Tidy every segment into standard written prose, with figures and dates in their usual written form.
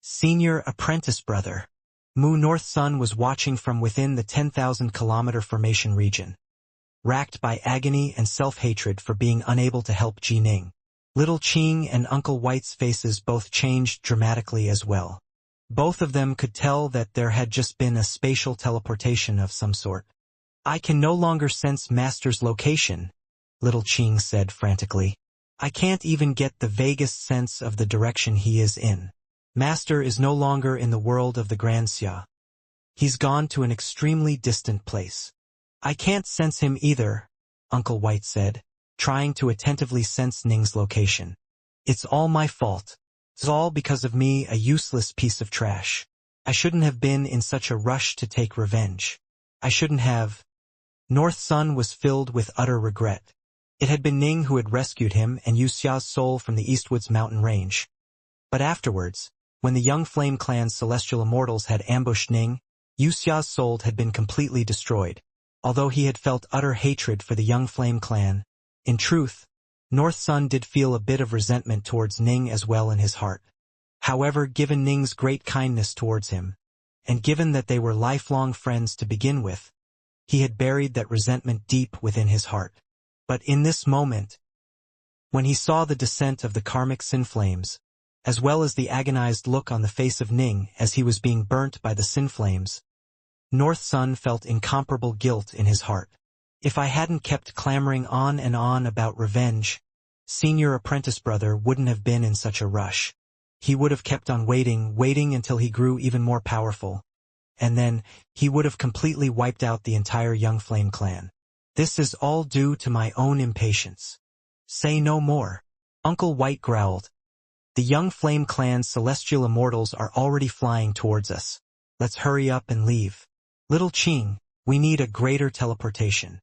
Senior apprentice brother. Mu North Sun was watching from within the 10,000-kilometer formation region, racked by agony and self-hatred for being unable to help Jining. Little Qing and Uncle White's faces both changed dramatically as well. Both of them could tell that there had just been a spatial teleportation of some sort. I can no longer sense Master's location, Little Qing said frantically. I can't even get the vaguest sense of the direction he is in. Master is no longer in the world of the Xianxia. He's gone to an extremely distant place. I can't sense him either, Uncle White said, trying to attentively sense Ning's location. It's all my fault. It's all because of me, a useless piece of trash. I shouldn't have been in such a rush to take revenge. I shouldn't have. North Sun was filled with utter regret. It had been Ning who had rescued him and Wuxia's soul from the Eastwoods mountain range. But afterwards, when the young Flame Clan's celestial immortals had ambushed Ning, Wuxia's soul had been completely destroyed. Although he had felt utter hatred for the young Flame Clan, in truth, North Sun did feel a bit of resentment towards Ning as well in his heart. However, given Ning's great kindness towards him, and given that they were lifelong friends to begin with, he had buried that resentment deep within his heart. But in this moment, when he saw the descent of the karmic sin flames, as well as the agonized look on the face of Ning as he was being burnt by the sin flames, North Sun felt incomparable guilt in his heart. If I hadn't kept clamoring on and on about revenge, Senior apprentice brother wouldn't have been in such a rush. He would have kept on waiting until he grew even more powerful. And then, he would have completely wiped out the entire young Flame Clan. This is all due to my own impatience. Say no more. Uncle White growled. The young Flame Clan's celestial immortals are already flying towards us. Let's hurry up and leave. Little Qing, we need a greater teleportation.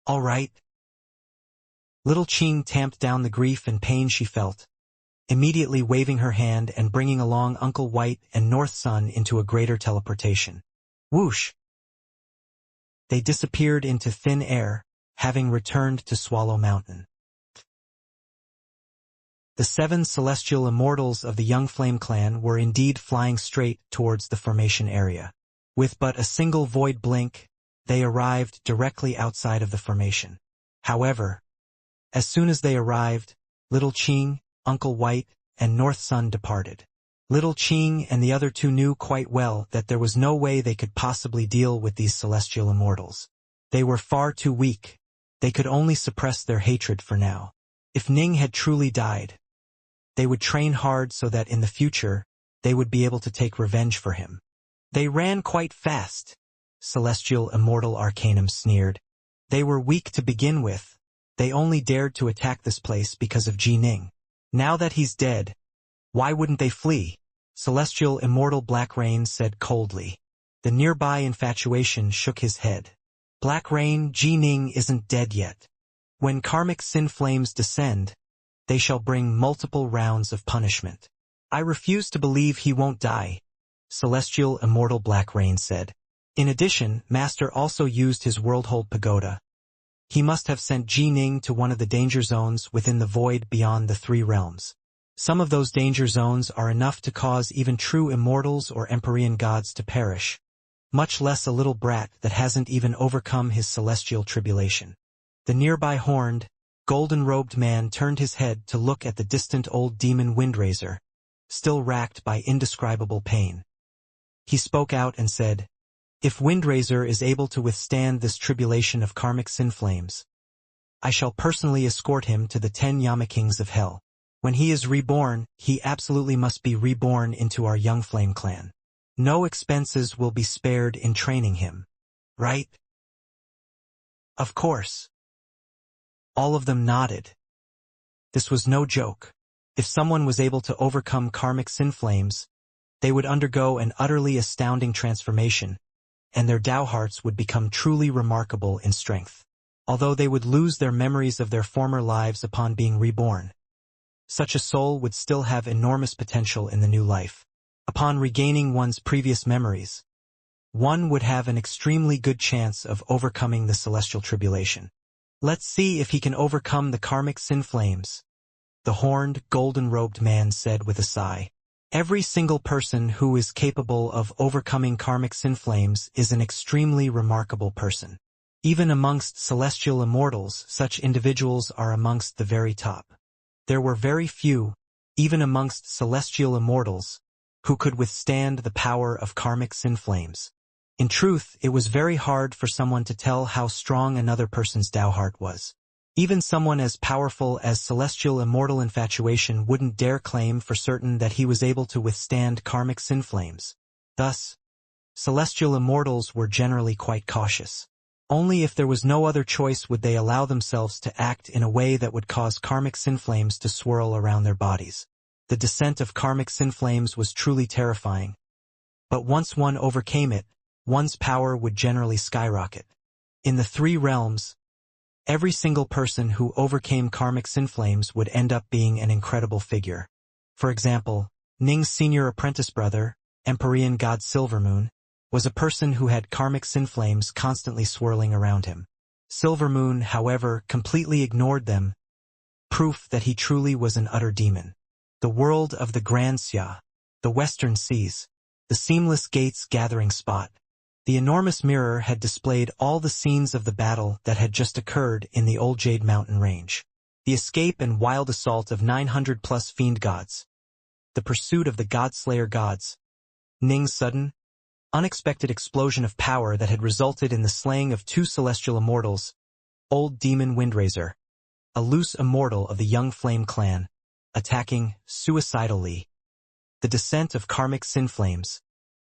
All right. Little Qing tamped down the grief and pain she felt, immediately waving her hand and bringing along Uncle White and North Sun into a greater teleportation. Whoosh! They disappeared into thin air, having returned to Swallow Mountain. The 7 celestial immortals of the young Flame Clan were indeed flying straight towards the formation area. With but a single void blink, they arrived directly outside of the formation. However, as soon as they arrived, Little Qing, Uncle White, and North Sun departed. Little Qing and the other two knew quite well that there was no way they could possibly deal with these celestial immortals. They were far too weak. They could only suppress their hatred for now. If Ning had truly died, they would train hard so that in the future, they would be able to take revenge for him. They ran quite fast, Celestial Immortal Arcanum sneered. They were weak to begin with. They only dared to attack this place because of Jining. Now that he's dead, why wouldn't they flee? Celestial Immortal Black Rain said coldly. The nearby infatuation shook his head. Black Rain, Jining isn't dead yet. When karmic sin flames descend, they shall bring multiple rounds of punishment. I refuse to believe he won't die, Celestial Immortal Black Rain said. In addition, Master also used his Worldhold Pagoda. He must have sent Jining to one of the danger zones within the void beyond the 3 realms. Some of those danger zones are enough to cause even true immortals or Empyrean gods to perish, much less a little brat that hasn't even overcome his celestial tribulation. The nearby horned, golden-robed man turned his head to look at the distant old demon Windraiser, still racked by indescribable pain. He spoke out and said, If Windraiser is able to withstand this tribulation of karmic sin flames, I shall personally escort him to the 10 Yamakings of Hell. When he is reborn, he absolutely must be reborn into our young Flame Clan. No expenses will be spared in training him. Right? Of course. All of them nodded. This was no joke. If someone was able to overcome karmic sin flames, they would undergo an utterly astounding transformation, and their Tao hearts would become truly remarkable in strength. Although they would lose their memories of their former lives upon being reborn, such a soul would still have enormous potential in the new life. Upon regaining one's previous memories, one would have an extremely good chance of overcoming the celestial tribulation. Let's see if he can overcome the karmic sin flames, the horned, golden-robed man said with a sigh. Every single person who is capable of overcoming karmic sin flames is an extremely remarkable person. Even amongst celestial immortals, such individuals are amongst the very top. There were very few, even amongst celestial immortals, who could withstand the power of karmic sin flames. In truth, it was very hard for someone to tell how strong another person's Tao heart was. Even someone as powerful as celestial immortal infatuation wouldn't dare claim for certain that he was able to withstand karmic sin flames. Thus, celestial immortals were generally quite cautious. Only if there was no other choice would they allow themselves to act in a way that would cause karmic sin flames to swirl around their bodies. The descent of karmic sin flames was truly terrifying. But once one overcame it, one's power would generally skyrocket. In the three realms, every single person who overcame karmic sin flames would end up being an incredible figure. For example, Ning's senior apprentice brother, Empyrean god Silvermoon, was a person who had karmic sin flames constantly swirling around him. Silvermoon, however, completely ignored them, proof that he truly was an utter demon. The world of the Xianxia, the western seas, the seamless gates gathering spot. The enormous mirror had displayed all the scenes of the battle that had just occurred in the old Jade Mountain range. The escape and wild assault of 900+ Fiendgods. The pursuit of the God-Slayer gods. Ning's sudden, unexpected explosion of power that had resulted in the slaying of 2 celestial immortals, Old Demon Windraiser, a loose immortal of the Young Flame clan, attacking suicidally. The descent of karmic sin flames.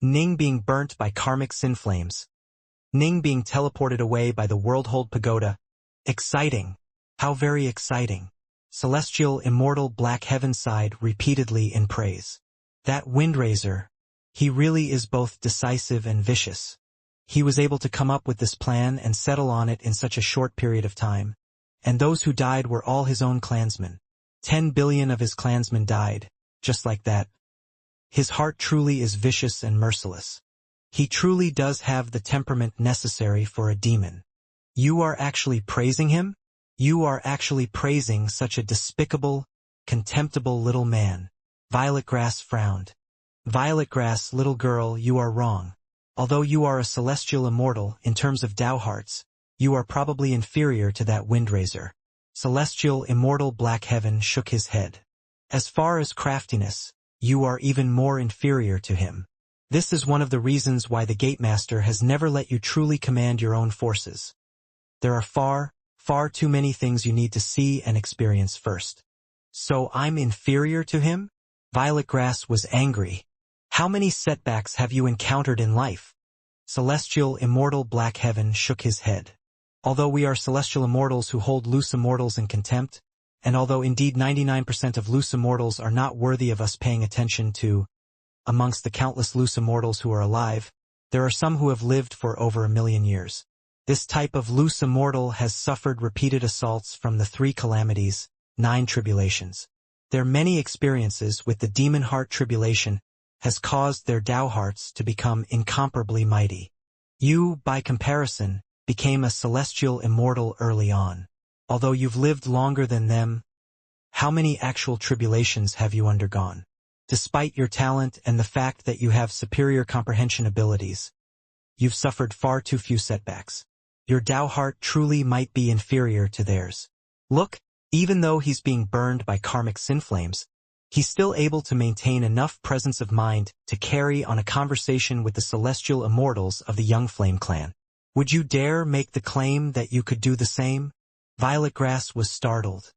Ning being burnt by karmic sin flames. Ning being teleported away by the Worldhold Pagoda. Exciting. How very exciting. Celestial immortal Black Heaven sighed repeatedly in praise. That Windraiser, he really is both decisive and vicious. He was able to come up with this plan and settle on it in such a short period of time. And those who died were all his own clansmen. 10 billion of his clansmen died, just like that. His heart truly is vicious and merciless. He truly does have the temperament necessary for a demon. You are actually praising him? You are actually praising such a despicable, contemptible little man. Violet Grass frowned. Violet Grass, little girl, you are wrong. Although you are a celestial immortal, in terms of Tao hearts, you are probably inferior to that Windraiser. Celestial immortal Black Heaven shook his head. As far as craftiness, you are even more inferior to him. This is one of the reasons why the Gatemaster has never let you truly command your own forces. There are far too many things you need to see and experience first. So I'm inferior to him? Violet Grass was angry. How many setbacks have you encountered in life? Celestial immortal Black Heaven shook his head. Although we are celestial immortals who hold loose immortals in contempt, and although indeed 99% of loose immortals are not worthy of us paying attention to, amongst the countless loose immortals who are alive, there are some who have lived for over 1,000,000 years. This type of loose immortal has suffered repeated assaults from the 3 calamities, 9 tribulations. Their many experiences with the demon heart tribulation has caused their Tao hearts to become incomparably mighty. You, by comparison, became a celestial immortal early on. Although you've lived longer than them, how many actual tribulations have you undergone? Despite your talent and the fact that you have superior comprehension abilities, you've suffered far too few setbacks. Your Tao heart truly might be inferior to theirs. Look, even though he's being burned by karmic sin flames, he's still able to maintain enough presence of mind to carry on a conversation with the celestial immortals of the Young Flame clan. Would you dare make the claim that you could do the same? Violet Grass was startled.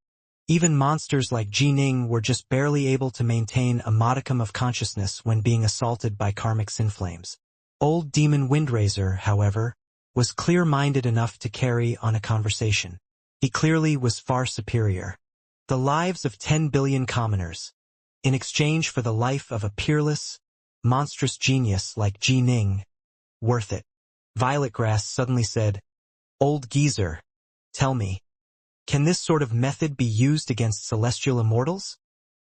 Even monsters like Ji Ning were just barely able to maintain a modicum of consciousness when being assaulted by karmic sin flames. Old Demon Windraiser, however, was clear-minded enough to carry on a conversation. He clearly was far superior. The lives of 10 billion commoners, in exchange for the life of a peerless, monstrous genius like Ji Ning, worth it. Violet Grass suddenly said, "Old geezer, tell me, can this sort of method be used against celestial immortals?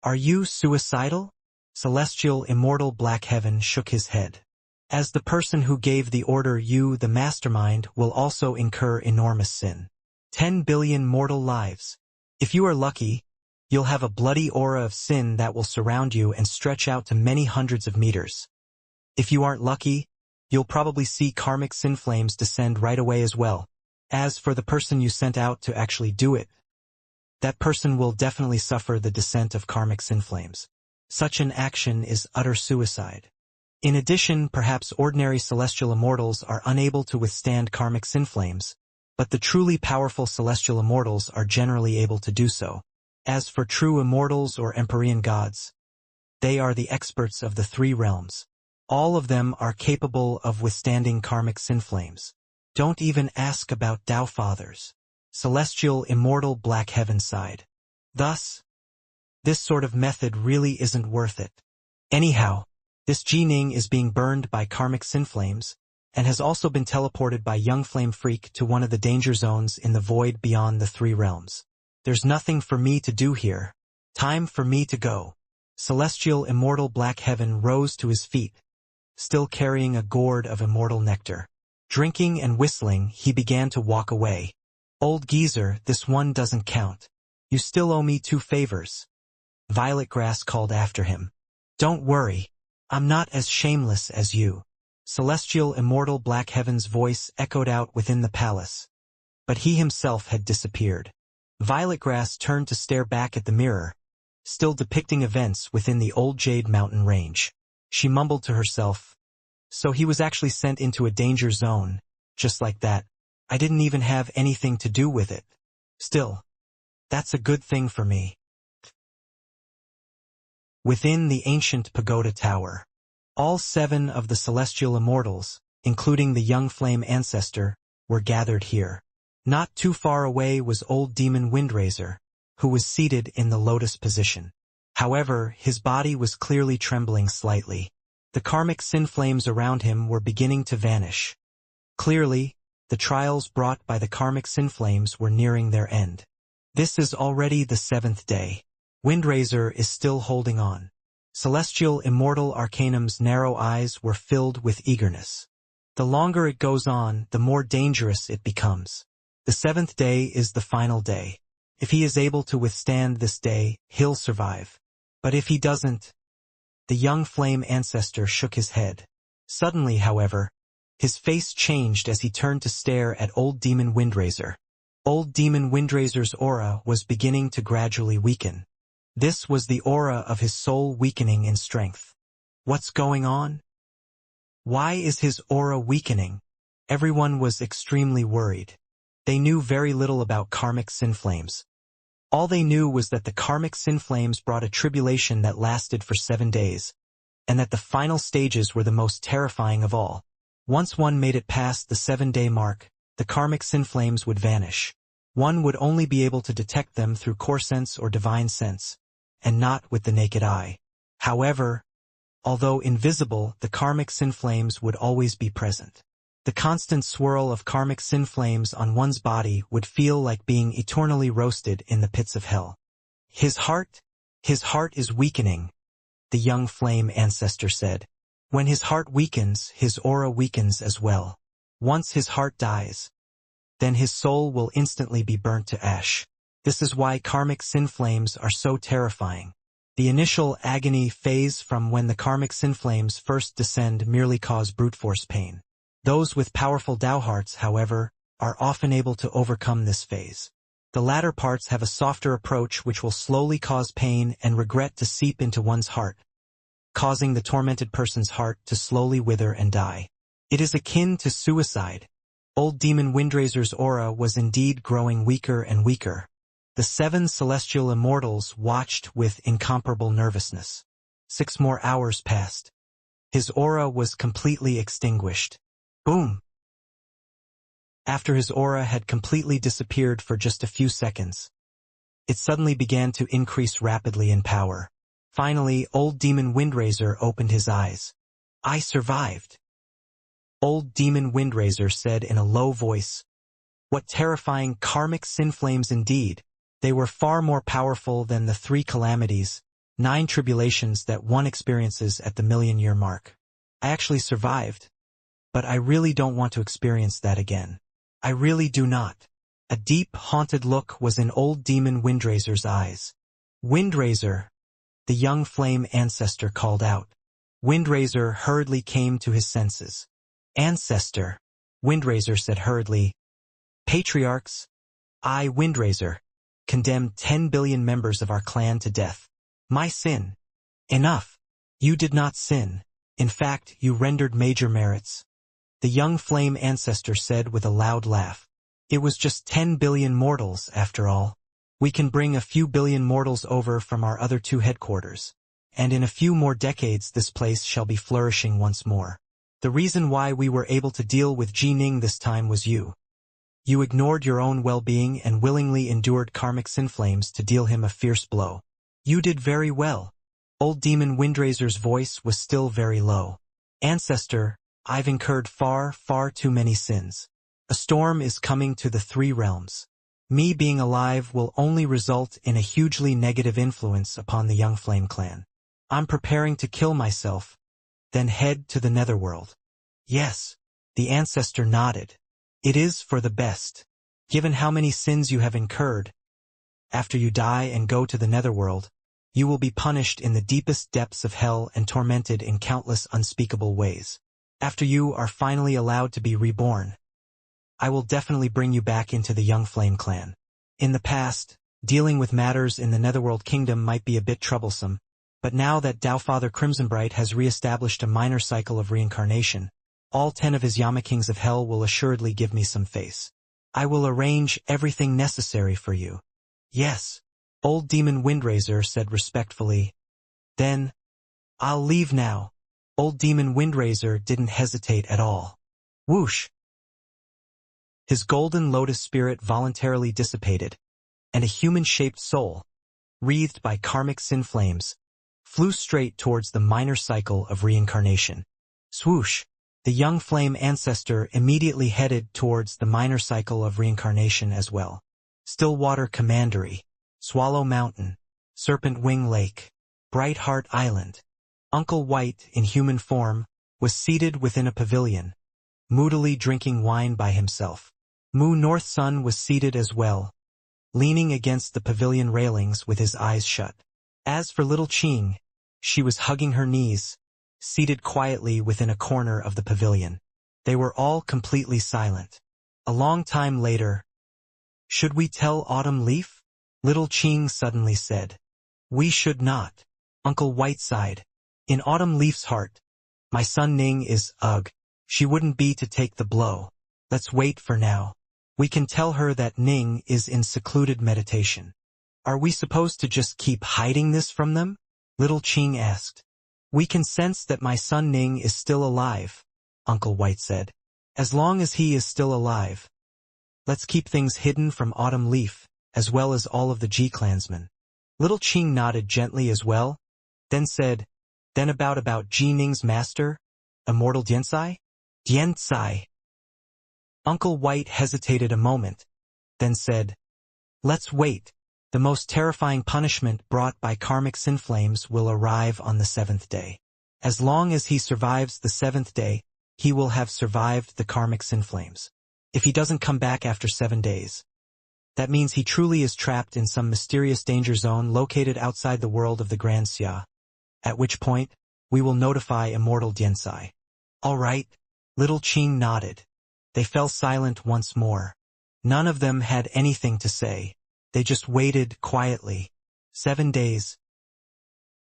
Are you suicidal?" Celestial immortal Black Heaven shook his head. As the person who gave the order, you, the mastermind, will also incur enormous sin. 10 billion mortal lives. If you are lucky, You'll have a bloody aura of sin that will surround you and stretch out to many hundreds of meters. If you aren't lucky, you'll probably see karmic sin flames descend right away as well. As for the person you sent out to actually do it, that person will definitely suffer the descent of karmic sin flames. Such an action is utter suicide. In addition, perhaps ordinary celestial immortals are unable to withstand karmic sin flames, but the truly powerful celestial immortals are generally able to do so. As for true immortals or empyrean gods, they are the experts of the three realms. All of them are capable of withstanding karmic sin flames. Don't even ask about Tao Fathers, celestial immortal black heaven side. Thus, this sort of method really isn't worth it. Anyhow, this Jining is being burned by karmic sin flames, and has also been teleported by young flame freak to one of the danger zones in the void beyond the three realms. There's nothing for me to do here. Time for me to go. Celestial immortal black heaven rose to his feet, still carrying a gourd of immortal nectar. Drinking and whistling, he began to walk away. Old geezer, this one doesn't count. You still owe me 2 favors. Violet Grass called after him. Don't worry. I'm not as shameless as you. Celestial immortal black heaven's voice echoed out within the palace. But he himself had disappeared. Violet Grass turned to stare back at the mirror, still depicting events within the old Jade Mountain range. She mumbled to herself, so he was actually sent into a danger zone, just like that. I didn't even have anything to do with it. Still, that's a good thing for me. Within the ancient pagoda tower, all 7 of the celestial immortals, including the young flame ancestor, were gathered here. Not too far away was old demon Windraiser, who was seated in the lotus position. However, his body was clearly trembling slightly. The karmic sin flames around him were beginning to vanish. Clearly, the trials brought by the karmic sin flames were nearing their end. This is already the 7th day. Windraiser is still holding on. Celestial Immortal Arcanum's narrow eyes were filled with eagerness. The longer it goes on, the more dangerous it becomes. The 7th day is the final day. If he is able to withstand this day, he'll survive. But if he doesn't... The young flame ancestor shook his head. Suddenly, however, his face changed as he turned to stare at old demon Windraiser. Old demon Windraiser's aura was beginning to gradually weaken. This was the aura of his soul weakening in strength. What's going on? Why is his aura weakening? Everyone was extremely worried. They knew very little about karmic sin flames. All they knew was that the karmic sin flames brought a tribulation that lasted for 7 days, and that the final stages were the most terrifying of all. Once one made it past the 7-day mark, the karmic sin flames would vanish. One would only be able to detect them through core sense or divine sense, and not with the naked eye. However, although invisible, the karmic sin flames would always be present. The constant swirl of karmic sin flames on one's body would feel like being eternally roasted in the pits of hell. His heart is weakening, the young flame ancestor said. When his heart weakens, his aura weakens as well. Once his heart dies, then his soul will instantly be burnt to ash. This is why karmic sin flames are so terrifying. The initial agony phase from when the karmic sin flames first descend merely cause brute force pain. Those with powerful Dao hearts, however, are often able to overcome this phase. The latter parts have a softer approach which will slowly cause pain and regret to seep into one's heart, causing the tormented person's heart to slowly wither and die. It is akin to suicide. Old demon Windraiser's aura was indeed growing weaker and weaker. The 7 celestial immortals watched with incomparable nervousness. 6 more hours passed. His aura was completely extinguished. Boom! After his aura had completely disappeared for just a few seconds, it suddenly began to increase rapidly in power. Finally, old demon Windraiser opened his eyes. I survived. Old demon Windraiser said in a low voice. What terrifying karmic sin flames indeed. They were far more powerful than the 3 calamities, 9 tribulations that one experiences at the 1,000,000-year mark. I actually survived. But I really don't want to experience that again. I really do not. A deep, haunted look was in old demon Windraiser's eyes. Windraiser, the young flame ancestor called out. Windraiser hurriedly came to his senses. Ancestor, Windraiser said hurriedly. Patriarchs, I, Windraiser, condemn 10 billion members of our clan to death. My sin. Enough. You did not sin. In fact, you rendered major merits. The young flame ancestor said with a loud laugh. It was just 10 billion mortals, after all. We can bring a few billion mortals over from our other two headquarters, and in a few more decades this place shall be flourishing once more. The reason why we were able to deal with Jining this time was you. You ignored your own well-being and willingly endured karmic sin flames to deal him a fierce blow. You did very well. Old Demon Windraiser's voice was still very low. Ancestor, I've incurred far, far too many sins. A storm is coming to the three realms. Me being alive will only result in a hugely negative influence upon the Young Flame clan. I'm preparing to kill myself, then head to the netherworld. Yes, the ancestor nodded. It is for the best. Given how many sins you have incurred, after you die and go to the netherworld, you will be punished in the deepest depths of hell and tormented in countless unspeakable ways. After you are finally allowed to be reborn, I will definitely bring you back into the Young Flame clan. In the past, dealing with matters in the Netherworld Kingdom might be a bit troublesome, but now that Taofather Crimsonbright has re-established a minor cycle of reincarnation, all 10 of his Yama Kings of Hell will assuredly give me some face. I will arrange everything necessary for you. Yes, Old Demon Windraiser said respectfully. Then, I'll leave now. Old Demon Windraiser didn't hesitate at all. Whoosh! His golden lotus spirit voluntarily dissipated, and a human-shaped soul, wreathed by karmic sin flames, flew straight towards the minor cycle of reincarnation. Swoosh! The young flame ancestor immediately headed towards the minor cycle of reincarnation as well. Stillwater Commandery, Swallow Mountain, Serpent Wing Lake, Bright Heart Island. Uncle White, in human form, was seated within a pavilion, moodily drinking wine by himself. Mu North Sun was seated as well, leaning against the pavilion railings with his eyes shut. As for little Qing, she was hugging her knees, seated quietly within a corner of the pavilion. They were all completely silent. A long time later, should we tell Autumn Leaf? Little Qing suddenly said. We should not. Uncle White sighed. In Autumn Leaf's heart, my son Ning is, ugh. She wouldn't be to take the blow. Let's wait for now. We can tell her that Ning is in secluded meditation. Are we supposed to just keep hiding this from them? Little Qing asked. We can sense that my son Ning is still alive, Uncle White said. As long as he is still alive, let's keep things hidden from Autumn Leaf, as well as all of the G-clansmen. Little Qing nodded gently as well, then said, then about Ji Ning's master, Immortal Diansai? Diansai. Uncle White hesitated a moment, then said, let's wait. The most terrifying punishment brought by karmic sin flames will arrive on the 7th day. As long as he survives the 7th day, he will have survived the karmic sin flames. If he doesn't come back after 7 days, that means he truly is trapped in some mysterious danger zone located outside the world of the Grand Xia, at which point, we will notify Immortal Diansai. All right, Little Qing nodded. They fell silent once more. None of them had anything to say. They just waited quietly. 7 days.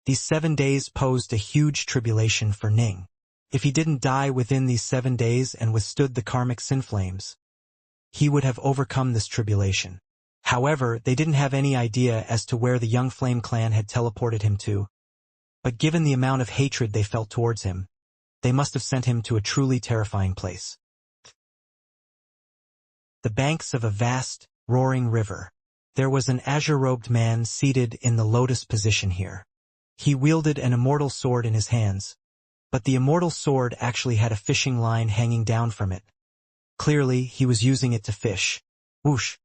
These 7 days posed a huge tribulation for Ning. If he didn't die within these 7 days and withstood the karmic sin flames, he would have overcome this tribulation. However, they didn't have any idea as to where the Young Flame clan had teleported him to. But given the amount of hatred they felt towards him, they must have sent him to a truly terrifying place. The banks of a vast, roaring river. There was an azure-robed man seated in the lotus position here. He wielded an immortal sword in his hands, but the immortal sword actually had a fishing line hanging down from it. Clearly, he was using it to fish. Whoosh!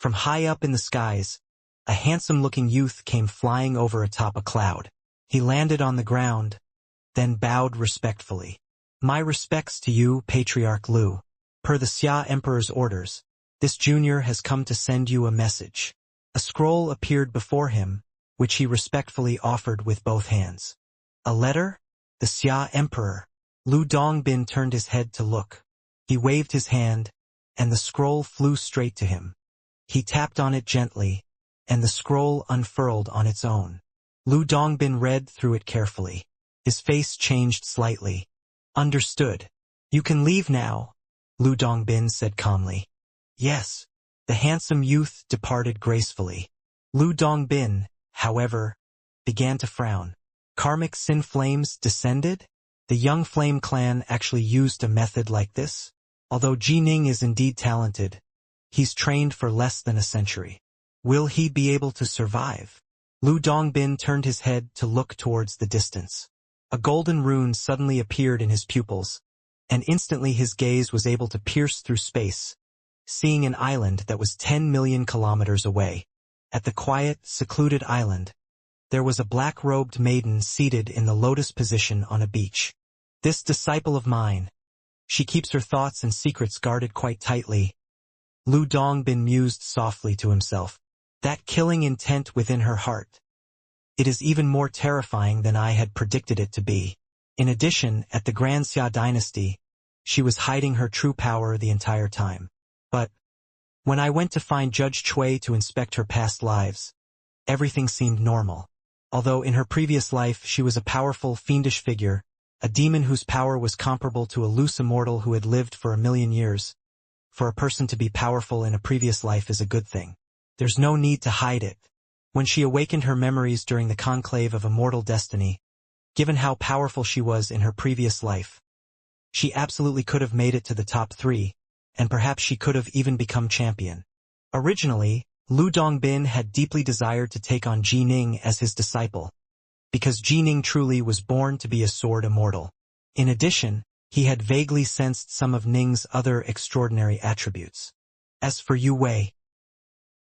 From high up in the skies, a handsome-looking youth came flying over atop a cloud. He landed on the ground, then bowed respectfully. My respects to you, Patriarch Lu. Per the Xia Emperor's orders, this junior has come to send you a message. A scroll appeared before him, which he respectfully offered with both hands. A letter? The Xia Emperor. Lu Dongbin turned his head to look. He waved his hand, and the scroll flew straight to him. He tapped on it gently, and the scroll unfurled on its own. Lu Dongbin read through it carefully. His face changed slightly. Understood. You can leave now, Lu Dongbin said calmly. Yes. The handsome youth departed gracefully. Lu Dongbin, however, began to frown. Karmic sin flames descended? The young flame clan actually used a method like this? Although Jining is indeed talented, he's trained for less than a century. Will he be able to survive? Lu Dongbin turned his head to look towards the distance. A golden rune suddenly appeared in his pupils, and instantly his gaze was able to pierce through space, seeing an island that was 10 million kilometers away. At the quiet, secluded island, there was a black-robed maiden seated in the lotus position on a beach. This disciple of mine. She keeps her thoughts and secrets guarded quite tightly. Lu Dongbin mused softly to himself. That killing intent within her heart. It is even more terrifying than I had predicted it to be. In addition, at the Grand Xia dynasty, she was hiding her true power the entire time. But when I went to find Judge Chui to inspect her past lives, everything seemed normal. Although in her previous life she was a powerful, fiendish figure, a demon whose power was comparable to a loose immortal who had lived for 1,000,000 years. For a person to be powerful in a previous life is a good thing. There's no need to hide it. When she awakened her memories during the conclave of immortal destiny, given how powerful she was in her previous life, she absolutely could have made it to the top 3, and perhaps she could have even become champion. Originally, Lu Dongbin had deeply desired to take on Jining as his disciple, because Jining truly was born to be a sword immortal. In addition, he had vaguely sensed some of Ning's other extraordinary attributes. As for Yu Wei,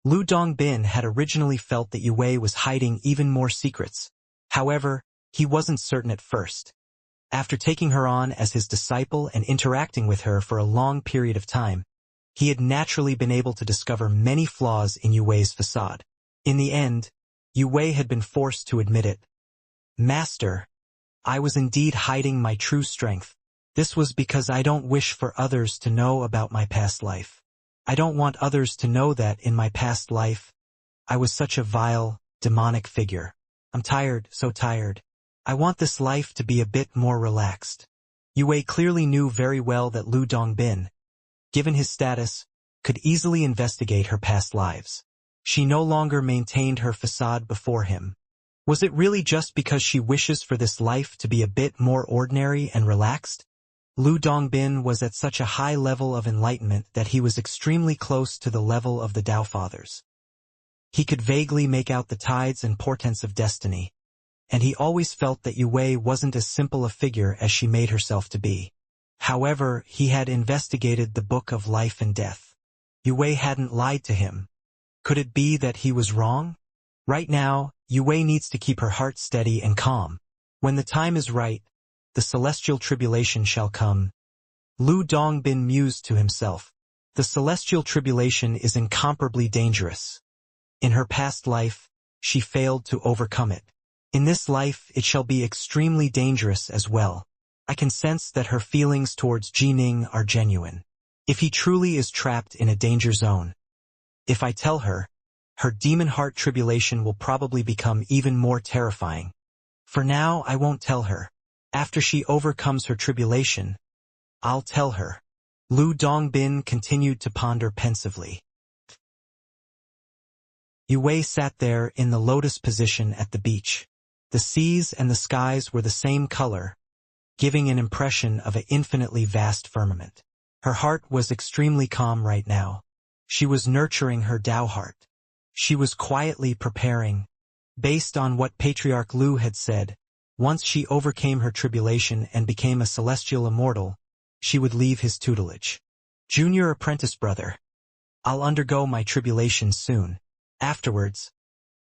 Lu Dongbin had originally felt that Yu Wei was hiding even more secrets. However, he wasn't certain at first. After taking her on as his disciple and interacting with her for a long period of time, he had naturally been able to discover many flaws in Yu Wei's facade. In the end, Yu Wei had been forced to admit it. Master, I was indeed hiding my true strength. This was because I don't wish for others to know about my past life. I don't want others to know that in my past life, I was such a vile, demonic figure. I'm tired, so tired. I want this life to be a bit more relaxed. Yu Wei clearly knew very well that Lu Dongbin, given his status, could easily investigate her past lives. She no longer maintained her facade before him. Was it really just because she wishes for this life to be a bit more ordinary and relaxed? Lu Dongbin was at such a high level of enlightenment that he was extremely close to the level of the Tao Fathers. He could vaguely make out the tides and portents of destiny, and he always felt that Yu Wei wasn't as simple a figure as she made herself to be. However, he had investigated the Book of Life and Death. Yu Wei hadn't lied to him. Could it be that he was wrong? Right now, Yu Wei needs to keep her heart steady and calm. When the time is right, the celestial tribulation shall come. Lu Dongbin mused to himself. The celestial tribulation is incomparably dangerous. In her past life, she failed to overcome it. In this life, it shall be extremely dangerous as well. I can sense that her feelings towards Jining are genuine. If he truly is trapped in a danger zone, if I tell her, her demon heart tribulation will probably become even more terrifying. For now, I won't tell her. After she overcomes her tribulation, I'll tell her. Lu Dongbin continued to ponder pensively. Yu Wei sat there in the lotus position at the beach. The seas and the skies were the same color, giving an impression of an infinitely vast firmament. Her heart was extremely calm right now. She was nurturing her Tao heart. She was quietly preparing. Based on what Patriarch Lu had said, once she overcame her tribulation and became a celestial immortal, she would leave his tutelage. Junior apprentice brother, I'll undergo my tribulation soon. Afterwards,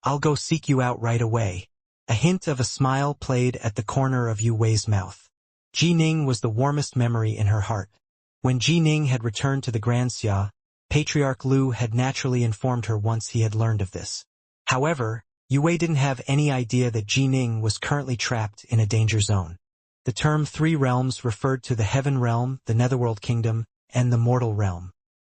I'll go seek you out right away. A hint of a smile played at the corner of Yu Wei's mouth. Jining was the warmest memory in her heart. When Jining had returned to the Grand Xia, Patriarch Lu had naturally informed her once he had learned of this. However, Yue didn't have any idea that Ji Ning was currently trapped in a danger zone. The term three realms referred to the Heaven Realm, the Netherworld Kingdom, and the Mortal Realm.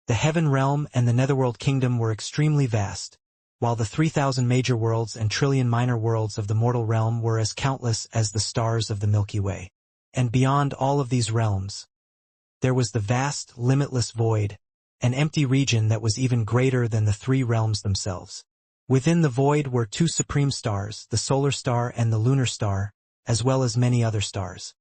The Heaven Realm and the Netherworld Kingdom were extremely vast, while the 3,000 major worlds and trillion minor worlds of the Mortal Realm were as countless as the stars of the Milky Way. And beyond all of these realms, there was the vast, limitless void, an empty region that was even greater than the three realms themselves. Within the void were two supreme stars, the solar star and the lunar star, as well as many other stars.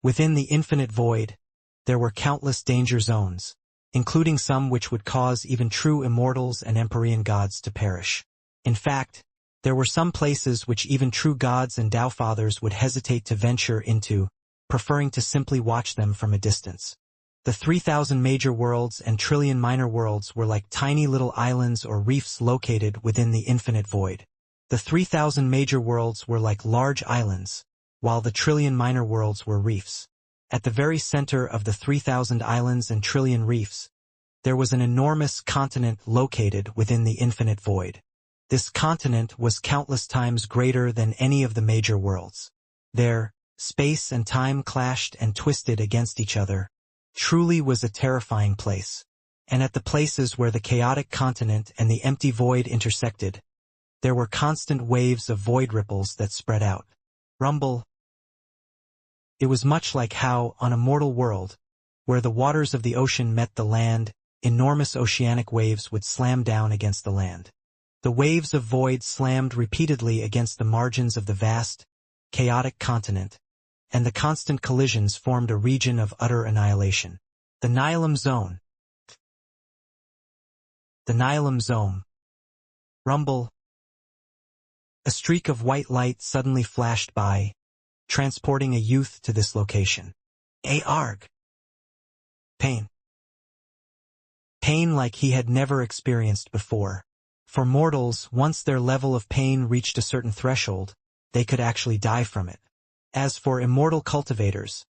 Within the infinite void, there were countless danger zones, including some which would cause even true immortals and Empyrean gods to perish. In fact, there were some places which even true gods and Tao fathers would hesitate to venture into, preferring to simply watch them from a distance. The 3,000 major worlds and trillion minor worlds were like tiny little islands or reefs located within the infinite void. The 3,000 major worlds were like large islands, while the trillion minor worlds were reefs. At the very center of the 3,000 islands and trillion reefs, there was an enormous continent located within the infinite void. This continent was countless times greater than any of the major worlds. There, space and time clashed and twisted against each other. Truly was a terrifying place. And at the places where the chaotic continent and the empty void intersected, there were constant waves of void ripples that spread out. Rumble. It was much like how, on a mortal world, where the waters of the ocean met the land, enormous oceanic waves would slam down against the land. The waves of void slammed repeatedly against the margins of the vast, chaotic continent, and the constant collisions formed a region of utter annihilation. The Nihilum Zone. The Nihilum Zone. Rumble. A streak of white light suddenly flashed by, transporting a youth to this location. Arg. Pain. Pain like he had never experienced before. For mortals, once their level of pain reached a certain threshold, they could actually die from it. As for immortal cultivators,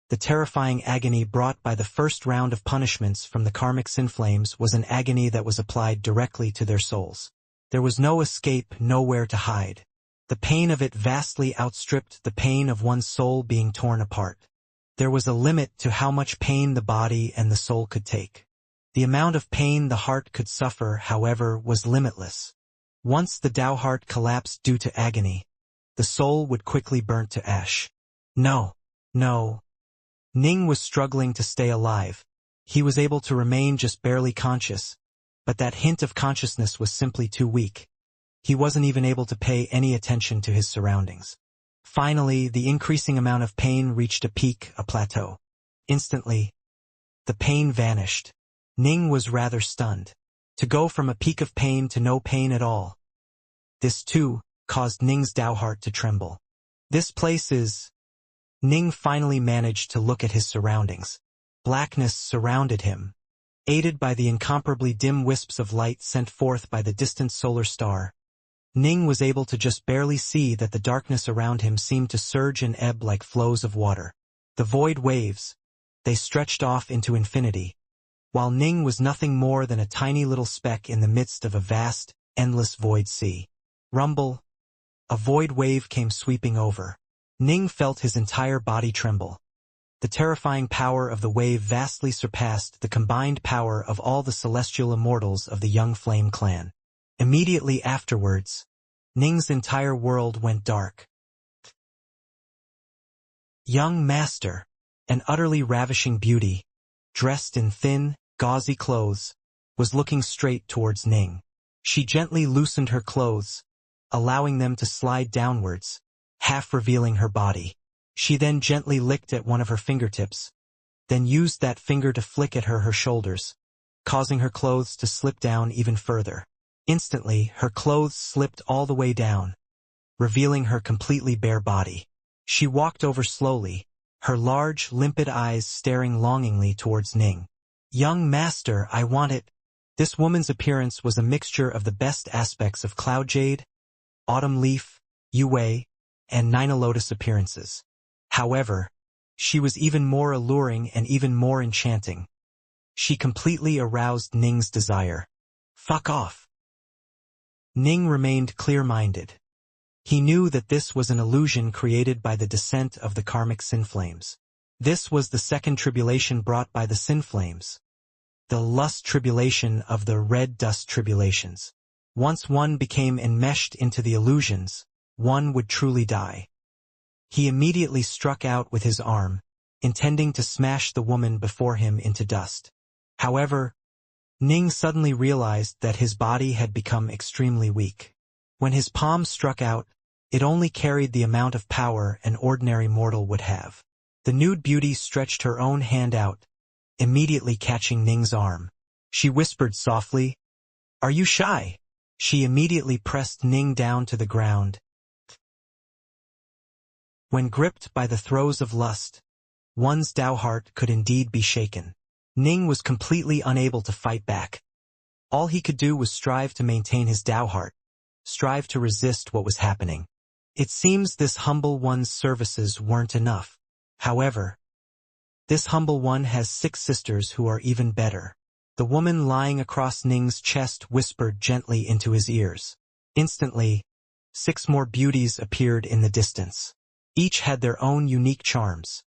the terrifying agony brought by the first round of punishments from the karmic sin flames was an agony that was applied directly to their souls. There was no escape, nowhere to hide. The pain of it vastly outstripped the pain of one's soul being torn apart. There was a limit to how much pain the body and the soul could take. The amount of pain the heart could suffer, however, was limitless. Once the Tao heart collapsed due to agony, the soul would quickly burn to ash. No. Ning was struggling to stay alive. He was able to remain just barely conscious, but that hint of consciousness was simply too weak. He wasn't even able to pay any attention to his surroundings. Finally, the increasing amount of pain reached a peak, a plateau. Instantly, the pain vanished. Ning was rather stunned. To go from a peak of pain to no pain at all. This, too, caused Ning's Tao heart to tremble. This place is... Ning finally managed to look at his surroundings. Blackness surrounded him. Aided by the incomparably dim wisps of light sent forth by the distant solar star, Ning was able to just barely see that the darkness around him seemed to surge and ebb like flows of water. The void waves, they stretched off into infinity, while Ning was nothing more than a tiny little speck in the midst of a vast, endless void sea. Rumble. A void wave came sweeping over. Ning felt his entire body tremble. The terrifying power of the wave vastly surpassed the combined power of all the celestial immortals of the Young Flame clan. Immediately afterwards, Ning's entire world went dark. Young Master, an utterly ravishing beauty, dressed in thin, gauzy clothes, was looking straight towards Ning. She gently loosened her clothes, allowing them to slide downwards, half revealing her body. She then gently licked at one of her fingertips, then used that finger to flick at her shoulders, causing her clothes to slip down even further. Instantly, her clothes slipped all the way down, revealing her completely bare body. She walked over slowly, her large, limpid eyes staring longingly towards Ning. Young Master, I want it. This woman's appearance was a mixture of the best aspects of Cloud Jade, Autumn Leaf, Yue, and Nina Lotus appearances. However, she was even more alluring and even more enchanting. She completely aroused Ning's desire. Fuck off. Ning remained clear-minded. He knew that this was an illusion created by the descent of the karmic sin flames. This was the second tribulation brought by the sin flames. The lust tribulation of the red dust tribulations. Once one became enmeshed into the illusions, one would truly die. He immediately struck out with his arm, intending to smash the woman before him into dust. However, Ning suddenly realized that his body had become extremely weak. When his palm struck out, it only carried the amount of power an ordinary mortal would have. The nude beauty stretched her own hand out, immediately catching Ning's arm. She whispered softly, "Are you shy?" She immediately pressed Ning down to the ground. When gripped by the throes of lust, one's Tao heart could indeed be shaken. Ning was completely unable to fight back. All he could do was strive to maintain his Tao heart, strive to resist what was happening. It seems this humble one's services weren't enough. However, this humble one has 6 sisters who are even better. The woman lying across Ning's chest whispered gently into his ears. Instantly, 6 more beauties appeared in the distance. Each had their own unique charms.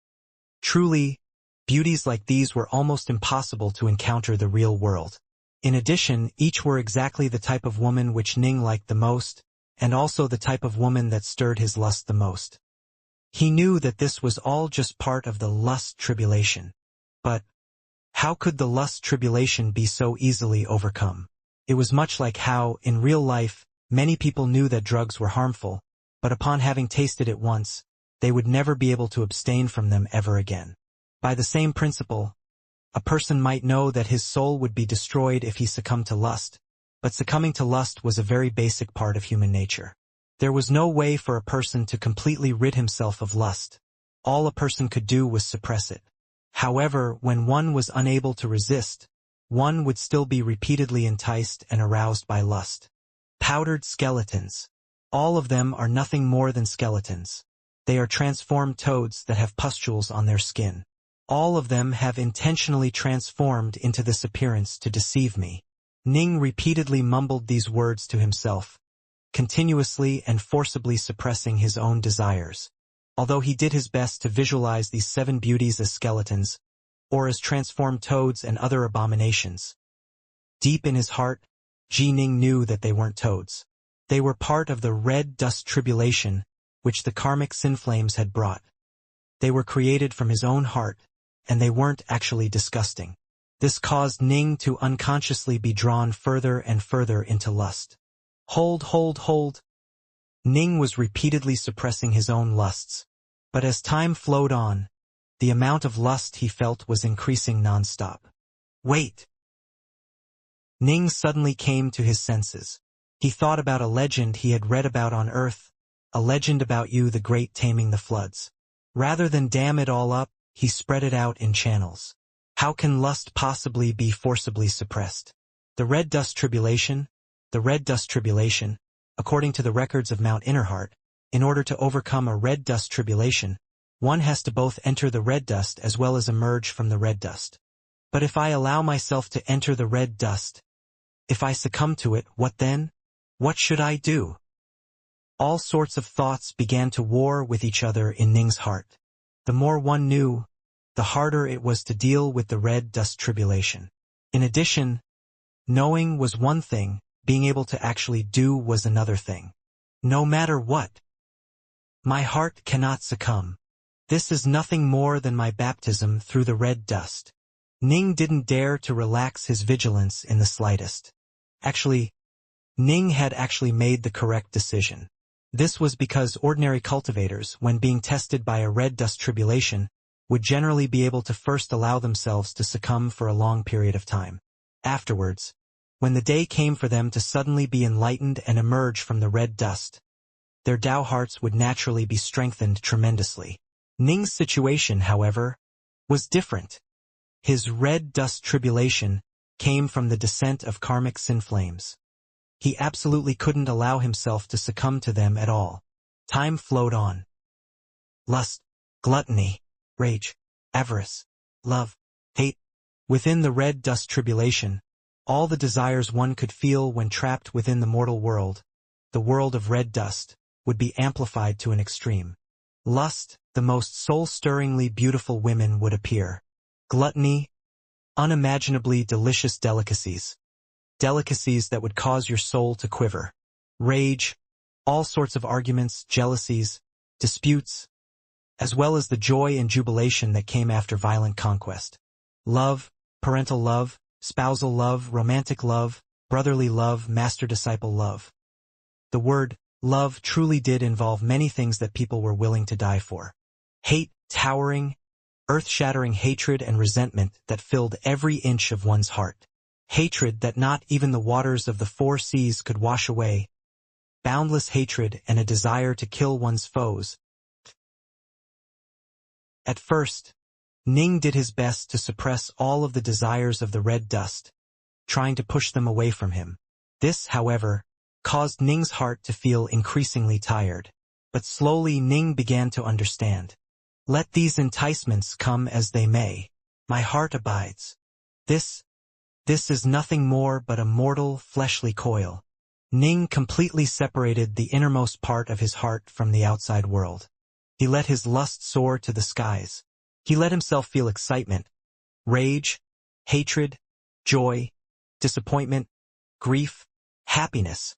Truly, beauties like these were almost impossible to encounter the real world. In addition, each were exactly the type of woman which Ning liked the most, and also the type of woman that stirred his lust the most. He knew that this was all just part of the lust tribulation. But how could the lust tribulation be so easily overcome? It was much like how, in real life, many people knew that drugs were harmful, but upon having tasted it once, they would never be able to abstain from them ever again. By the same principle, a person might know that his soul would be destroyed if he succumbed to lust, but succumbing to lust was a very basic part of human nature. There was no way for a person to completely rid himself of lust. All a person could do was suppress it. However, when one was unable to resist, one would still be repeatedly enticed and aroused by lust. Powdered skeletons. All of them are nothing more than skeletons. They are transformed toads that have pustules on their skin. All of them have intentionally transformed into this appearance to deceive me. Ning repeatedly mumbled these words to himself, continuously and forcibly suppressing his own desires. Although he did his best to visualize these 7 beauties as skeletons, or as transformed toads and other abominations, deep in his heart, Ning knew that they weren't toads. They were part of the red dust tribulation, which the karmic sin flames had brought. They were created from his own heart, and they weren't actually disgusting. This caused Ning to unconsciously be drawn further and further into lust. Hold. Ning was repeatedly suppressing his own lusts, but as time flowed on, the amount of lust he felt was increasing non-stop. Wait! Ning suddenly came to his senses. He thought about a legend he had read about on Earth, a legend about you the great taming the floods. Rather than dam it all up, he spread it out in channels. How can lust possibly be forcibly suppressed? The red dust tribulation, according to the records of Mount Innerheart, in order to overcome a red dust tribulation, one has to both enter the red dust as well as emerge from the red dust. But if I allow myself to enter the red dust, if I succumb to it, what then? What should I do? All sorts of thoughts began to war with each other in Ning's heart. The more one knew, the harder it was to deal with the red dust tribulation. In addition, knowing was one thing, being able to actually do was another thing. No matter what, my heart cannot succumb. This is nothing more than my baptism through the red dust. Ning didn't dare to relax his vigilance in the slightest. Actually, Ning had actually made the correct decision. This was because ordinary cultivators, when being tested by a red dust tribulation, would generally be able to first allow themselves to succumb for a long period of time. Afterwards, when the day came for them to suddenly be enlightened and emerge from the red dust, their Tao hearts would naturally be strengthened tremendously. Ning's situation, however, was different. His red dust tribulation came from the descent of karmic sin flames. He absolutely couldn't allow himself to succumb to them at all. Time flowed on. Lust, gluttony, rage, avarice, love, hate, Within the red dust tribulation, all the desires one could feel when trapped within the mortal world, the world of red dust, would be amplified to an extreme. Lust, the most soul-stirringly beautiful women would appear. Gluttony, unimaginably delicious delicacies. Delicacies that would cause your soul to quiver. Rage, all sorts of arguments, jealousies, disputes, as well as the joy and jubilation that came after violent conquest. Love, parental love, spousal love, romantic love, brotherly love, master-disciple love. The word love truly did involve many things that people were willing to die for. Hate, towering, earth-shattering hatred and resentment that filled every inch of one's heart. Hatred that not even the waters of the four seas could wash away. Boundless hatred and a desire to kill one's foes. At first, Ning did his best to suppress all of the desires of the red dust, trying to push them away from him. This, however, caused Ning's heart to feel increasingly tired. But slowly Ning began to understand. Let these enticements come as they may. My heart abides. This is nothing more but a mortal, fleshly coil. Ning completely separated the innermost part of his heart from the outside world. He let his lust soar to the skies. He let himself feel excitement, rage, hatred, joy, disappointment, grief, happiness.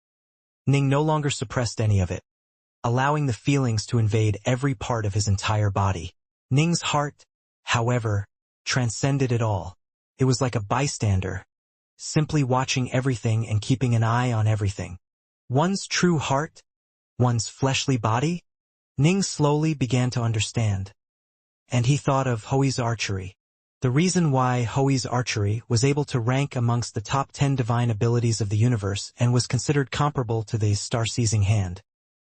Ning no longer suppressed any of it, allowing the feelings to invade every part of his entire body. Ning's heart, however, transcended it all. It was like a bystander, simply watching everything and keeping an eye on everything. One's true heart, one's fleshly body? Ning slowly began to understand. And he thought of Hoi's archery. The reason why Hoi's archery was able to rank amongst the top 10 divine abilities of the universe and was considered comparable to the star-seizing hand.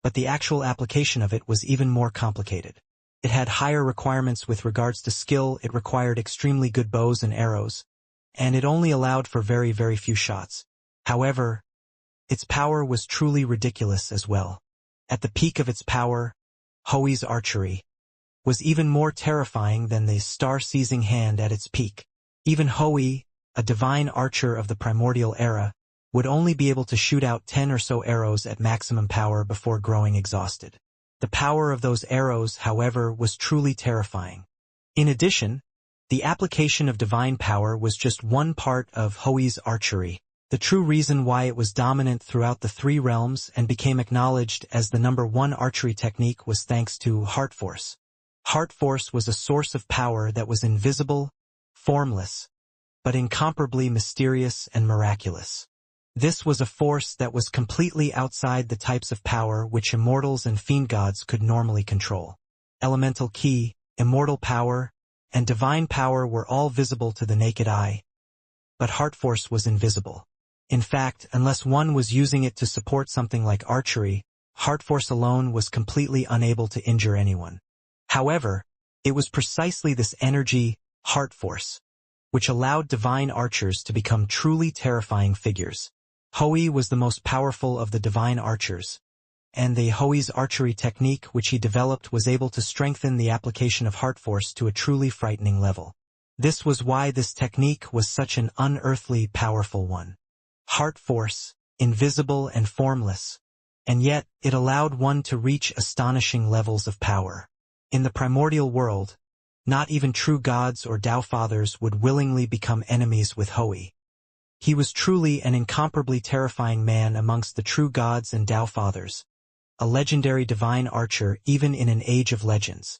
But the actual application of it was even more complicated. It had higher requirements with regards to skill, it required extremely good bows and arrows, and it only allowed for very, very few shots. However, its power was truly ridiculous as well. At the peak of its power, Hoi's archery was even more terrifying than the star-seizing hand at its peak. Even Hoi, a divine archer of the primordial era, would only be able to shoot out 10 or so arrows at maximum power before growing exhausted. The power of those arrows, however, was truly terrifying. In addition, the application of divine power was just one part of Hoi's archery. The true reason why it was dominant throughout the three realms and became acknowledged as the #1 archery technique was thanks to Heart Force. Heart Force was a source of power that was invisible, formless, but incomparably mysterious and miraculous. This was a force that was completely outside the types of power which immortals and fiendgods could normally control. Elemental ki, immortal power, and divine power were all visible to the naked eye, but Heart Force was invisible. In fact, unless one was using it to support something like archery, Heart Force alone was completely unable to injure anyone. However, it was precisely this energy, Heart Force, which allowed divine archers to become truly terrifying figures. Hoi was the most powerful of the divine archers, and the Hoi's archery technique which he developed was able to strengthen the application of Heart Force to a truly frightening level. This was why this technique was such an unearthly powerful one. Heart Force, invisible and formless, and yet it allowed one to reach astonishing levels of power. In the primordial world, not even true gods or Tao fathers would willingly become enemies with Hoi. He was truly an incomparably terrifying man amongst the true gods and Tao fathers, a legendary divine archer even in an age of legends.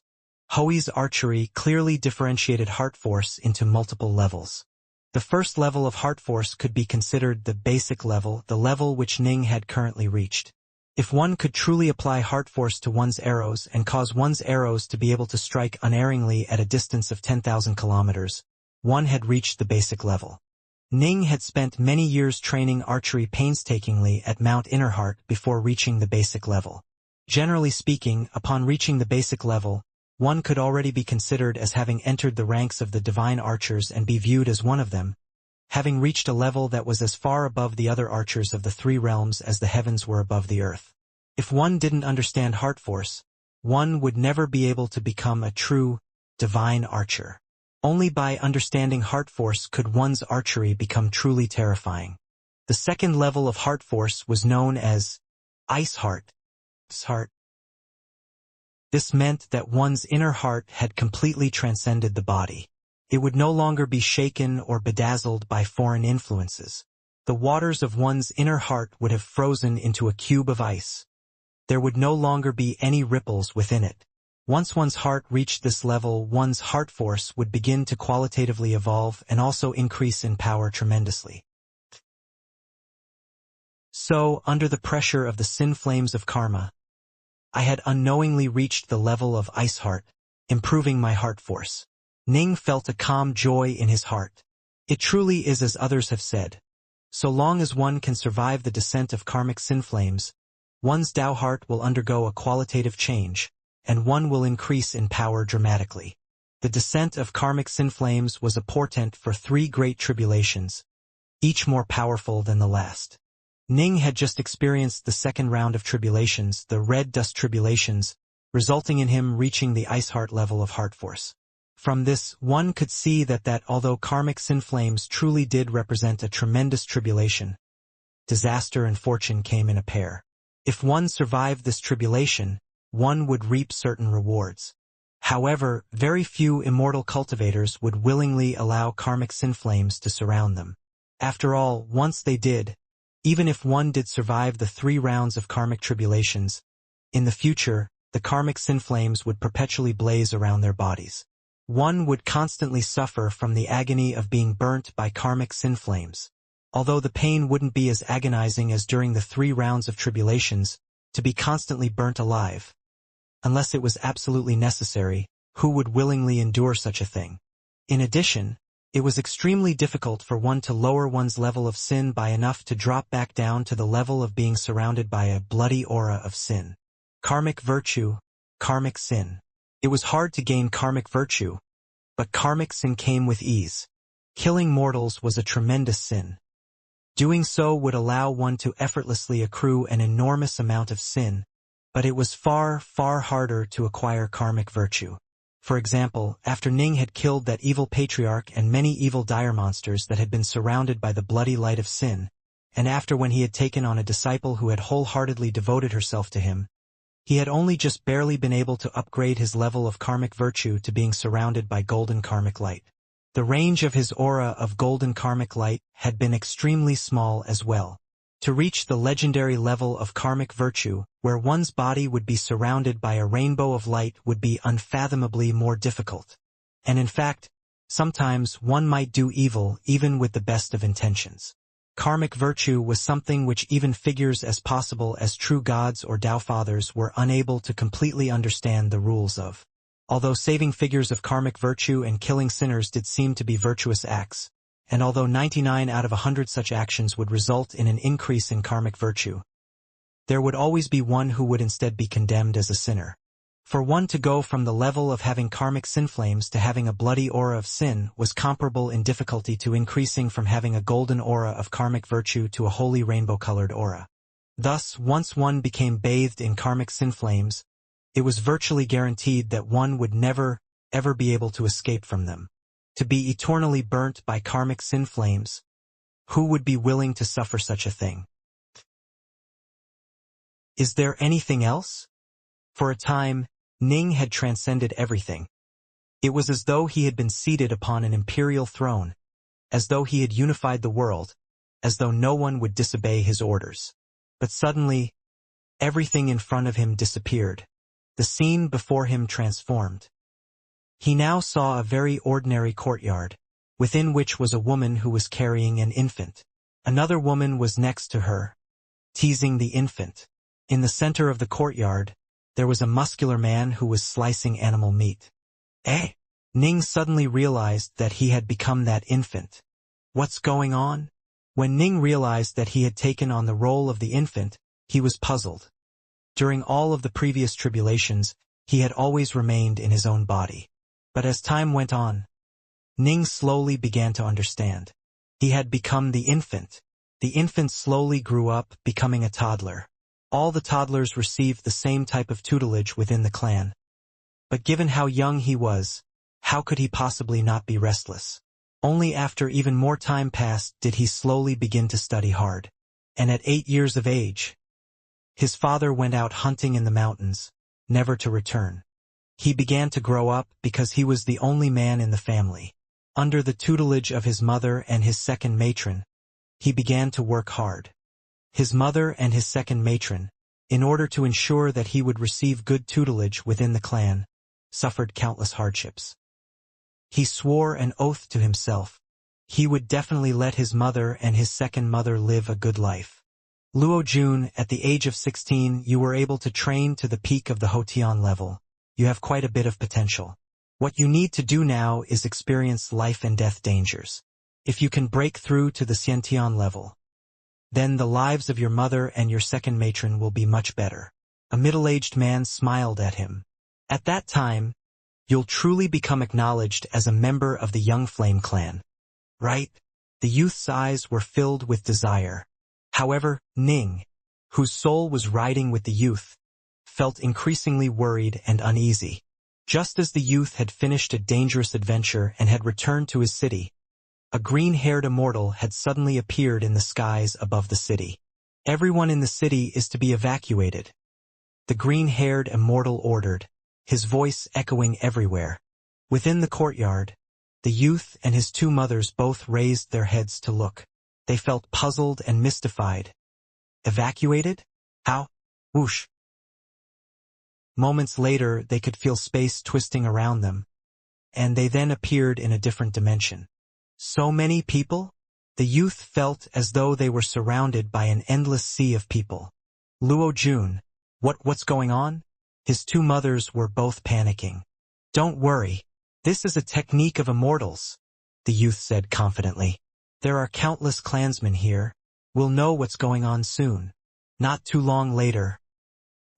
Hoi's archery clearly differentiated Heart Force into multiple levels. The first level of Heart Force could be considered the basic level, the level which Ning had currently reached. If one could truly apply Heart Force to one's arrows and cause one's arrows to be able to strike unerringly at a distance of 10,000 kilometers, one had reached the basic level. Ning had spent many years training archery painstakingly at Mount Innerheart before reaching the basic level. Generally speaking, upon reaching the basic level, one could already be considered as having entered the ranks of the divine archers and be viewed as one of them, having reached a level that was as far above the other archers of the three realms as the heavens were above the earth. If one didn't understand Heart Force, one would never be able to become a true, divine archer. Only by understanding heart force could one's archery become truly terrifying. The second level of heart force was known as Ice Heart. This meant that one's inner heart had completely transcended the body. It would no longer be shaken or bedazzled by foreign influences. The waters of one's inner heart would have frozen into a cube of ice. There would no longer be any ripples within it. Once one's heart reached this level, one's heart force would begin to qualitatively evolve and also increase in power tremendously. So, under the pressure of the sin flames of karma, I had unknowingly reached the level of Ice Heart, improving my heart force. Ning felt a calm joy in his heart. It truly is as others have said. So long as one can survive the descent of karmic sin flames, one's Tao heart will undergo a qualitative change, and one will increase in power dramatically. The descent of karmic sin flames was a portent for 3 great tribulations, each more powerful than the last. Ning had just experienced the second round of tribulations, the red dust tribulations, resulting in him reaching the Ice Heart level of heart force. From this, one could see that although karmic sin flames truly did represent a tremendous tribulation, disaster and fortune came in a pair. If one survived this tribulation, one would reap certain rewards. However, very few immortal cultivators would willingly allow karmic sin flames to surround them. After all, once they did, even if one did survive the 3 rounds of karmic tribulations, in the future, the karmic sin flames would perpetually blaze around their bodies. One would constantly suffer from the agony of being burnt by karmic sin flames. Although the pain wouldn't be as agonizing as during the 3 rounds of tribulations, to be constantly burnt alive. Unless it was absolutely necessary, who would willingly endure such a thing? In addition, it was extremely difficult for one to lower one's level of sin by enough to drop back down to the level of being surrounded by a bloody aura of sin. Karmic virtue, karmic sin. It was hard to gain karmic virtue, but karmic sin came with ease. Killing mortals was a tremendous sin. Doing so would allow one to effortlessly accrue an enormous amount of sin, but it was far, far harder to acquire karmic virtue. For example, after Ning had killed that evil patriarch and many evil dire monsters that had been surrounded by the bloody light of sin, and after when he had taken on a disciple who had wholeheartedly devoted herself to him, he had only just barely been able to upgrade his level of karmic virtue to being surrounded by golden karmic light. The range of his aura of golden karmic light had been extremely small as well. To reach the legendary level of karmic virtue, where one's body would be surrounded by a rainbow of light, would be unfathomably more difficult. And in fact, sometimes one might do evil even with the best of intentions. Karmic virtue was something which even figures as possible as true gods or Tao fathers were unable to completely understand the rules of. Although saving figures of karmic virtue and killing sinners did seem to be virtuous acts, and although 99 out of 100 such actions would result in an increase in karmic virtue, there would always be one who would instead be condemned as a sinner. For one to go from the level of having karmic sin flames to having a bloody aura of sin was comparable in difficulty to increasing from having a golden aura of karmic virtue to a holy rainbow-colored aura. Thus, once one became bathed in karmic sin flames, it was virtually guaranteed that one would never, ever be able to escape from them. To be eternally burnt by karmic sin flames, who would be willing to suffer such a thing? Is there anything else? For a time, Ning had transcended everything. It was as though he had been seated upon an imperial throne, as though he had unified the world, as though no one would disobey his orders. But suddenly, everything in front of him disappeared. The scene before him transformed. He now saw a very ordinary courtyard, within which was a woman who was carrying an infant. Another woman was next to her, teasing the infant. In the center of the courtyard, there was a muscular man who was slicing animal meat. Ning suddenly realized that he had become that infant. What's going on? When Ning realized that he had taken on the role of the infant, he was puzzled. During all of the previous tribulations, he had always remained in his own body. But as time went on, Ning slowly began to understand. He had become the infant. The infant slowly grew up, becoming a toddler. All the toddlers received the same type of tutelage within the clan. But given how young he was, How could he possibly not be restless? Only after even more time passed did he slowly begin to study hard. And at 8 years of age, his father went out hunting in the mountains, never to return. He began to grow up because he was the only man in the family. Under the tutelage of his mother and his second matron, he began to work hard. His mother and his second matron, in order to ensure that he would receive good tutelage within the clan, suffered countless hardships. He swore an oath to himself. He would definitely let his mother and his second mother live a good life. Luo Jun, at the age of 16, you were able to train to the peak of the Hotian level. You have quite a bit of potential. What you need to do now is experience life and death dangers. If you can break through to the Xianxia level, then the lives of your mother and your second matron will be much better. A middle-aged man smiled at him. At that time, you'll truly become acknowledged as a member of the Young Flame clan. Right? The youth's eyes were filled with desire. However, Ning, whose soul was riding with the youth, felt increasingly worried and uneasy. Just as the youth had finished a dangerous adventure and had returned to his city, a green-haired immortal had suddenly appeared in the skies above the city. Everyone in the city is to be evacuated. The green-haired immortal ordered, his voice echoing everywhere. Within the courtyard, the youth and his two mothers both raised their heads to look. They felt puzzled and mystified. Evacuated? How? Whoosh. Moments later, they could feel space twisting around them, and they then appeared in a different dimension. So many people? The youth felt as though they were surrounded by an endless sea of people. Luo Jun, what's going on? His two mothers were both panicking. Don't worry. This is a technique of immortals, the youth said confidently. There are countless clansmen here. We'll know what's going on soon. Not too long later.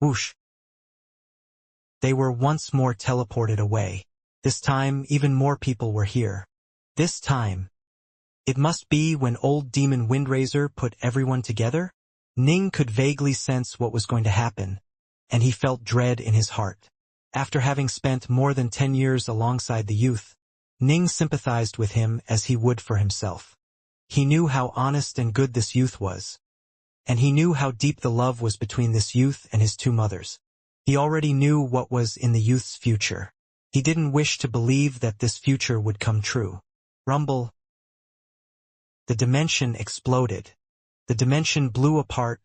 Whoosh. They were once more teleported away. This time, even more people were here. This time. It must be when old Demon Windraiser put everyone together? Ning could vaguely sense what was going to happen, and he felt dread in his heart. After having spent more than 10 years alongside the youth, Ning sympathized with him as he would for himself. He knew how honest and good this youth was, and he knew how deep the love was between this youth and his two mothers. He already knew what was in the youth's future. He didn't wish to believe that this future would come true. Rumble. The dimension exploded. The dimension blew apart,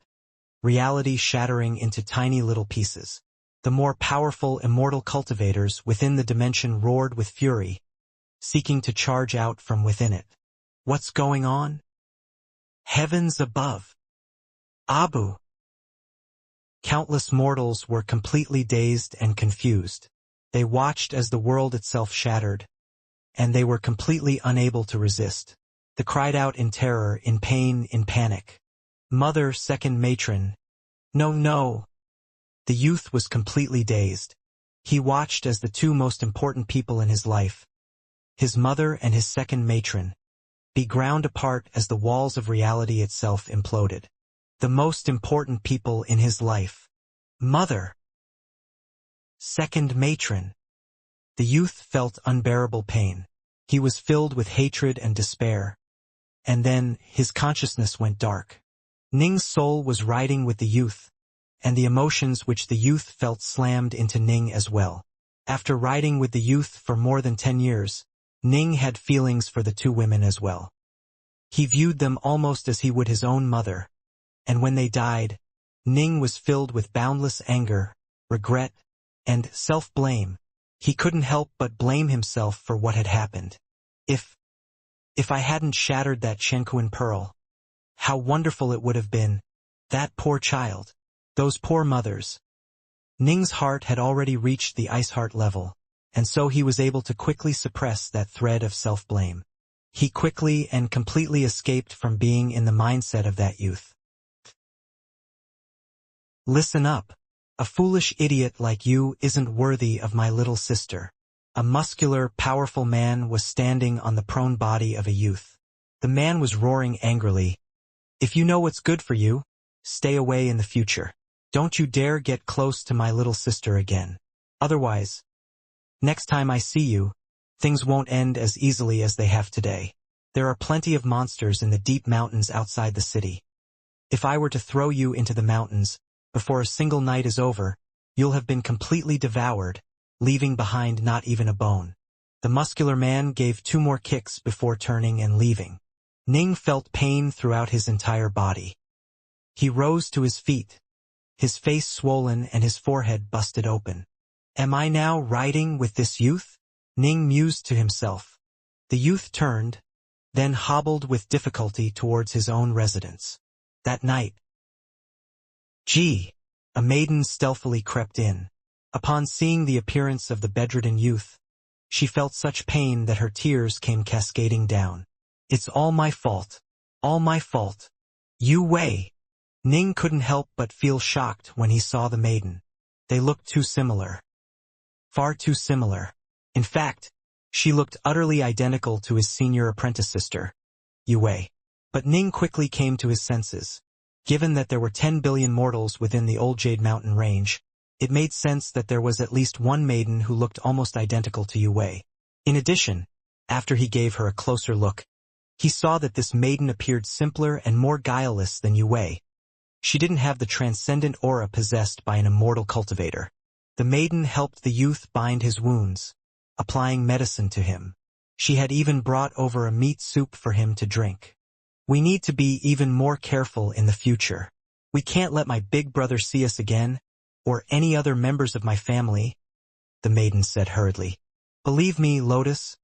reality shattering into tiny little pieces. The more powerful immortal cultivators within the dimension roared with fury, seeking to charge out from within it. What's going on? Heavens above. Abu. Countless mortals were completely dazed and confused. They watched as the world itself shattered, and they were completely unable to resist. They cried out in terror, in pain, in panic. Mother, second matron. No, no. The youth was completely dazed. He watched as the two most important people in his life, his mother and his second matron, be ground apart as the walls of reality itself imploded. The most important people in his life. Mother. Second matron. The youth felt unbearable pain. He was filled with hatred and despair. And then, his consciousness went dark. Ning's soul was riding with the youth, and the emotions which the youth felt slammed into Ning as well. After riding with the youth for more than 10 years, Ning had feelings for the two women as well. He viewed them almost as he would his own mother, and when they died, Ning was filled with boundless anger, regret, and self-blame. He couldn't help but blame himself for what had happened. If I hadn't shattered that Shenkuan pearl, how wonderful it would have been. That poor child. Those poor mothers. Ning's heart had already reached the ice heart level, and so he was able to quickly suppress that thread of self-blame. He quickly and completely escaped from being in the mindset of that youth. Listen up. A foolish idiot like you isn't worthy of my little sister. A muscular, powerful man was standing on the prone body of a youth. The man was roaring angrily. If you know what's good for you, stay away in the future. Don't you dare get close to my little sister again. Otherwise, next time I see you, things won't end as easily as they have today. There are plenty of monsters in the deep mountains outside the city. If I were to throw you into the mountains, before a single night is over, you'll have been completely devoured, leaving behind not even a bone." The muscular man gave 2 more kicks before turning and leaving. Ning felt pain throughout his entire body. He rose to his feet, his face swollen and his forehead busted open. "Am I now riding with this youth?" Ning mused to himself. The youth turned, then hobbled with difficulty towards his own residence. That night, a maiden stealthily crept in. Upon seeing the appearance of the bedridden youth, she felt such pain that her tears came cascading down. "It's all my fault. All my fault. Yu Wei." Ning couldn't help but feel shocked when he saw the maiden. They looked too similar. Far too similar. In fact, she looked utterly identical to his senior apprentice sister, Yu Wei. But Ning quickly came to his senses. Given that there were 10 billion mortals within the old Jade Mountain range, it made sense that there was at least one maiden who looked almost identical to Yu Wei. In addition, after he gave her a closer look, he saw that this maiden appeared simpler and more guileless than Yu Wei. She didn't have the transcendent aura possessed by an immortal cultivator. The maiden helped the youth bind his wounds, applying medicine to him. She had even brought over a meat soup for him to drink. "We need to be even more careful in the future. We can't let my big brother see us again, or any other members of my family," the maiden said hurriedly. "Believe me, Lotus,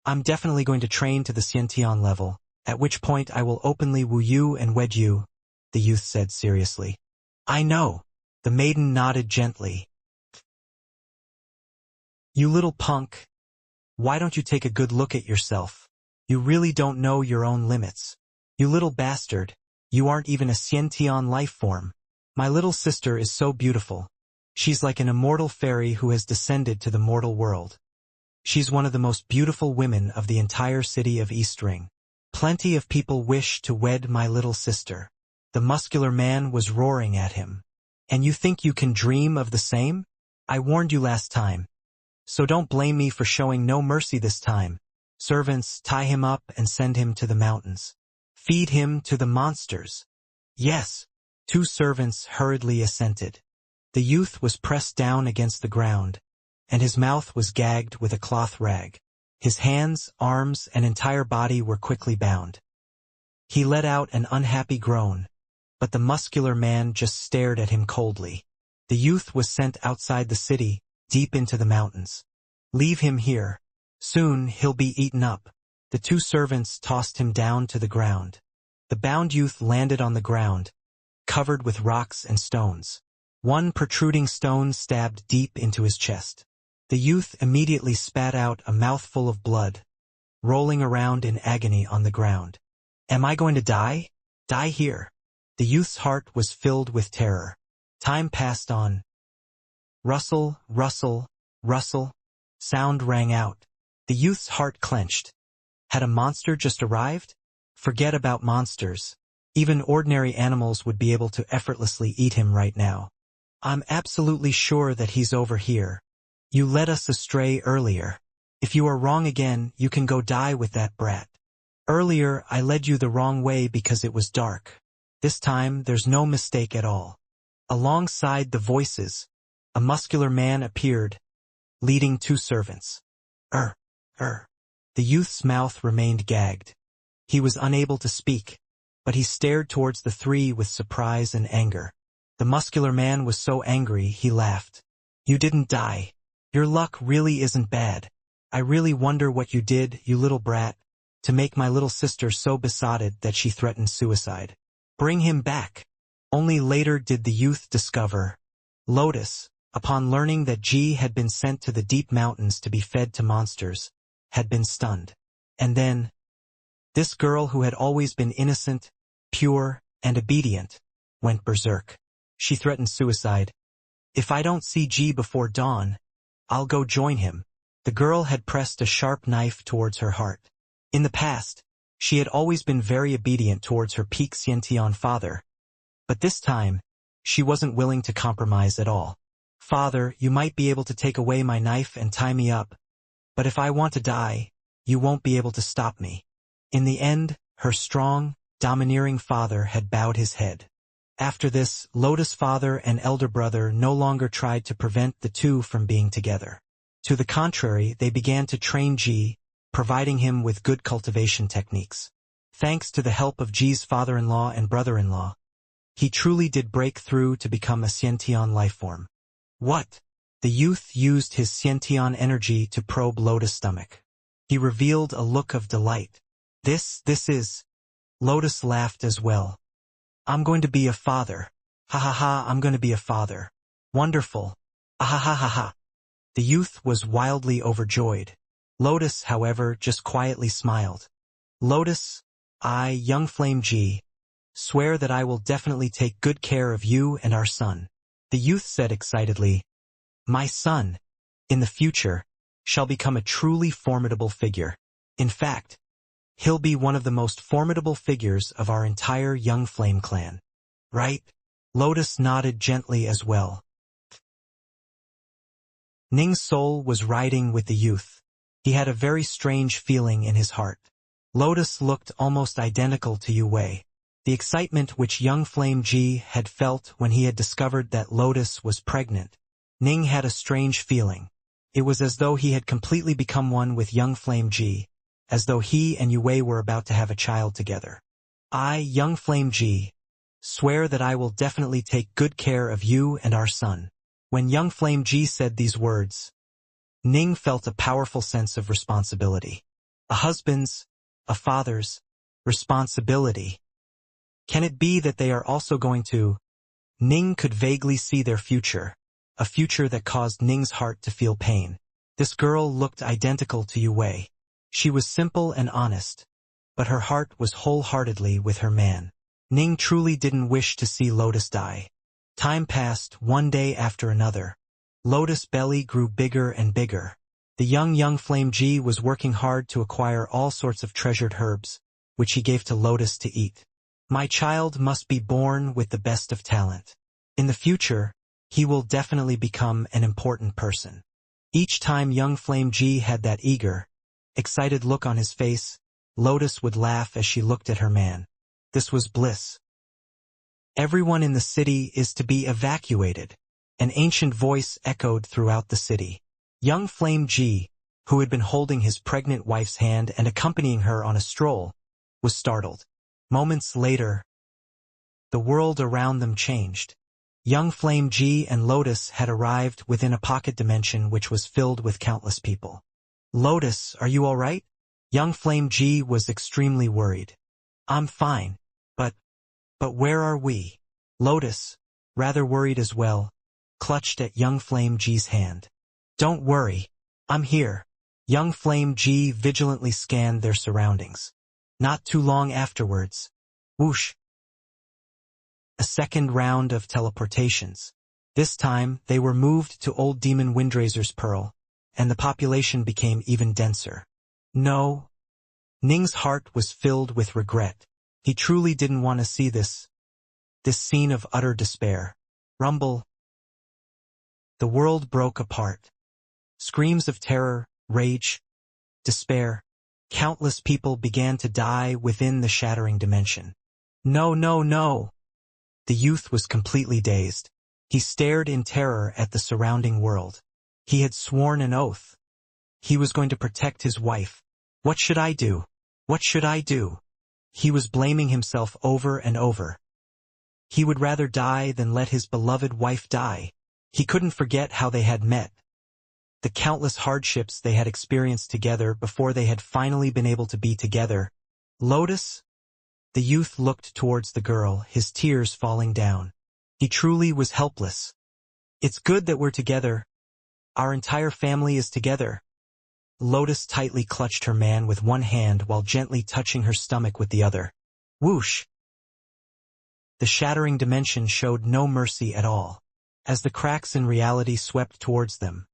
I'm definitely going to train to the Xiantian level, at which point I will openly woo you and wed you," the youth said seriously. "I know," the maiden nodded gently. "You little punk, why don't you take a good look at yourself? You really don't know your own limits. You little bastard, you aren't even a Xiantian life form. My little sister is so beautiful. She's like an immortal fairy who has descended to the mortal world. She's one of the most beautiful women of the entire city of Eastring. Plenty of people wish to wed my little sister." The muscular man was roaring at him. "And you think you can dream of the same? I warned you last time. So don't blame me for showing no mercy this time. Servants, tie him up and send him to the mountains. Feed him to the monsters." "Yes." 2 servants hurriedly assented. The youth was pressed down against the ground, and his mouth was gagged with a cloth rag. His hands, arms, and entire body were quickly bound. He let out an unhappy groan, but the muscular man just stared at him coldly. The youth was sent outside the city, deep into the mountains. "Leave him here. Soon he'll be eaten up." The 2 servants tossed him down to the ground. The bound youth landed on the ground, covered with rocks and stones. One protruding stone stabbed deep into his chest. The youth immediately spat out a mouthful of blood, rolling around in agony on the ground. "Am I going to die? Die here." The youth's heart was filled with terror. Time passed on. Rustle, rustle, rustle. Sound rang out. The youth's heart clenched. Had a monster just arrived? Forget about monsters. Even ordinary animals would be able to effortlessly eat him right now. "I'm absolutely sure that he's over here. You led us astray earlier. If you are wrong again, you can go die with that brat. Earlier, I led you the wrong way because it was dark. This time, there's no mistake at all." Alongside the voices, a muscular man appeared, leading 2 servants. The youth's mouth remained gagged. He was unable to speak, but he stared towards the 3 with surprise and anger. The muscular man was so angry he laughed. "You didn't die. Your luck really isn't bad. I really wonder what you did, you little brat, to make my little sister so besotted that she threatened suicide. Bring him back." Only later did the youth discover. Lotus, upon learning that Ji had been sent to the deep mountains to be fed to monsters, had been stunned. And then, this girl who had always been innocent, pure, and obedient, went berserk. She threatened suicide. "If I don't see Ji before dawn, I'll go join him." The girl had pressed a sharp knife towards her heart. In the past, she had always been very obedient towards her peak Xiantian father. But this time, she wasn't willing to compromise at all. "Father, you might be able to take away my knife and tie me up, But if I want to die, you won't be able to stop me. In the end, her strong, domineering father had bowed his head. After this, Lotus' father and elder brother no longer tried to prevent the two from being together. To the contrary, they began to train Ji, providing him with good cultivation techniques. Thanks to the help of Ji's father-in-law and brother-in-law, he truly did break through to become a Xiantian lifeform. What? The youth used his Xiantian energy to probe Lotus' stomach. He revealed a look of delight. This is... Lotus laughed as well. I'm going to be a father. Ha ha ha, I'm going to be a father. Wonderful. Ah ha ha ha ha. The youth was wildly overjoyed. Lotus, however, just quietly smiled. Lotus, I, young Flame Ji, swear that I will definitely take good care of you and our son. The youth said excitedly, my son, in the future, shall become a truly formidable figure. In fact, he'll be one of the most formidable figures of our entire young Flame clan. Right? Lotus nodded gently as well. Ning's soul was riding with the youth. He had a very strange feeling in his heart. Lotus looked almost identical to Yu Wei. The excitement which young Flame Ji had felt when he had discovered that Lotus was pregnant. Ning had a strange feeling. It was as though he had completely become one with young Flame Ji, as though he and Yu Wei were about to have a child together. I, young Flame Ji, swear that I will definitely take good care of you and our son. When young Flame Ji said these words, Ning felt a powerful sense of responsibility. A husband's, a father's, responsibility. Can it be that they are also going to... Ning could vaguely see their future, a future that caused Ning's heart to feel pain. This girl looked identical to Yu Wei. She was simple and honest, but her heart was wholeheartedly with her man. Ning truly didn't wish to see Lotus die. Time passed one day after another. Lotus' belly grew bigger and bigger. The young Flame Ji was working hard to acquire all sorts of treasured herbs, which he gave to Lotus to eat. My child must be born with the best of talent. In the future, he will definitely become an important person. Each time young Flame Ji had that eager, excited look on his face, Lotus would laugh as she looked at her man. This was bliss. Everyone in the city is to be evacuated. An ancient voice echoed throughout the city. Young Flame Ji, who had been holding his pregnant wife's hand and accompanying her on a stroll, was startled. Moments later, the world around them changed. Young Flame Ji and Lotus had arrived within a pocket dimension which was filled with countless people. Lotus, are you all right? Young Flame Ji was extremely worried. I'm fine, but where are we? Lotus, rather worried as well, clutched at young Flame Ji's hand. Don't worry, I'm here. Young Flame Ji vigilantly scanned their surroundings. Not too long afterwards, whoosh, a second round of teleportations. This time, they were moved to old demon Windrazor's Pearl, and the population became even denser. No. Ning's heart was filled with regret. He truly didn't want to see this scene of utter despair. Rumble. The world broke apart. Screams of terror, rage, despair. Countless people began to die within the shattering dimension. No, no, no. The youth was completely dazed. He stared in terror at the surrounding world. He had sworn an oath. He was going to protect his wife. What should I do? What should I do? He was blaming himself over and over. He would rather die than let his beloved wife die. He couldn't forget how they had met. The countless hardships they had experienced together before they had finally been able to be together. Lotus? The youth looked towards the girl, his tears falling down. He truly was helpless. It's good that we're together. Our entire family is together. Lotus tightly clutched her man with one hand while gently touching her stomach with the other. Whoosh! The shattering dimension showed no mercy at all. As the cracks in reality swept towards them,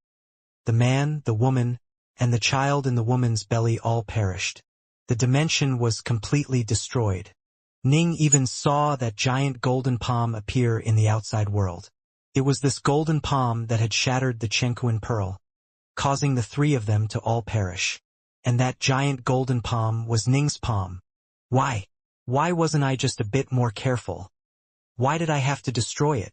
the man, the woman, and the child in the woman's belly all perished. The dimension was completely destroyed. Ning even saw that giant golden palm appear in the outside world. It was this golden palm that had shattered the Chengkuan pearl, causing the three of them to all perish. And that giant golden palm was Ning's palm. Why? Why wasn't I just a bit more careful? Why did I have to destroy it?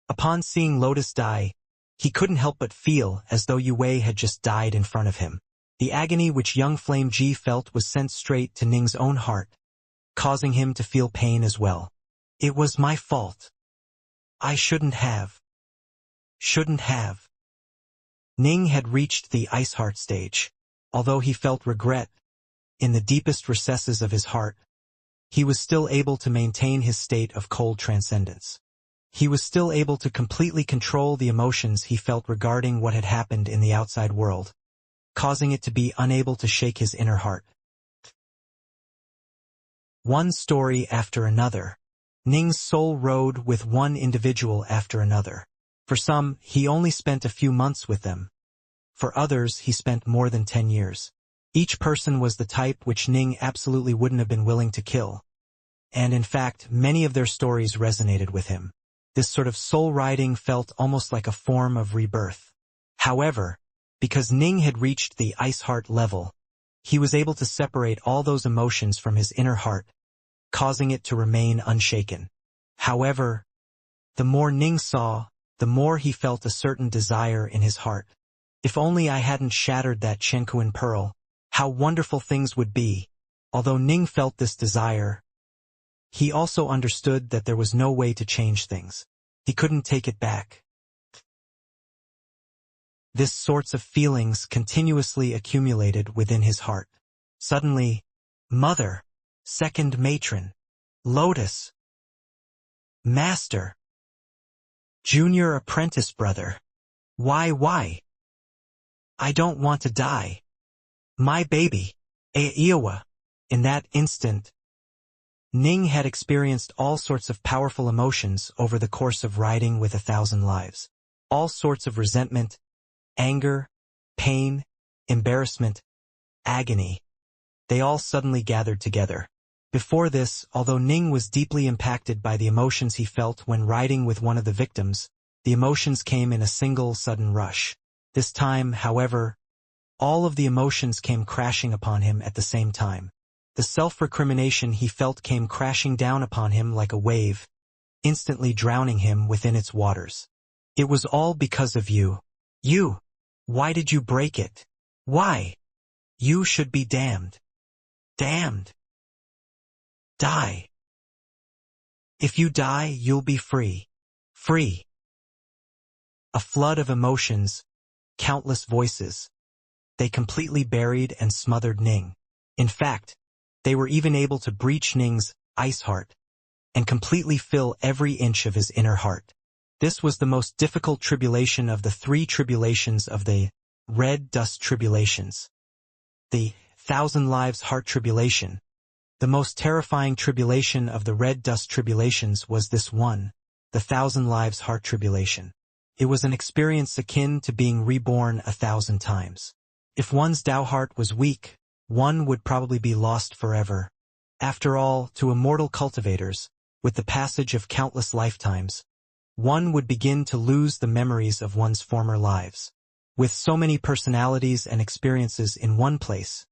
Upon seeing Lotus die, he couldn't help but feel as though Yue had just died in front of him. The agony which young Flame Ji felt was sent straight to Ning's own heart, causing him to feel pain as well. It was my fault. I shouldn't have. Ning had reached the ice heart stage. Although he felt regret, in the deepest recesses of his heart, he was still able to maintain his state of cold transcendence. He was still able to completely control the emotions he felt regarding what had happened in the outside world, causing it to be unable to shake his inner heart. One story after another, Ning's soul rode with one individual after another. For some, he only spent a few months with them. For others, he spent more than 10 years. Each person was the type which Ning absolutely wouldn't have been willing to kill. And in fact, many of their stories resonated with him. This sort of soul riding felt almost like a form of rebirth. However, because Ning had reached the ice heart level, he was able to separate all those emotions from his inner heart, causing it to remain unshaken. However, the more Ning saw, the more he felt a certain desire in his heart. If only I hadn't shattered that Shenkuan pearl, how wonderful things would be. Although Ning felt this desire, he also understood that there was no way to change things. He couldn't take it back. This sorts of feelings continuously accumulated within his heart. Suddenly, Mother, Second Matron, Lotus, Master, Junior Apprentice Brother. Why? I don't want to die. My baby, Aiwa. In that instant, Ning had experienced all sorts of powerful emotions over the course of riding with 1,000 lives. All sorts of resentment, anger, pain, embarrassment, agony. They all suddenly gathered together. Before this, although Ning was deeply impacted by the emotions he felt when riding with one of the victims, the emotions came in a single sudden rush. This time, however, all of the emotions came crashing upon him at the same time. The self-recrimination he felt came crashing down upon him like a wave, instantly drowning him within its waters. It was all because of you. You! Why did you break it? Why? You should be damned. Damned. Die. If you die, you'll be free. Free. A flood of emotions, countless voices. They completely buried and smothered Ning. In fact, they were even able to breach Ning's ice heart and completely fill every inch of his inner heart. This was the most difficult tribulation of the 3 tribulations of the red dust tribulations. The 1,000 lives heart tribulation. The most terrifying tribulation of the red dust tribulations was this one, the 1,000 lives heart tribulation. It was an experience akin to being reborn 1,000 times. If one's Tao heart was weak, one would probably be lost forever. After all, to immortal cultivators, with the passage of countless lifetimes, one would begin to lose the memories of one's former lives. With so many personalities and experiences in one place,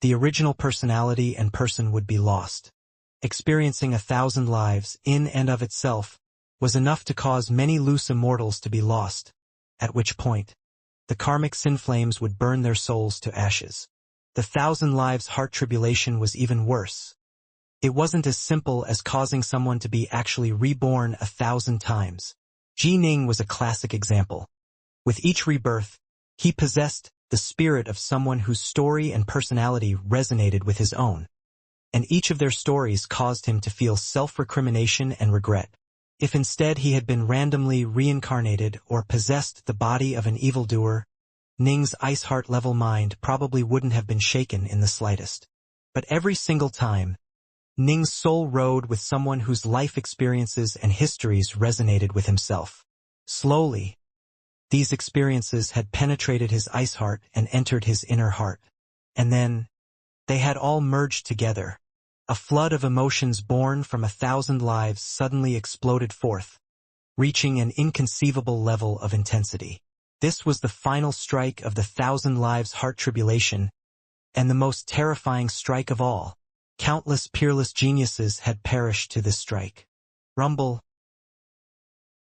the original personality and person would be lost. Experiencing 1,000 lives in and of itself was enough to cause many loose immortals to be lost, at which point, the karmic sin flames would burn their souls to ashes. The 1,000 lives heart tribulation was even worse. It wasn't as simple as causing someone to be actually reborn 1,000 times. Ji Ning was a classic example. With each rebirth, he possessed the spirit of someone whose story and personality resonated with his own, and each of their stories caused him to feel self-recrimination and regret. If instead he had been randomly reincarnated or possessed the body of an evildoer, Ning's ice heart level mind probably wouldn't have been shaken in the slightest. But every single time, Ning's soul rode with someone whose life experiences and histories resonated with himself. Slowly, these experiences had penetrated his ice heart and entered his inner heart. And then, they had all merged together. A flood of emotions born from 1,000 lives suddenly exploded forth, reaching an inconceivable level of intensity. This was the final strike of the 1,000 lives heart tribulation, and the most terrifying strike of all. Countless peerless geniuses had perished to this strike. Rumble.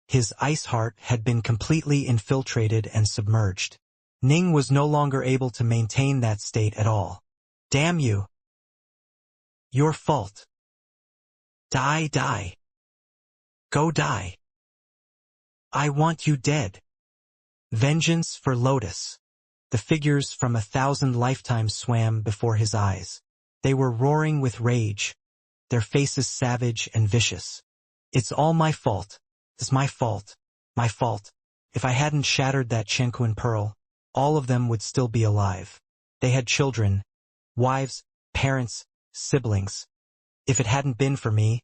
His ice heart had been completely infiltrated and submerged. Ning was no longer able to maintain that state at all. Damn you! Your fault. Die, die. Go die. I want you dead. Vengeance for Lotus. The figures from 1,000 lifetimes swam before his eyes. They were roaring with rage, their faces savage and vicious. It's all my fault. It's my fault. My fault. If I hadn't shattered that Xianxia pearl, all of them would still be alive. They had children, wives, parents, siblings. If it hadn't been for me,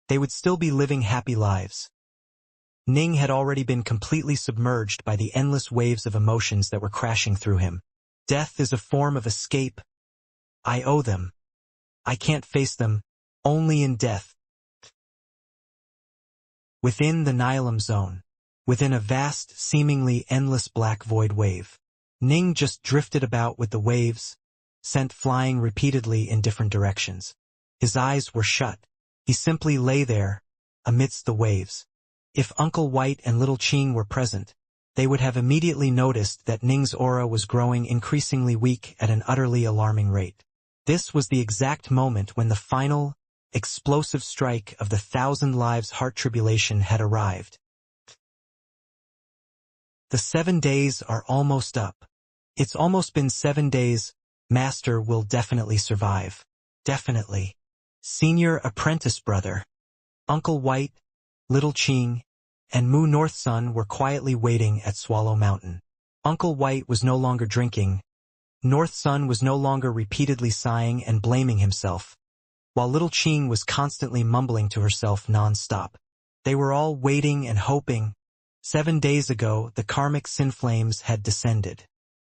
they would still be living happy lives. Ning had already been completely submerged by the endless waves of emotions that were crashing through him. Death is a form of escape. I owe them. I can't face them, only in death. Within the Nihilim zone, within a vast, seemingly endless black void wave, Ning just drifted about with the waves, sent flying repeatedly in different directions. His eyes were shut. He simply lay there, amidst the waves. If Uncle White and Little Qing were present, they would have immediately noticed that Ning's aura was growing increasingly weak at an utterly alarming rate. This was the exact moment when the final, explosive strike of the 1,000 lives heart tribulation had arrived. The 7 days are almost up. It's almost been 7 days. Master will definitely survive. Definitely. Senior apprentice brother. Uncle White, Little Qing, and Mu North Sun were quietly waiting at Swallow Mountain. Uncle White was no longer drinking. North Sun was no longer repeatedly sighing and blaming himself, while Little Qing was constantly mumbling to herself non-stop. They were all waiting and hoping. 7 days ago, the karmic sin flames had descended.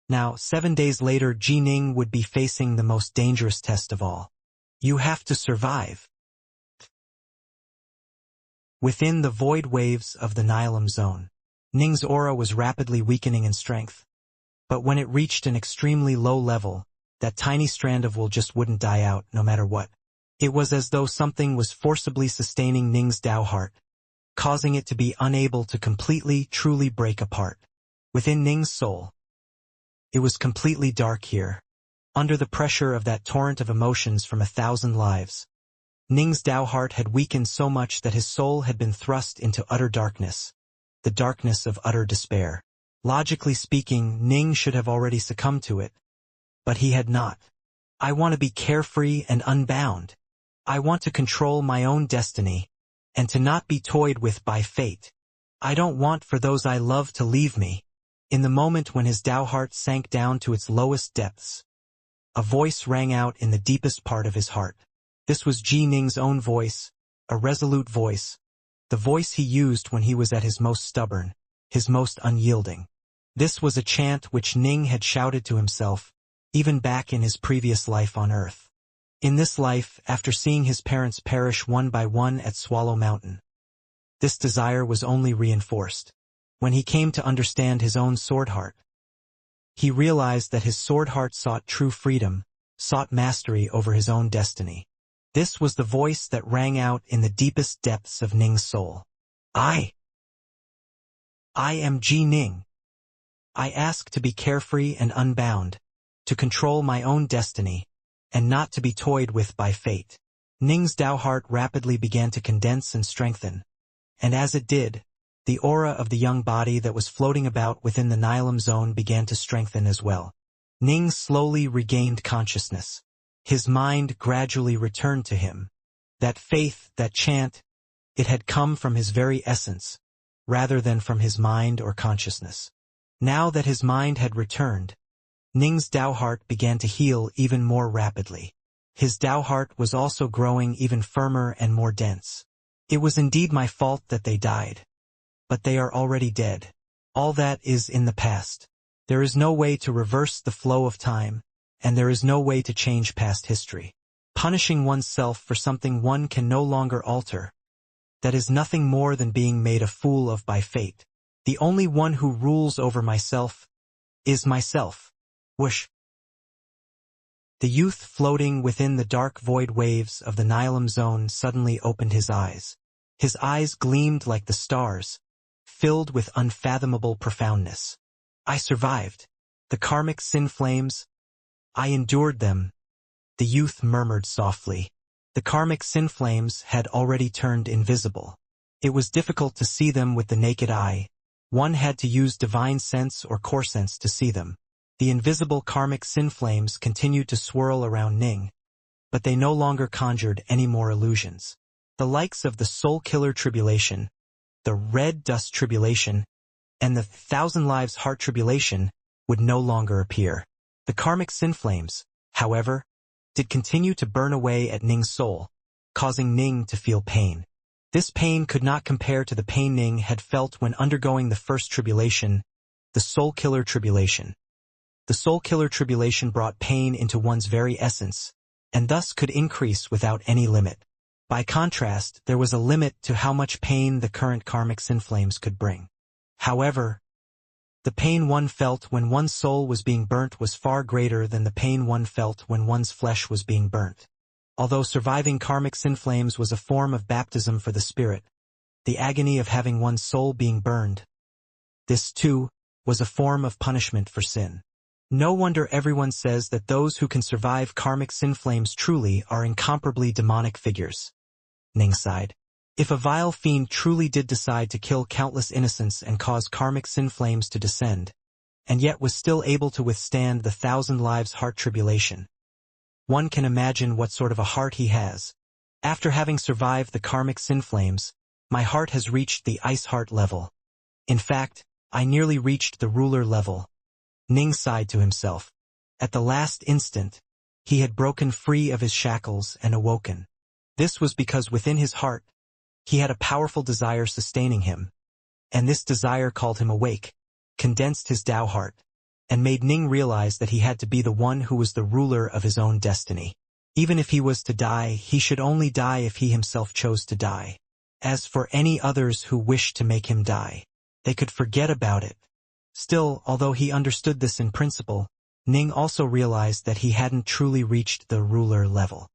Now, 7 days later, Ji Ning would be facing the most dangerous test of all. You have to survive. Within the void waves of the Nihilim zone, Ning's aura was rapidly weakening in strength. But when it reached an extremely low level, that tiny strand of wool just wouldn't die out, no matter what. It was as though something was forcibly sustaining Ning's Tao heart, causing it to be unable to completely, truly break apart. Within Ning's soul, it was completely dark here. Under the pressure of that torrent of emotions from 1,000 lives, Ning's Tao heart had weakened so much that his soul had been thrust into utter darkness, the darkness of utter despair. Logically speaking, Ning should have already succumbed to it, but he had not. I want to be carefree and unbound. I want to control my own destiny, and to not be toyed with by fate. I don't want for those I love to leave me. In the moment when his Tao heart sank down to its lowest depths, a voice rang out in the deepest part of his heart. This was Ji Ning's own voice, a resolute voice, the voice he used when he was at his most stubborn, his most unyielding. This was a chant which Ning had shouted to himself, even back in his previous life on Earth. In this life, after seeing his parents perish one by one at Swallow Mountain, this desire was only reinforced. When he came to understand his own sword heart, he realized that his sword heart sought true freedom, sought mastery over his own destiny. This was the voice that rang out in the deepest depths of Ning's soul. I am Ji Ning. I ask to be carefree and unbound, to control my own destiny, and not to be toyed with by fate. Ning's Tao heart rapidly began to condense and strengthen, and as it did, the aura of the young body that was floating about within the Nihilim zone began to strengthen as well. Ning slowly regained consciousness. His mind gradually returned to him. That faith, that chant, it had come from his very essence, rather than from his mind or consciousness. Now that his mind had returned, Ning's Tao heart began to heal even more rapidly. His Tao heart was also growing even firmer and more dense. It was indeed my fault that they died. But they are already dead. All that is in the past. There is no way to reverse the flow of time, and there is no way to change past history. Punishing oneself for something one can no longer alter, that is nothing more than being made a fool of by fate. The only one who rules over myself is myself. Whoosh. The youth floating within the dark void waves of the Nilam zone suddenly opened his eyes. His eyes gleamed like the stars, filled with unfathomable profoundness. I survived. The karmic sin flames, I endured them, the youth murmured softly. The karmic sin flames had already turned invisible. It was difficult to see them with the naked eye. One had to use divine sense or core sense to see them. The invisible karmic sin flames continued to swirl around Ning, but they no longer conjured any more illusions. The likes of the Soul Killer Tribulation, the Red Dust Tribulation, and the Thousand Lives Heart Tribulation would no longer appear. The karmic sin flames, however, did continue to burn away at Ning's soul, causing Ning to feel pain. This pain could not compare to the pain Ning had felt when undergoing the first tribulation, the Soul Killer Tribulation. The Soul Killer Tribulation brought pain into one's very essence, and thus could increase without any limit. By contrast, there was a limit to how much pain the current karmic sin flames could bring. However, the pain one felt when one's soul was being burnt was far greater than the pain one felt when one's flesh was being burnt. Although surviving karmic sin flames was a form of baptism for the spirit, the agony of having one's soul being burned, this, too, was a form of punishment for sin. No wonder everyone says that those who can survive karmic sin flames truly are incomparably demonic figures. Ning sighed. If a vile fiend truly did decide to kill countless innocents and cause karmic sin flames to descend, and yet was still able to withstand the Thousand Lives Heart Tribulation, one can imagine what sort of a heart he has. After having survived the karmic sin flames, my heart has reached the ice heart level. In fact, I nearly reached the ruler level. Ning sighed to himself. At the last instant, he had broken free of his shackles and awoken. This was because within his heart, he had a powerful desire sustaining him, and this desire called him awake, condensed his Tao heart, and made Ning realize that he had to be the one who was the ruler of his own destiny. Even if he was to die, he should only die if he himself chose to die. As for any others who wished to make him die, they could forget about it. Still, although he understood this in principle, Ning also realized that he hadn't truly reached the ruler level.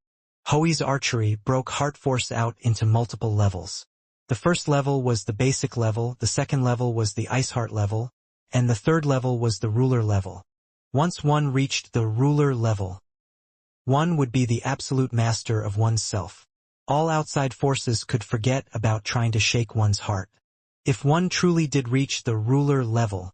Hoi's archery broke heart force out into multiple levels. The first level was the basic level, the second level was the ice heart level, and the third level was the ruler level. Once one reached the ruler level, one would be the absolute master of one's self. All outside forces could forget about trying to shake one's heart. If one truly did reach the ruler level,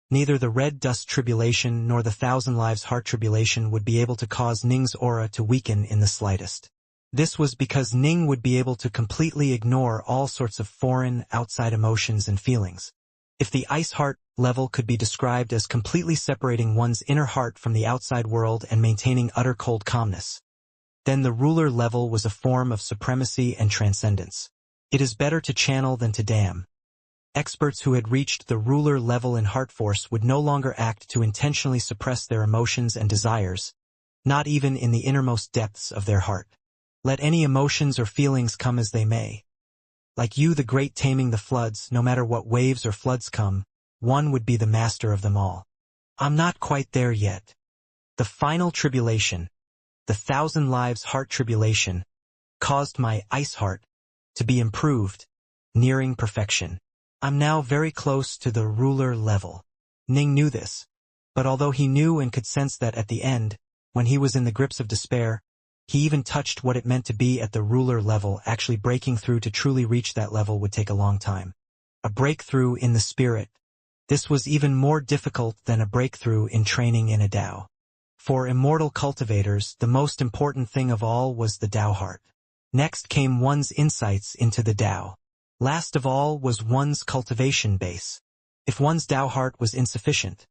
neither the Red Dust Tribulation nor the Thousand Lives Heart Tribulation would be able to cause Ning's aura to weaken in the slightest. This was because Ning would be able to completely ignore all sorts of foreign, outside emotions and feelings. If the ice heart level could be described as completely separating one's inner heart from the outside world and maintaining utter cold calmness, then the ruler level was a form of supremacy and transcendence. It is better to channel than to damn. Experts who had reached the ruler level in heart force would no longer act to intentionally suppress their emotions and desires, not even in the innermost depths of their heart. Let any emotions or feelings come as they may. Like you, the great taming the floods, no matter what waves or floods come, one would be the master of them all. I'm not quite there yet. The final tribulation, the Thousand Lives Heart Tribulation, caused my ice heart to be improved, nearing perfection. I'm now very close to the ruler level. Ning knew this, but although he knew and could sense that at the end, when he was in the grips of despair, he even touched what it meant to be at the ruler level. Actually breaking through to truly reach that level would take a long time. A breakthrough in the spirit. This was even more difficult than a breakthrough in training in a Tao. For immortal cultivators, the most important thing of all was the Tao heart. Next came one's insights into the Tao. Last of all was one's cultivation base. If one's Tao heart was insufficient,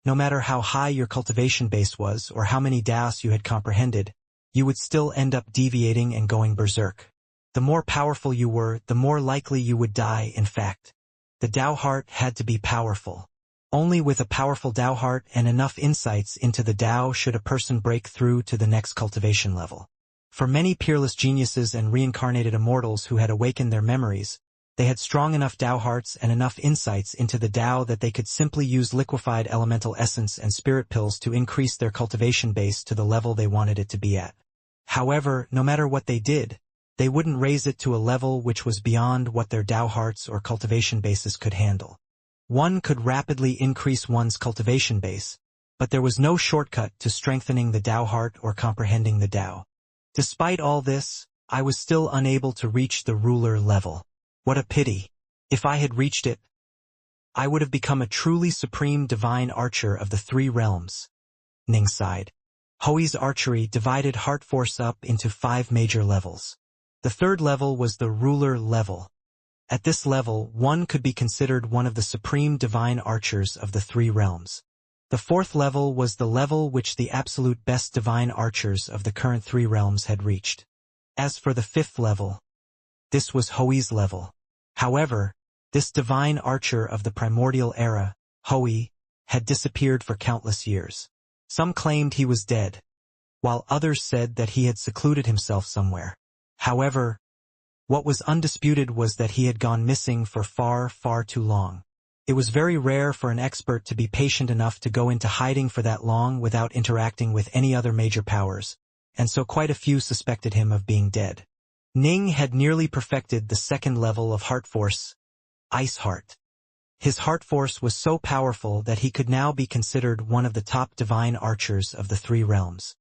no matter how high your cultivation base was or how many Taos you had comprehended, you would still end up deviating and going berserk. The more powerful you were, the more likely you would die. In fact, the Tao heart had to be powerful. Only with a powerful Tao heart and enough insights into the Tao should a person break through to the next cultivation level. For many peerless geniuses and reincarnated immortals who had awakened their memories, They had strong enough Dao hearts and enough insights into the Dao that they could simply use liquefied elemental essence and spirit pills to increase their cultivation base to the level they wanted it to be at. However, no matter what they did, they wouldn't raise it to a level which was beyond what their Dao hearts or cultivation bases could handle. One could rapidly increase one's cultivation base, but there was no shortcut to strengthening the Dao heart or comprehending the Dao. Despite all this, I was still unable to reach the ruler level. What a pity. If I had reached it, I would have become a truly supreme divine archer of the three realms. Ning sighed. Hoi's archery divided heart force up into 5 major levels. The third level was the ruler level. At this level, one could be considered one of the supreme divine archers of the three realms. The fourth level was the level which the absolute best divine archers of the current three realms had reached. As for the fifth level, this was Hoi's level. However, this divine archer of the primordial era, Hoi, had disappeared for countless years. Some claimed he was dead, while others said that he had secluded himself somewhere. However, what was undisputed was that he had gone missing for far, far too long. It was very rare for an expert to be patient enough to go into hiding for that long without interacting with any other major powers, and so quite a few suspected him of being dead. Ning had nearly perfected the second level of heart force, Ice Heart. His heart force was so powerful that he could now be considered one of the top divine archers of the three realms.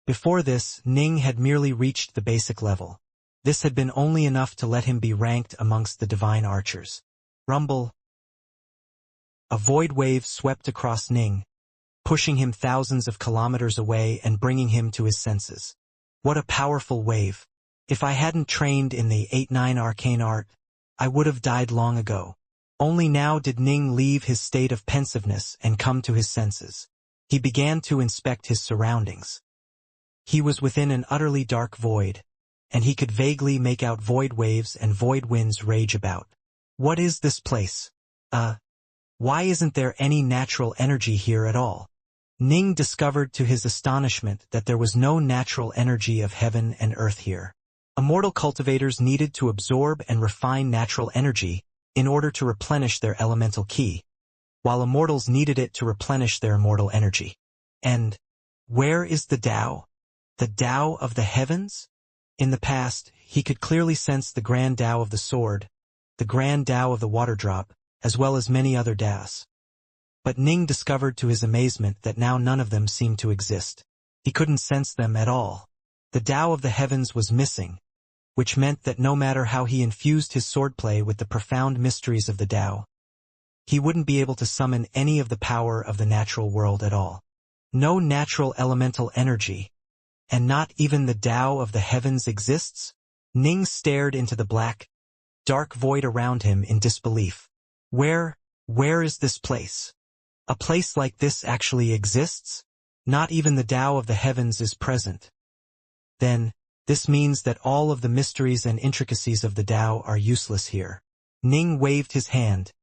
Before this, Ning had merely reached the basic level. This had been only enough to let him be ranked amongst the divine archers. Rumble. A void wave swept across Ning, pushing him thousands of kilometers away and bringing him to his senses. What a powerful wave! If I hadn't trained in the 8-9 arcane art, I would have died long ago. Only now did Ning leave his state of pensiveness and come to his senses. He began to inspect his surroundings. He was within an utterly dark void, and he could vaguely make out void waves and void winds rage about. What is this place? Why isn't there any natural energy here at all? Ning discovered to his astonishment that there was no natural energy of heaven and earth here. Immortal cultivators needed to absorb and refine natural energy in order to replenish their elemental ki, while immortals needed it to replenish their immortal energy. And where is the Tao? The Tao of the heavens? In the past, he could clearly sense the grand Tao of the sword, the grand Tao of the water drop, as well as many other Taos. But Ning discovered to his amazement that now none of them seemed to exist. He couldn't sense them at all. The Tao of the heavens was missing, which meant that no matter how he infused his swordplay with the profound mysteries of the Tao, he wouldn't be able to summon any of the power of the natural world at all. No natural elemental energy, and not even the Tao of the heavens exists? Ning stared into the black, dark void around him in disbelief. Where is this place? A place like this actually exists? Not even the Tao of the heavens is present. Then, this means that all of the mysteries and intricacies of the Tao are useless here. Ning waved his hand,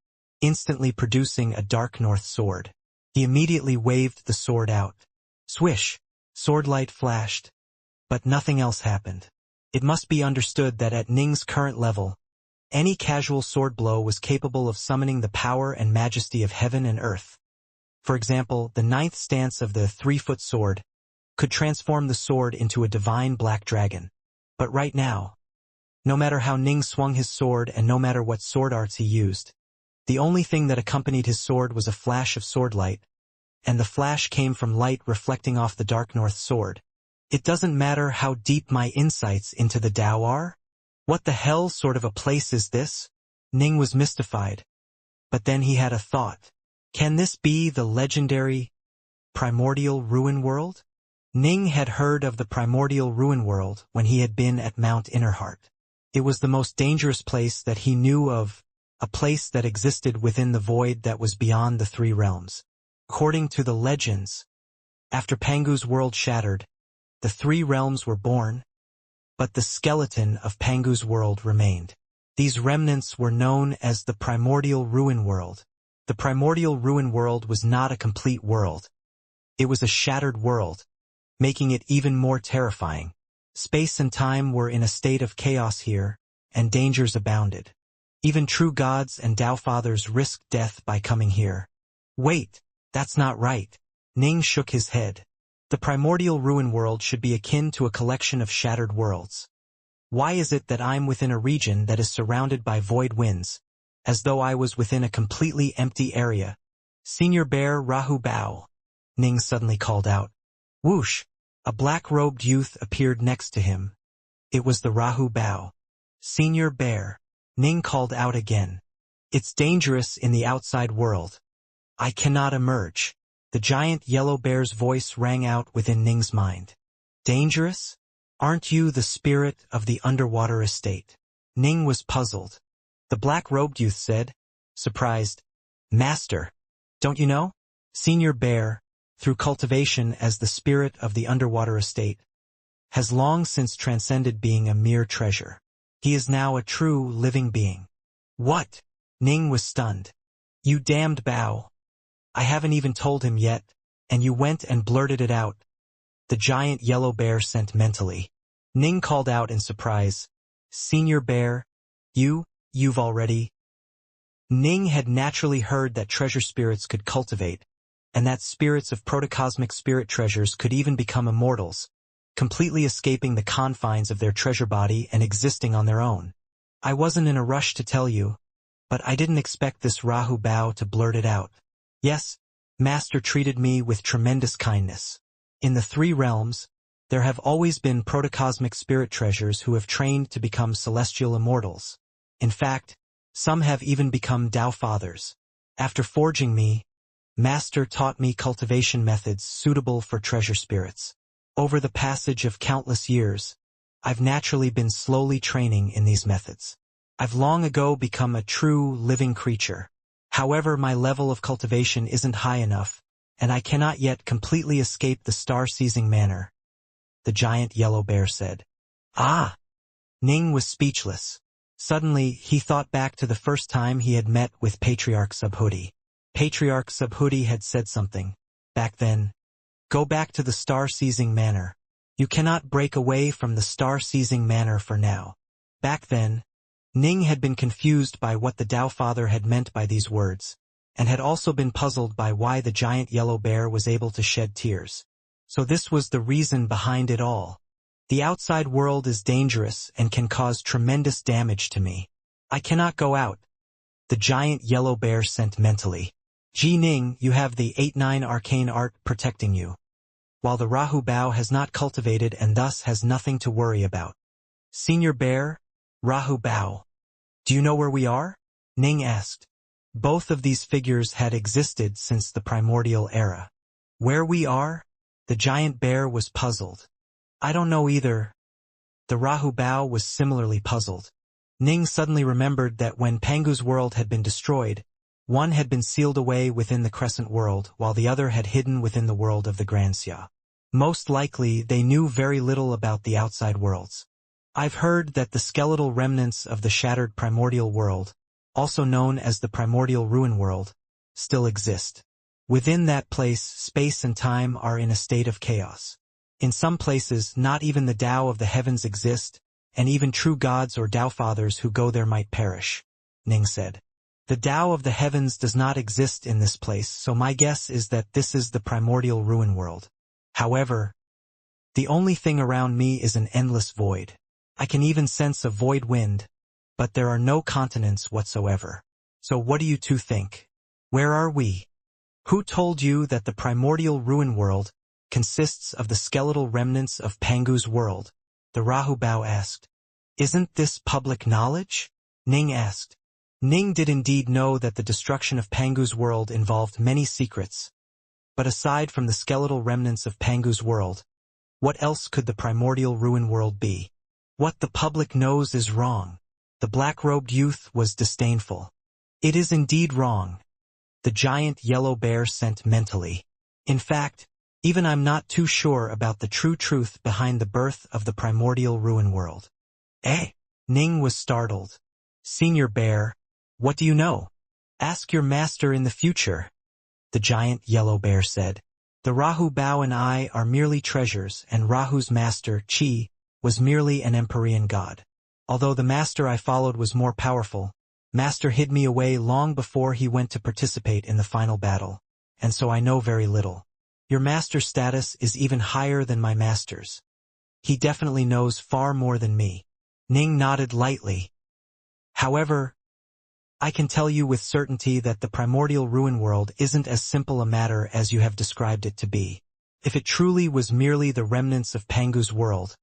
instantly producing a dark north sword. He immediately waved the sword out. Swish! Swordlight flashed. But nothing else happened. It must be understood that at Ning's current level, any casual sword blow was capable of summoning the power and majesty of heaven and earth. For example, the 9th stance of the 3-foot sword could transform the sword into a divine black dragon. But right now, no matter how Ning swung his sword and no matter what sword arts he used, the only thing that accompanied his sword was a flash of swordlight, and the flash came from light reflecting off the dark north sword. It doesn't matter how deep my insights into the Tao are? What the hell sort of a place is this? Ning was mystified. But then he had a thought. Can this be the legendary primordial ruin world? Ning had heard of the primordial ruin world when he had been at Mount Innerheart. It was the most dangerous place that he knew of, a place that existed within the void that was beyond the three realms. According to the legends, after Pangu's world shattered, the three realms were born, but the skeleton of Pangu's world remained. These remnants were known as the primordial ruin world. The primordial ruin world was not a complete world. It was a shattered world, making it even more terrifying. Space and time were in a state of chaos here, and dangers abounded. Even true gods and Tao fathers risk death by coming here. Wait, that's not right. Ning shook his head. The primordial ruin world should be akin to a collection of shattered worlds. Why is it that I'm within a region that is surrounded by void winds, as though I was within a completely empty area? Senior Bear Rahu Bao, Ning suddenly called out. Whoosh! A black-robed youth appeared next to him. It was the Rahu Bao. Senior Bear, Ning called out again. It's dangerous in the outside world. I cannot emerge. The giant yellow bear's voice rang out within Ning's mind. Dangerous? Aren't you the spirit of the underwater estate? Ning was puzzled. The black-robed youth said, surprised, Master, don't you know? Senior Bear, through cultivation as the spirit of the underwater estate, has long since transcended being a mere treasure. He is now a true, living being. What? Ning was stunned. You damned Bao. I haven't even told him yet, and you went and blurted it out. The giant yellow bear sent mentally. Ning called out in surprise. Senior Bear, you've already... Ning had naturally heard that treasure spirits could cultivate, and that spirits of protocosmic spirit treasures could even become immortals, completely escaping the confines of their treasure body and existing on their own. I wasn't in a rush to tell you, but I didn't expect this Rahu Bao to blurt it out. Yes, Master treated me with tremendous kindness. In the three realms, there have always been protocosmic spirit treasures who have trained to become celestial immortals. In fact, some have even become Tao fathers. After forging me, Master taught me cultivation methods suitable for treasure spirits. Over the passage of countless years, I've naturally been slowly training in these methods. I've long ago become a true, living creature. However, my level of cultivation isn't high enough, and I cannot yet completely escape the star-seizing manner, the giant yellow bear said. Ah! Ning was speechless. Suddenly, he thought back to the first time he had met with Patriarch Subhuti. Patriarch Subhuti had said something. Back then, go back to the star-seizing manner. You cannot break away from the star-seizing manner for now. Back then, Ning had been confused by what the Tao Father had meant by these words, and had also been puzzled by why the giant yellow bear was able to shed tears. So this was the reason behind it all. The outside world is dangerous and can cause tremendous damage to me. I cannot go out. The giant yellow bear sent mentally. Ji Ning, you have the 8-9 arcane art protecting you, while the Rahu Bao has not cultivated and thus has nothing to worry about. Senior Bear, Rahu Bao, do you know where we are? Ning asked. Both of these figures had existed since the primordial era. Where we are? The giant bear was puzzled. I don't know either. The Rahu Bao was similarly puzzled. Ning suddenly remembered that when Pangu's world had been destroyed, one had been sealed away within the Crescent world while the other had hidden within the world of the Xianxia. Most likely, they knew very little about the outside worlds. I've heard that the skeletal remnants of the shattered primordial world, also known as the primordial ruin world, still exist. Within that place, space and time are in a state of chaos. In some places, not even the Tao of the heavens exist, and even true gods or Tao fathers who go there might perish, Ning said. The Tao of the heavens does not exist in this place, so my guess is that this is the primordial ruin world. However, the only thing around me is an endless void. I can even sense a void wind, but there are no continents whatsoever. So what do you two think? Where are we? Who told you that the primordial ruin world consists of the skeletal remnants of Pangu's world? The Rahu Bao asked. Isn't this public knowledge? Ning asked. Ning did indeed know that the destruction of Pangu's world involved many secrets. But aside from the skeletal remnants of Pangu's world, what else could the primordial ruin world be? What the public knows is wrong. The black-robed youth was disdainful. It is indeed wrong. The giant yellow bear sent mentally. In fact, even I'm not too sure about the true truth behind the birth of the primordial ruin world. Eh? Ning was startled. Senior Bear, what do you know? Ask your master in the future, the giant yellow bear said. The Rahu Bao and I are merely treasures, and Rahu's master, Chi, was merely an Empyrean god. Although the master I followed was more powerful, Master hid me away long before he went to participate in the final battle, and so I know very little. Your master's status is even higher than my master's. He definitely knows far more than me. Ning nodded lightly. However, I can tell you with certainty that the primordial ruin world isn't as simple a matter as you have described it to be. If it truly was merely the remnants of Pangu's world,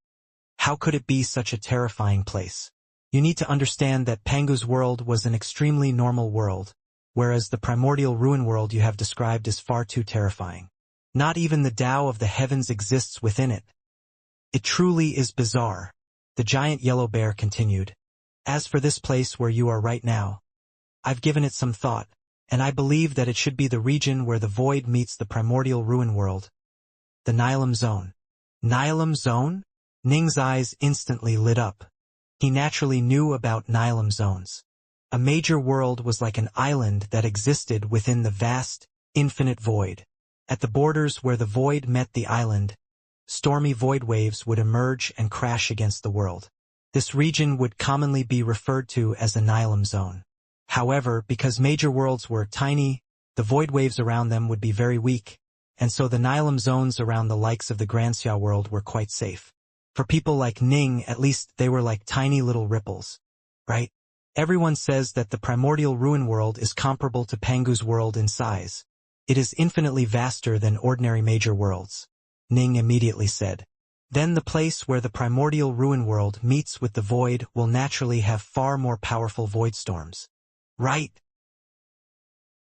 how could it be such a terrifying place? You need to understand that Pangu's world was an extremely normal world, whereas the primordial ruin world you have described is far too terrifying. Not even the Tao of the heavens exists within it. It truly is bizarre. The giant yellow bear continued. As for this place where you are right now, I've given it some thought, and I believe that it should be the region where the void meets the primordial ruin world. The Nihilum Zone. Nihilum Zone? Ning's eyes instantly lit up. He naturally knew about Nihilum Zones. A major world was like an island that existed within the vast, infinite void. At the borders where the void met the island, stormy void waves would emerge and crash against the world. This region would commonly be referred to as the Nihilum Zone. However, because major worlds were tiny, the void waves around them would be very weak, and so the Nihilum Zones around the likes of the Xianxia world were quite safe. For people like Ning, at least they were like tiny little ripples. Right? Everyone says that the primordial ruin world is comparable to Pangu's world in size. It is infinitely vaster than ordinary major worlds. Ning immediately said. Then the place where the primordial ruin world meets with the void will naturally have far more powerful void storms. Right?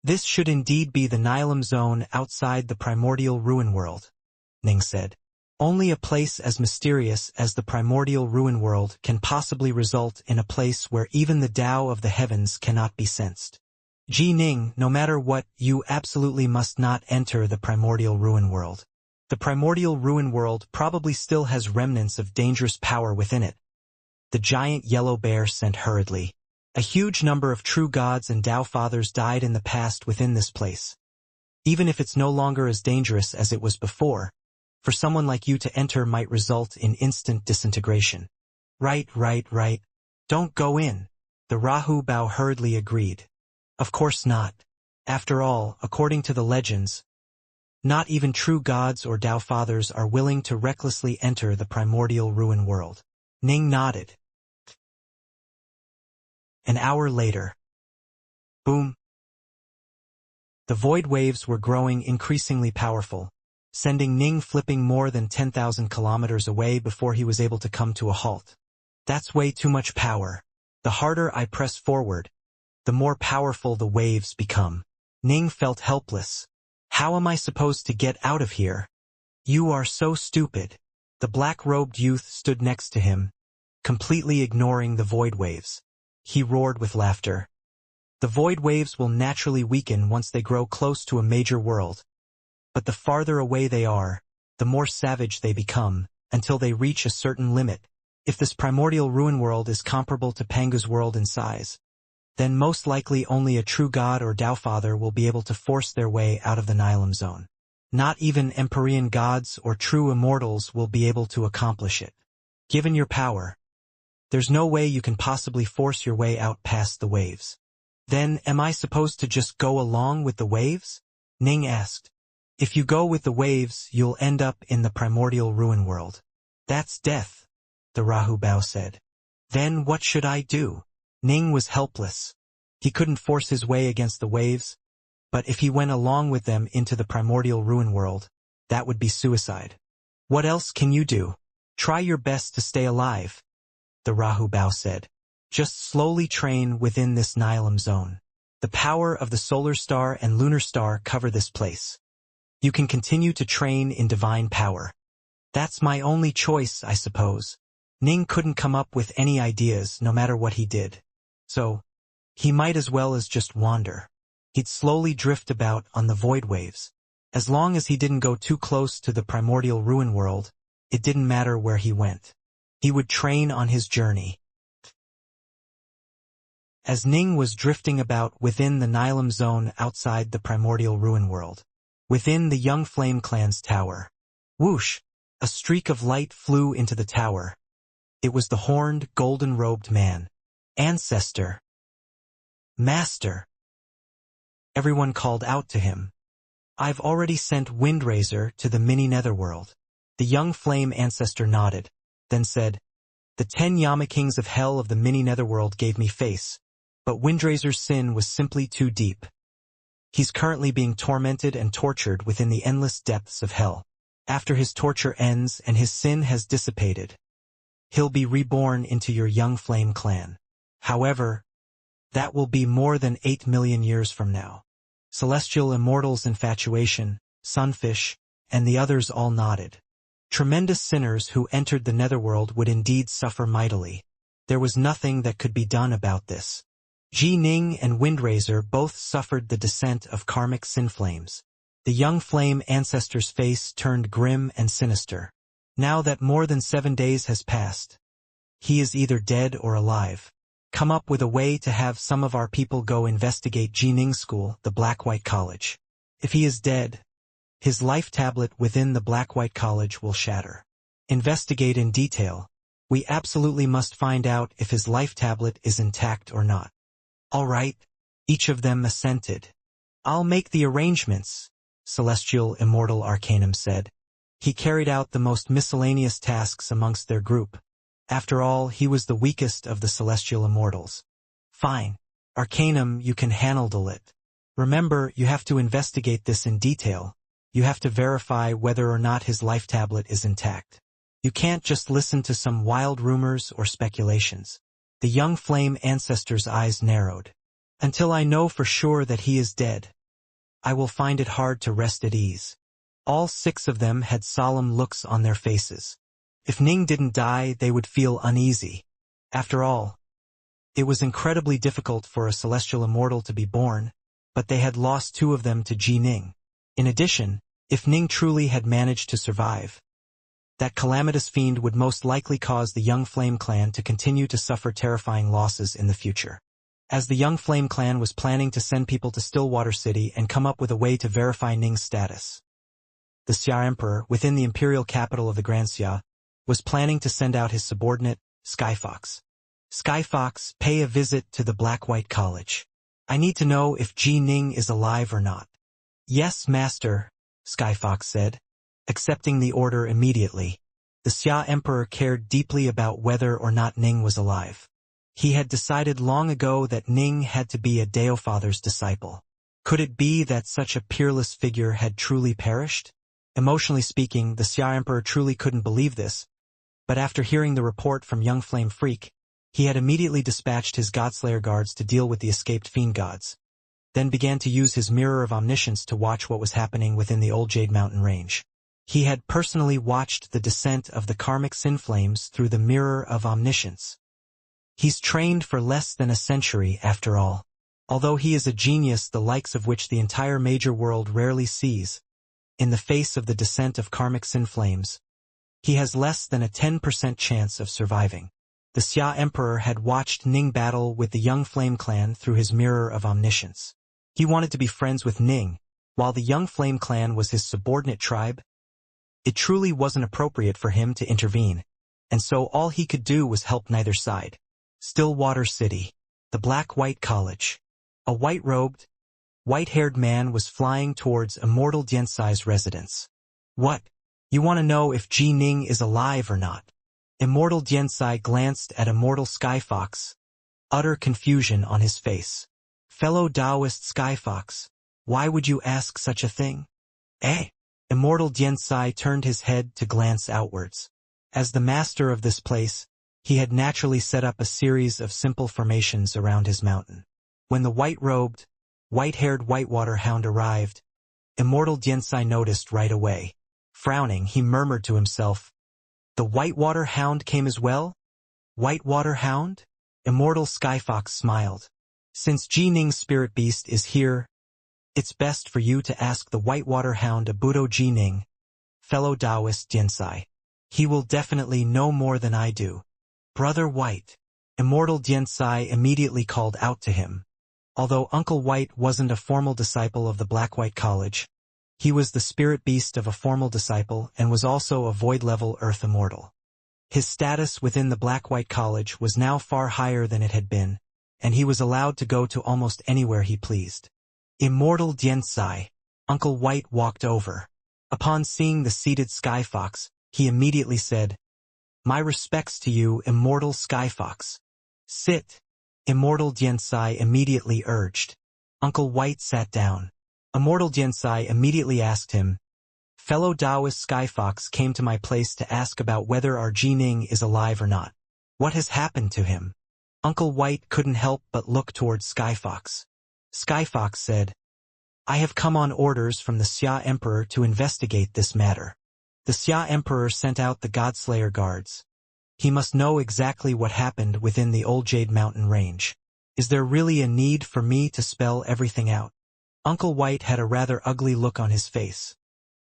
This should indeed be the Nihilum Zone outside the primordial ruin world, Ning said. Only a place as mysterious as the primordial ruin world can possibly result in a place where even the Tao of the heavens cannot be sensed. Ji Ning, no matter what, you absolutely must not enter the primordial ruin world. The primordial ruin world probably still has remnants of dangerous power within it. The giant yellow bear sent hurriedly. A huge number of true gods and Tao fathers died in the past within this place. Even if it's no longer as dangerous as it was before, for someone like you to enter might result in instant disintegration. Right. Don't go in. The Rahu Bao hurriedly agreed. Of course not. After all, according to the legends, not even true gods or Tao fathers are willing to recklessly enter the primordial ruin world. Ning nodded. An hour later. Boom. The void waves were growing increasingly powerful, sending Ning flipping more than 10,000 kilometers away before he was able to come to a halt. That's way too much power. The harder I press forward, the more powerful the waves become. Ning felt helpless. How am I supposed to get out of here? You are so stupid. The black-robed youth stood next to him, completely ignoring the void waves. He roared with laughter. The void waves will naturally weaken once they grow close to a major world. But the farther away they are, the more savage they become, until they reach a certain limit. If this primordial ruin world is comparable to Pangu's world in size, then most likely only a true god or Tao father will be able to force their way out of the Nihilum Zone. Not even Empyrean gods or true immortals will be able to accomplish it. Given your power, there's no way you can possibly force your way out past the waves. Then, am I supposed to just go along with the waves? Ning asked. If you go with the waves, you'll end up in the primordial ruin world. That's death, the Rahu Bao said. Then what should I do? Ning was helpless. He couldn't force his way against the waves, but if he went along with them into the primordial ruin world, that would be suicide. What else can you do? Try your best to stay alive, the Rahu Bao said. Just slowly train within this Nihilum Zone. The power of the solar star and lunar star cover this place. You can continue to train in divine power. That's my only choice, I suppose. Ning couldn't come up with any ideas, no matter what he did. So, he might as well as just wander. He'd slowly drift about on the void waves. As long as he didn't go too close to the primordial ruin world, it didn't matter where he went. He would train on his journey. As Ning was drifting about within the Nihilum Zone outside the primordial ruin world, within the young flame clan's tower, whoosh, a streak of light flew into the tower. It was the horned, golden-robed man. Ancestor. Master! Everyone called out to him. I've already sent Windraiser to the mini-netherworld. The young flame ancestor nodded, then said, The 10 Yama Kings of Hell of the mini-netherworld gave me face, but Windraiser's sin was simply too deep. He's currently being tormented and tortured within the endless depths of hell. After his torture ends and his sin has dissipated, he'll be reborn into your young flame clan. However, that will be more than 8 million years from now. Celestial Immortals Infatuation, Sunfish, and the others all nodded. Tremendous sinners who entered the netherworld would indeed suffer mightily. There was nothing that could be done about this. Ji Ning and Windraiser both suffered the descent of karmic sin flames. The young flame ancestor's face turned grim and sinister. Now that more than 7 days has passed, he is either dead or alive. Come up with a way to have some of our people go investigate Ji Ning's school, the Black-White College. If he is dead, his life tablet within the Black-White College will shatter. Investigate in detail. We absolutely must find out if his life tablet is intact or not. All right, each of them assented. I'll make the arrangements, Celestial Immortal Arcanum said. He carried out the most miscellaneous tasks amongst their group. After all, he was the weakest of the Celestial Immortals. Fine. Arcanum, you can handle it. Remember, you have to investigate this in detail. You have to verify whether or not his life tablet is intact. You can't just listen to some wild rumors or speculations. The young flame ancestor's eyes narrowed. Until I know for sure that he is dead, I will find it hard to rest at ease. All 6 of them had solemn looks on their faces. If Ning didn't die, they would feel uneasy. After all, it was incredibly difficult for a celestial immortal to be born, but they had lost 2 of them to Ji Ning. In addition, if Ning truly had managed to survive, that calamitous fiend would most likely cause the Young Flame clan to continue to suffer terrifying losses in the future. As the Young Flame clan was planning to send people to Stillwater City and come up with a way to verify Ning's status, the Xia Emperor, within the imperial capital of the Grand Xia, was planning to send out his subordinate, Skyfox. Skyfox, pay a visit to the Black-White College. I need to know if Ji Ning is alive or not. Yes, Master, Skyfox said, accepting the order immediately. The Xia Emperor cared deeply about whether or not Ning was alive. He had decided long ago that Ning had to be a Deofather's disciple. Could it be that such a peerless figure had truly perished? Emotionally speaking, the Xia Emperor truly couldn't believe this, but after hearing the report from young Flame Freak, he had immediately dispatched his Godslayer guards to deal with the escaped Fiendgods, then began to use his Mirror of Omniscience to watch what was happening within the Old Jade Mountain range. He had personally watched the descent of the karmic sin flames through the Mirror of Omniscience. He's trained for less than a century, after all. Although he is a genius the likes of which the entire major world rarely sees, in the face of the descent of karmic sin flames, he has less than a 10% chance of surviving. The Xia Emperor had watched Ning battle with the Young Flame clan through his Mirror of Omniscience. He wanted to be friends with Ning, while the Young Flame clan was his subordinate tribe. It truly wasn't appropriate for him to intervene, and so all he could do was help neither side. Stillwater City, the Black-White College. A white-robed, white-haired man was flying towards Immortal Diansai's residence. What? You want to know if Ji Ning is alive or not? Immortal Diansai glanced at Immortal Skyfox, utter confusion on his face. Fellow Taoist Skyfox, why would you ask such a thing? Eh? Immortal Diansai turned his head to glance outwards. As the master of this place, he had naturally set up a series of simple formations around his mountain. When the white-robed, white-haired Whitewater Hound arrived, Immortal Diansai noticed right away. Frowning, he murmured to himself, "The Whitewater Hound came as well? Whitewater Hound?" Immortal Skyfox smiled. "Since Ji Ning's spirit beast is here, it's best for you to ask the Whitewater Hound Abuto Ji Ning, fellow Taoist Diansai. He will definitely know more than I do." "Brother White." Immortal Diansai immediately called out to him. Although Uncle White wasn't a formal disciple of the Black-White College, he was the spirit beast of a formal disciple and was also a void-level Earth Immortal. His status within the Black-White College was now far higher than it had been, and he was allowed to go to almost anywhere he pleased. Immortal Xianxia. Uncle White walked over. Upon seeing the seated Skyfox, he immediately said, "My respects to you, Immortal Skyfox." "Sit," Immortal Xianxia immediately urged. Uncle White sat down. Immortal Xianxia immediately asked him, "Fellow Taoist Skyfox came to my place to ask about whether our Jining is alive or not. What has happened to him?" Uncle White couldn't help but look towards Skyfox. Skyfox said, "I have come on orders from the Xia Emperor to investigate this matter. The Xia Emperor sent out the Godslayer guards. He must know exactly what happened within the Old Jade Mountain range. Is there really a need for me to spell everything out?" Uncle White had a rather ugly look on his face.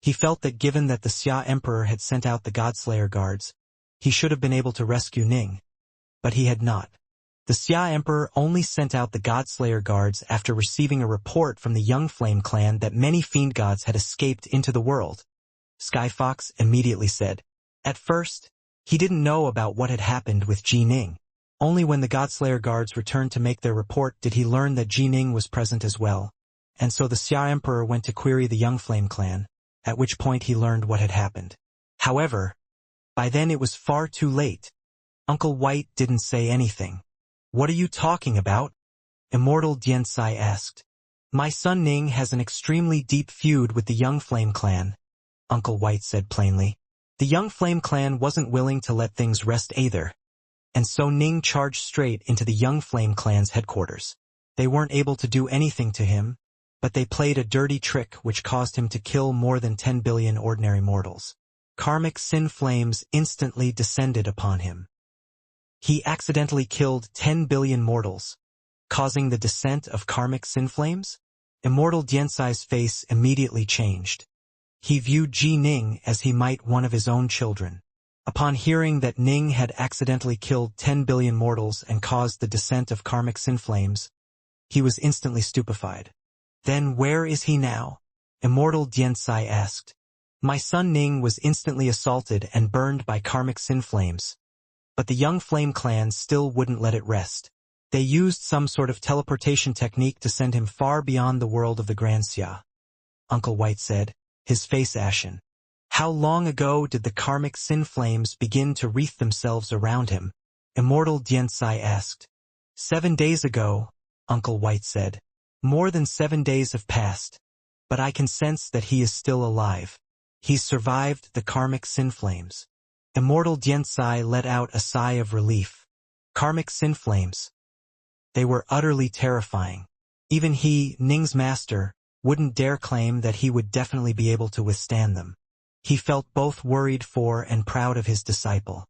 He felt that given that the Xia Emperor had sent out the Godslayer guards, he should have been able to rescue Ning. But he had not. The Xia Emperor only sent out the Godslayer guards after receiving a report from the Young Flame clan that many Fiendgods had escaped into the world. Skyfox immediately said. At first, he didn't know about what had happened with Ji Ning. Only when the Godslayer guards returned to make their report did he learn that Ji Ning was present as well. And so the Xia Emperor went to query the Young Flame clan, at which point he learned what had happened. However, by then it was far too late. Uncle White didn't say anything. "What are you talking about?" Immortal Xianxia asked. "My son Ning has an extremely deep feud with the Young Flame clan," Uncle White said plainly. The Young Flame clan wasn't willing to let things rest either. And so Ning charged straight into the Young Flame clan's headquarters. They weren't able to do anything to him, but they played a dirty trick which caused him to kill more than 10 billion ordinary mortals. Karmic sin flames instantly descended upon him. He accidentally killed 10 billion mortals, causing the descent of karmic sin flames? Immortal Xianxia's face immediately changed. He viewed Ji Ning as he might one of his own children. Upon hearing that Ning had accidentally killed 10 billion mortals and caused the descent of karmic sin flames, he was instantly stupefied. "Then where is he now?" Immortal Xianxia asked. "My son Ning was instantly assaulted and burned by karmic sin flames. But the Young Flame clan still wouldn't let it rest. They used some sort of teleportation technique to send him far beyond the world of the Grand Xia," Uncle White said, his face ashen. "How long ago did the karmic sin flames begin to wreath themselves around him?" Immortal Xianxia asked. 7 days ago, Uncle White said. "More than 7 days have passed, but I can sense that he is still alive. He's survived the karmic sin flames." Immortal Xianxia let out a sigh of relief. Karmic sin flames. They were utterly terrifying. Even he, Ning's master, wouldn't dare claim that he would definitely be able to withstand them. He felt both worried for and proud of his disciple.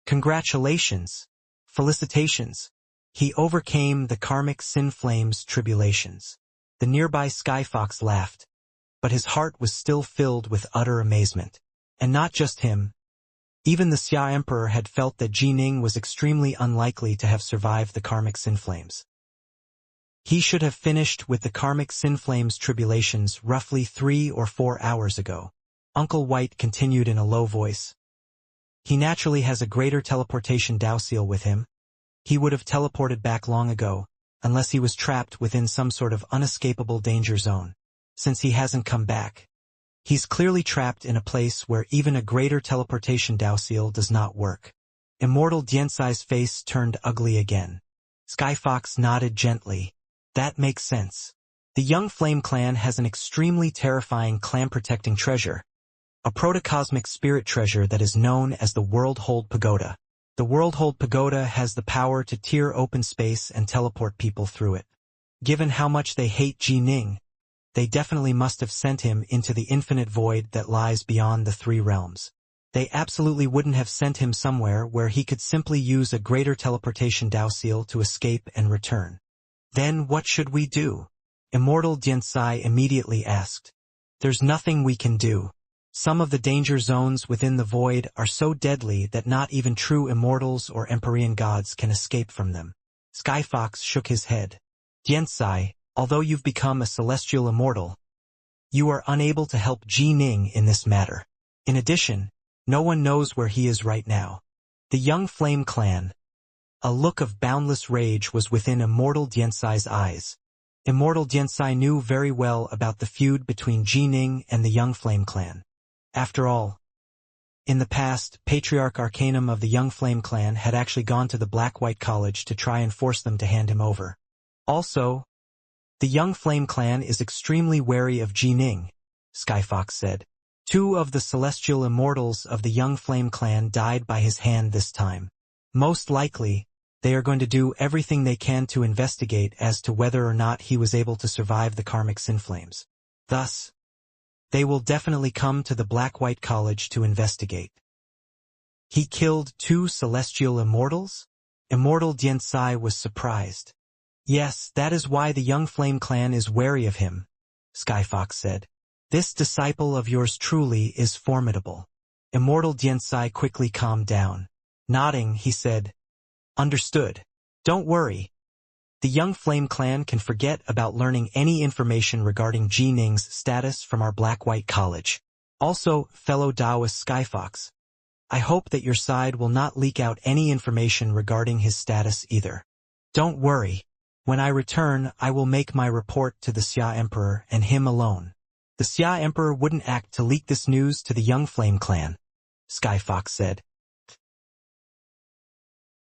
Congratulations! Felicitations! He overcame the karmic sin flames' tribulations. The nearby Skyfox laughed, but his heart was still filled with utter amazement. And not just him. Even the Xia Emperor had felt that Ji Ning was extremely unlikely to have survived the karmic sin flames. He should have finished with the karmic sin flames tribulations roughly 3 or 4 hours ago. Uncle White continued in a low voice. He naturally has a greater teleportation Dao seal with him. He would have teleported back long ago, unless he was trapped within some sort of unescapable danger zone. Since he hasn't come back, he's clearly trapped in a place where even a greater teleportation Dao seal does not work. Immortal Xianxia's face turned ugly again. Skyfox nodded gently. That makes sense. The Young Flame clan has an extremely terrifying clan-protecting treasure. A protocosmic spirit treasure that is known as the World-Hold Pagoda. The World-Hold Pagoda has the power to tear open space and teleport people through it. Given how much they hate Ji Ning, they definitely must have sent him into the infinite void that lies beyond the 3 realms. They absolutely wouldn't have sent him somewhere where he could simply use a greater teleportation Dao seal to escape and return. Then what should we do? Immortal Xianxia immediately asked. There's nothing we can do. Some of the danger zones within the void are so deadly that not even true immortals or Empyrean gods can escape from them. Skyfox shook his head. Xianxia, although you've become a celestial immortal, you are unable to help Ji Ning in this matter. In addition, no one knows where he is right now. The Young Flame clan, A look of boundless rage was within Immortal Diansai's eyes. Immortal Diansai knew very well about the feud between Ji Ning and the Young Flame clan. After all, in the past, Patriarch Arcanum of the Young Flame clan had actually gone to the Black-White College to try and force them to hand him over. Also, the Young Flame clan is extremely wary of Ji Ning, Skyfox said. 2 of the celestial immortals of the Young Flame clan died by his hand this time. Most likely, they are going to do everything they can to investigate as to whether or not he was able to survive the karmic sin flames. Thus, they will definitely come to the Black-White College to investigate. He killed 2 celestial immortals? Immortal Diansai was surprised. Yes, that is why the Young Flame clan is wary of him, Skyfox said. This disciple of yours truly is formidable. Immortal Diansai quickly calmed down. Nodding, he said, Understood. Don't worry. The Young Flame clan can forget about learning any information regarding Ji Ning's status from our Black-White College. Also, fellow Taoist Skyfox, I hope that your side will not leak out any information regarding his status either. Don't worry. When I return, I will make my report to the Xia Emperor and him alone. The Xia Emperor wouldn't act to leak this news to the Young Flame clan, Skyfox said.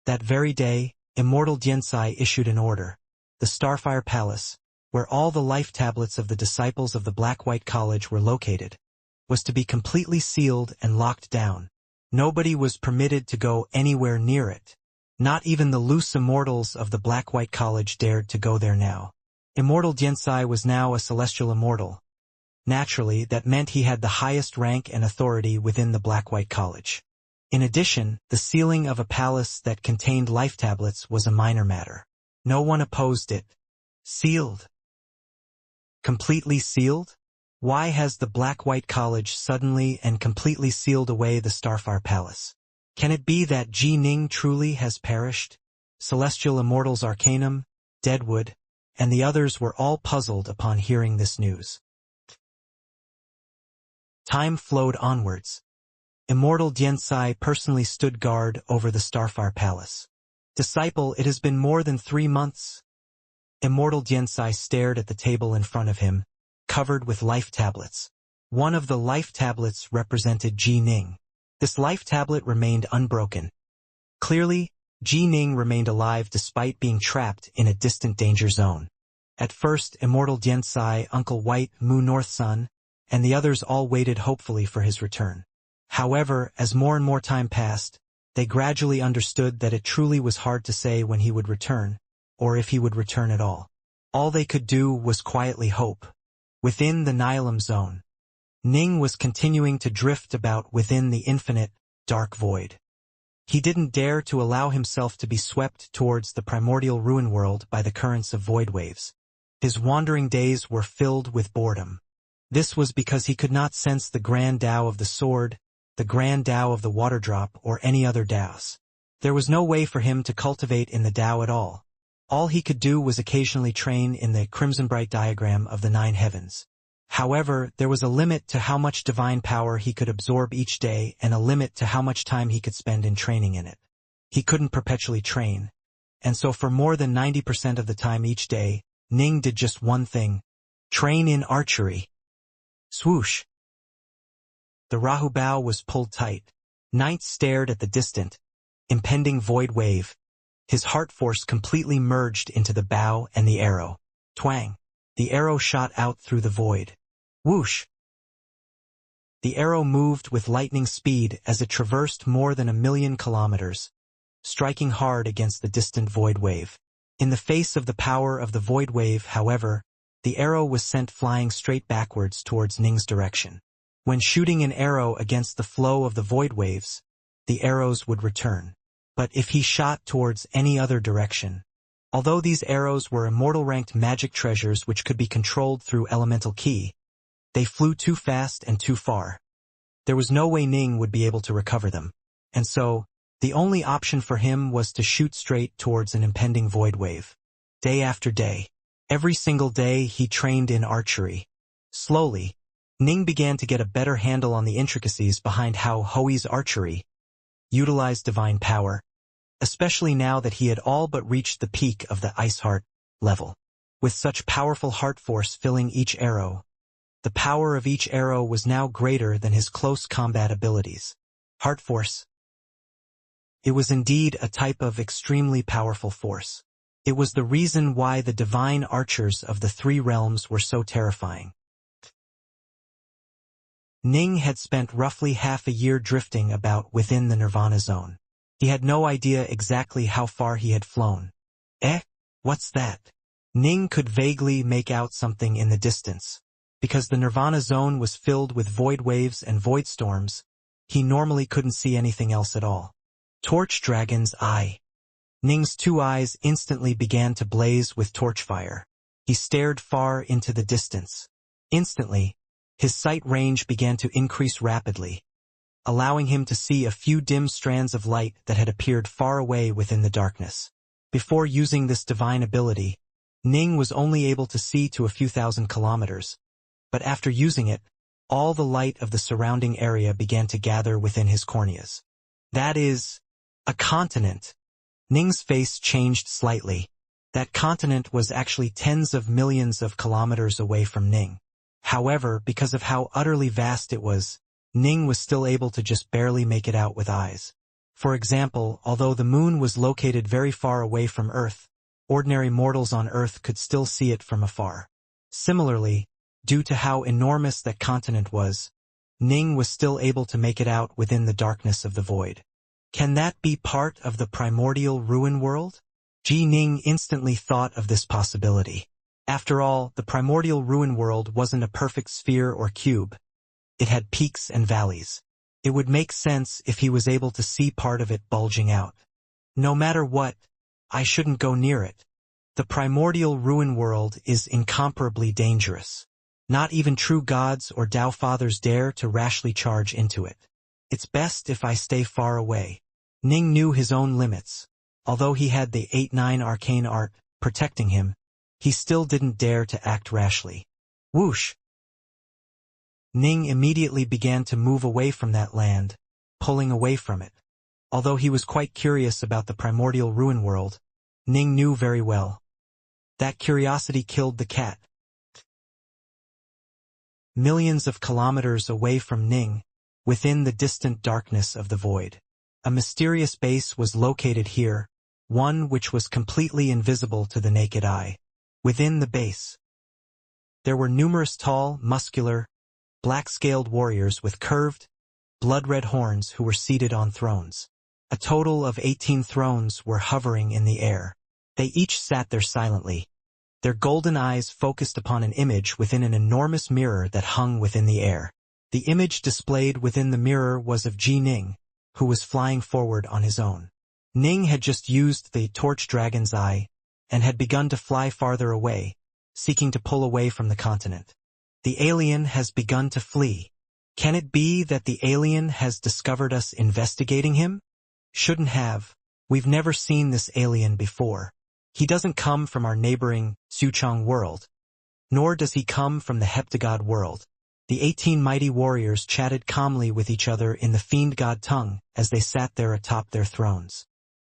That very day, Immortal Diansai issued an order. The Starfire Palace, where all the life tablets of the disciples of the Black-White College were located, was to be completely sealed and locked down. Nobody was permitted to go anywhere near it. Not even the loose immortals of the Black-White College dared to go there now. Immortal Diansai was now a celestial immortal. Naturally, that meant he had the highest rank and authority within the Black-White College. In addition, the sealing of a palace that contained life tablets was a minor matter. No one opposed it. Sealed. Completely sealed? Why has the Black-White College suddenly and completely sealed away the Starfire Palace? Can it be that Ji Ning truly has perished? Celestial Immortals Arcanum, Deadwood, and the others were all puzzled upon hearing this news. Time flowed onwards. Immortal Diansai personally stood guard over the Starfire Palace. Disciple, it has been more than 3 months. Immortal Diansai stared at the table in front of him, covered with life tablets. One of the life tablets represented Ji Ning. This life tablet remained unbroken. Clearly, Ji Ning remained alive despite being trapped in a distant danger zone. At first, Immortal Diansai, Uncle White, Mu North Sun, and the others all waited hopefully for his return. However, as more and more time passed, they gradually understood that it truly was hard to say when he would return, or if he would return at all. All they could do was quietly hope. Within the Nihilum zone, Ning was continuing to drift about within the infinite, dark void. He didn't dare to allow himself to be swept towards the primordial ruin world by the currents of void waves. His wandering days were filled with boredom. This was because he could not sense the grand Tao of the sword, the grand Tao of the water drop, or any other Taos. There was no way for him to cultivate in the Tao at all. All he could do was occasionally train in the Crimson Bright diagram of the 9 heavens. However, there was a limit to how much divine power he could absorb each day and a limit to how much time he could spend in training in it. He couldn't perpetually train, and so for more than 90% of the time each day, Ning did just one thing: train in archery. Swoosh! The Rahu bow was pulled tight. Knight stared at the distant, impending void wave. His heart force completely merged into the bow and the arrow. Twang! The arrow shot out through the void. Whoosh! The arrow moved with lightning speed as it traversed more than 1,000,000 kilometers, striking hard against the distant void wave. In the face of the power of the void wave, however, the arrow was sent flying straight backwards towards Ning's direction. When shooting an arrow against the flow of the void waves, the arrows would return. But if he shot towards any other direction, although these arrows were immortal-ranked magic treasures which could be controlled through elemental ki, they flew too fast and too far. There was no way Ning would be able to recover them, and so, the only option for him was to shoot straight towards an impending void wave. Day after day, every single day he trained in archery. Slowly, Ning began to get a better handle on the intricacies behind how Hoi's archery utilized divine power. especially now that he had all but reached the peak of the ice heart level. With such powerful heart force filling each arrow, the power of each arrow was now greater than his close combat abilities. Heart force. It was indeed a type of extremely powerful force. It was the reason why the divine archers of the three realms were so terrifying. Ning had spent roughly half a year drifting about within the Nirvana zone. He had no idea exactly how far he had flown. What's that? Ning could vaguely make out something in the distance. Because the Nirvana zone was filled with void waves and void storms, he normally couldn't see anything else at all. Torch Dragon's Eye. Ning's two eyes instantly began to blaze with torch fire. He stared far into the distance. Instantly, his sight range began to increase rapidly, allowing him to see a few dim strands of light that had appeared far away within the darkness. Before using this divine ability, Ning was only able to see to a few thousand kilometers, but after using it, all the light of the surrounding area began to gather within his corneas. That is, a continent. Ning's face changed slightly. That continent was actually tens of millions of kilometers away from Ning. However, because of how utterly vast it was, Ning was still able to just barely make it out with eyes. For example, although the moon was located very far away from Earth, ordinary mortals on Earth could still see it from afar. Similarly, due to how enormous that continent was, Ning was still able to make it out within the darkness of the void. Can that be part of the primordial ruin world? Ning instantly thought of this possibility. After all, the primordial ruin world wasn't a perfect sphere or cube. It had peaks and valleys. It would make sense if he was able to see part of it bulging out. No matter what, I shouldn't go near it. The primordial ruin world is incomparably dangerous. Not even true gods or Tao fathers dare to rashly charge into it. It's best if I stay far away. Ning knew his own limits. Although he had the 8-9 arcane art protecting him, he still didn't dare to act rashly. Whoosh! Ning immediately began to move away from that land, pulling away from it. Although he was quite curious about the primordial ruin world, Ning knew very well. That curiosity killed the cat. Millions of kilometers away from Ning, within the distant darkness of the void, a mysterious base was located here, one which was completely invisible to the naked eye. Within the base, there were numerous tall, muscular, black-scaled warriors with curved, blood-red horns who were seated on thrones. A total of 18 thrones were hovering in the air. They each sat there silently, their golden eyes focused upon an image within an enormous mirror that hung within the air. The image displayed within the mirror was of Ning, who was flying forward on his own. Ning had just used the Torch Dragon's Eye and had begun to fly farther away, seeking to pull away from the continent. The alien has begun to flee. Can it be that the alien has discovered us investigating him? Shouldn't have. We've never seen this alien before. He doesn't come from our neighboring Xuchang world, nor does he come from the Heptagod world. The 18 mighty warriors chatted calmly with each other in the Fiendgod tongue as they sat there atop their thrones.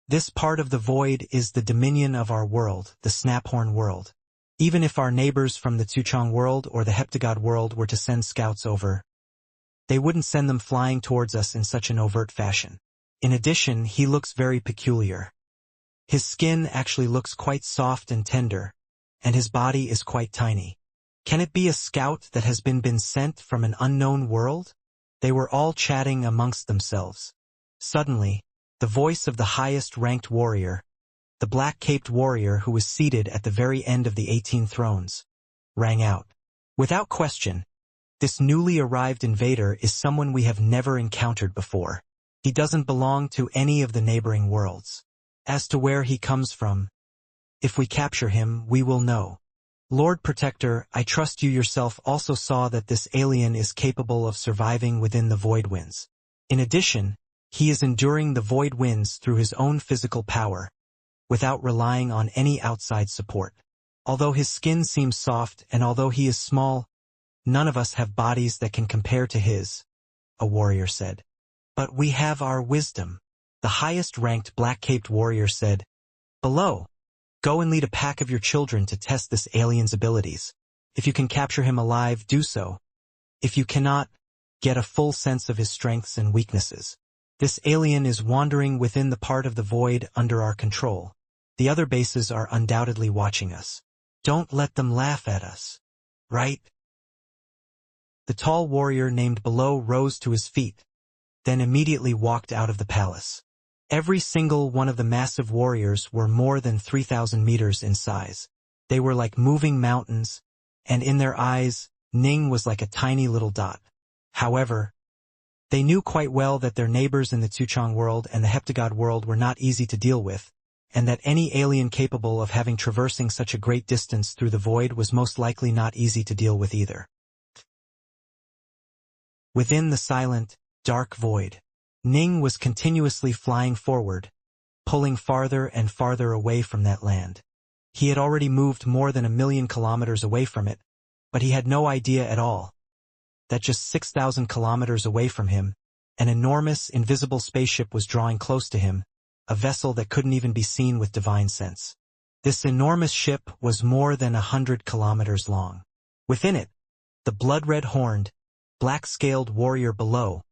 This part of the void is the dominion of our world, the Snaphorn world. Even if our neighbors from the Xuchang world or the Heptagod world were to send scouts over, they wouldn't send them flying towards us in such an overt fashion. In addition, he looks very peculiar. His skin actually looks quite soft and tender, and his body is quite tiny. Can it be a scout that has been sent from an unknown world? They were all chatting amongst themselves. Suddenly, the voice of the highest-ranked warrior, the black-caped warrior who was seated at the very end of the 18 thrones, rang out. Without question, this newly arrived invader is someone we have never encountered before. He doesn't belong to any of the neighboring worlds. As to where he comes from, if we capture him, we will know. Lord Protector, I trust you yourself also saw that this alien is capable of surviving within the void winds. In addition, he is enduring the void winds through his own physical power, without relying on any outside support. Although his skin seems soft and although he is small, none of us have bodies that can compare to his, a warrior said. But we have our wisdom. The highest-ranked black-caped warrior said, "Below, go and lead a pack of your children to test this alien's abilities. If you can capture him alive, do so. If you cannot, get a full sense of his strengths and weaknesses. This alien is wandering within the part of the void under our control. The other bases are undoubtedly watching us. Don't let them laugh at us. Right?" The tall warrior named Below rose to his feet, then immediately walked out of the palace. Every single one of the massive warriors were more than 3,000 meters in size. They were like moving mountains, and in their eyes, Ning was like a tiny little dot. However, they knew quite well that their neighbors in the Tsuchong world and the Heptagod world were not easy to deal with, and that any alien capable of having traversing such a great distance through the void was most likely not easy to deal with either. Within the silent, dark void, Ning was continuously flying forward, pulling farther and farther away from that land. He had already moved more than 1,000,000 kilometers away from it, but he had no idea at all that just 6,000 kilometers away from him, an enormous, invisible spaceship was drawing close to him, a vessel that couldn't even be seen with divine sense. This enormous ship was more than 100 kilometers long. Within it, the blood-red horned, black-scaled warrior Below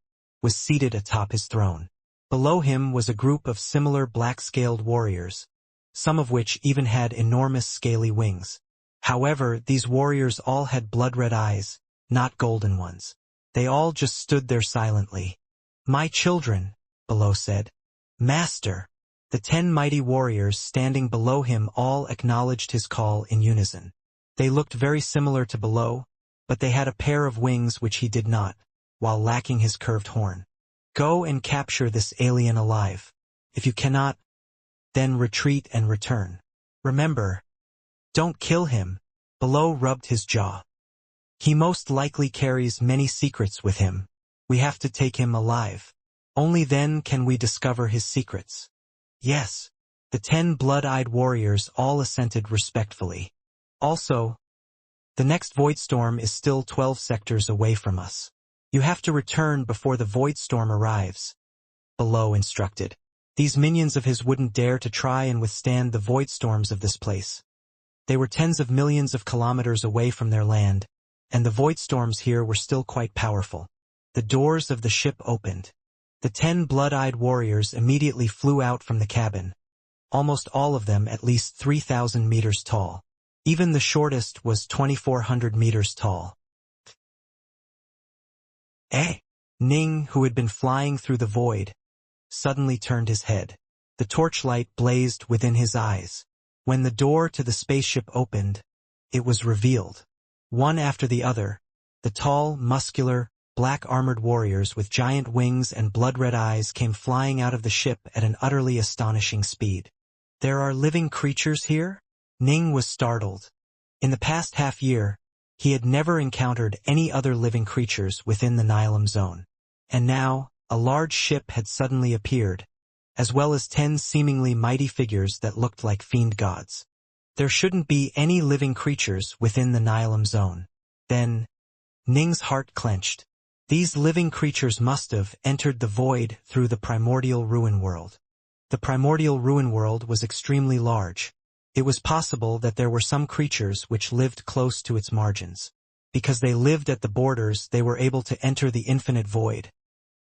was seated atop his throne. Below him was a group of similar black-scaled warriors, some of which even had enormous scaly wings. However, these warriors all had blood-red eyes, not golden ones. They all just stood there silently. "My children," Below said. "Master." The 10 mighty warriors standing below him all acknowledged his call in unison. They looked very similar to Below, but they had a pair of wings which he did not, while lacking his curved horn. "Go and capture this alien alive. If you cannot, then retreat and return. Remember, don't kill him." Below rubbed his jaw. "He most likely carries many secrets with him. We have to take him alive. Only then can we discover his secrets." "Yes." The 10 blood-eyed warriors all assented respectfully. "Also, the next void storm is still 12 sectors away from us. You have to return before the void storm arrives," Below instructed. These minions of his wouldn't dare to try and withstand the void storms of this place. They were tens of millions of kilometers away from their land, and the void storms here were still quite powerful. The doors of the ship opened. The 10 blood-eyed warriors immediately flew out from the cabin, almost all of them at least 3,000 meters tall. Even the shortest was 2,400 meters tall. Ning, who had been flying through the void, suddenly turned his head. The torchlight blazed within his eyes. When the door to the spaceship opened, it was revealed. One after the other, the tall, muscular, black-armored warriors with giant wings and blood-red eyes came flying out of the ship at an utterly astonishing speed. "There are living creatures here?" Ning was startled. In the past half-year, he had never encountered any other living creatures within the Nilam zone. And now, a large ship had suddenly appeared, as well as 10 seemingly mighty figures that looked like fiend gods. There shouldn't be any living creatures within the Nilam zone. Then, Ning's heart clenched. These living creatures must have entered the void through the primordial ruin world. The primordial ruin world was extremely large. It was possible that there were some creatures which lived close to its margins. Because they lived at the borders, they were able to enter the infinite void.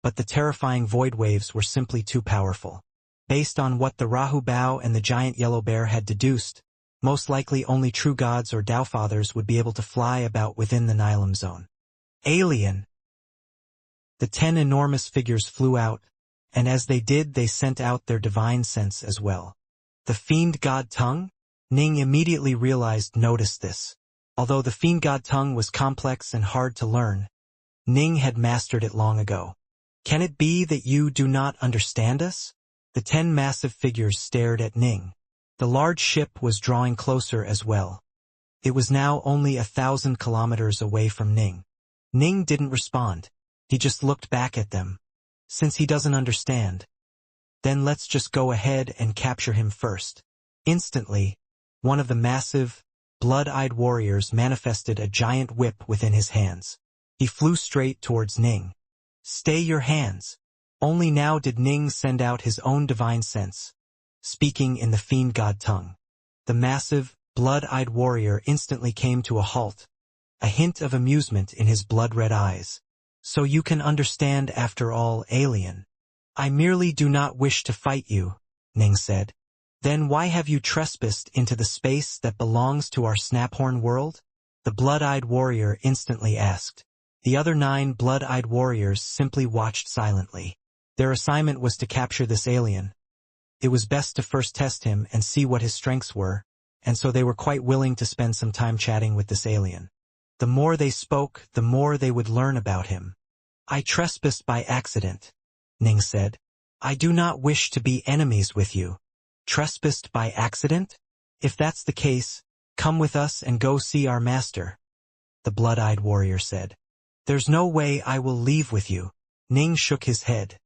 But the terrifying void waves were simply too powerful. Based on what the Rahu Bao and the giant yellow bear had deduced, most likely only true gods or Tao fathers would be able to fly about within the Nilam zone. "Alien!" The 10 enormous figures flew out, and as they did they sent out their divine sense as well. The Fiendgod tongue? Ning immediately noticed this. Although the Fiendgod tongue was complex and hard to learn, Ning had mastered it long ago. "Can it be that you do not understand us?" The 10 massive figures stared at Ning. The large ship was drawing closer as well. It was now only 1,000 kilometers away from Ning. Ning didn't respond. He just looked back at them. "Since he doesn't understand, then let's just go ahead and capture him first." Instantly, one of the massive, blood-eyed warriors manifested a giant whip within his hands. He flew straight towards Ning. "Stay your hands!" Only now did Ning send out his own divine sense, speaking in the Fiendgod tongue. The massive, blood-eyed warrior instantly came to a halt, a hint of amusement in his blood-red eyes. So you can understand after all, alien. I merely do not wish to fight you, Ning said. Then why have you trespassed into the space that belongs to our Snaphorn world? The blood-eyed warrior instantly asked. The other 9 blood-eyed warriors simply watched silently. Their assignment was to capture this alien. It was best to first test him and see what his strengths were, and so they were quite willing to spend some time chatting with this alien. The more they spoke, the more they would learn about him. I trespassed by accident, Ning said. I do not wish to be enemies with you. Trespassed by accident? If that's the case, come with us and go see our master, the blood-eyed warrior said. There's no way I will leave with you. Ning shook his head.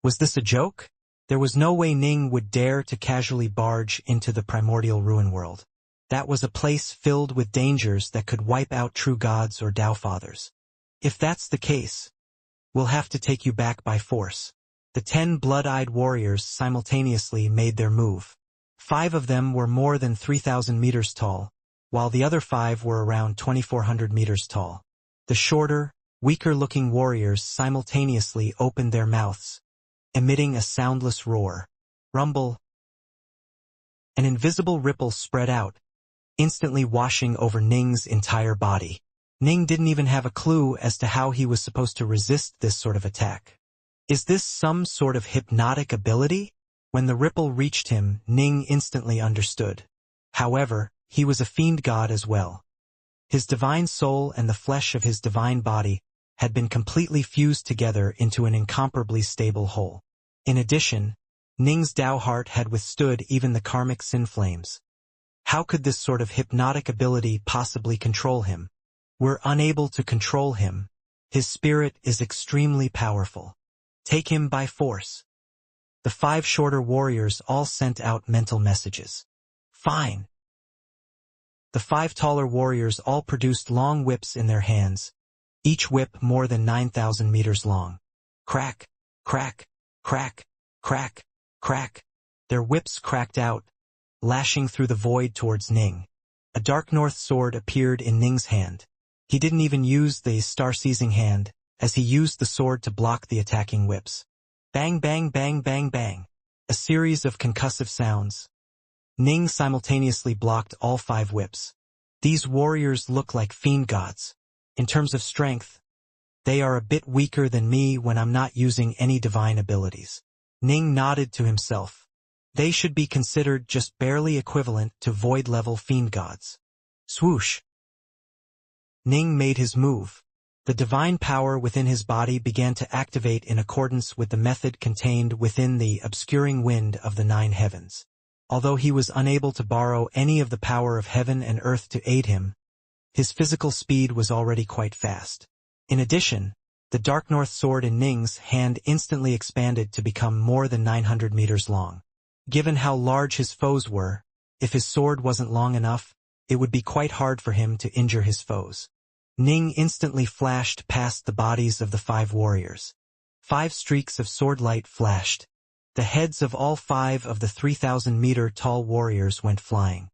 Was this a joke? There was no way Ning would dare to casually barge into the primordial ruin world. That was a place filled with dangers that could wipe out true gods or Tao fathers. If that's the case, we'll have to take you back by force. The 10 blood-eyed warriors simultaneously made their move. 5 of them were more than 3,000 meters tall, while the other 5 were around 2,400 meters tall. The shorter, weaker-looking warriors simultaneously opened their mouths, emitting a soundless roar. Rumble. An invisible ripple spread out, instantly washing over Ning's entire body. Ning didn't even have a clue as to how he was supposed to resist this sort of attack. Is this some sort of hypnotic ability? When the ripple reached him, Ning instantly understood. However, he was a fiend god as well. His divine soul and the flesh of his divine body had been completely fused together into an incomparably stable whole. In addition, Ning's Tao heart had withstood even the karmic sin flames. How could this sort of hypnotic ability possibly control him? We're unable to control him. His spirit is extremely powerful. Take him by force. The 5 shorter warriors all sent out mental messages. Fine. The 5 taller warriors all produced long whips in their hands, each whip more than 9,000 meters long. Crack, crack, crack, crack, crack. Their whips cracked out, lashing through the void towards Ning. A dark north sword appeared in Ning's hand. He didn't even use the star-seizing hand, as he used the sword to block the attacking whips. Bang, bang, bang, bang, bang. A series of concussive sounds. Ning simultaneously blocked all 5 whips. These warriors look like fiend gods. In terms of strength, they are a bit weaker than me when I'm not using any divine abilities. Ning nodded to himself. They should be considered just barely equivalent to void-level fiend gods. Swoosh. Ning made his move. The divine power within his body began to activate in accordance with the method contained within the obscuring wind of the 9 heavens. Although he was unable to borrow any of the power of heaven and earth to aid him, his physical speed was already quite fast. In addition, the Dark North sword in Ning's hand instantly expanded to become more than 900 meters long. Given how large his foes were, if his sword wasn't long enough, it would be quite hard for him to injure his foes. Ning instantly flashed past the bodies of the 5 warriors. 5 streaks of sword light flashed. The heads of all 5 of the 3,000-meter-tall warriors went flying.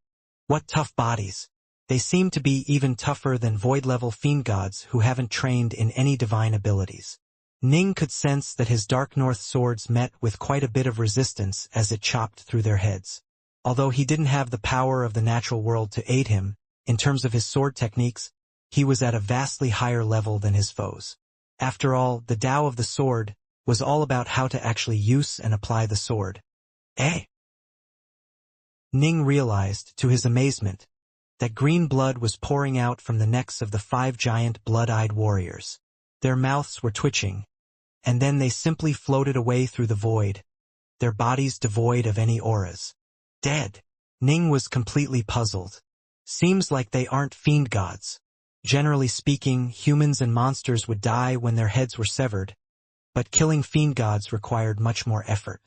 What tough bodies! They seem to be even tougher than void-level fiend gods who haven't trained in any divine abilities. Ning could sense that his Dark North swords met with quite a bit of resistance as it chopped through their heads. Although he didn't have the power of the natural world to aid him, in terms of his sword techniques, he was at a vastly higher level than his foes. After all, the Tao of the sword was all about how to actually use and apply the sword. Ning realized, to his amazement, that green blood was pouring out from the necks of the 5 giant blood-eyed warriors. Their mouths were twitching, and then they simply floated away through the void, their bodies devoid of any auras. Dead. Ning was completely puzzled. Seems like they aren't fiend gods. Generally speaking, humans and monsters would die when their heads were severed, but killing fiend gods required much more effort.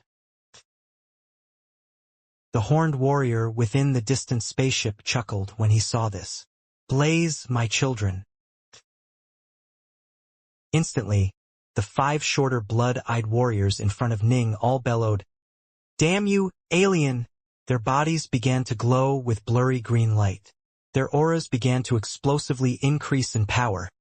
The horned warrior within the distant spaceship chuckled when he saw this. Blaze, my children. Instantly, The 5 shorter blood-eyed warriors in front of Ning all bellowed, "Damn you, alien!" Their bodies began to glow with blurry green light. Their auras began to explosively increase in power,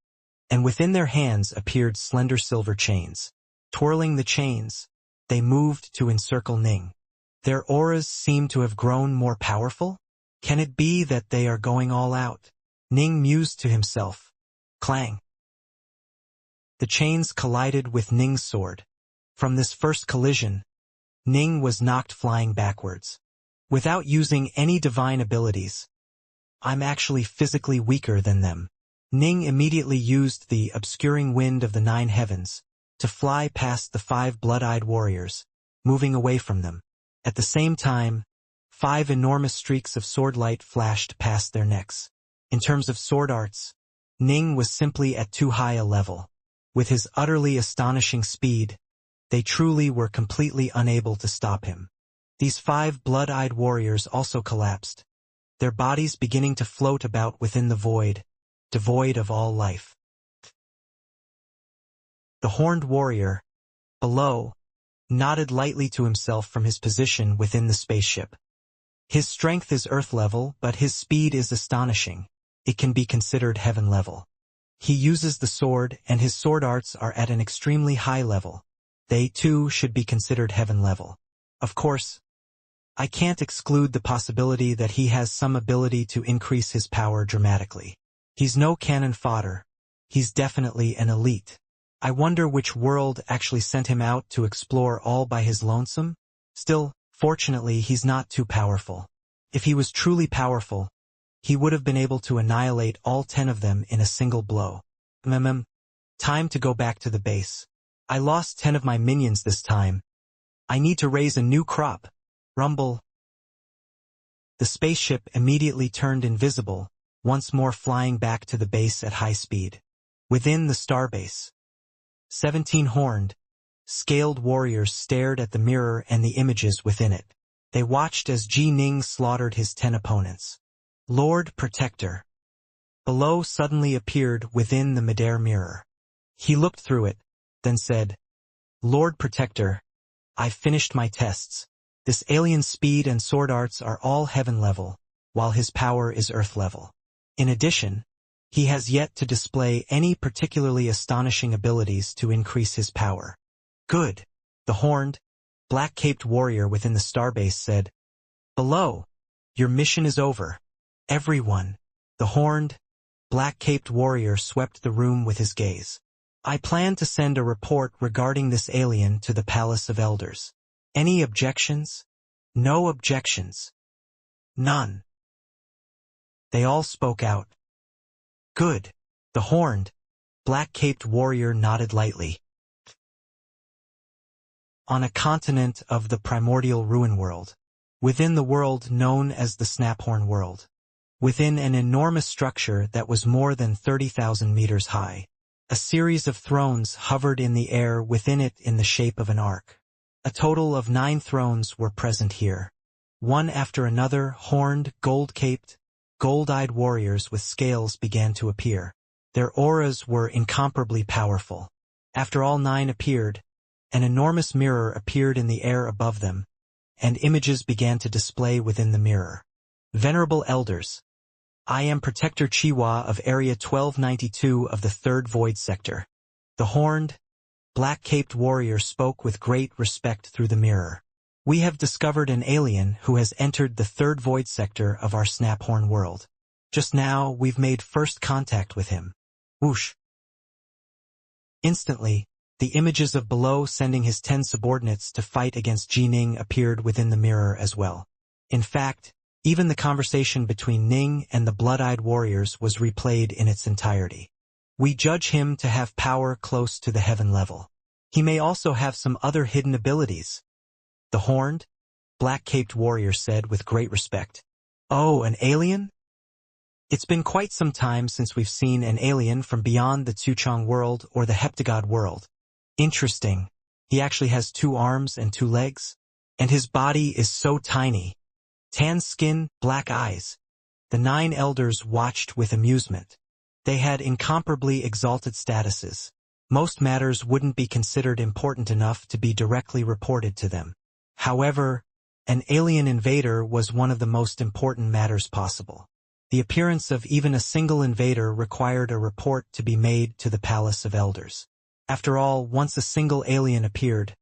and within their hands appeared slender silver chains. Twirling the chains, they moved to encircle Ning. Their auras seemed to have grown more powerful? Can it be that they are going all out? Ning mused to himself. Clang. The chains collided with Ning's sword. From this first collision, Ning was knocked flying backwards. Without using any divine abilities, I'm actually physically weaker than them. Ning immediately used the obscuring wind of the 9 heavens to fly past the 5 blood-eyed warriors, moving away from them. At the same time, 5 enormous streaks of sword light flashed past their necks. In terms of sword arts, Ning was simply at too high a level. With his utterly astonishing speed, they truly were completely unable to stop him. These 5 blood-eyed warriors also collapsed, their bodies beginning to float about within the void, devoid of all life. The horned warrior, below, nodded lightly to himself from his position within the spaceship. His strength is Earth level, but his speed is astonishing. It can be considered heaven level. He uses the sword, and his sword arts are at an extremely high level. They, too, should be considered heaven level. Of course, I can't exclude the possibility that he has some ability to increase his power dramatically. He's no cannon fodder. He's definitely an elite. I wonder which world actually sent him out to explore all by his lonesome? Still, fortunately, he's not too powerful. If he was truly powerful, he would have been able to annihilate all 10 of them in a single blow. Time to go back to the base. I lost 10 of my minions this time. I need to raise a new crop. Rumble. The spaceship immediately turned invisible, once more flying back to the base at high speed. Within the starbase, 17 horned, scaled warriors stared at the mirror and the images within it. They watched as Ji Ning slaughtered his 10 opponents. Lord Protector. Below suddenly appeared within the midair mirror. He looked through it, then said, Lord Protector, I've finished my tests. This alien's speed and sword arts are all heaven level, while his power is earth level. In addition, he has yet to display any particularly astonishing abilities to increase his power. Good. The horned, black-caped warrior within the starbase said, Below, your mission is over. Everyone. The horned, black-caped warrior swept the room with his gaze. I plan to send a report regarding this alien to the Palace of Elders. Any objections? No objections. None. They all spoke out. Good. The horned, black-caped warrior nodded lightly. On a continent of the primordial ruin world, within the world known as the Snaphorn world, within an enormous structure that was more than 30,000 meters high, a series of thrones hovered in the air within it in the shape of an arc. A total of 9 thrones were present here. One after another, horned, gold-caped, gold-eyed warriors with scales began to appear. Their auras were incomparably powerful. After all 9 appeared, an enormous mirror appeared in the air above them, and images began to display within the mirror. Venerable Elders, I am Protector Chiwa of Area 1292 of the 3rd Void Sector. The horned, black-caped warrior spoke with great respect through the mirror. We have discovered an alien who has entered the 3rd Void Sector of our Snaphorn world. Just now, we've made first contact with him. Whoosh. Instantly, the images of below sending his 10 subordinates to fight against Ji Ning appeared within the mirror as well. In fact, even the conversation between Ning and the blood-eyed warriors was replayed in its entirety. We judge him to have power close to the heaven level. He may also have some other hidden abilities. The horned, black-caped warrior said with great respect. Oh, an alien? It's been quite some time since we've seen an alien from beyond the Tsuchong world or the Heptagod world. Interesting. He actually has 2 arms and 2 legs, and his body is so tiny. Tan skin, black eyes. The 9 elders watched with amusement. They had incomparably exalted statuses. Most matters wouldn't be considered important enough to be directly reported to them. However, an alien invader was one of the most important matters possible. The appearance of even a single invader required a report to be made to the Palace of Elders. After all, once a single alien appeared,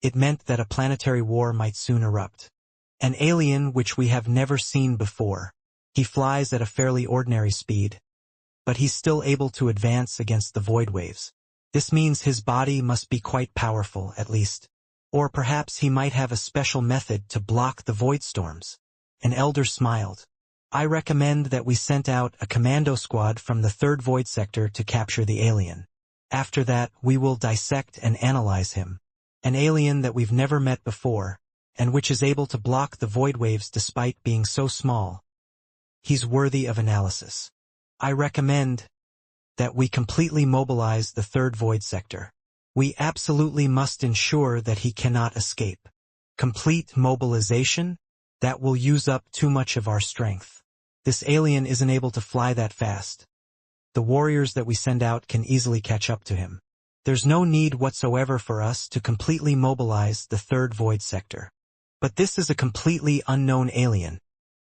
it meant that a planetary war might soon erupt. An alien which we have never seen before. He flies at a fairly ordinary speed, but he's still able to advance against the void waves. This means his body must be quite powerful, at least. Or perhaps he might have a special method to block the void storms. An elder smiled. I recommend that we sent out a commando squad from the third void sector to capture the alien. After that, we will dissect and analyze him. An alien that we've never met before, and which is able to block the void waves despite being so small. He's worthy of analysis. I recommend that we completely mobilize the third void sector. We absolutely must ensure that he cannot escape. Complete mobilization? That will use up too much of our strength. This alien isn't able to fly that fast. The warriors that we send out can easily catch up to him. There's no need whatsoever for us to completely mobilize the third void sector. But this is a completely unknown alien.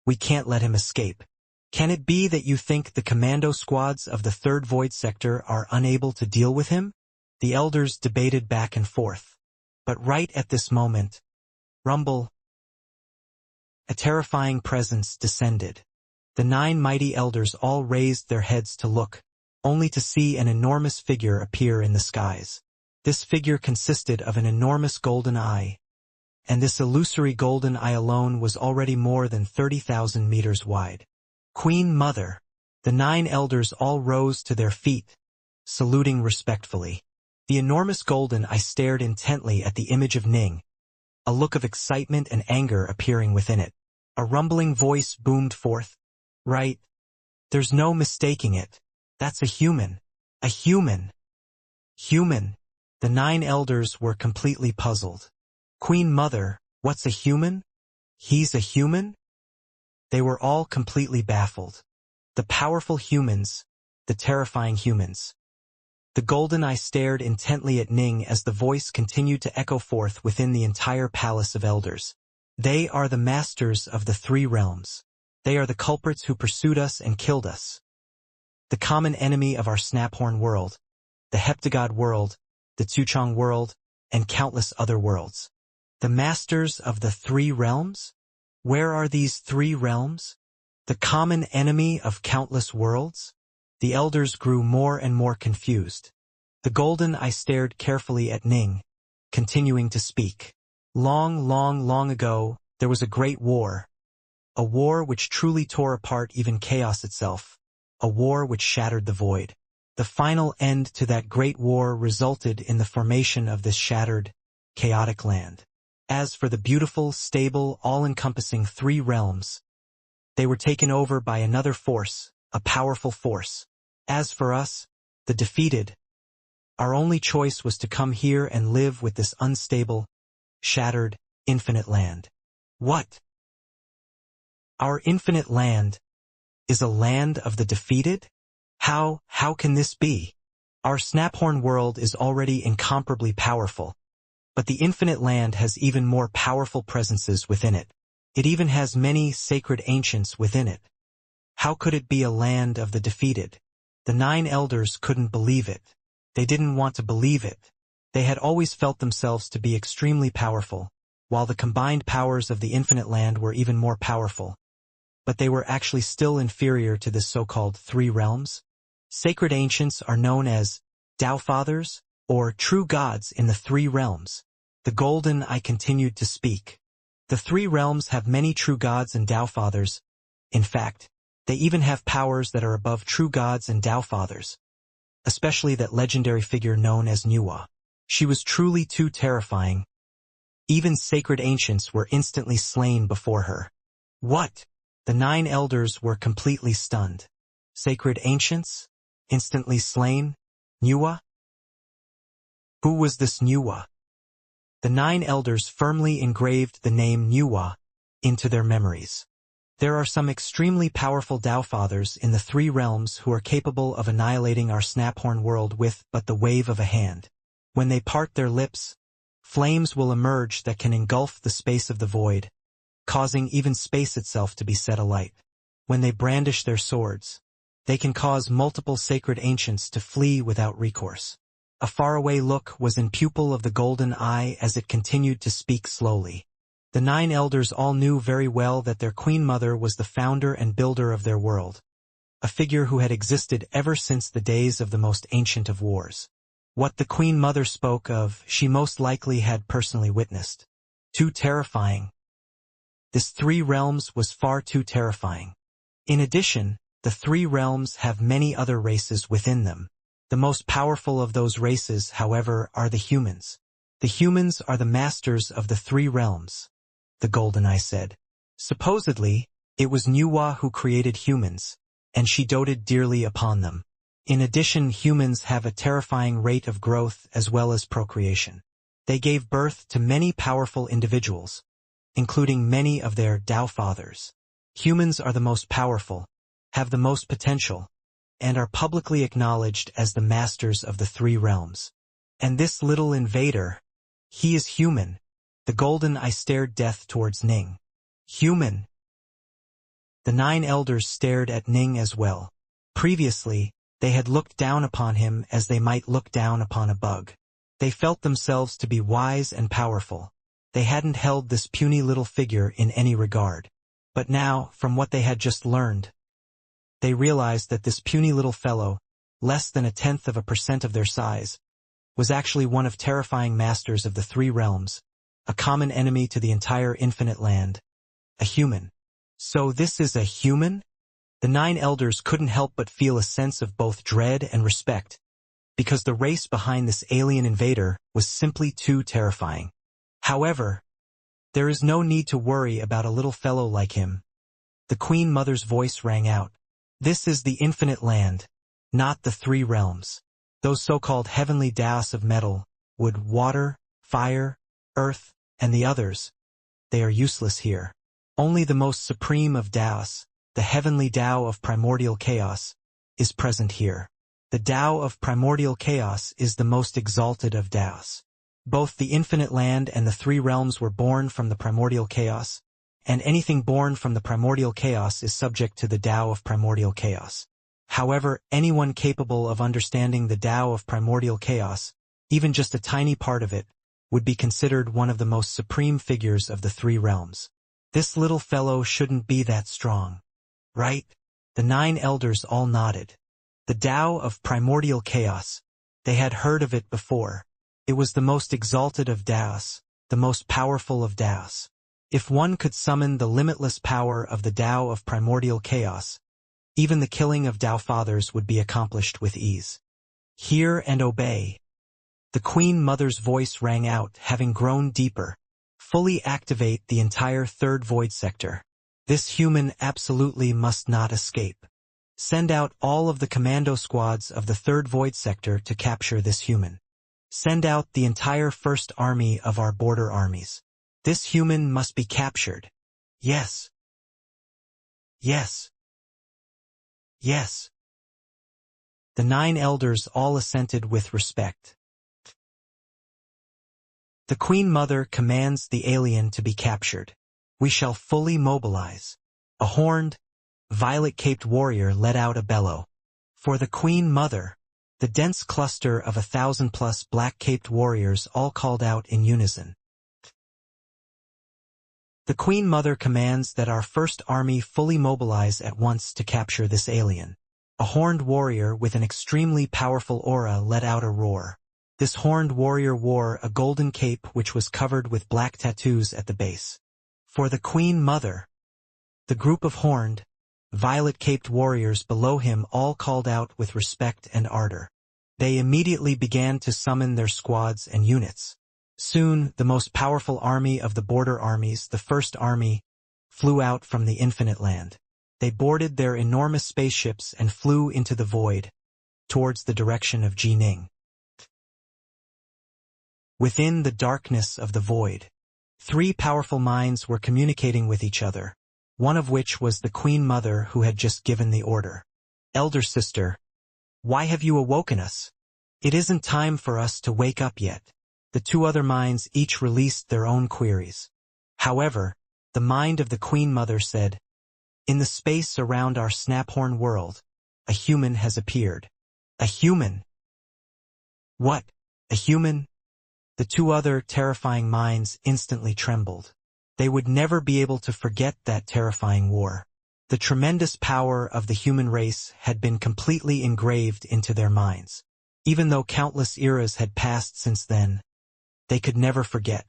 We can't let him escape. Can it be that you think the commando squads of the third void sector are unable to deal with him? The elders debated back and forth. But right at this moment, rumble, a terrifying presence descended. The 9 mighty elders all raised their heads to look, only to see an enormous figure appear in the skies. This figure consisted of an enormous golden eye, and this illusory golden eye alone was already more than 30,000 meters wide. Queen Mother! The 9 elders all rose to their feet, saluting respectfully. The enormous golden eye stared intently at the image of Ning, a look of excitement and anger appearing within it. A rumbling voice boomed forth. Right. There's no mistaking it. That's a human. A human. Human. The 9 elders were completely puzzled. Queen Mother, what's a human? He's a human? They were all completely baffled. The powerful humans, the terrifying humans. The golden eye stared intently at Ning as the voice continued to echo forth within the entire Palace of Elders. They are the masters of the 3 realms. They are the culprits who pursued us and killed us. The common enemy of our Snaphorn world, the Heptagod world, the Tsuchong world, and countless other worlds. The masters of the 3 realms? Where are these 3 realms? The common enemy of countless worlds? The elders grew more and more confused. The golden eye stared carefully at Ning, continuing to speak. Long, long, long ago, there was a great war. A war which truly tore apart even chaos itself. A war which shattered the void. The final end to that great war resulted in the formation of this shattered, chaotic land. As for the beautiful, stable, all-encompassing 3 realms, they were taken over by another force, a powerful force. As for us, the defeated, our only choice was to come here and live with this unstable, shattered, infinite land. What? Our infinite land is a land of the defeated? How can this be? Our Snaphorn world is already incomparably powerful, but the infinite land has even more powerful presences within it. It even has many sacred ancients within it. How could it be a land of the defeated? The 9 elders couldn't believe it. They didn't want to believe it. They had always felt themselves to be extremely powerful, while the combined powers of the infinite land were even more powerful. But they were actually still inferior to this so-called 3 realms. Sacred ancients are known as Tao Fathers, or true gods in the 3 realms. The golden eye continued to speak. The 3 realms have many true gods and Tao Fathers. In fact, they even have powers that are above true gods and Tao Fathers, especially that legendary figure known as Nuwa. She was truly too terrifying. Even sacred ancients were instantly slain before her. What? The 9 elders were completely stunned. Sacred ancients? Instantly slain? Nuwa? Who was this Nuwa? The 9 elders firmly engraved the name Nuwa into their memories. There are some extremely powerful Tao Fathers in the three realms who are capable of annihilating our Snaphorn world with but the wave of a hand. When they part their lips, flames will emerge that can engulf the space of the void, causing even space itself to be set alight. When they brandish their swords, they can cause multiple sacred ancients to flee without recourse. A faraway look was in pupil of the golden eye as it continued to speak slowly. The 9 elders all knew very well that their Queen Mother was the founder and builder of their world, a figure who had existed ever since the days of the most ancient of wars. What the Queen Mother spoke of, she most likely had personally witnessed. Too terrifying. This 3 realms was far too terrifying. In addition, the 3 realms have many other races within them. The most powerful of those races, however, are the humans. The humans are the masters of the 3 realms, the Golden Eye said. Supposedly, it was Nuwa who created humans, and she doted dearly upon them. In addition, humans have a terrifying rate of growth as well as procreation. They gave birth to many powerful individuals, including many of their Tao Fathers. Humans are the most powerful, have the most potential, and are publicly acknowledged as the masters of the 3 realms. And this little invader, he is human. The Golden Eye stared death towards Ning. Human. The 9 elders stared at Ning as well. Previously, they had looked down upon him as they might look down upon a bug. They felt themselves to be wise and powerful. They hadn't held this puny little figure in any regard. But now, from what they had just learned, they realized that this puny little fellow, less than 0.1% of their size, was actually one of terrifying masters of the 3 realms, a common enemy to the entire infinite land, a human. So this is a human? The 9 elders couldn't help but feel a sense of both dread and respect, because the race behind this alien invader was simply too terrifying. However, there is no need to worry about a little fellow like him. The Queen Mother's voice rang out. This is the infinite land, not the 3 realms. Those so-called heavenly Taos of metal, wood, water, fire, earth, and the others, they are useless here. Only the most supreme of Taos, the heavenly Tao of primordial chaos, is present here. The Tao of primordial chaos is the most exalted of Taos. Both the infinite land and the 3 realms were born from the primordial chaos, and anything born from the primordial chaos is subject to the Tao of primordial chaos. However, anyone capable of understanding the Tao of primordial chaos, even just a tiny part of it, would be considered one of the most supreme figures of the 3 realms. This little fellow shouldn't be that strong, right? The 9 elders all nodded. The Tao of primordial chaos. They had heard of it before. It was the most exalted of Taos, the most powerful of Taos. If one could summon the limitless power of the Tao of primordial chaos, even the killing of Tao Fathers would be accomplished with ease. Hear and obey. The Queen Mother's voice rang out, having grown deeper. Fully activate the entire 3rd void sector. This human absolutely must not escape. Send out all of the commando squads of the 3rd void sector to capture this human. Send out the entire 1st army of our border armies. This human must be captured. Yes. Yes. Yes. The 9 elders all assented with respect. The Queen Mother commands the alien to be captured. We shall fully mobilize. A horned, violet-caped warrior let out a bellow. For the Queen Mother, the dense cluster of 1,000+ black-caped warriors all called out in unison. The Queen Mother commands that our 1st army fully mobilize at once to capture this alien. A horned warrior with an extremely powerful aura let out a roar. This horned warrior wore a golden cape which was covered with black tattoos at the base. For the Queen Mother, the group of horned, violet-caped warriors below him all called out with respect and ardor. They immediately began to summon their squads and units. Soon, the most powerful army of the border armies, the 1st army, flew out from the infinite land. They boarded their enormous spaceships and flew into the void, towards the direction of Jining. Within the darkness of the void, 3 powerful minds were communicating with each other. one of which was the Queen Mother who had just given the order. "Elder sister, why have you awoken us? It isn't time for us to wake up yet." The two other minds each released their own queries. However, the mind of the Queen Mother said, "In the space around our Snaphorn world, a human has appeared." "A human? What? A human?" The two other terrifying minds instantly trembled. They would never be able to forget that terrifying war. The tremendous power of the human race had been completely engraved into their minds. Even though countless eras had passed since then, they could never forget.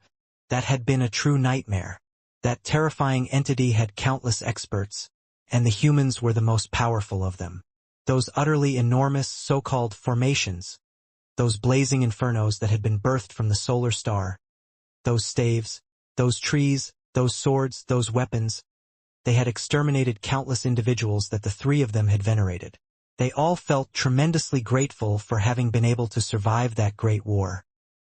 That had been a true nightmare. That terrifying entity had countless experts, and the humans were the most powerful of them. Those utterly enormous so-called formations, those blazing infernos that had been birthed from the solar star, those staves, those trees, those swords, those weapons, they had exterminated countless individuals that the three of them had venerated. They all felt tremendously grateful for having been able to survive that great war.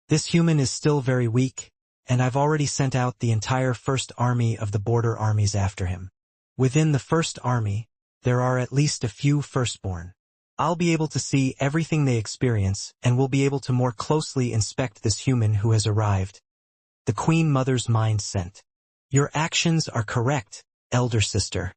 "This human is still very weak, and I've already sent out the entire first army of the border armies after him. Within the first army, there are at least a few firstborn. I'll be able to see everything they experience and will be able to more closely inspect this human who has arrived." The Queen Mother's mind sent, "Your actions are correct, elder sister.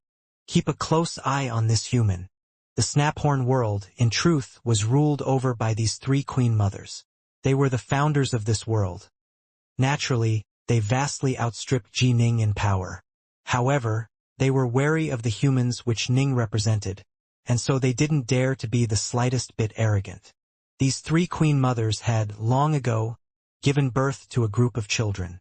Keep a close eye on this human." The Snaphorn world, in truth, was ruled over by these three Queen Mothers. They were the founders of this world. Naturally, they vastly outstripped Ji Ning in power. However, they were wary of the humans which Ning represented, and so they didn't dare to be the slightest bit arrogant. These three Queen Mothers had, long ago, given birth to a group of children.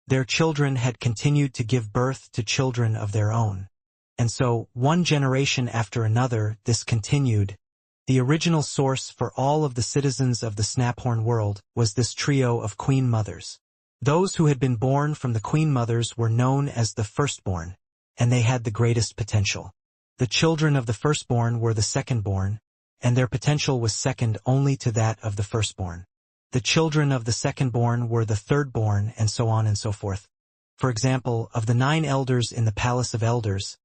Their children had continued to give birth to children of their own. And so, one generation after another, this continued. The original source for all of the citizens of the Snaphorn world was this trio of Queen Mothers. Those who had been born from the Queen Mothers were known as the firstborn, and they had the greatest potential. The children of the firstborn were the secondborn, and their potential was second only to that of the firstborn. The children of the secondborn were the thirdborn, and so on and so forth. For example, of the 9 elders in the Palace of Elders,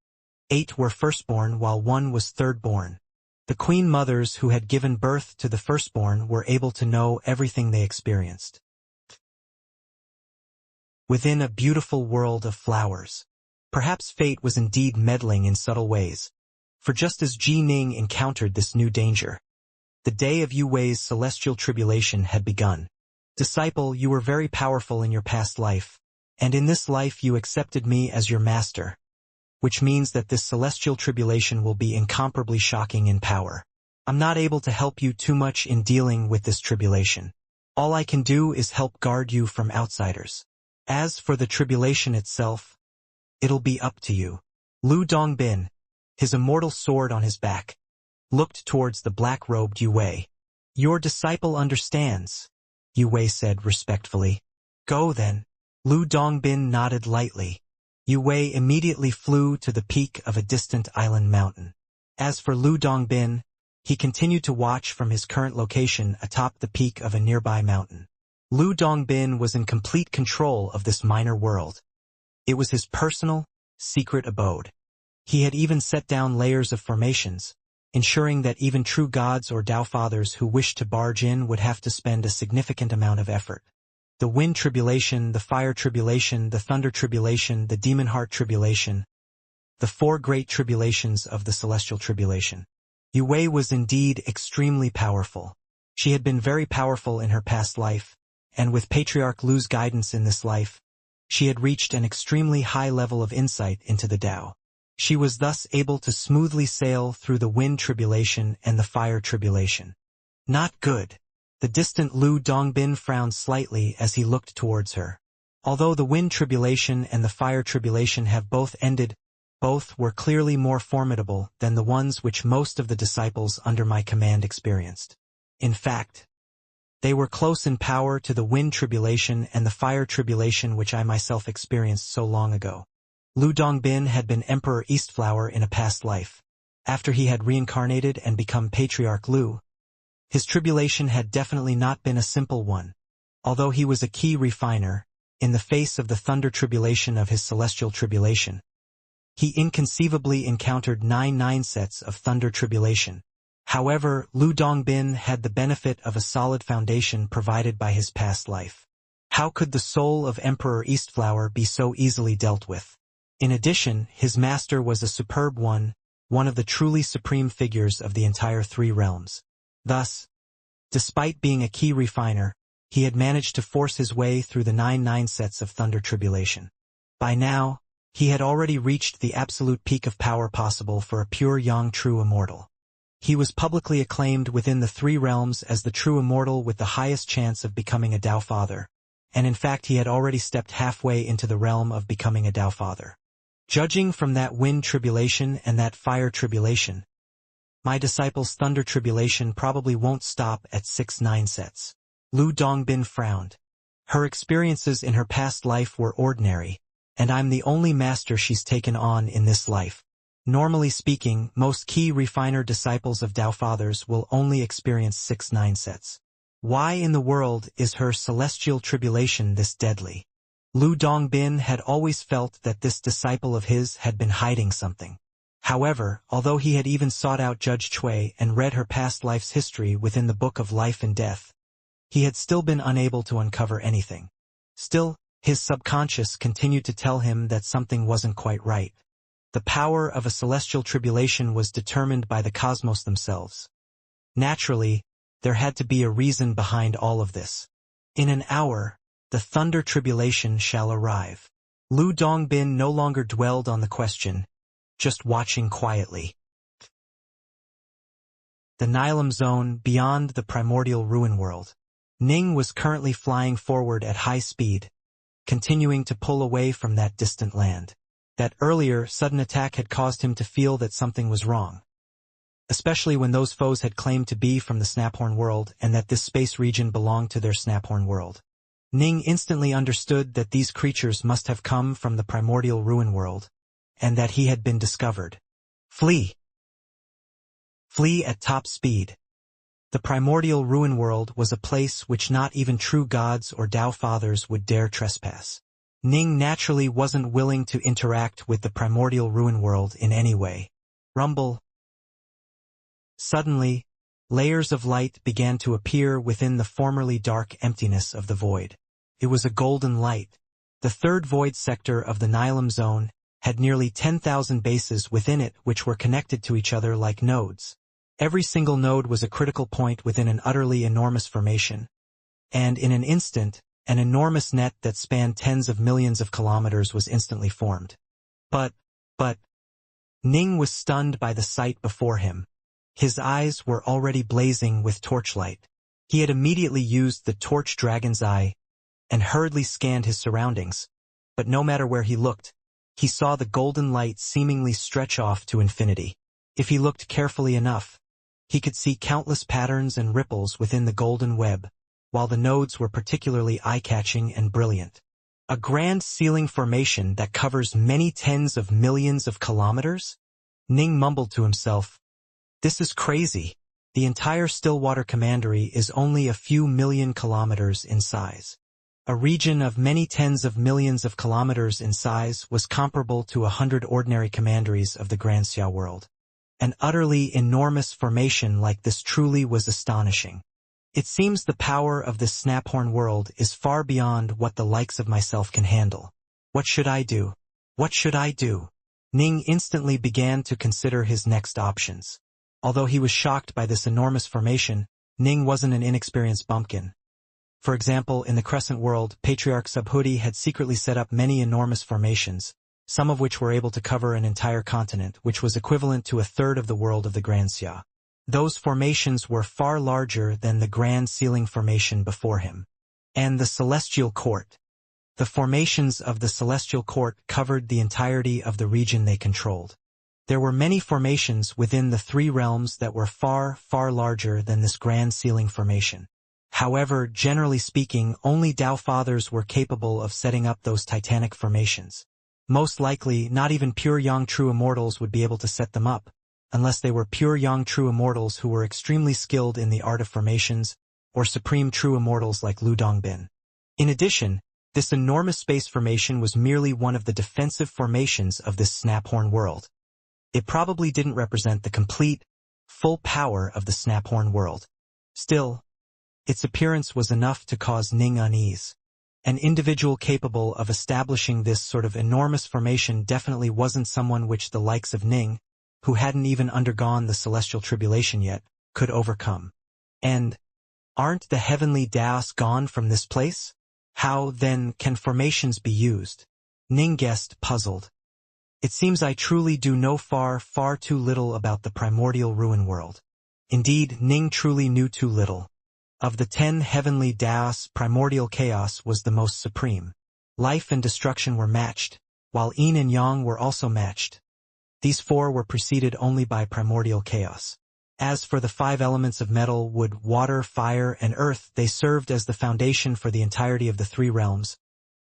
8 were firstborn while 1 was thirdborn. The Queen Mothers who had given birth to the firstborn were able to know everything they experienced. Within a beautiful world of flowers. Perhaps fate was indeed meddling in subtle ways. For just as Ji Ning encountered this new danger, the day of Yu Wei's celestial tribulation had begun. "Disciple, you were very powerful in your past life, and in this life you accepted me as your master, which means that this celestial tribulation will be incomparably shocking in power. I'm not able to help you too much in dealing with this tribulation. All I can do is help guard you from outsiders. As for the tribulation itself, it'll be up to you." Lu Dongbin, his immortal sword on his back, looked towards the black-robed Yu Wei. "Your disciple understands," Yu Wei said respectfully. "Go then." Lu Dongbin nodded lightly. Yu Wei immediately flew to the peak of a distant island mountain. As for Lu Dongbin, he continued to watch from his current location atop the peak of a nearby mountain. Lu Dongbin was in complete control of this minor world. It was his personal, secret abode. He had even set down layers of formations, ensuring that even true gods or Tao fathers who wished to barge in would have to spend a significant amount of effort. The wind tribulation, the fire tribulation, the thunder tribulation, the demon heart tribulation, the 4 great tribulations of the celestial tribulation. Yu Wei was indeed extremely powerful. She had been very powerful in her past life, and with Patriarch Lu's guidance in this life, she had reached an extremely high level of insight into the Tao. She was thus able to smoothly sail through the wind tribulation and the fire tribulation. Not good. The distant Lu Dongbin frowned slightly as he looked towards her. Although the wind tribulation and the fire tribulation have both ended, both were clearly more formidable than the ones which most of the disciples under my command experienced. In fact, they were close in power to the wind tribulation and the fire tribulation which I myself experienced so long ago. Lu Dongbin had been Emperor Eastflower in a past life. After he had reincarnated and become Patriarch Lu, his tribulation had definitely not been a simple one. Although he was a key refiner, in the face of the thunder tribulation of his celestial tribulation, he inconceivably encountered 9 sets of thunder tribulation. However, Lu Dongbin had the benefit of a solid foundation provided by his past life. How could the soul of Emperor Eastflower be so easily dealt with? In addition, his master was a superb one of the truly supreme figures of the entire 3 realms. Thus, despite being a key refiner, he had managed to force his way through the 9 sets of thunder tribulation. By now, he had already reached the absolute peak of power possible for a pure Yang true immortal. He was publicly acclaimed within the 3 realms as the true immortal with the highest chance of becoming a Dao Father, and in fact he had already stepped halfway into the realm of becoming a Dao Father. Judging from that wind tribulation and that fire tribulation, my disciple's thunder tribulation probably won't stop at 9 sets. Lu Dongbin frowned. Her experiences in her past life were ordinary, and I'm the only master she's taken on in this life. Normally speaking, most key refiner disciples of Dao Fathers will only experience 9 sets. Why in the world is her celestial tribulation this deadly? Lu Dongbin had always felt that this disciple of his had been hiding something. However, although he had even sought out Judge Cui and read her past life's history within the Book of Life and Death, he had still been unable to uncover anything. Still, his subconscious continued to tell him that something wasn't quite right. The power of a celestial tribulation was determined by the cosmos themselves. Naturally, there had to be a reason behind all of this. In an hour, the thunder tribulation shall arrive. Lu Dongbin no longer dwelled on the question, just watching quietly. The Nilam Zone beyond the primordial ruin world. Ning was currently flying forward at high speed, continuing to pull away from that distant land. That earlier, sudden attack had caused him to feel that something was wrong, especially when those foes had claimed to be from the Snaphorn world and that this space region belonged to their Snaphorn world. Ning instantly understood that these creatures must have come from the primordial ruin world, and that he had been discovered. Flee! Flee at top speed. The primordial ruin world was a place which not even true gods or Dao Fathers would dare trespass. Ning naturally wasn't willing to interact with the primordial ruin world in any way. Rumble. Suddenly, layers of light began to appear within the formerly dark emptiness of the void. It was a golden light. The 3rd void sector of the Nilam Zone had nearly 10,000 bases within it which were connected to each other like nodes. Every single node was a critical point within an utterly enormous formation. And in an instant, an enormous net that spanned tens of millions of kilometers was instantly formed. But, Ning was stunned by the sight before him. His eyes were already blazing with torchlight. He had immediately used the torch dragon's eye and hurriedly scanned his surroundings. But no matter where he looked, he saw the golden light seemingly stretch off to infinity. If he looked carefully enough, he could see countless patterns and ripples within the golden web, while the nodes were particularly eye-catching and brilliant. A grand ceiling formation that covers many tens of millions of kilometers? Ning mumbled to himself, "This is crazy. The entire Stillwater Commandery is only a few million kilometers in size." A region of many tens of millions of kilometers in size was comparable to 100 ordinary commanderies of the Grand Xia world. An utterly enormous formation like this truly was astonishing. It seems the power of this Snaphorn world is far beyond what the likes of myself can handle. What should I do? What should I do? Ning instantly began to consider his next options. Although he was shocked by this enormous formation, Ning wasn't an inexperienced bumpkin. For example, in the Crescent world, Patriarch Subhuti had secretly set up many enormous formations, some of which were able to cover an entire continent, which was equivalent to a third of the world of the Grand Xia. Those formations were far larger than the Grand Ceiling Formation before him. And the Celestial Court. The formations of the Celestial Court covered the entirety of the region they controlled. There were many formations within the 3 realms that were far, far larger than this Grand Ceiling Formation. However, generally speaking, only Dao Fathers were capable of setting up those titanic formations. Most likely, not even pure Yang True Immortals would be able to set them up, unless they were pure Yang True Immortals who were extremely skilled in the art of formations, or supreme True Immortals like Lu Dongbin. In addition, This enormous space formation was merely one of the defensive formations of this Snaphorn world. It probably didn't represent the complete, full power of the Snaphorn world. Still, its appearance was enough to cause Ning unease. An individual capable of establishing this sort of enormous formation definitely wasn't someone which the likes of Ning, who hadn't even undergone the celestial tribulation yet, could overcome. And aren't the heavenly Daos gone from this place? How, then, can formations be used? Ning guessed, puzzled. It seems I truly do know far too little about the primordial ruin world. Indeed, Ning truly knew too little. Of the 10 heavenly Daos, primordial chaos was the most supreme. Life and destruction were matched, while yin and yang were also matched. These 4 were preceded only by primordial chaos. As for the 5 elements of metal, wood, water, fire, and earth, they served as the foundation for the entirety of the 3 realms,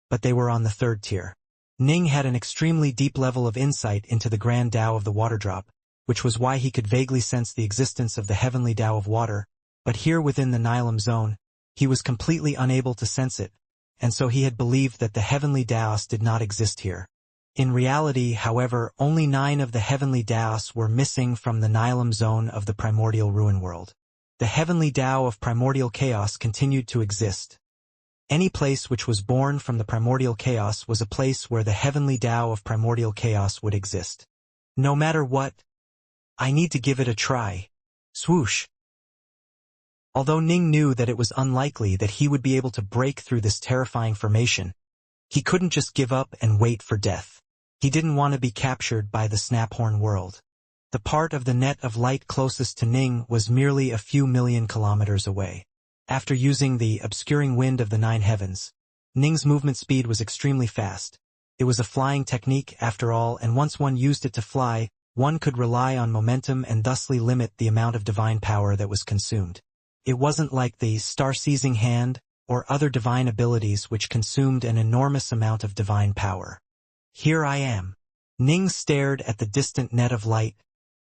but they were on the 3rd tier. Ning had an extremely deep level of insight into the grand Tao of the water drop, which was why he could vaguely sense the existence of the heavenly Tao of water, but here within the Nilam zone, he was completely unable to sense it, and so he had believed that the heavenly Daos did not exist here. In reality, however, only 9 of the heavenly Daos were missing from the Nilam zone of the primordial ruin world. The heavenly Tao of primordial chaos continued to exist. Any place which was born from the primordial chaos was a place where the heavenly Tao of primordial chaos would exist. No matter what, I need to give it a try. Swoosh. Although Ning knew that it was unlikely that he would be able to break through this terrifying formation, he couldn't just give up and wait for death. He didn't want to be captured by the Snaphorn world. The part of the net of light closest to Ning was merely a few million kilometers away. After using the obscuring wind of the 9 heavens, Ning's movement speed was extremely fast. It was a flying technique after all, and once one used it to fly, one could rely on momentum and thusly limit the amount of divine power that was consumed. It wasn't like the star-seizing hand or other divine abilities which consumed an enormous amount of divine power. Here I am. Ning stared at the distant net of light,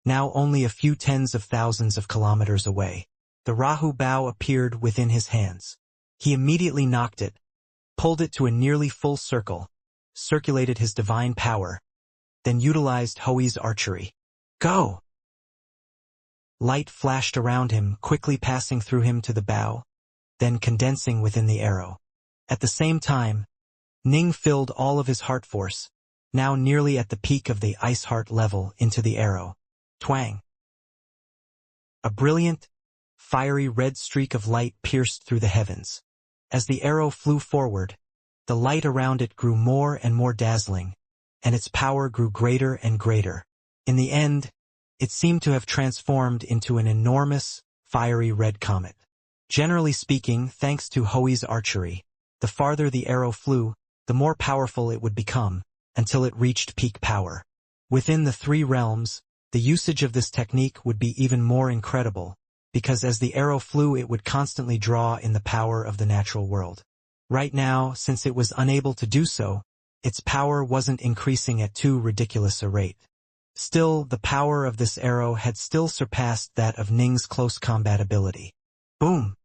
now only a few tens of thousands of kilometers away. The Rahu bow appeared within his hands. He immediately knocked it, pulled it to a nearly full circle, circulated his divine power, then utilized Hoi's archery. Go! Light flashed around him, quickly passing through him to the bow, then condensing within the arrow. At the same time, Ning filled all of his heart force, now nearly at the peak of the ice heart level, into the arrow. Twang! A brilliant, fiery red streak of light pierced through the heavens. As the arrow flew forward, the light around it grew more and more dazzling, and its power grew greater and greater. In the end, it seemed to have transformed into an enormous, fiery red comet. Generally speaking, thanks to Hoi's archery, the farther the arrow flew, the more powerful it would become, until it reached peak power. Within the 3 realms, the usage of this technique would be even more incredible, because as the arrow flew it would constantly draw in the power of the natural world. Right now, since it was unable to do so, its power wasn't increasing at too ridiculous a rate. Still, the power of this arrow had still surpassed that of Ning's close combat ability. Boom!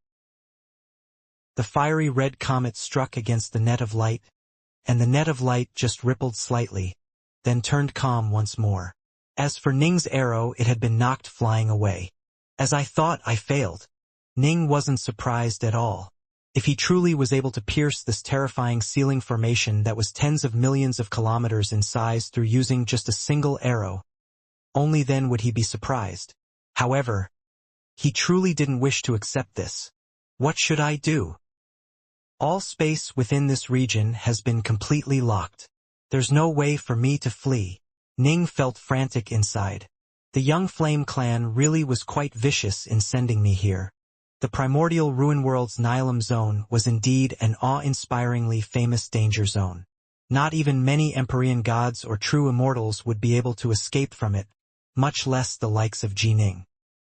The fiery red comet struck against the net of light, and the net of light just rippled slightly, then turned calm once more. As for Ning's arrow, it had been knocked flying away. As I thought, I failed. Ning wasn't surprised at all. If he truly was able to pierce this terrifying ceiling formation that was tens of millions of kilometers in size through using just a single arrow, only then would he be surprised. However, he truly didn't wish to accept this. What should I do? All space within this region has been completely locked. There's no way for me to flee. Ning felt frantic inside. The young Flame clan really was quite vicious in sending me here. The primordial ruin world's Nilam zone was indeed an awe-inspiringly famous danger zone. Not even many Empyrean gods or true immortals would be able to escape from it, much less the likes of Ji Ning.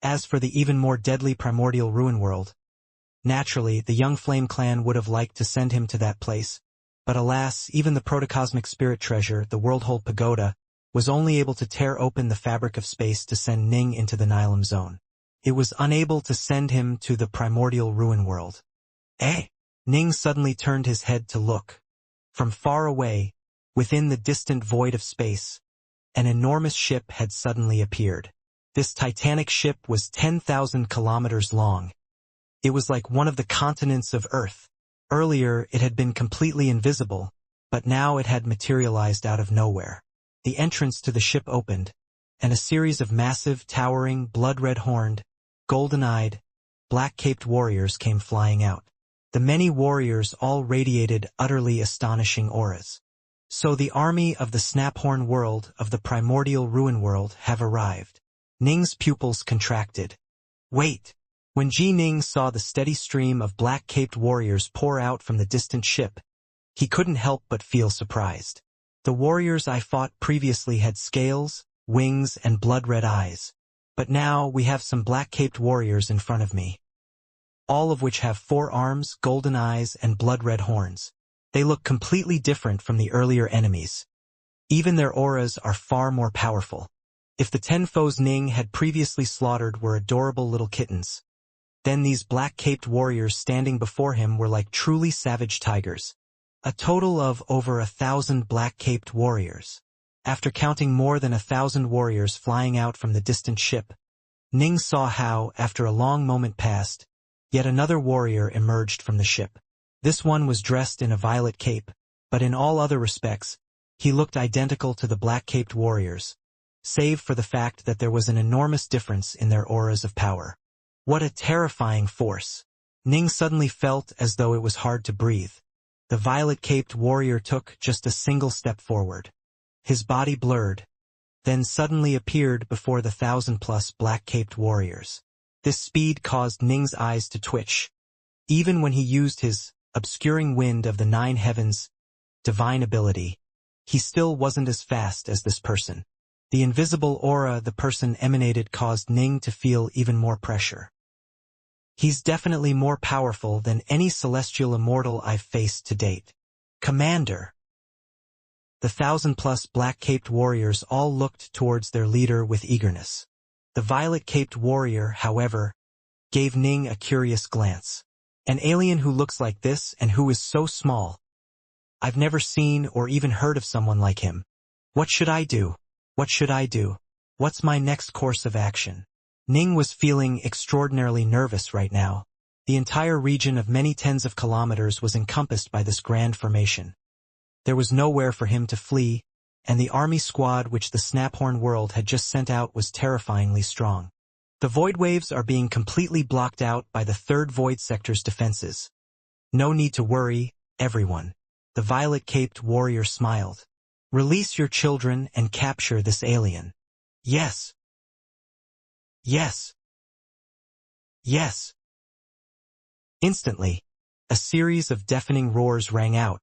As for the even more deadly primordial ruin world, naturally the young Flame clan would have liked to send him to that place, but alas, even the protocosmic spirit treasure, the Worldhold Pagoda, was only able to tear open the fabric of space to send Ning into the Nilam zone. It was unable to send him to the primordial ruin world. Eh? Ning suddenly turned his head to look. From far away, within the distant void of space, an enormous ship had suddenly appeared. This titanic ship was 10,000 kilometers long. It was like one of the continents of Earth. Earlier, it had been completely invisible, but now it had materialized out of nowhere. The entrance to the ship opened, and a series of massive, towering, blood-red horned, golden-eyed, black-caped warriors came flying out. The many warriors all radiated utterly astonishing auras. So the army of the Snaphorn world of the primordial ruin world have arrived. Ning's pupils contracted. Wait! When Ji Ning saw the steady stream of black-caped warriors pour out from the distant ship, he couldn't help but feel surprised. The warriors I fought previously had scales, wings, and blood-red eyes. But now we have some black-caped warriors in front of me, all of which have 4 arms, golden eyes, and blood-red horns. They look completely different from the earlier enemies. Even their auras are far more powerful. If the 10 foes Ning had previously slaughtered were adorable little kittens, then these black-caped warriors standing before him were like truly savage tigers. A total of over 1,000 black-caped warriors. After counting more than 1,000 warriors flying out from the distant ship, Ning saw how, after a long moment passed, yet another warrior emerged from the ship. This one was dressed in a violet cape, but in all other respects, he looked identical to the black-caped warriors, save for the fact that there was an enormous difference in their auras of power. What a terrifying force! Ning suddenly felt as though it was hard to breathe. The violet-caped warrior took just a single step forward. His body blurred, then suddenly appeared before the 1,000-plus black-caped warriors. This speed caused Ning's eyes to twitch. Even when he used his obscuring wind of the 9 heavens divine ability, he still wasn't as fast as this person. The invisible aura the person emanated caused Ning to feel even more pressure. He's definitely more powerful than any celestial immortal I've faced to date. Commander! The 1,000-plus black-caped warriors all looked towards their leader with eagerness. The violet-caped warrior, however, gave Ning a curious glance. An alien who looks like this and who is so small. I've never seen or even heard of someone like him. What should I do? What should I do? What's my next course of action? Ning was feeling extraordinarily nervous right now. The entire region of many tens of kilometers was encompassed by this grand formation. There was nowhere for him to flee, and the army squad which the Snaphorn world had just sent out was terrifyingly strong. The void waves are being completely blocked out by the third void sector's defenses. No need to worry, everyone. The violet-caped warrior smiled. Release your children and capture this alien. Yes. Yes. Yes. Instantly, a series of deafening roars rang out,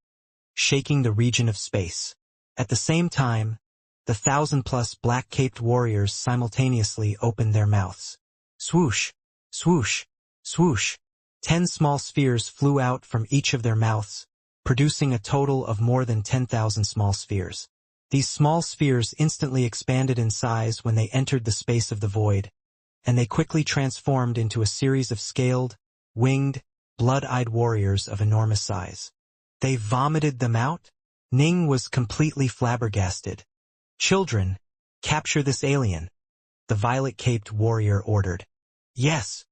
shaking the region of space. At the same time, the 1,000-plus black-caped warriors simultaneously opened their mouths. Swoosh, swoosh, swoosh. 10 small spheres flew out from each of their mouths, producing a total of more than 10,000 small spheres. These small spheres instantly expanded in size when they entered the space of the void, and they quickly transformed into a series of scaled, winged, blood-eyed warriors of enormous size. They vomited them out? Ning was completely flabbergasted. Children, capture this alien, the violet-caped warrior ordered. Yes.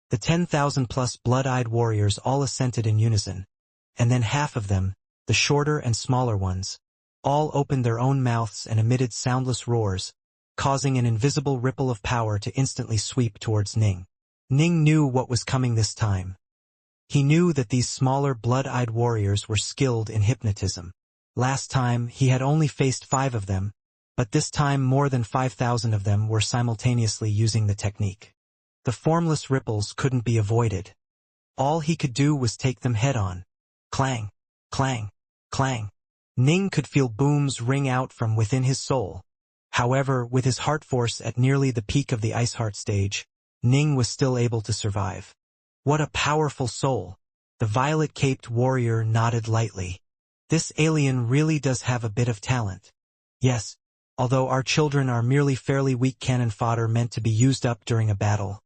The 10,000-plus blood-eyed warriors all assented in unison, and then half of them, the shorter and smaller ones, all opened their own mouths and emitted soundless roars, causing an invisible ripple of power to instantly sweep towards Ning. Ning knew what was coming this time. He knew that these smaller blood-eyed warriors were skilled in hypnotism. Last time, he had only faced 5 of them, but this time more than 5,000 of them were simultaneously using the technique. The formless ripples couldn't be avoided. All he could do was take them head-on. Clang, clang, clang. Ning could feel booms ring out from within his soul. However, with his heart force at nearly the peak of the Ice Heart stage, Ning was still able to survive. What a powerful soul! The violet-caped warrior nodded lightly. This alien really does have a bit of talent. Yes, although our children are merely fairly weak cannon fodder meant to be used up during a battle.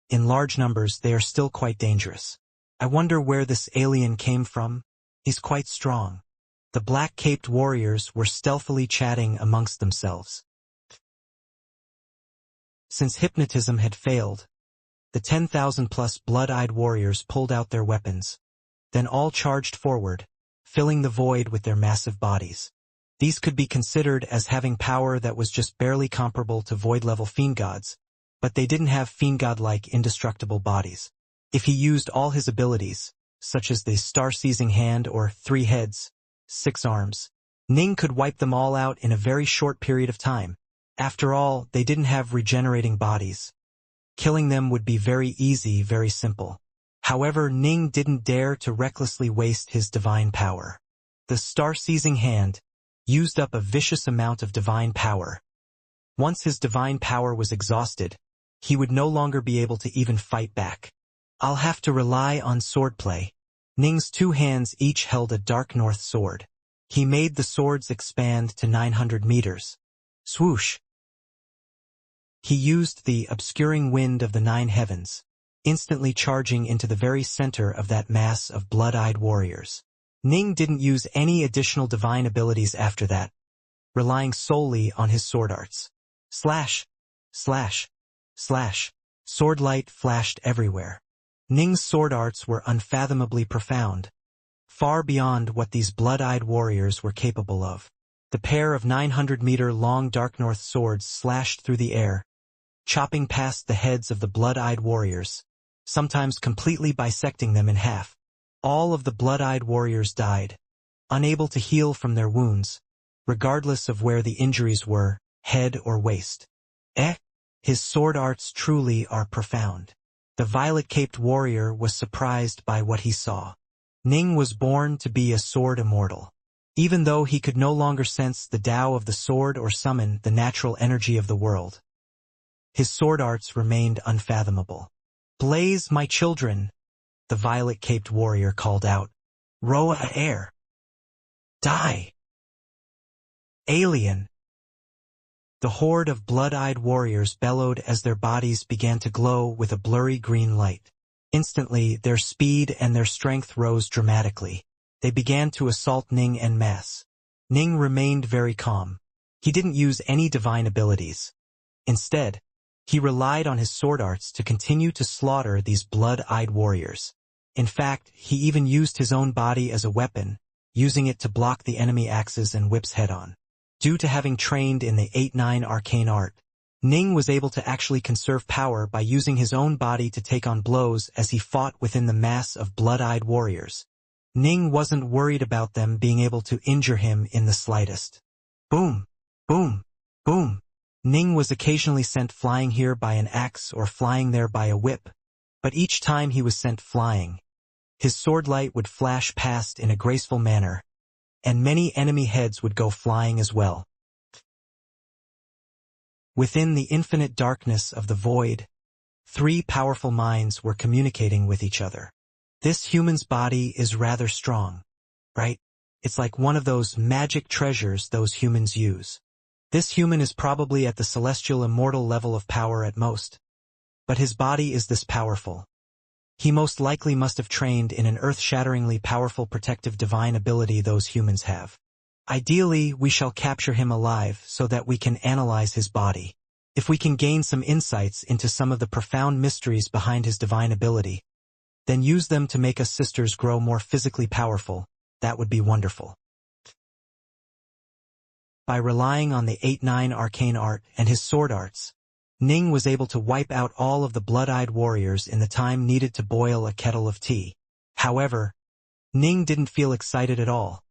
In large numbers, they are still quite dangerous. I wonder where this alien came from? He's quite strong. The black-caped warriors were stealthily chatting amongst themselves. Since hypnotism had failed, the 10,000-plus blood-eyed warriors pulled out their weapons. Then all charged forward, filling the void with their massive bodies. These could be considered as having power that was just barely comparable to void-level Fiendgods, but they didn't have Fiendgod-like indestructible bodies. If he used all his abilities, such as the star-seizing hand or 3 heads, 6 arms, Ning could wipe them all out in a very short period of time. After all, they didn't have regenerating bodies. Killing them would be very easy, very simple. However, Ning didn't dare to recklessly waste his divine power. The star-seizing hand used up a vicious amount of divine power. Once his divine power was exhausted, he would no longer be able to even fight back. I'll have to rely on swordplay. Ning's 2 hands each held a dark north sword. He made the swords expand to 900 meters. Swoosh! He used the obscuring wind of the 9 heavens, instantly charging into the very center of that mass of blood-eyed warriors. Ning didn't use any additional divine abilities after that, relying solely on his sword arts. Slash! Slash! Slash! Sword light flashed everywhere. Ning's sword arts were unfathomably profound, far beyond what these blood-eyed warriors were capable of. The pair of 900-meter-long Dark North swords slashed through the air, chopping past the heads of the blood-eyed warriors, sometimes completely bisecting them in half. All of the blood-eyed warriors died, unable to heal from their wounds, regardless of where the injuries were, head or waist. His sword arts truly are profound. The violet-caped warrior was surprised by what he saw. Ning was born to be a sword immortal. Even though he could no longer sense the Tao of the sword or summon the natural energy of the world, his sword arts remained unfathomable. "Blaze, my children!" the violet-caped warrior called out. "Roa air! Die! Alien!" The horde of blood-eyed warriors bellowed as their bodies began to glow with a blurry green light. Instantly, their speed and their strength rose dramatically. They began to assault Ning en masse. Ning remained very calm. He didn't use any divine abilities. Instead, he relied on his sword arts to continue to slaughter these blood-eyed warriors. In fact, he even used his own body as a weapon, using it to block the enemy axes and whips head-on. Due to having trained in the 8-9 arcane art, Ning was able to actually conserve power by using his own body to take on blows as he fought within the mass of blood-eyed warriors. Ning wasn't worried about them being able to injure him in the slightest. Boom! Boom! Boom! Ning was occasionally sent flying here by an axe or flying there by a whip, but each time he was sent flying, his sword light would flash past in a graceful manner, and many enemy heads would go flying as well. Within the infinite darkness of the void, 3 powerful minds were communicating with each other. This human's body is rather strong, right? It's like one of those magic treasures those humans use. This human is probably at the celestial immortal level of power at most. But his body is this powerful. He most likely must have trained in an earth-shatteringly powerful protective divine ability those humans have. Ideally, we shall capture him alive so that we can analyze his body. If we can gain some insights into some of the profound mysteries behind his divine ability, then use them to make us sisters grow more physically powerful, that would be wonderful. By relying on the 8-9 arcane art and his sword arts, Ning was able to wipe out all of the blood-eyed warriors in the time needed to boil a kettle of tea. However, Ning didn't feel excited at all,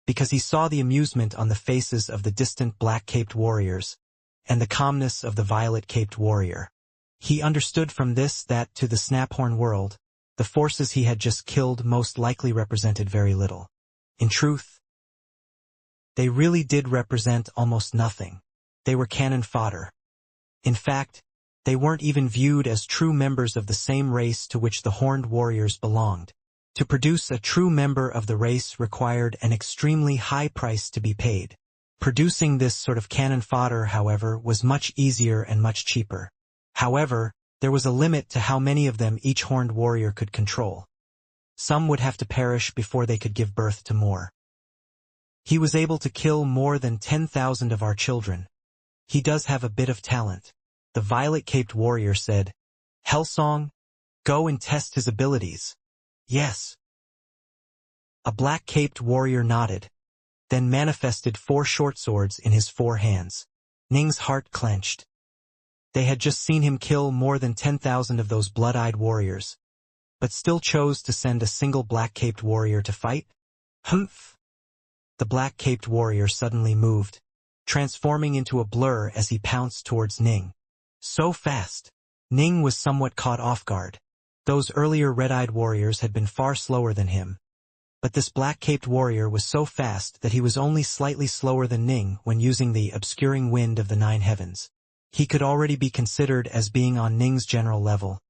because he saw the amusement on the faces of the distant black-caped warriors and the calmness of the violet-caped warrior. He understood from this that, to the Snaphorn world, the forces he had just killed most likely represented very little. In truth, they really did represent almost nothing. They were cannon fodder. In fact, they weren't even viewed as true members of the same race to which the horned warriors belonged. To produce a true member of the race required an extremely high price to be paid. Producing this sort of cannon fodder, however, was much easier and much cheaper. However, there was a limit to how many of them each horned warrior could control. Some would have to perish before they could give birth to more. He was able to kill more than 10,000 of our children. He does have a bit of talent. The violet-caped warrior said. Hellsong, go and test his abilities. Yes. A black-caped warrior nodded, then manifested 4 short swords in his 4 hands. Ning's heart clenched. They had just seen him kill more than 10,000 of those blood-eyed warriors, but still chose to send a single black-caped warrior to fight? Humph! The black-caped warrior suddenly moved, transforming into a blur as he pounced towards Ning. So fast! Ning was somewhat caught off guard. Those earlier red-eyed warriors had been far slower than him, but this black-caped warrior was so fast that he was only slightly slower than Ning when using the obscuring wind of the 9 heavens. He could already be considered as being on Ning's general level.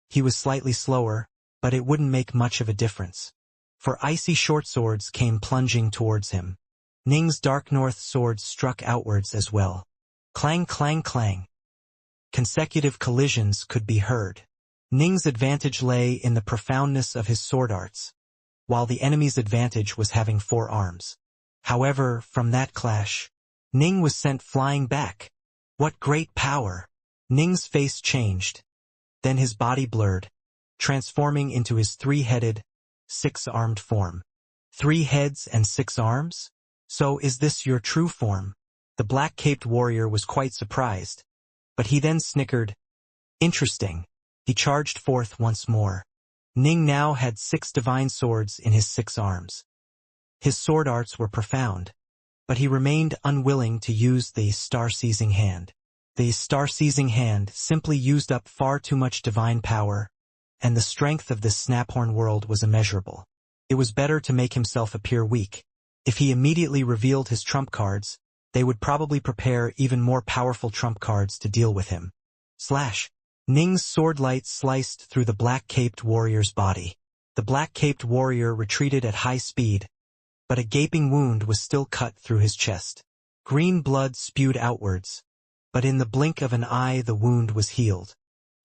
He was slightly slower, but it wouldn't make much of a difference. For icy short swords came plunging towards him. Ning's dark north sword struck outwards as well. Clang, clang, clang. Consecutive collisions could be heard. Ning's advantage lay in the profoundness of his sword arts, while the enemy's advantage was having 4 arms. However, from that clash, Ning was sent flying back. What great power! Ning's face changed. Then his body blurred, transforming into his 3-headed, 6-armed form. 3 heads and 6 arms? So is this your true form? The black-caped warrior was quite surprised, but he then snickered. Interesting. He charged forth once more. Ning now had 6 divine swords in his 6 arms. His sword arts were profound, but he remained unwilling to use the star-seizing hand. The star-seizing hand simply used up far too much divine power, and the strength of this snaphorn world was immeasurable. It was better to make himself appear weak. If he immediately revealed his trump cards, they would probably prepare even more powerful trump cards to deal with him. Slash! Ning's sword light sliced through the black-caped warrior's body. The black-caped warrior retreated at high speed, but a gaping wound was still cut through his chest. Green blood spewed outwards, but in the blink of an eye the wound was healed.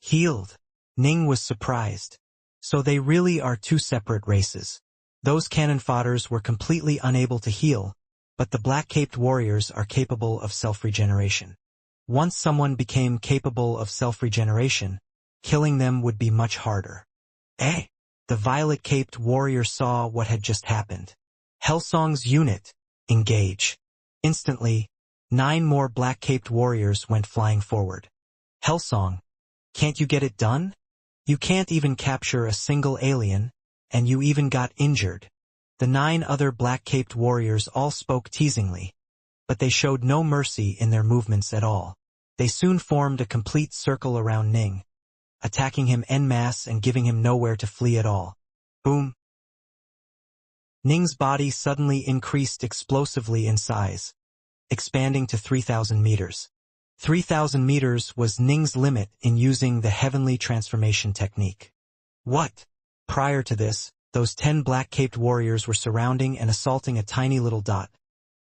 Healed? Ning was surprised. So they really are 2 separate races. Those cannon fodders were completely unable to heal, but the black-caped warriors are capable of self-regeneration. Once someone became capable of self-regeneration, killing them would be much harder. Eh? The violet-caped warrior saw what had just happened. Hellsong's unit, engage. Instantly, 9 more black-caped warriors went flying forward. Hellsong, can't you get it done? You can't even capture a single alien, and you even got injured. The 9 other black-caped warriors all spoke teasingly, but they showed no mercy in their movements at all. They soon formed a complete circle around Ning, attacking him en masse and giving him nowhere to flee at all. Boom! Ning's body suddenly increased explosively in size, expanding to 3,000 meters. 3,000 meters was Ning's limit in using the heavenly transformation technique. What? Prior to this, those 10 black-caped warriors were surrounding and assaulting a tiny little dot.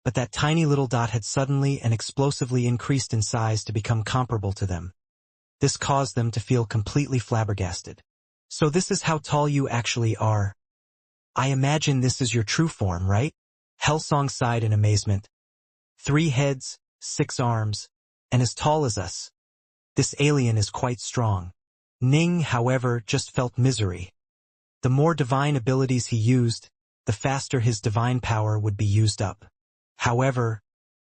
But that tiny little dot had suddenly and explosively increased in size to become comparable to them. This caused them to feel completely flabbergasted. So this is how tall you actually are. I imagine this is your true form, right? Hellsong sighed in amazement. 3 heads, 6 arms, and as tall as us. This alien is quite strong. Ning, however, just felt misery. The more divine abilities he used, the faster his divine power would be used up. However,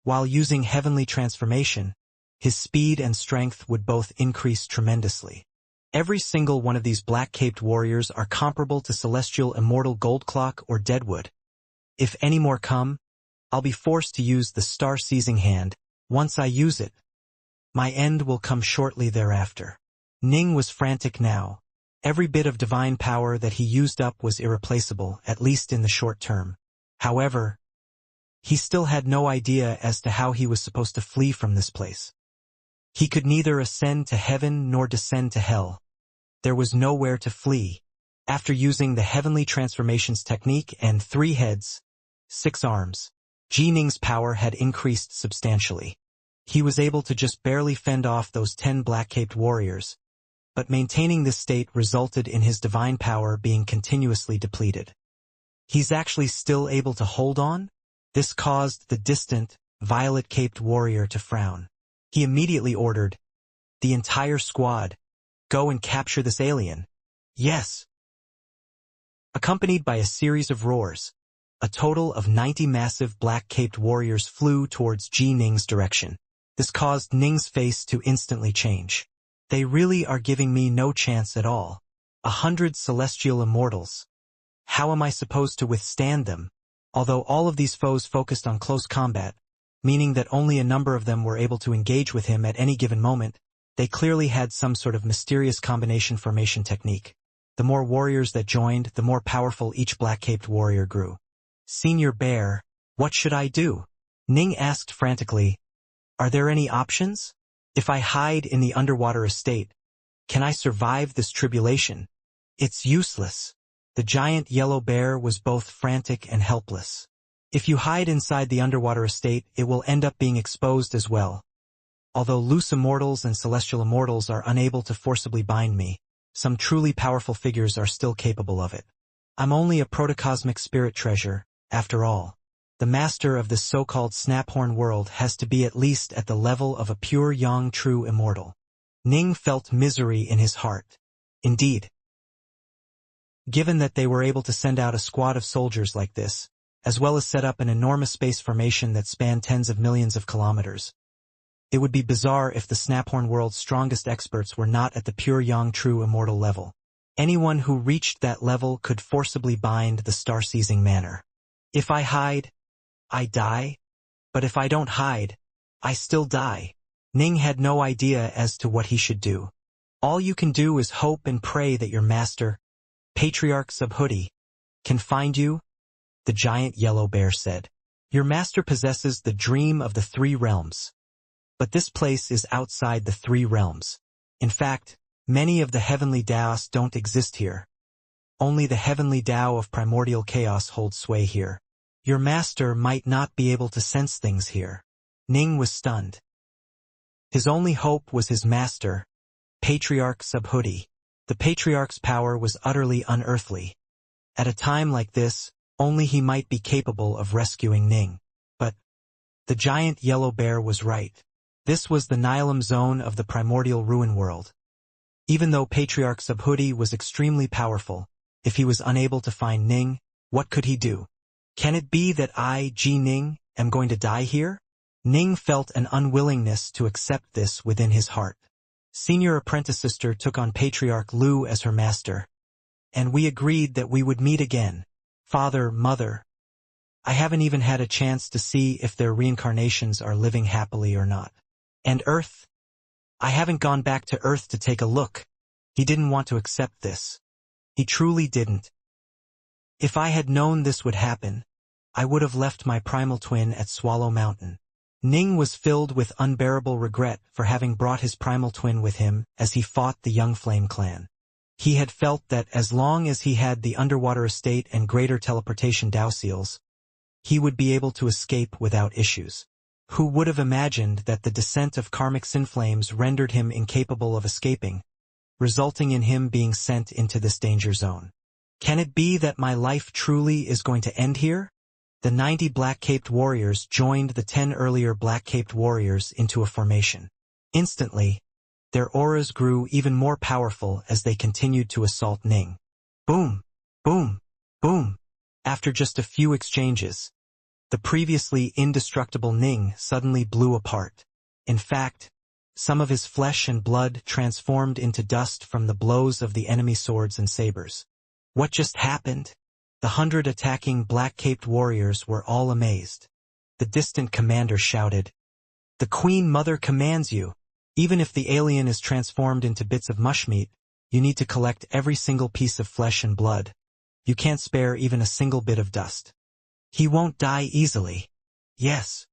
while using heavenly transformation, his speed and strength would both increase tremendously. Every single one of these black-caped warriors are comparable to celestial immortal Goldclock or Deadwood. If any more come, I'll be forced to use the star-seizing hand. Once I use it, my end will come shortly thereafter. Ning was frantic now. Every bit of divine power that he used up was irreplaceable, at least in the short term. However, he still had no idea as to how he was supposed to flee from this place. He could neither ascend to heaven nor descend to hell. There was nowhere to flee. After using the heavenly transformations technique and 3 heads, 6 arms, Ning's power had increased substantially. He was able to just barely fend off those 10 black-caped warriors, but maintaining this state resulted in his divine power being continuously depleted. He's actually still able to hold on? This caused the distant, violet-caped warrior to frown. He immediately ordered, "The entire squad, go and capture this alien." Yes. Accompanied by a series of roars, a total of 90 massive black-caped warriors flew towards Ji Ning's direction. This caused Ning's face to instantly change. They really are giving me no chance at all. 100 celestial immortals. How am I supposed to withstand them? Although all of these foes focused on close combat, meaning that only a number of them were able to engage with him at any given moment, they clearly had some sort of mysterious combination formation technique. The more warriors that joined, the more powerful each black-caped warrior grew. "Senior Bear, what should I do?" Ning asked frantically. "Are there any options? If I hide in the underwater estate, can I survive this tribulation?" "It's useless." The giant yellow bear was both frantic and helpless. "If you hide inside the underwater estate, it will end up being exposed as well. Although loose immortals and celestial immortals are unable to forcibly bind me, some truly powerful figures are still capable of it. I'm only a protocosmic spirit treasure, after all. The master of this so-called Snaphorn world has to be at least at the level of a pure young true immortal." Ning felt misery in his heart. Indeed. Given that they were able to send out a squad of soldiers like this, as well as set up an enormous space formation that spanned tens of millions of kilometers, it would be bizarre if the Snaphorn world's strongest experts were not at the pure young true immortal level. Anyone who reached that level could forcibly bind the star-seizing manner. "If I hide, I die, but if I don't hide, I still die." Ning had no idea as to what he should do. "All you can do is hope and pray that your master, Patriarch Subhuti, can find you," the giant yellow bear said. "Your master possesses the dream of the 3 realms. But this place is outside the 3 realms. In fact, many of the heavenly Daos don't exist here. Only the heavenly Tao of primordial chaos holds sway here. Your master might not be able to sense things here." Ning was stunned. His only hope was his master, Patriarch Subhuti. The Patriarch's power was utterly unearthly. At a time like this, only he might be capable of rescuing Ning. But the giant yellow bear was right. This was the Nihilim zone of the primordial ruin world. Even though Patriarch Subhuti was extremely powerful, if he was unable to find Ning, what could he do? "Can it be that I, Ji Ning, am going to die here?" Ning felt an unwillingness to accept this within his heart. Senior Apprentice Sister took on Patriarch Lu as her master, and we agreed that we would meet again. Father, Mother, I haven't even had a chance to see if their reincarnations are living happily or not. And Earth? I haven't gone back to Earth to take a look. He didn't want to accept this. He truly didn't. If I had known this would happen, I would have left my primal twin at Swallow Mountain. Ning was filled with unbearable regret for having brought his primal twin with him as he fought the Young Flame clan. He had felt that as long as he had the underwater estate and greater teleportation Dao seals, he would be able to escape without issues. Who would have imagined that the descent of karmic sin flames rendered him incapable of escaping, resulting in him being sent into this danger zone? Can it be that my life truly is going to end here? The 90 black-caped warriors joined the 10 earlier black-caped warriors into a formation. Instantly, their auras grew even more powerful as they continued to assault Ning. Boom! Boom! Boom! After just a few exchanges, the previously indestructible Ning suddenly blew apart. In fact, some of his flesh and blood transformed into dust from the blows of the enemy swords and sabers. What just happened? The 100 attacking black-caped warriors were all amazed. The distant commander shouted, "The Queen Mother commands you. Even if the alien is transformed into bits of mushmeat, you need to collect every single piece of flesh and blood. You can't spare even a single bit of dust. He won't die easily." Yes.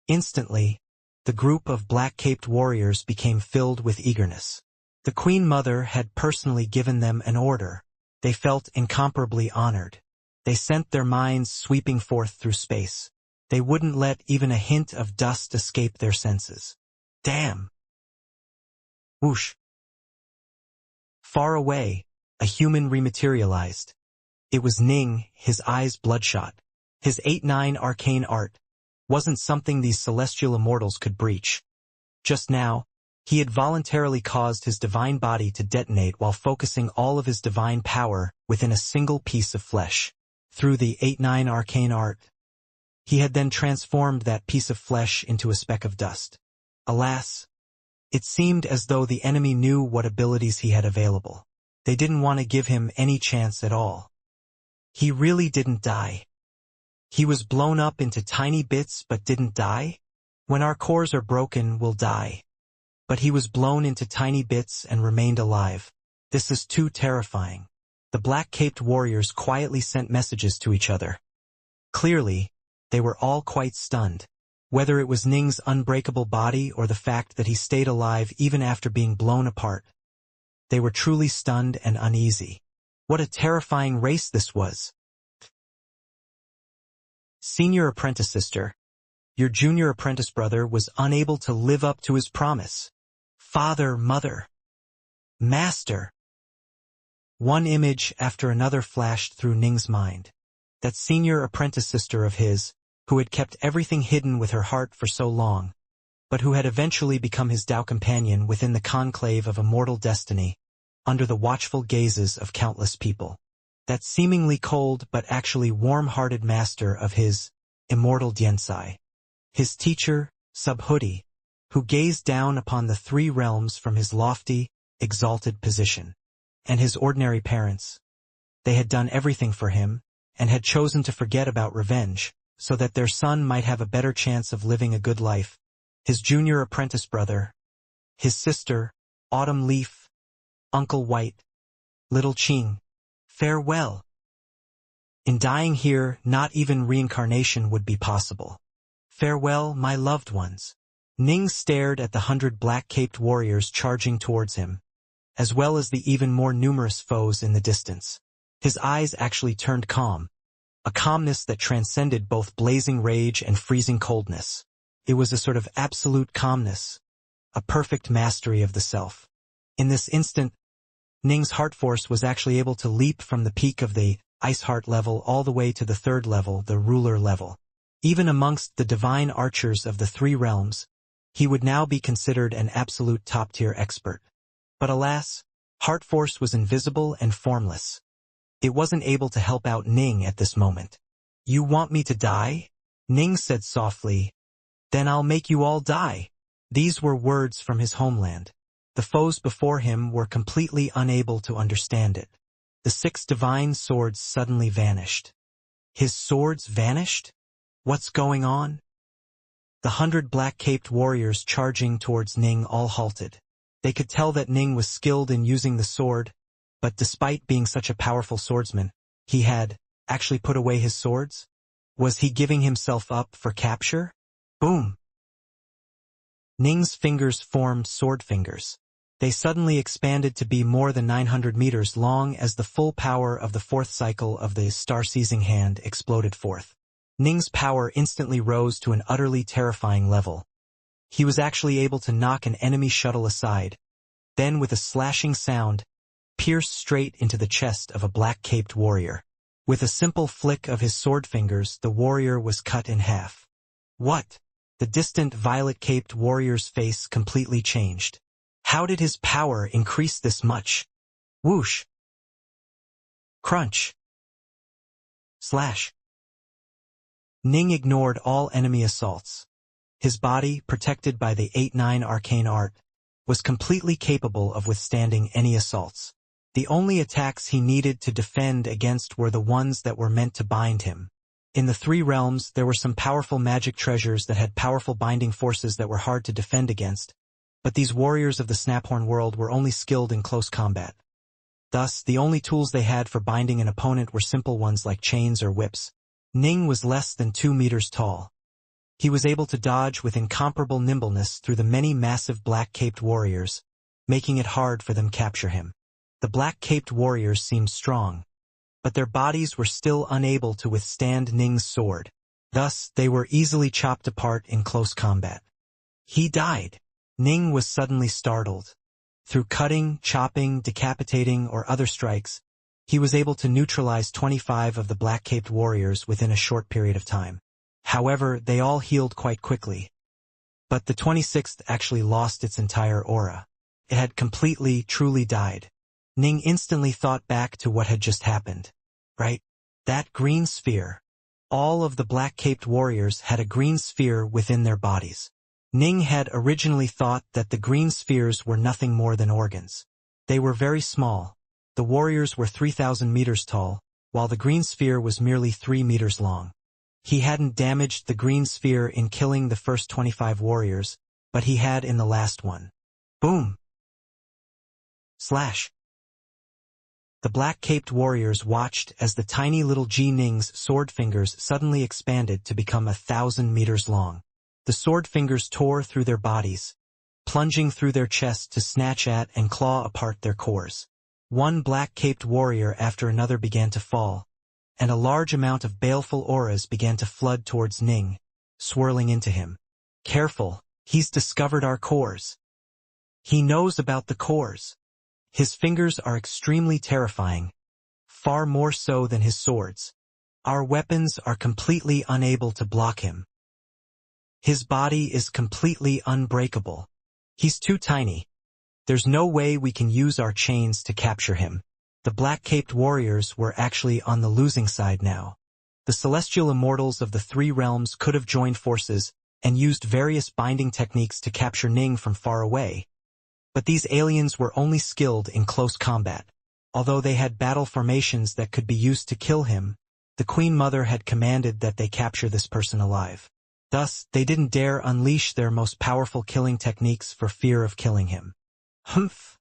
Instantly, the group of black-caped warriors became filled with eagerness. The Queen Mother had personally given them an order. They felt incomparably honored. They sent their minds sweeping forth through space. They wouldn't let even a hint of dust escape their senses. Damn! Whoosh! Far away, a human rematerialized. It was Ning, his eyes bloodshot. His 8-9 arcane art wasn't something these celestial immortals could breach. Just now, he had voluntarily caused his divine body to detonate while focusing all of his divine power within a single piece of flesh. Through the 8-9 arcane art, he had then transformed that piece of flesh into a speck of dust. Alas, it seemed as though the enemy knew what abilities he had available. They didn't want to give him any chance at all. He really didn't die. He was blown up into tiny bits but didn't die? When our cores are broken, we'll die. But he was blown into tiny bits and remained alive. This is too terrifying. The black-caped warriors quietly sent messages to each other. Clearly, they were all quite stunned. Whether it was Ning's unbreakable body or the fact that he stayed alive even after being blown apart, they were truly stunned and uneasy. What a terrifying race this was. Senior apprentice sister, your junior apprentice brother was unable to live up to his promise. Father, mother, master. One image after another flashed through Ning's mind. That senior apprentice sister of his, who had kept everything hidden with her heart for so long, but who had eventually become his Tao companion within the conclave of immortal destiny, under the watchful gazes of countless people. That seemingly cold but actually warm-hearted master of his immortal Xianxia. His teacher, Subhuti, who gazed down upon the three realms from his lofty, exalted position. And his ordinary parents. They had done everything for him, and had chosen to forget about revenge, so that their son might have a better chance of living a good life. His junior apprentice brother, his sister, Autumn Leaf, Uncle White, Little Qing, farewell. In dying here, not even reincarnation would be possible. Farewell, my loved ones. Ning stared at the 100 black-caped warriors charging towards him, as well as the even more numerous foes in the distance. His eyes actually turned calm, a calmness that transcended both blazing rage and freezing coldness. It was a sort of absolute calmness, a perfect mastery of the self. In this instant, Ning's heart force was actually able to leap from the peak of the ice heart level all the way to the third level, the ruler level. Even amongst the divine archers of the three realms, he would now be considered an absolute top-tier expert. But alas, heart force was invisible and formless. It wasn't able to help out Ning at this moment. You want me to die? Ning said softly. Then I'll make you all die. These were words from his homeland. The foes before him were completely unable to understand it. The 6 divine swords suddenly vanished. His swords vanished? What's going on? The 100 black-caped warriors charging towards Ning all halted. They could tell that Ning was skilled in using the sword, but despite being such a powerful swordsman, he had actually put away his swords? Was he giving himself up for capture? Boom! Ning's fingers formed sword fingers. They suddenly expanded to be more than 900 meters long as the full power of the 4th cycle of the star-seizing hand exploded forth. Ning's power instantly rose to an utterly terrifying level. He was actually able to knock an enemy shuttle aside, then with a slashing sound, pierce straight into the chest of a black-caped warrior. With a simple flick of his sword fingers, the warrior was cut in half. What? The distant violet-caped warrior's face completely changed. How did his power increase this much? Whoosh! Crunch! Slash! Ning ignored all enemy assaults. His body, protected by the 8-9 arcane art, was completely capable of withstanding any assaults. The only attacks he needed to defend against were the ones that were meant to bind him. In the 3 realms, there were some powerful magic treasures that had powerful binding forces that were hard to defend against, but these warriors of the Snaphorn world were only skilled in close combat. Thus, the only tools they had for binding an opponent were simple ones like chains or whips. Ning was less than 2 meters tall. He was able to dodge with incomparable nimbleness through the many massive black-caped warriors, making it hard for them to capture him. The black-caped warriors seemed strong, but their bodies were still unable to withstand Ning's sword. Thus, they were easily chopped apart in close combat. He died. Ning was suddenly startled. Through cutting, chopping, decapitating, or other strikes, he was able to neutralize 25 of the black-caped warriors within a short period of time. However, they all healed quite quickly. But the 26th actually lost its entire aura. It had completely, truly died. Ning instantly thought back to what had just happened. Right? That green sphere. All of the black-caped warriors had a green sphere within their bodies. Ning had originally thought that the green spheres were nothing more than organs. They were very small. The warriors were 3,000 meters tall, while the green sphere was merely 3 meters long. He hadn't damaged the green sphere in killing the first 25 warriors, but he had in the last one. Boom! Slash! The black-caped warriors watched as the tiny little Ning's sword fingers suddenly expanded to become 1,000 meters long. The sword fingers tore through their bodies, plunging through their chests to snatch at and claw apart their cores. One black-caped warrior after another began to fall, and a large amount of baleful auras began to flood towards Ning, swirling into him. Careful, he's discovered our cores. He knows about the cores. His fingers are extremely terrifying, far more so than his swords. Our weapons are completely unable to block him. His body is completely unbreakable. He's too tiny. There's no way we can use our chains to capture him. The black-caped warriors were actually on the losing side now. The celestial immortals of the 3 realms could have joined forces and used various binding techniques to capture Ning from far away. But these aliens were only skilled in close combat. Although they had battle formations that could be used to kill him, the Queen Mother had commanded that they capture this person alive. Thus, they didn't dare unleash their most powerful killing techniques for fear of killing him. Humph!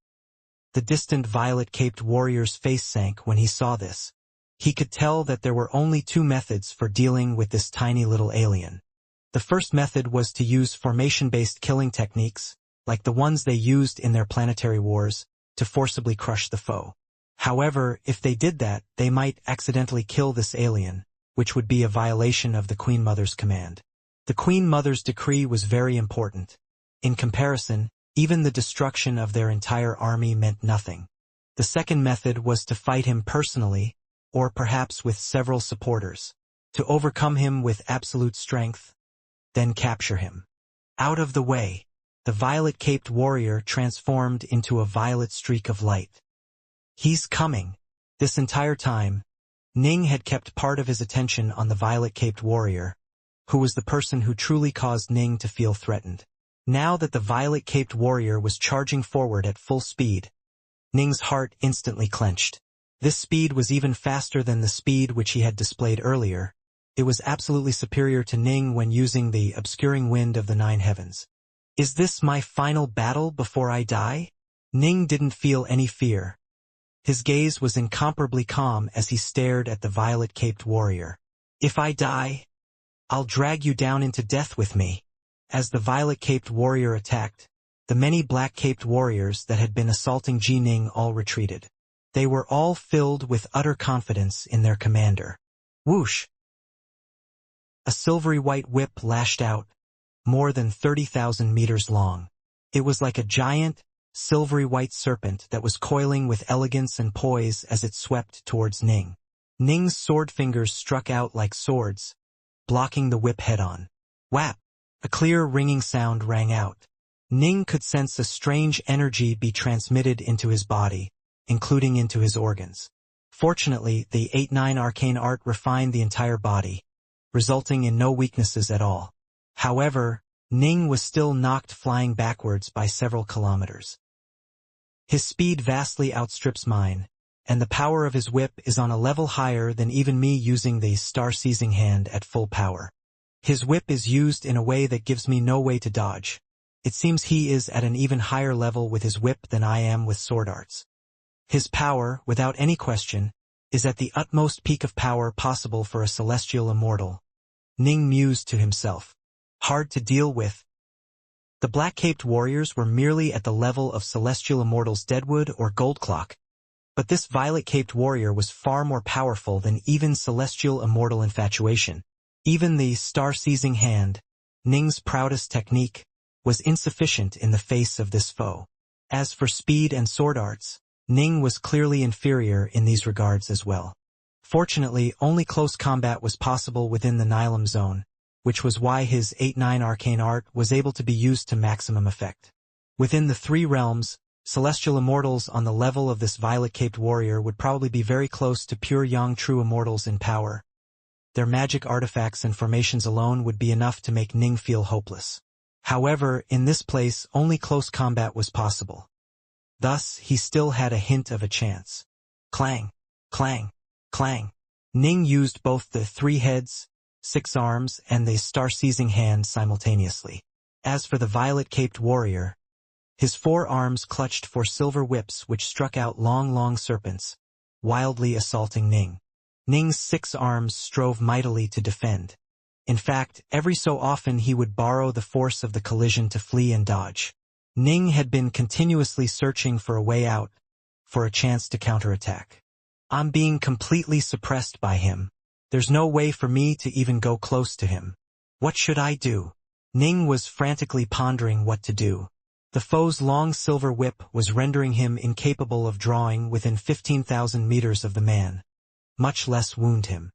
The distant violet-caped warrior's face sank when he saw this. He could tell that there were only 2 methods for dealing with this tiny little alien. The first method was to use formation-based killing techniques, like the ones they used in their planetary wars, to forcibly crush the foe. However, if they did that, they might accidentally kill this alien, which would be a violation of the Queen Mother's command. The Queen Mother's decree was very important. In comparison, even the destruction of their entire army meant nothing. The second method was to fight him personally, or perhaps with several supporters, to overcome him with absolute strength, then capture him. Out of the way, the violet-caped warrior transformed into a violet streak of light. He's coming. This entire time, Ning had kept part of his attention on the violet-caped warrior, who was the person who truly caused Ning to feel threatened. Now that the violet-caped warrior was charging forward at full speed, Ning's heart instantly clenched. This speed was even faster than the speed which he had displayed earlier. It was absolutely superior to Ning when using the obscuring wind of the 9 heavens. Is this my final battle before I die? Ning didn't feel any fear. His gaze was incomparably calm as he stared at the violet-caped warrior. If I die, I'll drag you down into death with me. As the violet-caped warrior attacked, the many black-caped warriors that had been assaulting Ning all retreated. They were all filled with utter confidence in their commander. Whoosh! A silvery white whip lashed out, more than 30,000 meters long. It was like a giant, silvery white serpent that was coiling with elegance and poise as it swept towards Ning. Ning's sword fingers struck out like swords, blocking the whip head-on. Whap! A clear ringing sound rang out. Ning could sense a strange energy be transmitted into his body, including into his organs. Fortunately, the 8-9 arcane art refined the entire body, resulting in no weaknesses at all. However, Ning was still knocked flying backwards by several kilometers. His speed vastly outstrips mine, and the power of his whip is on a level higher than even me using the star-seizing hand at full power. His whip is used in a way that gives me no way to dodge. It seems he is at an even higher level with his whip than I am with sword arts. His power, without any question, is at the utmost peak of power possible for a celestial immortal. Ning mused to himself. Hard to deal with. The black-caped warriors were merely at the level of celestial immortals Deadwood or Goldclock, but this violet-caped warrior was far more powerful than even celestial immortal infatuation. Even the star-seizing hand, Ning's proudest technique, was insufficient in the face of this foe. As for speed and sword arts, Ning was clearly inferior in these regards as well. Fortunately, only close combat was possible within the Nilum zone, which was why his 8-9 arcane art was able to be used to maximum effect. Within the three realms, celestial immortals on the level of this violet-caped warrior would probably be very close to pure young true immortals in power. Their magic artifacts and formations alone would be enough to make Ning feel hopeless. However, in this place only close combat was possible. Thus, he still had a hint of a chance. Clang, clang, clang. Ning used both the 3 heads, 6 arms, and the star-seizing hand simultaneously. As for the violet-caped warrior, his 4 arms clutched for silver whips which struck out long serpents, wildly assaulting Ning. Ning's 6 arms strove mightily to defend. In fact, every so often he would borrow the force of the collision to flee and dodge. Ning had been continuously searching for a way out, for a chance to counterattack. I'm being completely suppressed by him. There's no way for me to even go close to him. What should I do? Ning was frantically pondering what to do. The foe's long silver whip was rendering him incapable of drawing within 15,000 meters of the man, much less wound him.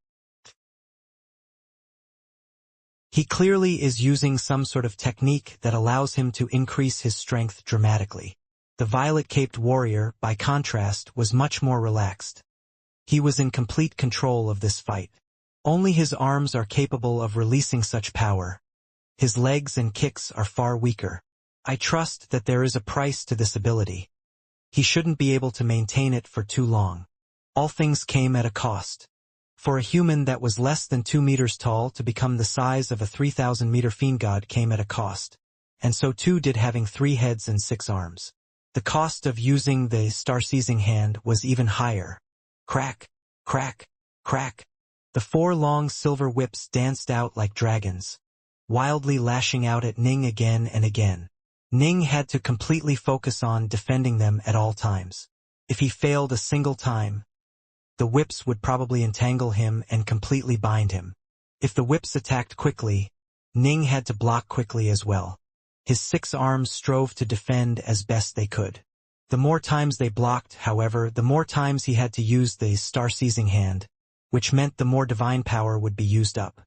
He clearly is using some sort of technique that allows him to increase his strength dramatically. The violet-caped warrior, by contrast, was much more relaxed. He was in complete control of this fight. Only his arms are capable of releasing such power. His legs and kicks are far weaker. I trust that there is a price to this ability. He shouldn't be able to maintain it for too long. All things came at a cost. For a human that was less than 2 meters tall to become the size of a 3,000-meter Fiendgod came at a cost, and so too did having 3 heads and 6 arms. The cost of using the star-seizing hand was even higher. Crack, crack, crack. The 4 long silver whips danced out like dragons, wildly lashing out at Ning again and again. Ning had to completely focus on defending them at all times. If he failed a single time, the whips would probably entangle him and completely bind him. If the whips attacked quickly, Ning had to block quickly as well. His 6 arms strove to defend as best they could. The more times they blocked, however, the more times he had to use the star-seizing hand, which meant the more divine power would be used up.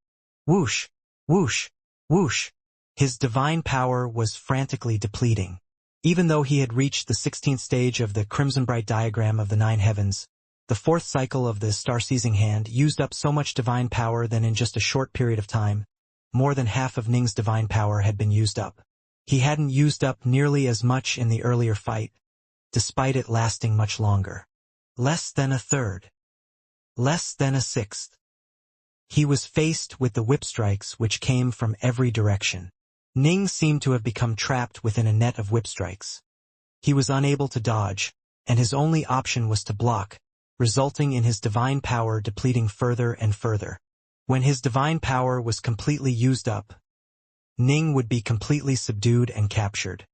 Whoosh, whoosh, whoosh. His divine power was frantically depleting. Even though he had reached the 16th stage of the Crimson Bright diagram of the 9 heavens, the 4th cycle of the star-seizing hand used up so much divine power that in just a short period of time, more than half of Ning's divine power had been used up. He hadn't used up nearly as much in the earlier fight, despite it lasting much longer. Less than a third. Less than a sixth. He was faced with the whip strikes which came from every direction. Ning seemed to have become trapped within a net of whip strikes. He was unable to dodge, and his only option was to block, resulting in his divine power depleting further and further. When his divine power was completely used up, Ning would be completely subdued and captured.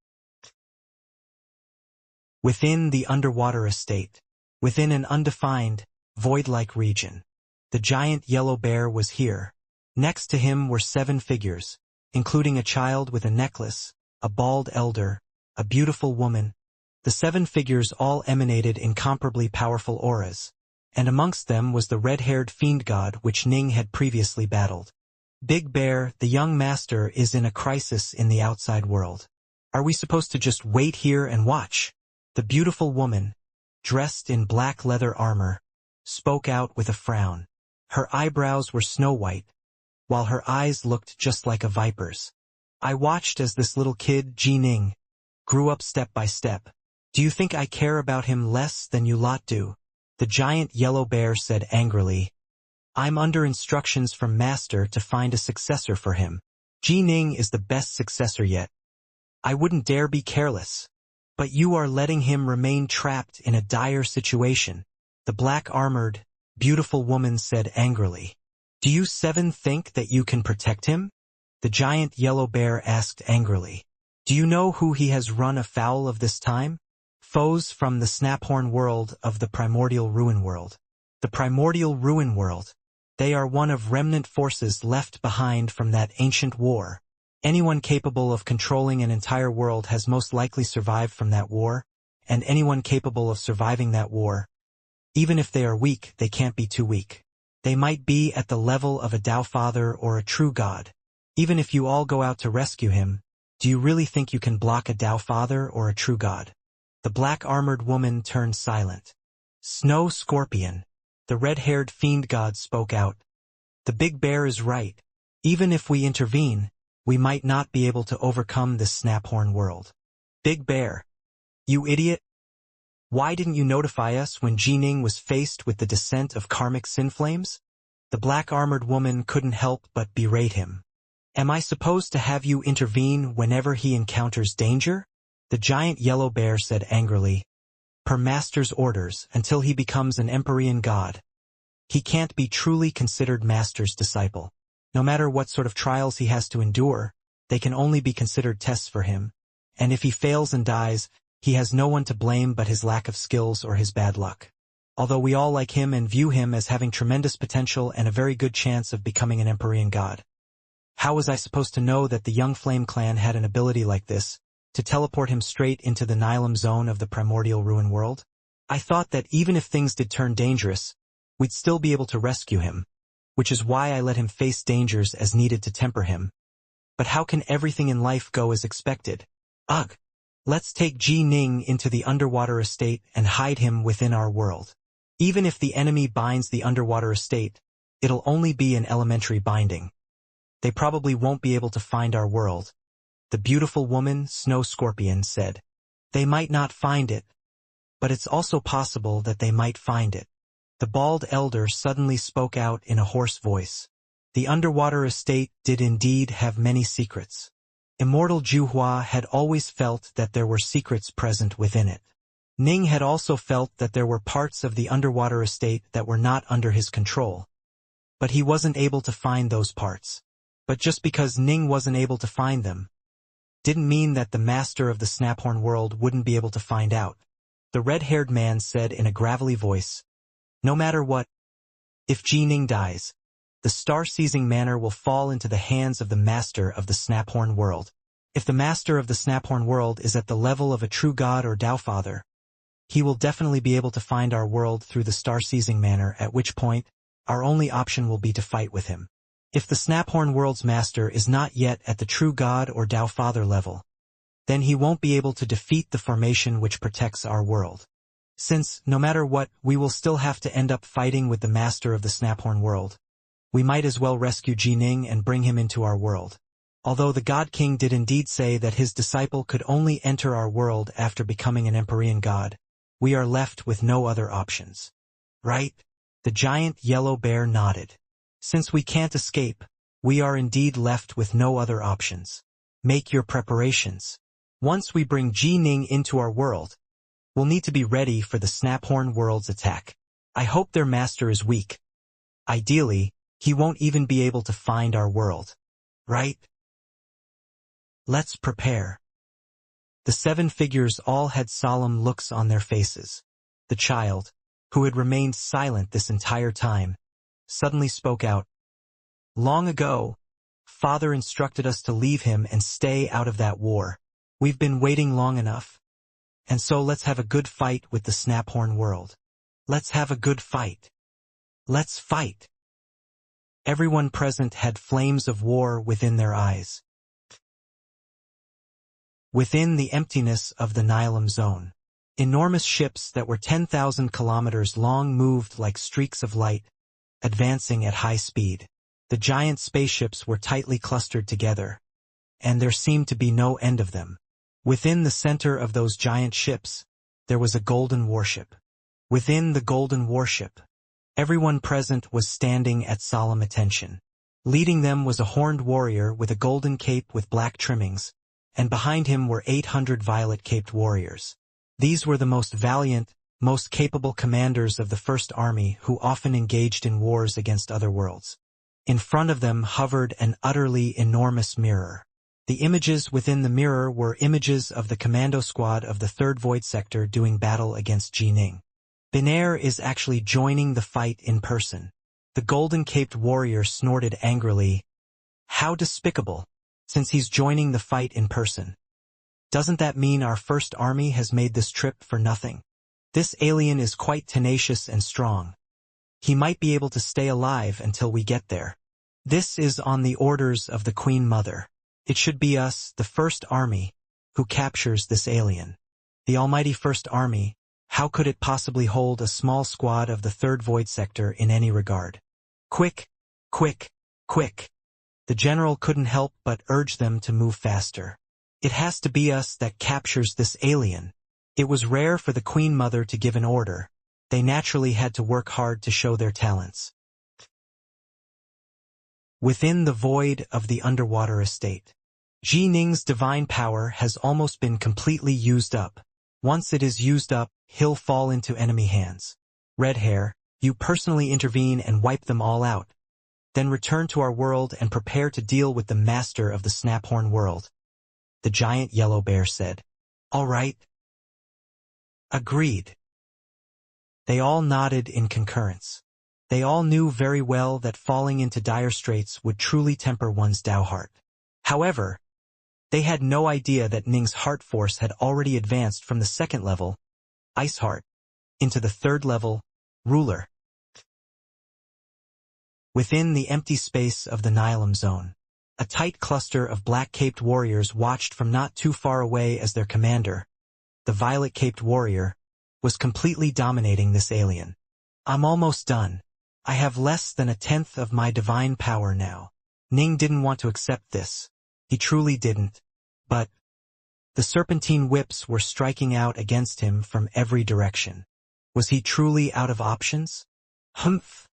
Within the underwater estate, within an undefined, void-like region, the giant yellow bear was here. Next to him were 7 figures, including a child with a necklace, a bald elder, a beautiful woman. The 7 figures all emanated incomparably powerful auras, and amongst them was the red-haired Fiendgod which Ning had previously battled. Big Bear, the young master, is in a crisis in the outside world. Are we supposed to just wait here and watch? The beautiful woman, dressed in black leather armor, spoke out with a frown. Her eyebrows were snow-white, while her eyes looked just like a viper's. I watched as this little kid, Ji Ning, grew up step by step. Do you think I care about him less than you lot do? The giant yellow bear said angrily. I'm under instructions from Master to find a successor for him. Ji Ning is the best successor yet. I wouldn't dare be careless. But you are letting him remain trapped in a dire situation, the black-armored, beautiful woman said angrily. Do you 7 think that you can protect him? The giant yellow bear asked angrily. Do you know who he has run afoul of this time? Foes from the Snaphorn world of the primordial ruin world. The primordial ruin world. They are one of remnant forces left behind from that ancient war. Anyone capable of controlling an entire world has most likely survived from that war, and anyone capable of surviving that war, even if they are weak, they can't be too weak. They might be at the level of a Tao Father or a true God. Even if you all go out to rescue him, do you really think you can block a Tao Father or a true God? The black-armored woman turned silent. Snow Scorpion, the red-haired Fiendgod, spoke out. The big bear is right. Even if we intervene, we might not be able to overcome this Snaphorn world. Big Bear. You idiot. Why didn't you notify us when Jining was faced with the descent of karmic sin flames? The black-armored woman couldn't help but berate him. Am I supposed to have you intervene whenever he encounters danger? The giant yellow bear said angrily. Per Master's orders, until he becomes an Empyrean god. He can't be truly considered Master's disciple. No matter what sort of trials he has to endure, they can only be considered tests for him, and if he fails and dies, he has no one to blame but his lack of skills or his bad luck. Although we all like him and view him as having tremendous potential and a very good chance of becoming an Empyrean god. How was I supposed to know that the Young Flame clan had an ability like this, to teleport him straight into the Nilam zone of the primordial ruin world? I thought that even if things did turn dangerous, we'd still be able to rescue him, which is why I let him face dangers as needed to temper him. But how can everything in life go as expected? Ugh! Let's take Ji Ning into the underwater estate and hide him within our world. Even if the enemy binds the underwater estate, it'll only be an elementary binding. They probably won't be able to find our world. The beautiful woman, Snow Scorpion, said. They might not find it, but it's also possible that they might find it. The bald elder suddenly spoke out in a hoarse voice. The underwater estate did indeed have many secrets. Immortal Juhua had always felt that there were secrets present within it. Ning had also felt that there were parts of the underwater estate that were not under his control. But he wasn't able to find those parts. But just because Ning wasn't able to find them, didn't mean that the master of the Snaphorn world wouldn't be able to find out. The red-haired man said in a gravelly voice, no matter what, if Ji Ning dies, the star-seizing manor will fall into the hands of the master of the Snaphorn world. If the master of the Snaphorn world is at the level of a true god or Tao Father, he will definitely be able to find our world through the star-seizing manor, at which point, our only option will be to fight with him. If the Snaphorn world's master is not yet at the true god or Tao Father level, then he won't be able to defeat the formation which protects our world. Since, no matter what, we will still have to end up fighting with the master of the Snaphorn world, we might as well rescue Ji Ning and bring him into our world. Although the God King did indeed say that his disciple could only enter our world after becoming an Empyrean god, we are left with no other options. Right? The giant yellow bear nodded. Since we can't escape, we are indeed left with no other options. Make your preparations. Once we bring Ji Ning into our world, we'll need to be ready for the Snaphorn world's attack. I hope their master is weak. Ideally, he won't even be able to find our world. Right? Let's prepare. The 7 figures all had solemn looks on their faces. The child, who had remained silent this entire time, suddenly spoke out. Long ago, Father instructed us to leave him and stay out of that war. We've been waiting long enough. And so let's have a good fight with the Snaphorn world. Let's have a good fight. Let's fight. Everyone present had flames of war within their eyes. Within the emptiness of the Nilam zone, enormous ships that were 10,000 kilometers long moved like streaks of light, advancing at high speed. The giant spaceships were tightly clustered together, and there seemed to be no end of them. Within the center of those giant ships, there was a golden warship. Within the golden warship, everyone present was standing at solemn attention. Leading them was a horned warrior with a golden cape with black trimmings, and behind him were 800 violet-caped warriors. These were the most valiant, most capable commanders of the First Army who often engaged in wars against other worlds. In front of them hovered an utterly enormous mirror. The images within the mirror were images of the commando squad of the 3rd Void Sector doing battle against Ji Ning. Binair is actually joining the fight in person. The golden-caped warrior snorted angrily. How despicable! since he's joining the fight in person. Doesn't that mean our first army has made this trip for nothing? This alien is quite tenacious and strong. He might be able to stay alive until we get there. This is on the orders of the Queen Mother. It should be us, the First Army, who captures this alien. The almighty First Army, how could it possibly hold a small squad of the Third Void Sector in any regard? Quick, quick, quick. The general couldn't help but urge them to move faster. It has to be us that captures this alien. It was rare for the Queen Mother to give an order. They naturally had to work hard to show their talents. Within the void of the underwater estate, Ji Ning's divine power has almost been completely used up. Once it is used up, he'll fall into enemy hands. Red Hair, you personally intervene and wipe them all out. Then return to our world and prepare to deal with the master of the Snaphorn world. The giant yellow bear said. All right. Agreed. They all nodded in concurrence. They all knew very well that falling into dire straits would truly temper one's Dao heart. However, they had no idea that Ning's heart force had already advanced from the second level, Ice Heart, into the third level, Ruler. Within the empty space of the Nilam zone, a tight cluster of black-caped warriors watched from not too far away as their commander, the violet-caped warrior, was completely dominating this alien. I'm almost done. I have less than 1/10 of my divine power now. Ning didn't want to accept this. He truly didn't. But the serpentine whips were striking out against him from every direction. Was he truly out of options? Humph!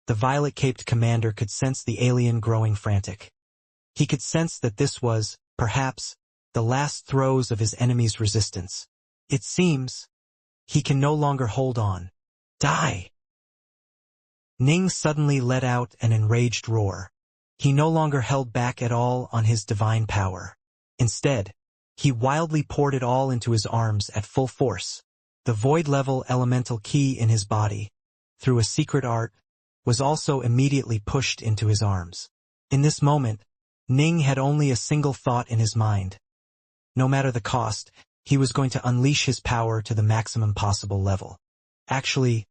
The violet-caped commander could sense the alien growing frantic. He could sense that this was, perhaps, the last throes of his enemy's resistance. It seems he can no longer hold on. Die! Ning suddenly let out an enraged roar. He no longer held back at all on his divine power. Instead, he wildly poured it all into his arms at full force. The void-level elemental key in his body, through a secret art, was also immediately pushed into his arms. In this moment, Ning had only a single thought in his mind. No matter the cost, he was going to unleash his power to the maximum possible level. Actually,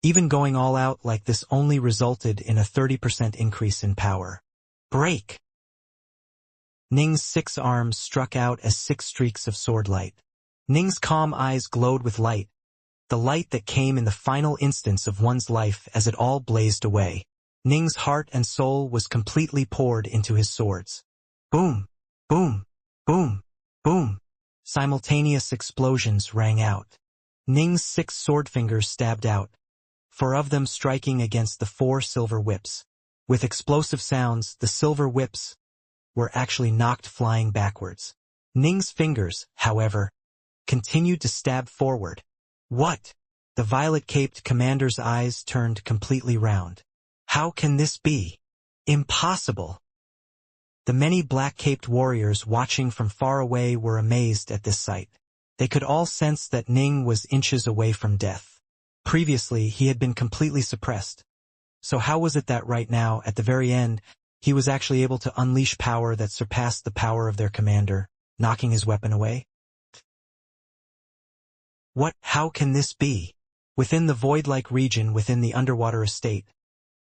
even going all out like this only resulted in a 30% increase in power. Break! Ning's 6 arms struck out as 6 streaks of sword light. Ning's calm eyes glowed with light, the light that came in the final instance of one's life as it all blazed away. Ning's heart and soul was completely poured into his swords. Boom! Boom! Boom! Boom! Simultaneous explosions rang out. Ning's 6 sword fingers stabbed out, 4 of them striking against the 4 silver whips. With explosive sounds, the silver whips were actually knocked flying backwards. Ning's fingers, however, continued to stab forward. What? The violet-caped commander's eyes turned completely round. How can this be? Impossible! The many black-caped warriors watching from far away were amazed at this sight. They could all sense that Ning was inches away from death. Previously, he had been completely suppressed. So how was it that right now, at the very end, he was actually able to unleash power that surpassed the power of their commander, knocking his weapon away? What? How can this be? Within the void-like region within the underwater estate,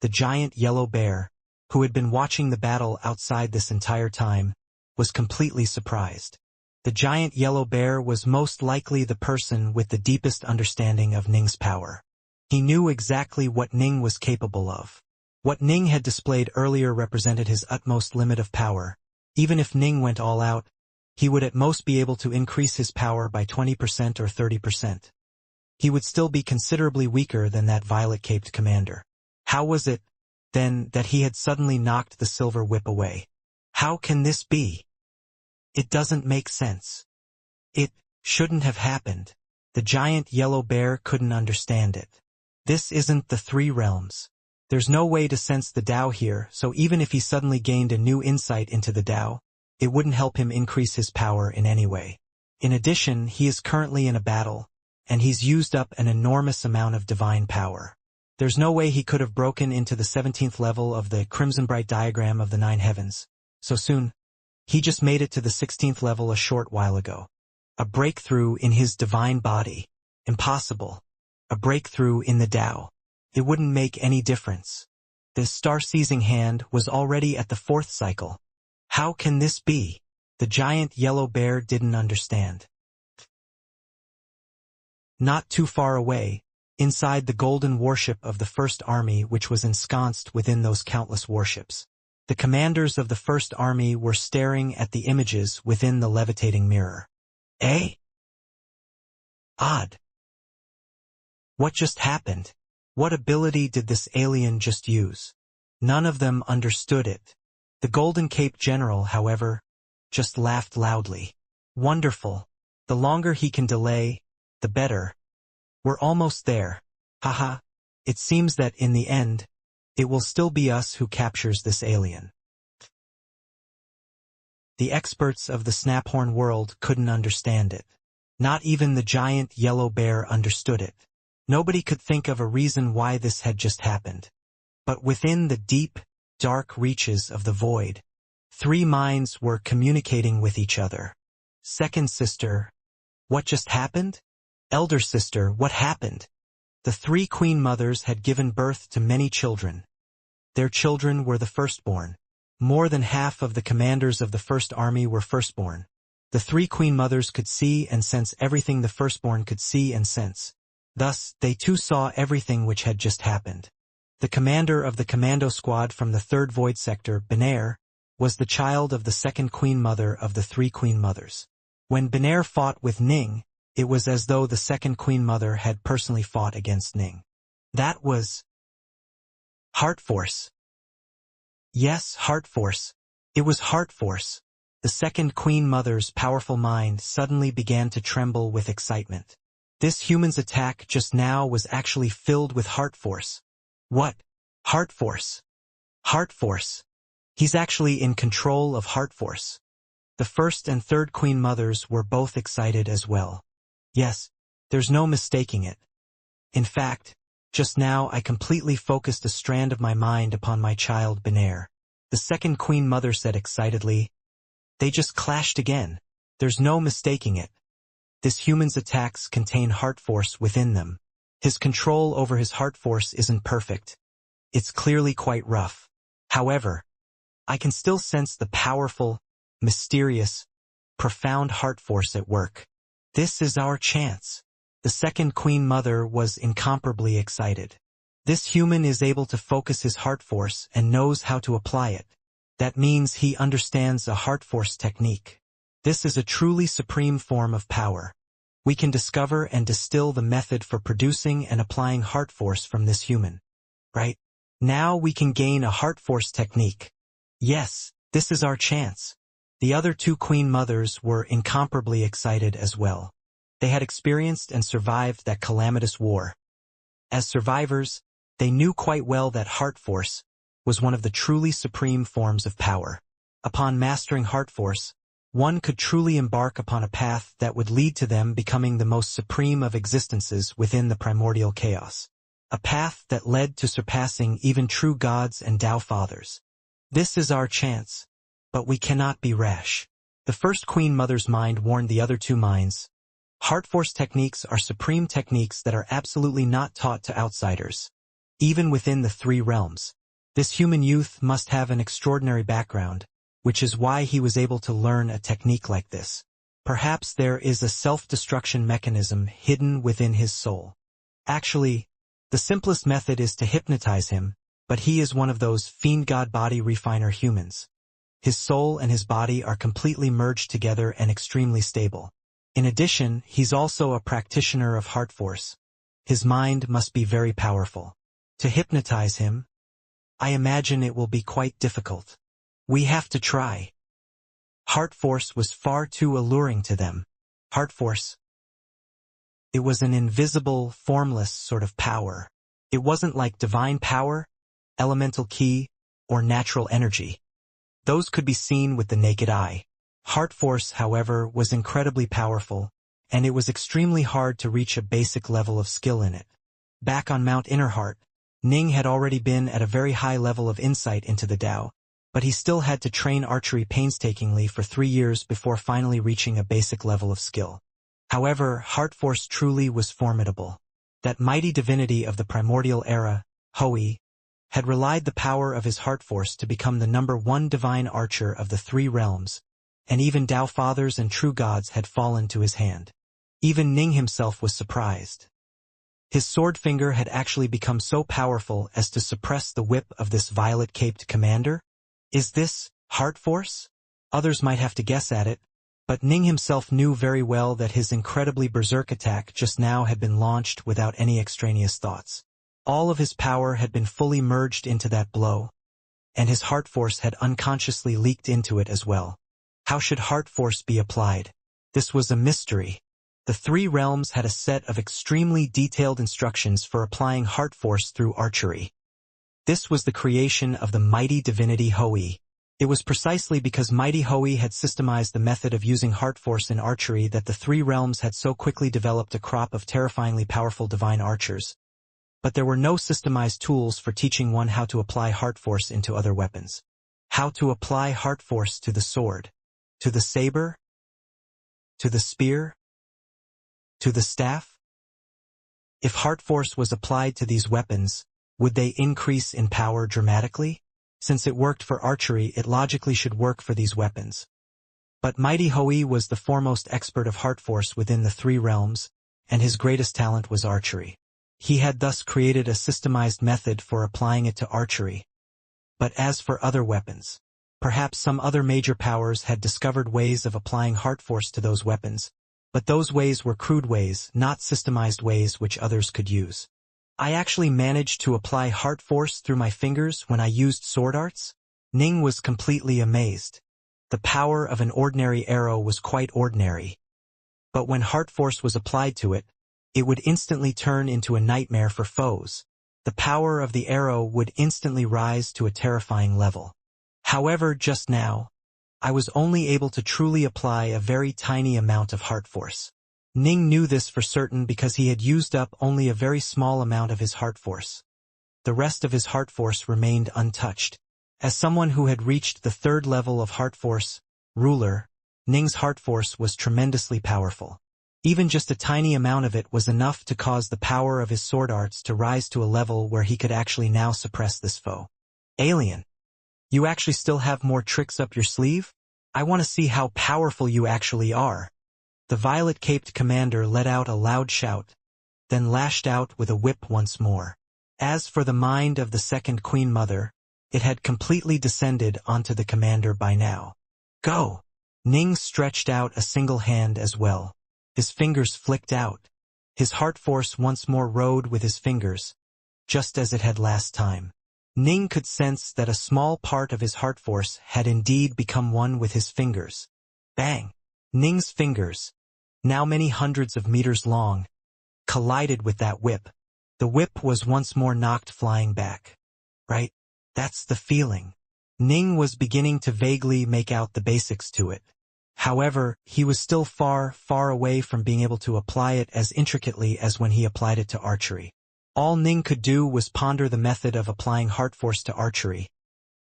the giant yellow bear, who had been watching the battle outside this entire time, was completely surprised. The giant yellow bear was most likely the person with the deepest understanding of Ning's power. He knew exactly what Ning was capable of. What Ning had displayed earlier represented his utmost limit of power. Even if Ning went all out, he would at most be able to increase his power by 20% or 30%. He would still be considerably weaker than that violet-caped commander. How was it, then, that he had suddenly knocked the silver whip away? How can this be? It doesn't make sense. It shouldn't have happened. The giant yellow bear couldn't understand it. This isn't the 3 realms. There's no way to sense the Tao here, so even if he suddenly gained a new insight into the Tao, it wouldn't help him increase his power in any way. In addition, he is currently in a battle, and he's used up an enormous amount of divine power. There's no way he could have broken into the 17th level of the Crimson Bright diagram of the 9 heavens so soon. He just made it to the 16th level a short while ago. A breakthrough in his divine body. Impossible. A breakthrough in the Tao. It wouldn't make any difference. The star-seizing hand was already at the 4th cycle. How can this be? The giant yellow bear didn't understand. Not too far away, inside the golden warship of the First Army which was ensconced within those countless warships, the commanders of the First Army were staring at the images within the levitating mirror. Eh? Odd. What just happened? What ability did this alien just use? None of them understood it. The Golden Cape General, however, just laughed loudly. Wonderful. The longer he can delay, the better. We're almost there. Haha. It seems that in the end, it will still be us who captures this alien. The experts of the Snaphorn world couldn't understand it. Not even the giant yellow bear understood it. Nobody could think of a reason why this had just happened. But within the deep, dark reaches of the void, 3 minds were communicating with each other. Second sister, what just happened? Elder sister, what happened? The 3 queen mothers had given birth to many children. Their children were the firstborn. More than half of the commanders of the First Army were firstborn. The 3 queen mothers could see and sense everything the firstborn could see and sense. Thus, they too saw everything which had just happened. The commander of the commando squad from the 3rd Void Sector, Benair, was the child of the 2nd queen mother of the 3 queen mothers. When Benair fought with Ning, it was as though the 2nd queen mother had personally fought against Ning. That was Heart Force. Yes, Heart Force. It was Heart Force. The 2nd queen mother's powerful mind suddenly began to tremble with excitement. This human's attack just now was actually filled with Heart Force. What? Heart Force. Heart Force. He's actually in control of Heart Force. The 1st and 3rd queen mothers were both excited as well. Yes, there's no mistaking it. In fact, just now I completely focused a strand of my mind upon my child Benair. The 2nd queen mother said excitedly, they just clashed again. There's no mistaking it. This human's attacks contain Heart Force within them. His control over his Heart Force isn't perfect. It's clearly quite rough. However, I can still sense the powerful, mysterious, profound Heart Force at work. This is our chance. The 2nd queen mother was incomparably excited. This human is able to focus his Heart Force and knows how to apply it. That means he understands a Heart Force technique. This is a truly supreme form of power. We can discover and distill the method for producing and applying Heart Force from this human. Right? Now we can gain a Heart Force technique. Yes, this is our chance. The other 2 queen mothers were incomparably excited as well. They had experienced and survived that calamitous war. As survivors, they knew quite well that Heart Force was one of the truly supreme forms of power. Upon mastering Heart Force, one could truly embark upon a path that would lead to them becoming the most supreme of existences within the primordial chaos. A path that led to surpassing even true gods and Tao fathers. This is our chance, but we cannot be rash. The 1st queen mother's mind warned the other 2 minds. Heart Force techniques are supreme techniques that are absolutely not taught to outsiders. Even within the 3 realms. This human youth must have an extraordinary background, which is why he was able to learn a technique like this. Perhaps there is a self-destruction mechanism hidden within his soul. Actually, the simplest method is to hypnotize him, but he is one of those Fiendgod body refiner humans. His soul and his body are completely merged together and extremely stable. In addition, he's also a practitioner of Heart Force. His mind must be very powerful. To hypnotize him, I imagine it will be quite difficult. We have to try. Heart Force was far too alluring to them. Heart Force. It was an invisible, formless sort of power. It wasn't like divine power, elemental ki, or natural energy. Those could be seen with the naked eye. Heart Force, however, was incredibly powerful, and it was extremely hard to reach a basic level of skill in it. Back on Mount Innerheart, Ning had already been at a very high level of insight into the Tao, but he still had to train archery painstakingly for 3 years before finally reaching a basic level of skill. However, Heart Force truly was formidable. That mighty divinity of the primordial era, Hui, had relied the power of his Heart Force to become the #1 divine archer of the 3 realms, and even Tao fathers and true gods had fallen to his hand. Even Ning himself was surprised. His sword finger had actually become so powerful as to suppress the whip of this violet-caped commander? Is this Heart Force? Others might have to guess at it, but Ning himself knew very well that his incredibly berserk attack just now had been launched without any extraneous thoughts. All of his power had been fully merged into that blow, and his Heart Force had unconsciously leaked into it as well. How should Heart Force be applied? This was a mystery. The 3 realms had a set of extremely detailed instructions for applying Heart Force through archery. This was the creation of the mighty divinity Hui. It was precisely because mighty Hui had systemized the method of using Heart Force in archery that the 3 realms had so quickly developed a crop of terrifyingly powerful divine archers. But there were no systemized tools for teaching one how to apply Heart Force into other weapons. How to apply Heart Force to the sword, to the saber, to the spear, to the staff? If Heart Force was applied to these weapons, would they increase in power dramatically? Since it worked for archery, it logically should work for these weapons. But mighty Hui was the foremost expert of Heart Force within the 3 realms, and his greatest talent was archery. He had thus created a systemized method for applying it to archery. But as for other weapons, perhaps some other major powers had discovered ways of applying Heart Force to those weapons, but those ways were crude ways, not systemized ways which others could use. I actually managed to apply Heart Force through my fingers when I used sword arts? Ning was completely amazed. The power of an ordinary arrow was quite ordinary. But when Heart Force was applied to it, it would instantly turn into a nightmare for foes. The power of the arrow would instantly rise to a terrifying level. However, just now, I was only able to truly apply a very tiny amount of Heart Force. Ning knew this for certain because he had used up only a very small amount of his Heart Force. The rest of his Heart Force remained untouched. As someone who had reached the 3rd level of Heart Force, ruler, Ning's Heart Force was tremendously powerful. Even just a tiny amount of it was enough to cause the power of his sword arts to rise to a level where he could actually now suppress this foe. Alien, you actually still have more tricks up your sleeve? I want to see how powerful you actually are. The violet-caped commander let out a loud shout, then lashed out with a whip once more. As for the mind of the second Queen Mother, it had completely descended onto the commander by now. Go! Ning stretched out a single hand as well. His fingers flicked out. His Heart Force once more rode with his fingers, just as it had last time. Ning could sense that a small part of his Heart Force had indeed become one with his fingers. Bang! Ning's fingers, now many hundreds of meters long, collided with that whip. The whip was once more knocked flying back. Right? That's the feeling. Ning was beginning to vaguely make out the basics to it. However, he was still far, far away from being able to apply it as intricately as when he applied it to archery. All Ning could do was ponder the method of applying Heart Force to archery,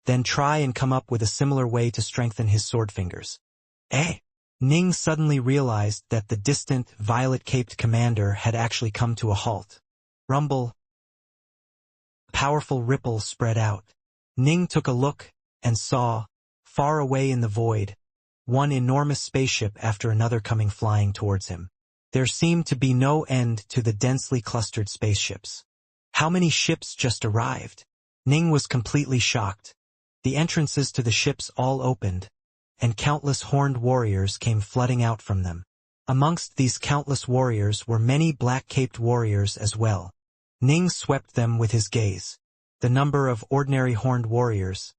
then try and come up with a similar way to strengthen his sword fingers. Ning suddenly realized that the distant, violet-caped commander had actually come to a halt. Rumble. A powerful ripple spread out. Ning took a look and saw, far away in the void, one enormous spaceship after another coming flying towards him. There seemed to be no end to the densely clustered spaceships. How many ships just arrived? Ning was completely shocked. The entrances to the ships all opened, and countless horned warriors came flooding out from them. Amongst these countless warriors were many black-caped warriors as well. Ning swept them with his gaze. The number of ordinary horned warriors,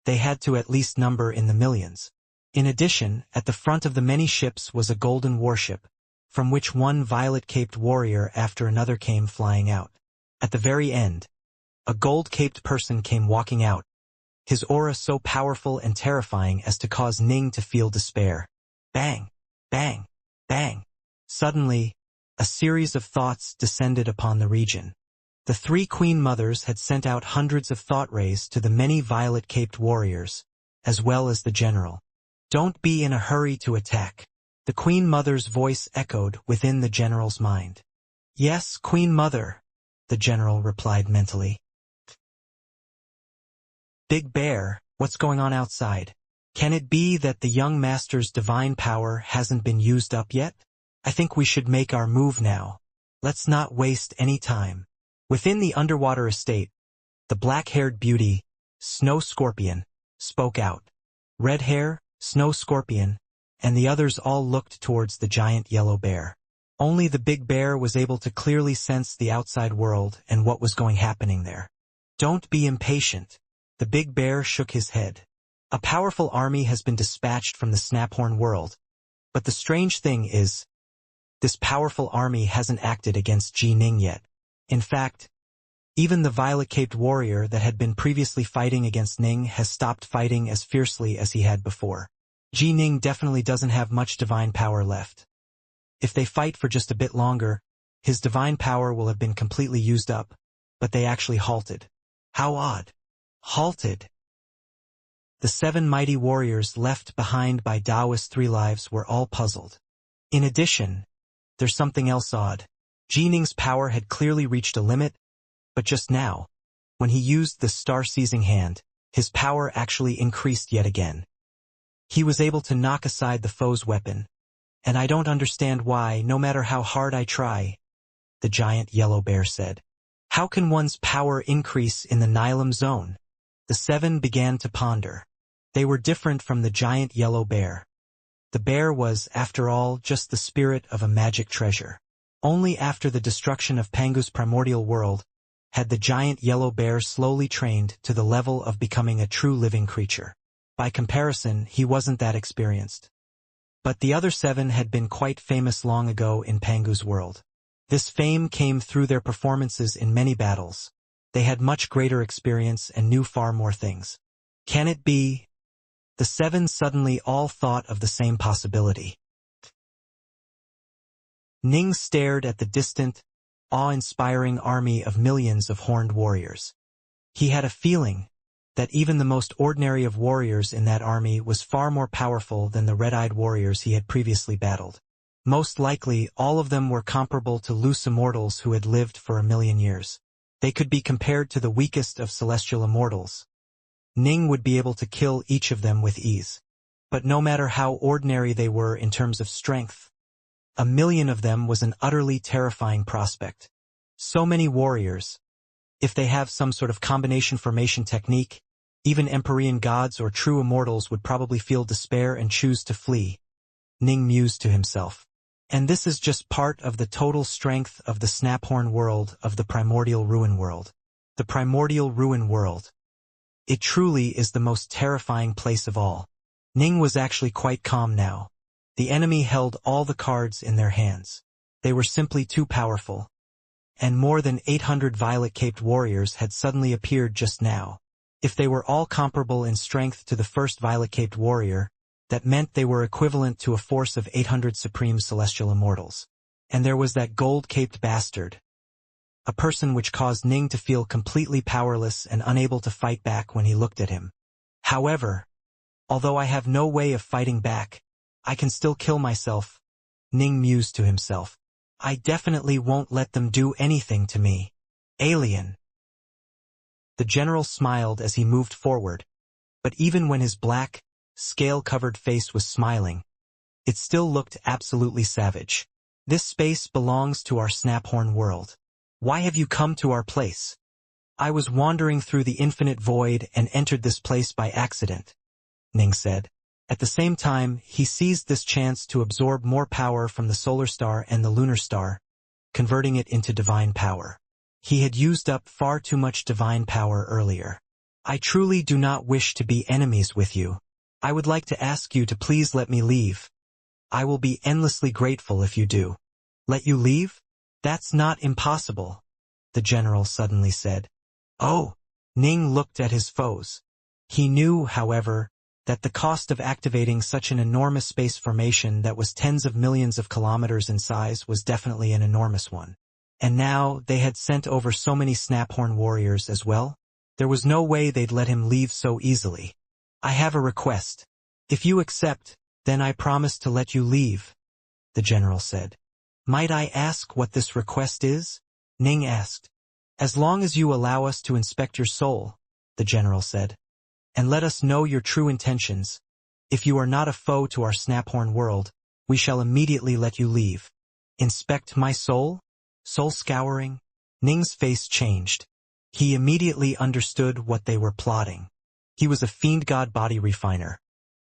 they had to at least number in the millions. In addition, at the front of the many ships was a golden warship, from which one violet-caped warrior after another came flying out. At the very end, a gold-caped person came walking out, his aura so powerful and terrifying as to cause Ning to feel despair. Bang! Bang! Bang! Suddenly, a series of thoughts descended upon the region. The three Queen Mothers had sent out hundreds of thought rays to the many violet-caped warriors, as well as the general. "Don't be in a hurry to attack." The Queen Mother's voice echoed within the general's mind. "Yes, Queen Mother," the general replied mentally. "Big Bear, what's going on outside? Can it be that the young master's divine power hasn't been used up yet? I think we should make our move now. Let's not waste any time." Within the underwater estate, the black-haired beauty, Snow Scorpion, spoke out. Red Hair, Snow Scorpion, and the others all looked towards the giant yellow bear. Only the Big Bear was able to clearly sense the outside world and what was happening there. "Don't be impatient." The Big Bear shook his head. "A powerful army has been dispatched from the Snaphorn world. But the strange thing is, this powerful army hasn't acted against Ji Ning yet. In fact, even the violet-caped warrior that had been previously fighting against Ning has stopped fighting as fiercely as he had before. Ji Ning definitely doesn't have much divine power left. If they fight for just a bit longer, his divine power will have been completely used up, but they actually halted. How odd. Halted. The 7 mighty warriors left behind by Daoist Three Lives were all puzzled. In addition, there's something else odd. Ji Ning's power had clearly reached a limit, but just now, when he used the star-seizing hand, his power actually increased yet again. He was able to knock aside the foe's weapon, and I don't understand why, no matter how hard I try, the giant yellow bear said. How can one's power increase in the Nilum zone? The 7 began to ponder. They were different from the giant yellow bear. The bear was, after all, just the spirit of a magic treasure. Only after the destruction of Pangu's primordial world had the giant yellow bear slowly trained to the level of becoming a true living creature. By comparison, he wasn't that experienced. But the other 7 had been quite famous long ago in Pangu's world. This fame came through their performances in many battles. They had much greater experience and knew far more things. Can it be? The 7 suddenly all thought of the same possibility. Ning stared at the distant, awe-inspiring army of millions of horned warriors. He had a feeling that even the most ordinary of warriors in that army was far more powerful than the red-eyed warriors he had previously battled. Most likely, all of them were comparable to loose immortals who had lived for 1,000,000 years. They could be compared to the weakest of celestial immortals. Ning would be able to kill each of them with ease. But no matter how ordinary they were in terms of strength, 1,000,000 of them was an utterly terrifying prospect. So many warriors. If they have some sort of combination formation technique, even Empyrean gods or true immortals would probably feel despair and choose to flee. Ning mused to himself. And this is just part of the total strength of the Snaphorn world of the primordial ruin world. The primordial ruin world. It truly is the most terrifying place of all. Ning was actually quite calm now. The enemy held all the cards in their hands. They were simply too powerful. And more than 800 violet-caped warriors had suddenly appeared just now. If they were all comparable in strength to the first violet-caped warrior, that meant they were equivalent to a force of 800 supreme celestial immortals. And there was that gold-caped bastard. A person which caused Ning to feel completely powerless and unable to fight back when he looked at him. However, although I have no way of fighting back, I can still kill myself, Ning mused to himself. I definitely won't let them do anything to me. Alien. The general smiled as he moved forward, but even when his black, scale-covered face was smiling, it still looked absolutely savage. This space belongs to our Snaphorn world. Why have you come to our place? I was wandering through the infinite void and entered this place by accident, Ning said. At the same time, he seized this chance to absorb more power from the solar star and the lunar star, converting it into divine power. He had used up far too much divine power earlier. I truly do not wish to be enemies with you. I would like to ask you to please let me leave. I will be endlessly grateful if you do. Let you leave? That's not impossible, the general suddenly said. Oh, Ning looked at his foes. He knew, however, that the cost of activating such an enormous space formation that was tens of millions of kilometers in size was definitely an enormous one. And now they had sent over so many Snaphorn warriors as well. There was no way they'd let him leave so easily. I have a request. If you accept, then I promise to let you leave, the general said. Might I ask what this request is? Ning asked. As long as you allow us to inspect your soul, the general said, and let us know your true intentions. If you are not a foe to our Snaphorn world, we shall immediately let you leave. Inspect my soul? Soul scouring? Ning's face changed. He immediately understood what they were plotting. He was a Fiendgod body refiner.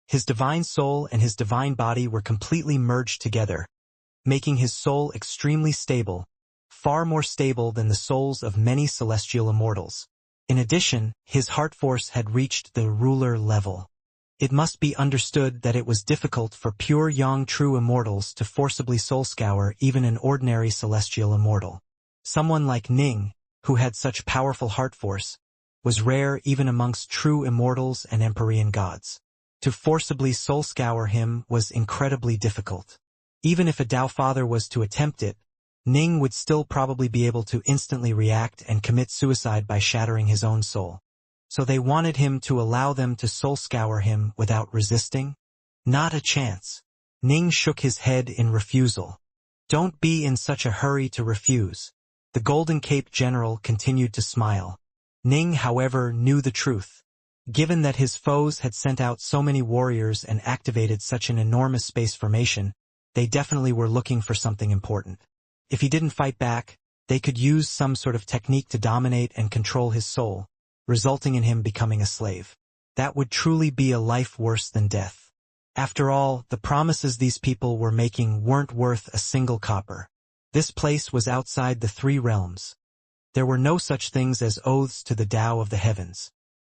His divine soul and his divine body were completely merged together, making his soul extremely stable, far more stable than the souls of many celestial immortals. In addition, his heart force had reached the ruler level. It must be understood that it was difficult for pure young true immortals to forcibly soul scour even an ordinary celestial immortal. Someone like Ning, who had such powerful heart force, was rare even amongst true immortals and Empyrean gods. To forcibly soul scour him was incredibly difficult. Even if a Tao Father was to attempt it, Ning would still probably be able to instantly react and commit suicide by shattering his own soul. So they wanted him to allow them to soul scour him without resisting? Not a chance. Ning shook his head in refusal. Don't be in such a hurry to refuse. The Golden Cape General continued to smile. Ning, however, knew the truth. Given that his foes had sent out so many warriors and activated such an enormous space formation, they definitely were looking for something important. If he didn't fight back, they could use some sort of technique to dominate and control his soul, resulting in him becoming a slave. That would truly be a life worse than death. After all, the promises these people were making weren't worth a single copper. This place was outside the three realms. There were no such things as oaths to the Tao of the heavens.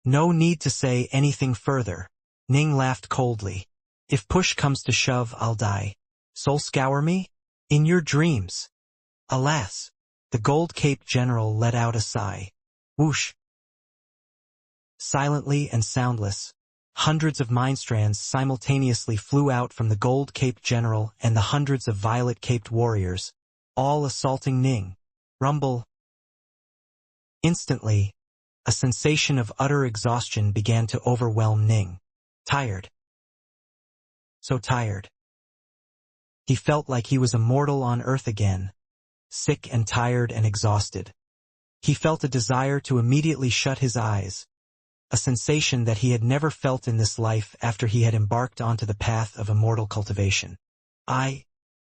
No need to say anything further. Ning laughed coldly. If push comes to shove, I'll die. Soul scour me? In your dreams. Alas. The Gold Cape General let out a sigh. Whoosh. Silently and soundless, hundreds of mind strands simultaneously flew out from the Gold Cape General and the hundreds of violet-caped warriors, all assaulting Ning. Rumble. Instantly, a sensation of utter exhaustion began to overwhelm Ning. Tired. So tired. He felt like he was a mortal on earth again, sick and tired and exhausted. He felt a desire to immediately shut his eyes, a sensation that he had never felt in this life after he had embarked onto the path of immortal cultivation. I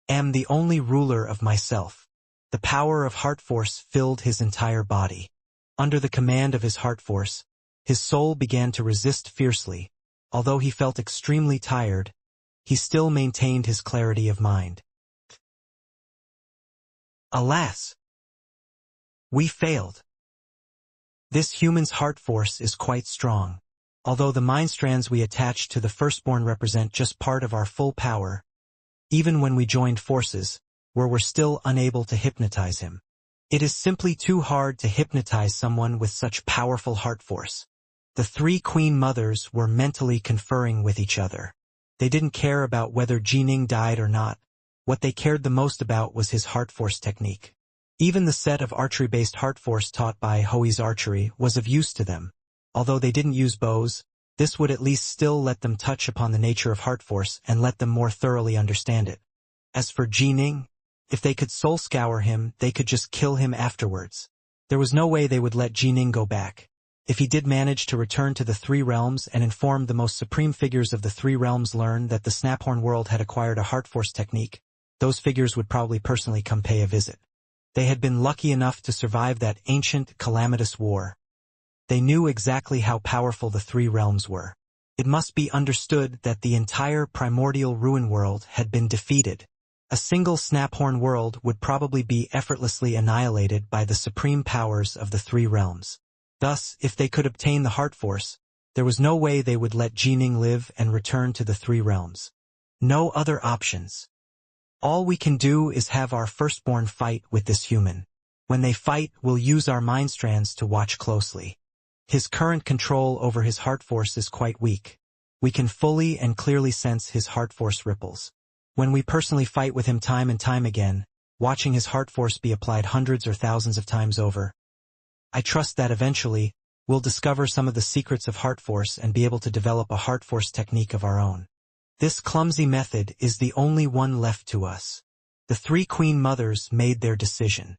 am the only ruler of myself. The power of heart force filled his entire body. Under the command of his heart force, his soul began to resist fiercely. Although he felt extremely tired, he still maintained his clarity of mind. Alas! We failed. This human's heart force is quite strong. Although the mind strands we attach to the firstborn represent just part of our full power, even when we joined forces, we're still unable to hypnotize him. It is simply too hard to hypnotize someone with such powerful heart force. The three Queen Mothers were mentally conferring with each other. They didn't care about whether Jining died or not. What they cared the most about was his heart force technique. Even the set of archery-based heart force taught by Hoi's archery was of use to them. Although they didn't use bows, this would at least still let them touch upon the nature of heart force and let them more thoroughly understand it. As for Jining, if they could soul scour him, they could just kill him afterwards. There was no way they would let Jining go back. If he did manage to return to the three realms and inform the most supreme figures of the three realms learn that the Snaphorn world had acquired a heart force technique, those figures would probably personally come pay a visit. They had been lucky enough to survive that ancient, calamitous war. They knew exactly how powerful the three realms were. It must be understood that the entire primordial ruin world had been defeated. A single Snaphorn world would probably be effortlessly annihilated by the supreme powers of the three realms. Thus, if they could obtain the heart force, there was no way they would let Jining live and return to the three realms. No other options. All we can do is have our firstborn fight with this human. When they fight, we'll use our mind strands to watch closely. His current control over his heart force is quite weak. We can fully and clearly sense his heart force ripples. When we personally fight with him time and time again, watching his heart force be applied hundreds or thousands of times over. I trust that eventually, we'll discover some of the secrets of heart force and be able to develop a heart force technique of our own. This clumsy method is the only one left to us. The three Queen Mothers made their decision.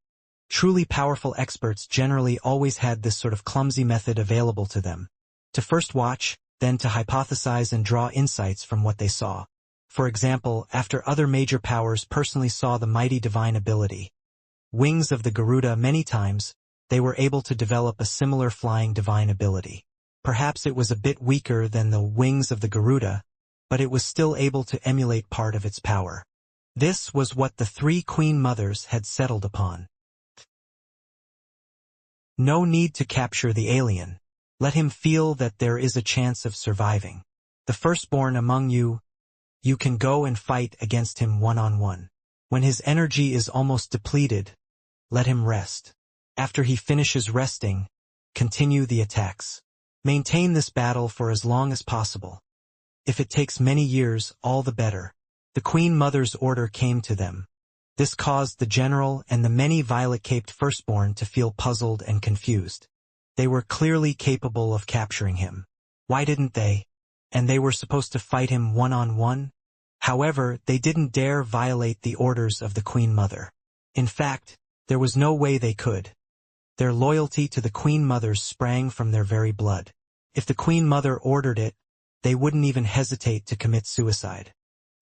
Truly powerful experts generally always had this sort of clumsy method available to them. To first watch, then to hypothesize and draw insights from what they saw. For example, after other major powers personally saw the mighty divine ability, Wings of the Garuda many times, they were able to develop a similar flying divine ability. Perhaps it was a bit weaker than the Wings of the Garuda, but it was still able to emulate part of its power. This was what the three Queen Mothers had settled upon. No need to capture the alien. Let him feel that there is a chance of surviving. The firstborn among you, you can go and fight against him one-on-one. When his energy is almost depleted, let him rest. After he finishes resting, continue the attacks. Maintain this battle for as long as possible. If it takes many years, all the better. The Queen Mother's order came to them. This caused the general and the many violet-caped firstborn to feel puzzled and confused. They were clearly capable of capturing him. Why didn't they? And they were supposed to fight him one-on-one? However, they didn't dare violate the orders of the Queen Mother. In fact, there was no way they could. Their loyalty to the Queen Mothers sprang from their very blood. If the Queen Mother ordered it, they wouldn't even hesitate to commit suicide.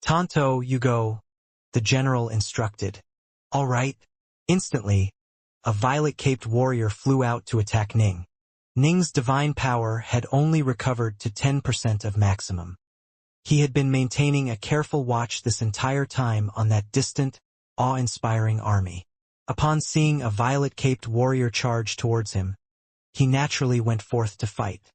"Tonto, you go," the general instructed. "All right." Instantly, a violet-caped warrior flew out to attack Ning. Ning's divine power had only recovered to 10% of maximum. He had been maintaining a careful watch this entire time on that distant, awe-inspiring army. Upon seeing a violet-caped warrior charge towards him, he naturally went forth to fight.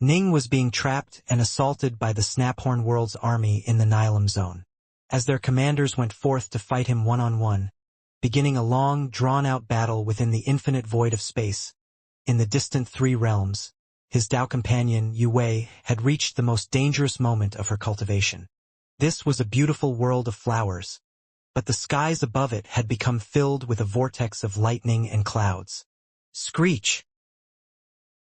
Ning was being trapped and assaulted by the Snaphorn World's army in the Nilam zone. As their commanders went forth to fight him one-on-one, beginning a long, drawn-out battle within the infinite void of space, in the distant three realms, his Tao companion, Yue Wei, had reached the most dangerous moment of her cultivation. This was a beautiful world of flowers, but the skies above it had become filled with a vortex of lightning and clouds. Screech!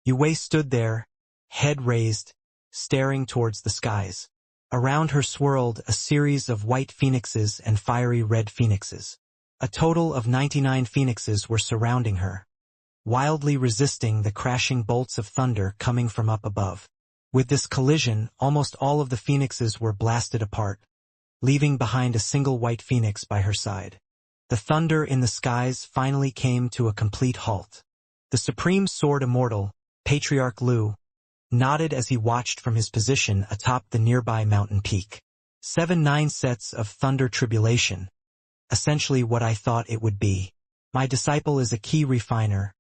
Yue Wei stood there, head raised, staring towards the skies. Around her swirled a series of white phoenixes and fiery red phoenixes. A total of 99 phoenixes were surrounding her, wildly resisting the crashing bolts of thunder coming from up above. With this collision, almost all of the phoenixes were blasted apart, leaving behind a single white phoenix by her side. The thunder in the skies finally came to a complete halt. The Supreme Sword Immortal, Patriarch Lu, nodded as he watched from his position atop the nearby mountain peak. 7-9 sets of thunder tribulation. Essentially what I thought it would be. My disciple is a key refiner.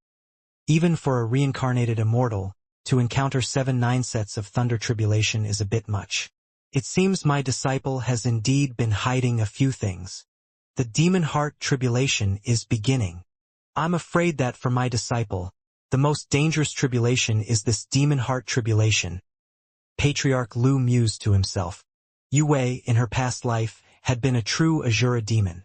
Even for a reincarnated immortal, to encounter 7-9 sets of thunder tribulation is a bit much. It seems my disciple has indeed been hiding a few things. The demon heart tribulation is beginning. I'm afraid that for my disciple, the most dangerous tribulation is this demon heart tribulation. Patriarch Lu mused to himself. Yue Wei, in her past life, had been a true Azura demon.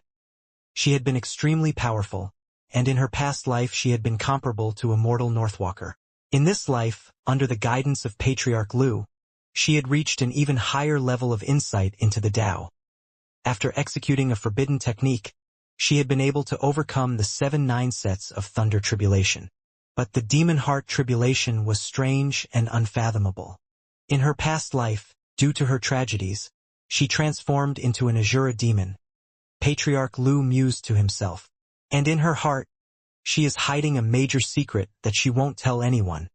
She had been extremely powerful, and in her past life she had been comparable to Immortal Northwalker. In this life, under the guidance of Patriarch Lu, she had reached an even higher level of insight into the Tao. After executing a forbidden technique, she had been able to overcome the 7-9 sets of thunder tribulation. But the demon heart tribulation was strange and unfathomable. In her past life, due to her tragedies, she transformed into an Azura demon. Patriarch Lu mused to himself. And in her heart, she is hiding a major secret that she won't tell anyone.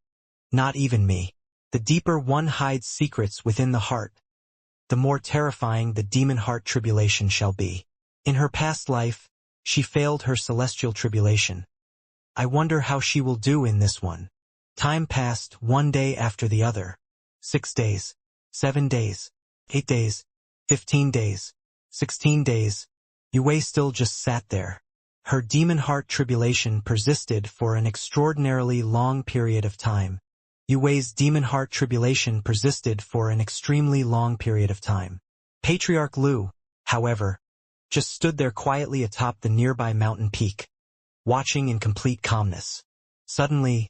Not even me. The deeper one hides secrets within the heart, the more terrifying the demon heart tribulation shall be. In her past life, she failed her celestial tribulation. I wonder how she will do in this one. Time passed, one day after the other. 6 days, 7 days, 8 days, 15 days, 16 days. Yue Wei still just sat there. Her demon heart tribulation persisted for an extraordinarily long period of time. Yue Wei's demon heart tribulation persisted for an extremely long period of time. Patriarch Lu, however, just stood there quietly atop the nearby mountain peak, watching in complete calmness. Suddenly,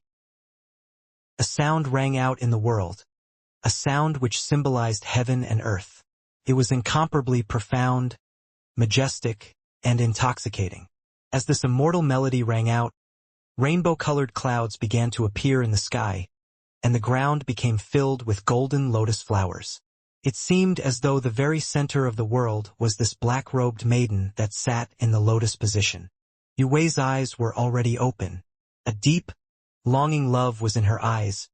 a sound rang out in the world, a sound which symbolized heaven and earth. It was incomparably profound, majestic, and intoxicating. As this immortal melody rang out, rainbow-colored clouds began to appear in the sky, and the ground became filled with golden lotus flowers. It seemed as though the very center of the world was this black-robed maiden that sat in the lotus position. Yue Wei's eyes were already open. A deep, longing love was in her eyes,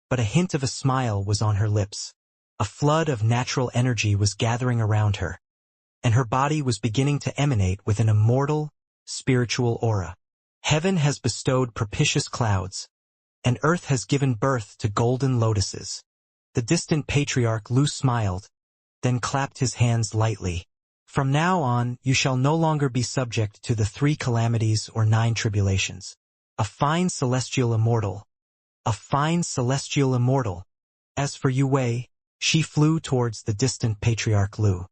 but a hint of a smile was on her lips. A flood of natural energy was gathering around her, and her body was beginning to emanate with an immortal, spiritual aura. Heaven has bestowed propitious clouds, and earth has given birth to golden lotuses. The distant patriarch Lu smiled, then clapped his hands lightly. From now on, you shall no longer be subject to the 3 calamities or 9 tribulations. A fine celestial immortal. A fine celestial immortal. As for Yue Wei, she flew towards the distant patriarch Lu.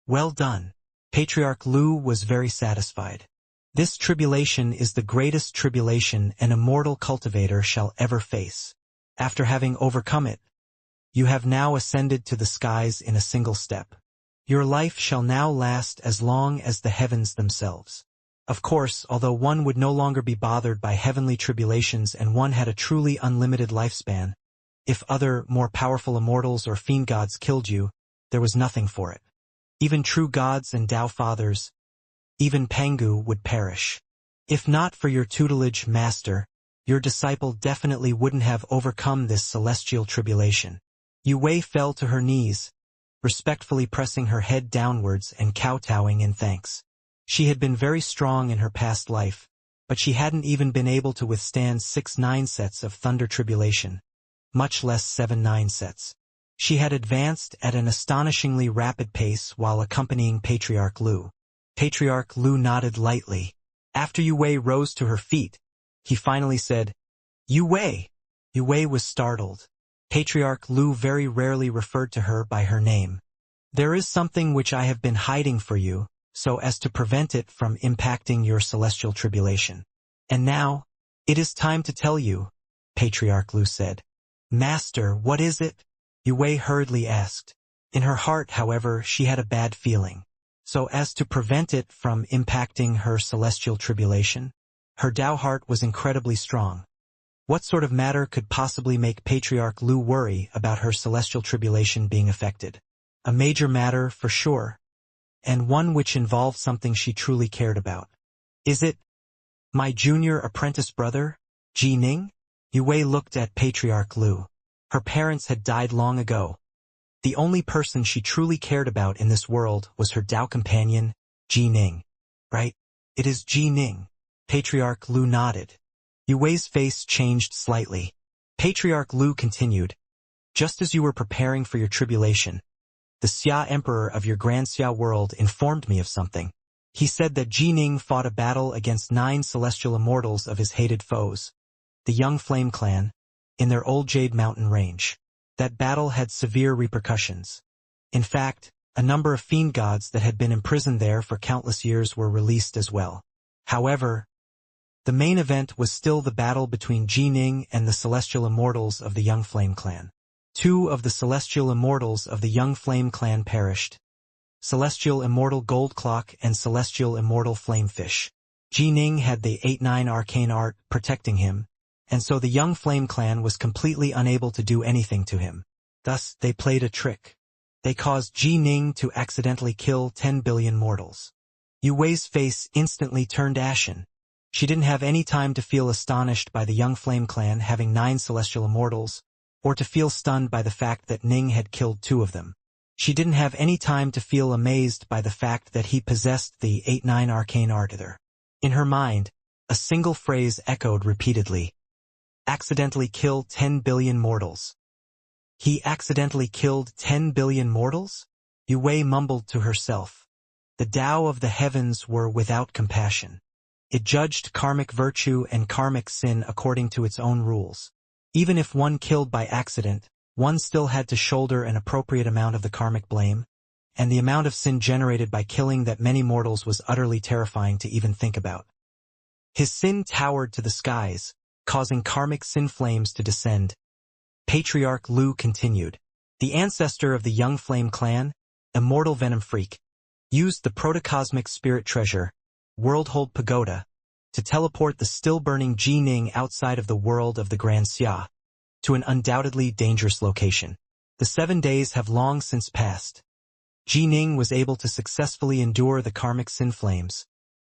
Well done. Patriarch Lu was very satisfied. This tribulation is the greatest tribulation an immortal cultivator shall ever face. After having overcome it, you have now ascended to the skies in a single step. Your life shall now last as long as the heavens themselves. Of course, although one would no longer be bothered by heavenly tribulations and one had a truly unlimited lifespan, if other, more powerful immortals or fiendgods killed you, there was nothing for it. Even true gods and Tao fathers, even Pangu would perish. If not for your tutelage, master, your disciple definitely wouldn't have overcome this celestial tribulation. Yue Wei fell to her knees, respectfully pressing her head downwards and kowtowing in thanks. She had been very strong in her past life, but she hadn't even been able to withstand 6 9 sets of thunder tribulation, much less 7 9 sets. She had advanced at an astonishingly rapid pace while accompanying Patriarch Lu. Patriarch Lu nodded lightly. After Yue Wei rose to her feet, he finally said, "Yue Wei." Yue Wei was startled. Patriarch Lu very rarely referred to her by her name. "There is something which I have been hiding for you, so as to prevent it from impacting your celestial tribulation. And now, it is time to tell you," Patriarch Lu said. "Master, what is it?" Yue Wei hurriedly asked. In her heart, however, she had a bad feeling. So as to prevent it from impacting her celestial tribulation? Her Tao heart was incredibly strong. What sort of matter could possibly make Patriarch Lu worry about her celestial tribulation being affected? A major matter, for sure, and one which involved something she truly cared about. "Is it my junior apprentice brother, Ji Ning?" Yue Wei looked at Patriarch Lu. Her parents had died long ago. The only person she truly cared about in this world was her Tao companion, Ji Ning. "Right? It is Ji Ning." Patriarch Lu nodded. Yue Wei's face changed slightly. Patriarch Lu continued, "Just as you were preparing for your tribulation, the Xia Emperor of your Grand Xia world informed me of something. He said that Ji Ning fought a battle against 9 celestial immortals of his hated foes, the Young Flame clan, in their old Jade Mountain range. That battle had severe repercussions. In fact, a number of fiendgods that had been imprisoned there for countless years were released as well. However, the main event was still the battle between Ji Ning and the celestial immortals of the Young Flame clan. 2 of the celestial immortals of the Young Flame clan perished. Celestial Immortal Goldclock and Celestial Immortal Flamefish. Ji Ning had the 8-9 arcane art protecting him, and so the Young Flame clan was completely unable to do anything to him. Thus, they played a trick. They caused Ji Ning to accidentally kill 10 billion mortals. Yue Wei's face instantly turned ashen. She didn't have any time to feel astonished by the Young Flame clan having 9 celestial immortals, or to feel stunned by the fact that Ning had killed 2 of them. She didn't have any time to feel amazed by the fact that he possessed the 8-9 arcane art either. In her mind, a single phrase echoed repeatedly. Accidentally kill 10 billion mortals. He accidentally killed 10 billion mortals? Yue Wei mumbled to herself. The Tao of the heavens were without compassion. It judged karmic virtue and karmic sin according to its own rules. Even if one killed by accident, one still had to shoulder an appropriate amount of the karmic blame, and the amount of sin generated by killing that many mortals was utterly terrifying to even think about. His sin towered to the skies, causing karmic sin flames to descend. Patriarch Lu continued. The ancestor of the Young Flame clan, Immortal Venom Freak, used the protocosmic spirit treasure, Worldhold Pagoda, to teleport the still-burning Ji Ning outside of the world of the Grand Xia, to an undoubtedly dangerous location. The 7 days have long since passed. Ji Ning was able to successfully endure the karmic sin flames,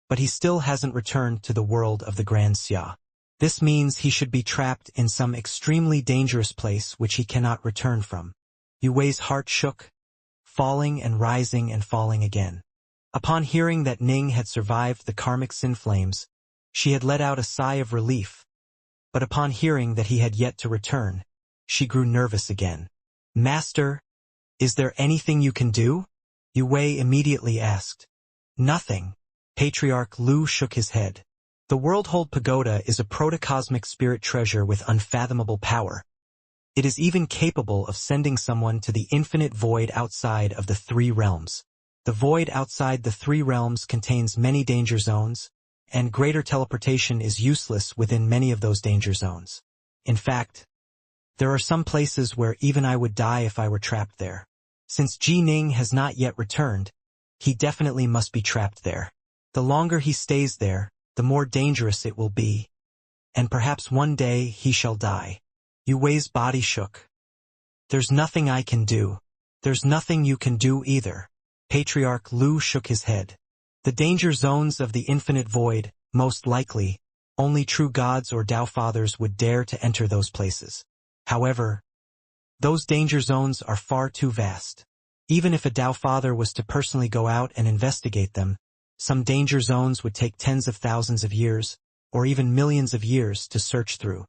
but he still hasn't returned to the world of the Grand Xia. This means he should be trapped in some extremely dangerous place which he cannot return from. Yue Wei's heart shook, falling and rising and falling again. Upon hearing that Ning had survived the karmic sin flames, she had let out a sigh of relief, but upon hearing that he had yet to return, she grew nervous again. Master, is there anything you can do? Yue Wei immediately asked. Nothing. Patriarch Lu shook his head. The Worldhold Pagoda is a protocosmic spirit treasure with unfathomable power. It is even capable of sending someone to the infinite void outside of the 3 realms. The void outside the 3 realms contains many danger zones, and greater teleportation is useless within many of those danger zones. In fact, there are some places where even I would die if I were trapped there. Since Ji Ning has not yet returned, he definitely must be trapped there. The longer he stays there, the more dangerous it will be, and perhaps one day he shall die. Yue Wei's body shook. There's nothing I can do. There's nothing you can do either. Patriarch Lu shook his head. The danger zones of the infinite void, most likely, only true gods or Tao Fathers would dare to enter those places. However, those danger zones are far too vast. Even if a Tao Father was to personally go out and investigate them, some danger zones would take tens of thousands of years, or even millions of years to search through.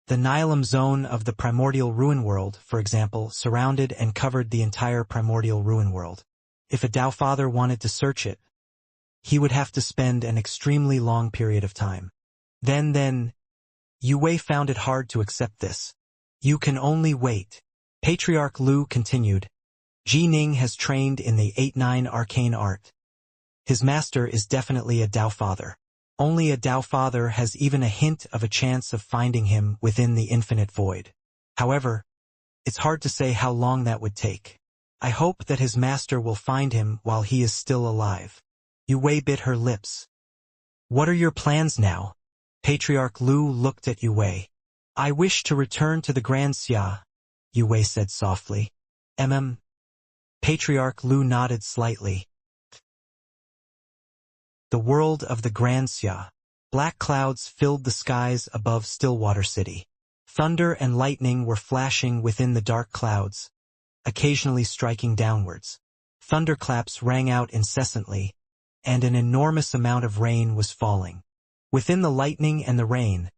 The Nihilim zone of the primordial ruin world, for example, surrounded and covered the entire primordial ruin world. If a Tao Father wanted to search it, he would have to spend an extremely long period of time. Then, Yue Wei found it hard to accept this. You can only wait. Patriarch Lu continued. Ji Ning has trained in the 8-9 arcane art. His master is definitely a Tao Father. Only a Tao Father has even a hint of a chance of finding him within the infinite void. However, it's hard to say how long that would take. I hope that his master will find him while he is still alive. Yue Wei bit her lips. What are your plans now? Patriarch Lu looked at Yue Wei. I wish to return to the Grand Xia, Yue Wei said softly. Patriarch Lu nodded slightly. The world of the Grand Xia. Black clouds filled the skies above Stillwater City. Thunder and lightning were flashing within the dark clouds, occasionally striking downwards. Thunderclaps rang out incessantly, and an enormous amount of rain was falling. Within the lightning and the rain,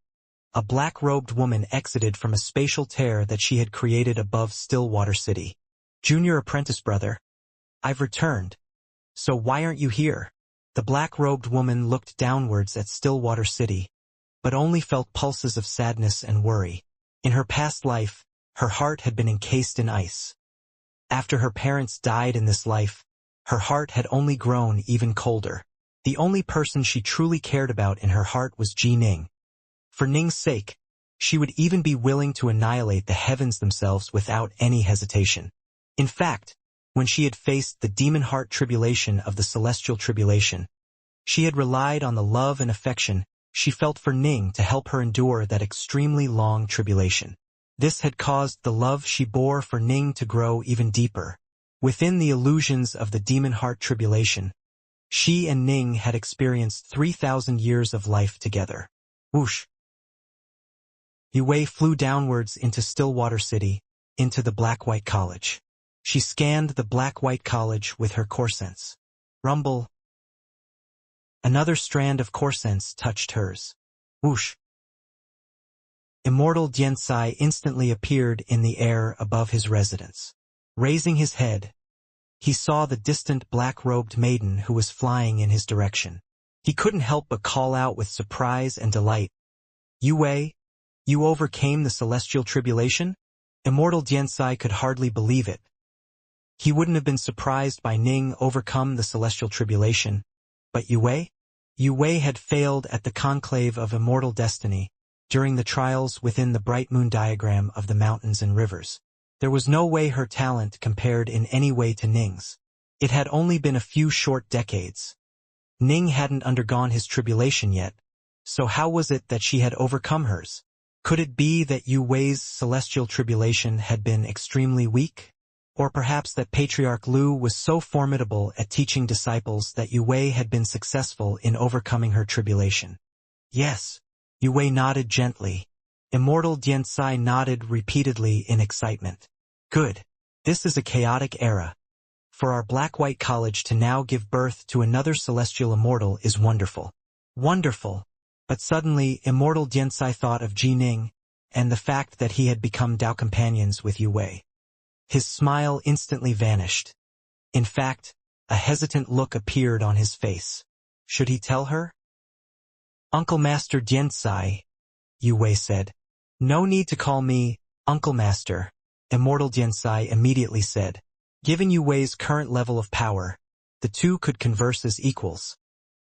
a black-robed woman exited from a spatial tear that she had created above Stillwater City. Junior apprentice brother, I've returned. So why aren't you here? The black-robed woman looked downwards at Stillwater City, but only felt pulses of sadness and worry. In her past life, her heart had been encased in ice. After her parents died in this life, her heart had only grown even colder. The only person she truly cared about in her heart was Ji Ning. For Ning's sake, she would even be willing to annihilate the heavens themselves without any hesitation. In fact, when she had faced the demon heart tribulation of the celestial tribulation, she had relied on the love and affection she felt for Ning to help her endure that extremely long tribulation. This had caused the love she bore for Ning to grow even deeper. Within the illusions of the demon heart tribulation, she and Ning had experienced 3,000 years of life together. Whoosh! Yue Wei flew downwards into Stillwater City, into the Black-White College. She scanned the Black-White College with her core sense. Rumble. Another strand of core sense touched hers. Whoosh! Immortal Xianxia instantly appeared in the air above his residence. Raising his head, he saw the distant black-robed maiden who was flying in his direction. He couldn't help but call out with surprise and delight. Yue Wei, you overcame the celestial tribulation? Immortal Xianxia could hardly believe it. He wouldn't have been surprised by Ning overcome the celestial tribulation. But Yue? Yue had failed at the conclave of immortal destiny, during the trials within the bright moon diagram of the mountains and rivers. There was no way her talent compared in any way to Ning's. It had only been a few short decades. Ning hadn't undergone his tribulation yet, so how was it that she had overcome hers? Could it be that Yue's celestial tribulation had been extremely weak? Or perhaps that Patriarch Lu was so formidable at teaching disciples that Yue had been successful in overcoming her tribulation? Yes. Yue nodded gently. Immortal Diansai nodded repeatedly in excitement. Good. This is a chaotic era. For our black-white college to now give birth to another celestial immortal is wonderful. Wonderful. But suddenly, Immortal Diansai thought of Ji Ning, and the fact that he had become Dao companions with Yue. His smile instantly vanished. In fact, a hesitant look appeared on his face. Should he tell her? Uncle Master Diansai, Yue said. No need to call me Uncle Master, Immortal Diansai immediately said. Given Yue's current level of power, the two could converse as equals.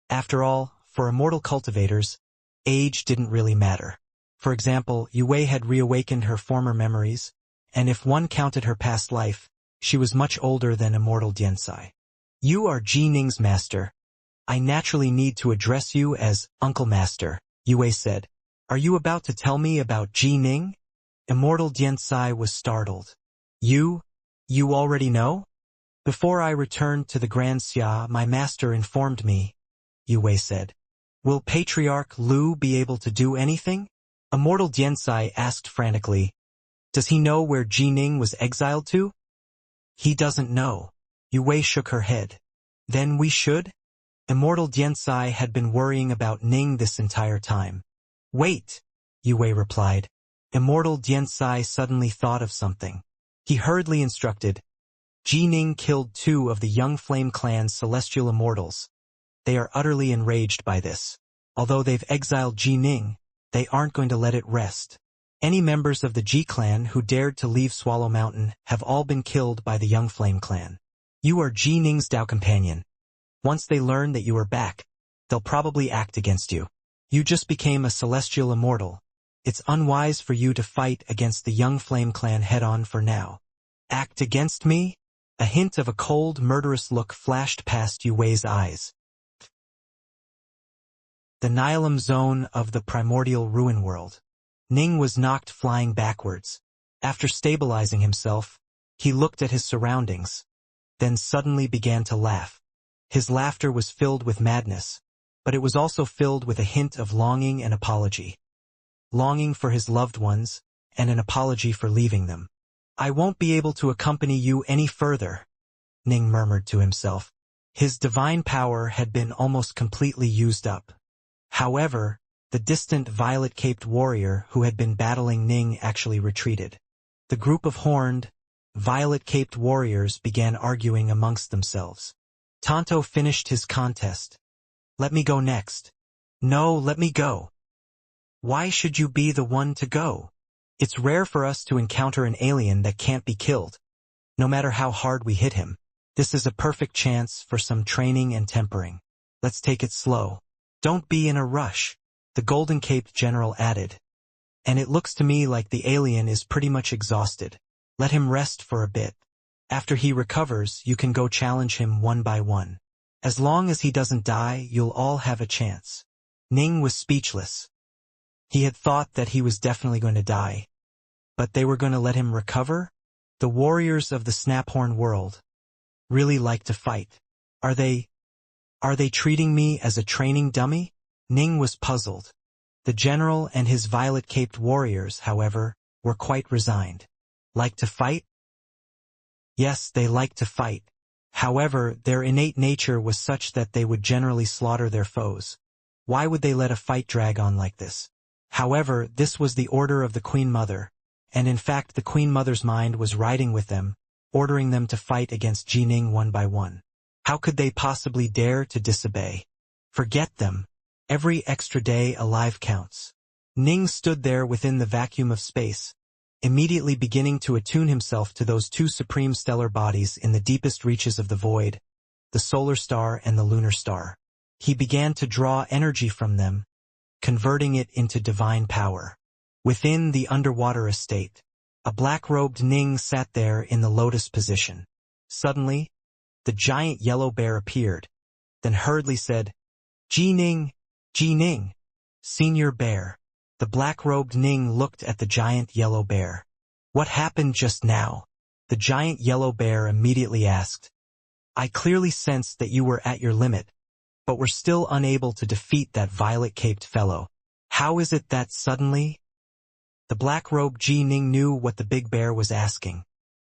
After all, for immortal cultivators, age didn't really matter. For example, Yue had reawakened her former memories, and if one counted her past life, she was much older than Immortal Diansai. You are Ji Ning's master. I naturally need to address you as Uncle Master, Yue said. Are you about to tell me about Ji Ning? Immortal Diansai was startled. You already know? Before I returned to the Grand Xia, my master informed me, Yue said. Will Patriarch Lu be able to do anything? Immortal Diansai asked frantically. Does he know where Ji Ning was exiled to? He doesn't know. Yue shook her head. Then we should? Immortal Diansai had been worrying about Ning this entire time. Wait, Yue replied. Immortal Diansai suddenly thought of something. He hurriedly instructed. Ji Ning killed 2 of the Young Flame clan's celestial immortals. They are utterly enraged by this. Although they've exiled Ji Ning, they aren't going to let it rest. Any members of the Ji clan who dared to leave Swallow Mountain have all been killed by the Young Flame clan. You are Ji Ning's Dao companion. Once they learn that you are back, they'll probably act against you. You just became a celestial immortal. It's unwise for you to fight against the Young Flame clan head-on for now. Act against me? A hint of a cold, murderous look flashed past Yue's eyes. The Nihilum zone of the primordial ruin world. Ning was knocked flying backwards. After stabilizing himself, he looked at his surroundings, then suddenly began to laugh. His laughter was filled with madness, but it was also filled with a hint of longing and apology. Longing for his loved ones, and an apology for leaving them. I won't be able to accompany you any further, Ning murmured to himself. His divine power had been almost completely used up. However, the distant violet-caped warrior who had been battling Ning actually retreated. The group of horned, violet-caped warriors began arguing amongst themselves. Tonto finished his contest. Let me go next. No, let me go. Why should you be the one to go? It's rare for us to encounter an alien that can't be killed, no matter how hard we hit him. This is a perfect chance for some training and tempering. Let's take it slow. Don't be in a rush, the golden-caped general added. And it looks to me like the alien is pretty much exhausted. Let him rest for a bit. After he recovers, you can go challenge him one by one. As long as he doesn't die, you'll all have a chance. Ning was speechless. He had thought that he was definitely going to die. But they were going to let him recover? The warriors of the Snaphorn world really like to fight. Are they treating me as a training dummy? Ning was puzzled. The general and his violet-caped warriors, however, were quite resigned. Like to fight? Yes, they like to fight. However, their innate nature was such that they would generally slaughter their foes. Why would they let a fight drag on like this? However, this was the order of the Queen Mother, and in fact the Queen Mother's mind was riding with them, ordering them to fight against Ji Ning one by one. How could they possibly dare to disobey? Forget them. Every extra day alive counts. Ning stood there within the vacuum of space, immediately beginning to attune himself to those two supreme stellar bodies in the deepest reaches of the void, the solar star and the lunar star. He began to draw energy from them, converting it into divine power. Within the underwater estate, a black-robed Ning sat there in the lotus position. Suddenly, the giant yellow bear appeared, then hurriedly said, "Ji Ning, Ji Ning, Senior Bear." The black-robed Ning looked at the giant yellow bear. "What happened just now?" The giant yellow bear immediately asked. "I clearly sensed that you were at your limit, but were still unable to defeat that violet-caped fellow. How is it that suddenly?" The black-robed Ji Ning knew what the big bear was asking.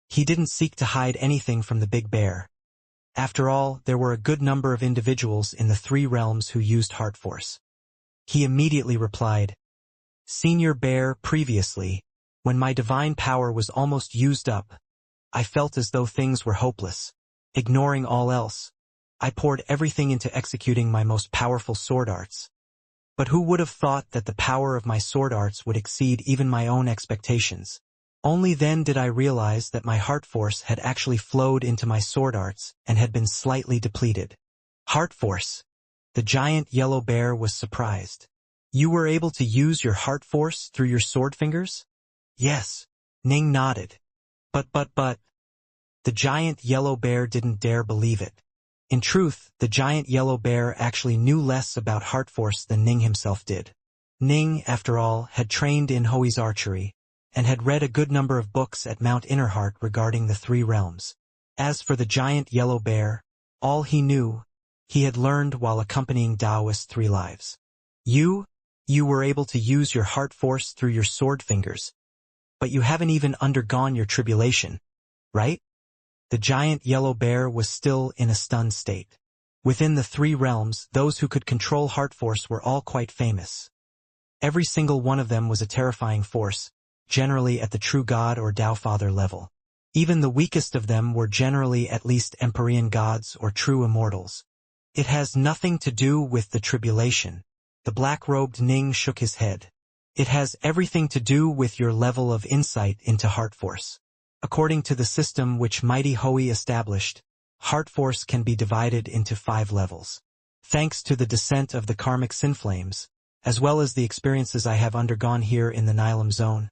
He didn't seek to hide anything from the big bear. After all, there were a good number of individuals in the three realms who used heart force. He immediately replied, "Senior Bear, previously, when my divine power was almost used up, I felt as though things were hopeless. Ignoring all else, I poured everything into executing my most powerful sword arts. But who would have thought that the power of my sword arts would exceed even my own expectations? Only then did I realize that my heart force had actually flowed into my sword arts and had been slightly depleted." Heart force. The giant yellow bear was surprised. "You were able to use your heart force through your sword fingers?" "Yes." Ning nodded. But. The giant yellow bear didn't dare believe it. In truth, the giant yellow bear actually knew less about heart force than Ning himself did. Ning, after all, had trained in Hoi's archery, and had read a good number of books at Mount Innerheart regarding the three realms. As for the giant yellow bear, all he knew, he had learned while accompanying Taoist 3 lives. You were able to use your heart force through your sword fingers, but you haven't even undergone your tribulation, right?" The giant yellow bear was still in a stunned state. Within the three realms, those who could control heart force were all quite famous. Every single one of them was a terrifying force, generally at the true god or Tao Father level. Even the weakest of them were generally at least Empyrean gods or true immortals. "It has nothing to do with the tribulation." The black-robed Ning shook his head. "It has everything to do with your level of insight into heart force. According to the system which mighty Hoi established, heart force can be divided into 5 levels. Thanks to the descent of the karmic sin flames, as well as the experiences I have undergone here in the Nilam zone,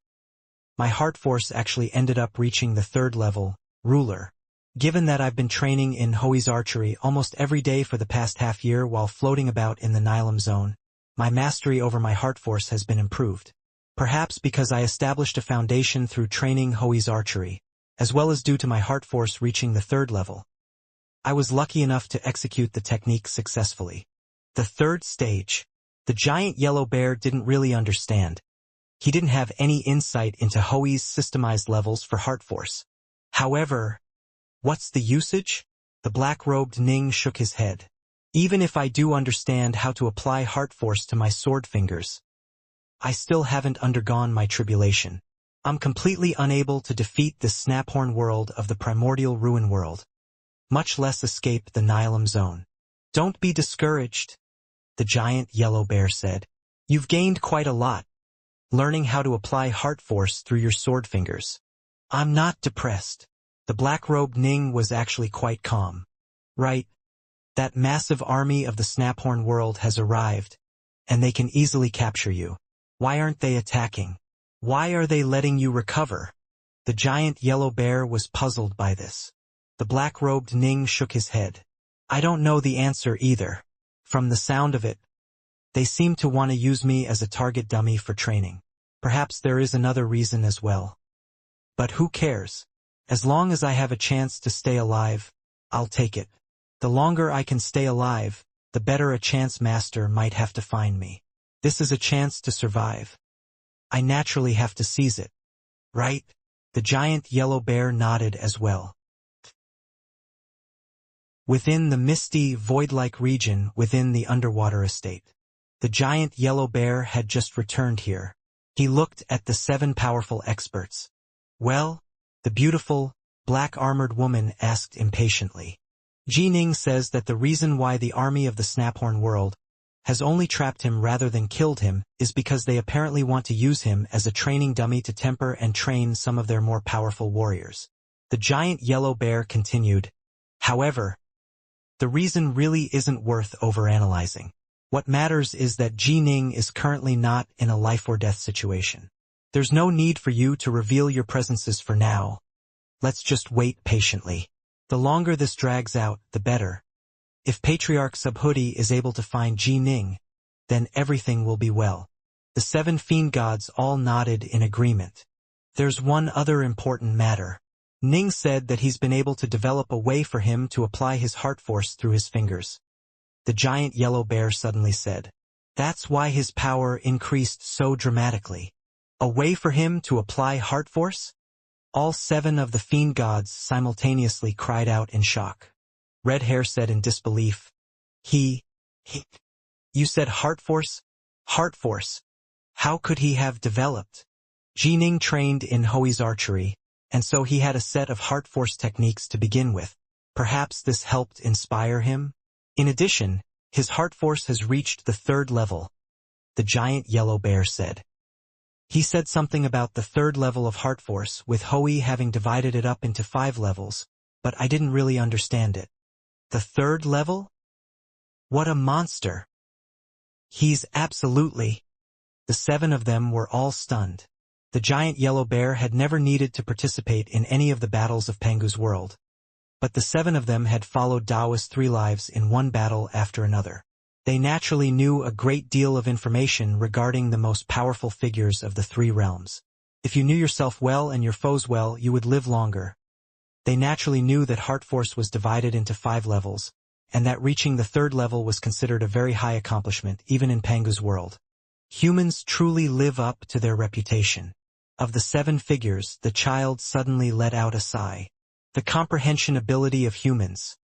my heart force actually ended up reaching the 3rd level, ruler. Given that I've been training in Hoi's archery almost every day for the past half year while floating about in the Nilam zone, my mastery over my heart force has been improved. Perhaps because I established a foundation through training Hoi's archery, as well as due to my heart force reaching the 3rd level. I was lucky enough to execute the technique successfully. The 3rd stage. The giant yellow bear didn't really understand. He didn't have any insight into Hoi's systemized levels for heart force. However, what's the usage? The black-robed Ning shook his head. Even if I do understand how to apply heart force to my sword fingers, I still haven't undergone my tribulation. I'm completely unable to defeat the Snaphorn world of the primordial ruin world, much less escape the Nilam zone. Don't be discouraged, the giant yellow bear said. You've gained quite a lot, learning how to apply heart force through your sword fingers. I'm not depressed. The black-robed Ning was actually quite calm. Right. That massive army of the Snaphorn world has arrived, and they can easily capture you. Why aren't they attacking? Why are they letting you recover? The giant yellow bear was puzzled by this. The black-robed Ning shook his head. I don't know the answer either. From the sound of it, they seem to want to use me as a target dummy for training. Perhaps there is another reason as well. But who cares? As long as I have a chance to stay alive, I'll take it. The longer I can stay alive, the better a chance master might have to find me. This is a chance to survive. I naturally have to seize it. Right? The giant yellow bear nodded as well. Within the misty, void-like region within the underwater estate, the giant yellow bear had just returned here. He looked at the 7 powerful experts. Well? The beautiful, black-armored woman asked impatiently. Ji Ning says that the reason why the army of the Snaphorn world has only trapped him rather than killed him is because they apparently want to use him as a training dummy to temper and train some of their more powerful warriors. The giant yellow bear continued, however, the reason really isn't worth overanalyzing. What matters is that Jining is currently not in a life-or-death situation. There's no need for you to reveal your presences for now. Let's just wait patiently. The longer this drags out, the better. If Patriarch Subhoodie is able to find Jining, then everything will be well. The 7 Fiendgods all nodded in agreement. There's one other important matter. Ning said that he's been able to develop a way for him to apply his heart force through his fingers. The giant yellow bear suddenly said. That's why his power increased so dramatically. A way for him to apply heart force? All 7 of the Fiendgods simultaneously cried out in shock. Red Hair said in disbelief, He. You said heart force? Heart force. How could he have developed? Jining trained in Hoi's archery, and so he had a set of heart force techniques to begin with. Perhaps this helped inspire him? In addition, his heart force has reached the 3rd level, the giant yellow bear said. He said something about the 3rd level of heart force, with Hoi having divided it up into 5 levels, but I didn't really understand it. The 3rd level? What a monster! He's absolutely... The 7 of them were all stunned. The giant yellow bear had never needed to participate in any of the battles of Pangu's world. But the 7 of them had followed Dao's 3 lives in one battle after another. They naturally knew a great deal of information regarding the most powerful figures of the 3 realms. If you knew yourself well and your foes well, you would live longer. They naturally knew that heart force was divided into 5 levels, and that reaching the 3rd level was considered a very high accomplishment, even in Pangu's world. Humans truly live up to their reputation. Of the 7 figures, the child suddenly let out a sigh. The comprehension ability of humans.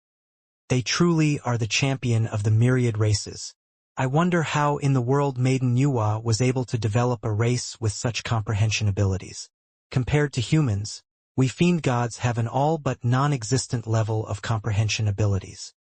They truly are the champion of the myriad races. I wonder how in the world Maiden Nuwa was able to develop a race with such comprehension abilities. Compared to humans, we Fiendgods have an all but non-existent level of comprehension abilities.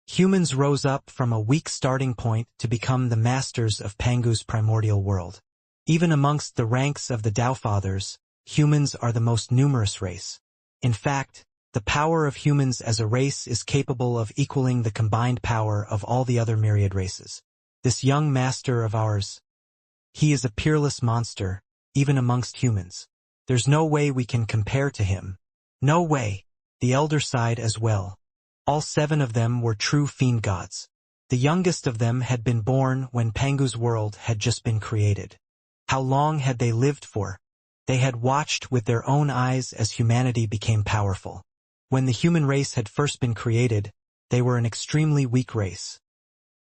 Humans rose up from a weak starting point to become the masters of Pangu's primordial world. Even amongst the ranks of the Tao Fathers, humans are the most numerous race. In fact, the power of humans as a race is capable of equaling the combined power of all the other myriad races. This young master of ours, he is a peerless monster, even amongst humans. There's no way we can compare to him. No way. The elder sighed as well. All 7 of them were true Fiendgods. The youngest of them had been born when Pangu's world had just been created. How long had they lived for? They had watched with their own eyes as humanity became powerful. When the human race had first been created, they were an extremely weak race.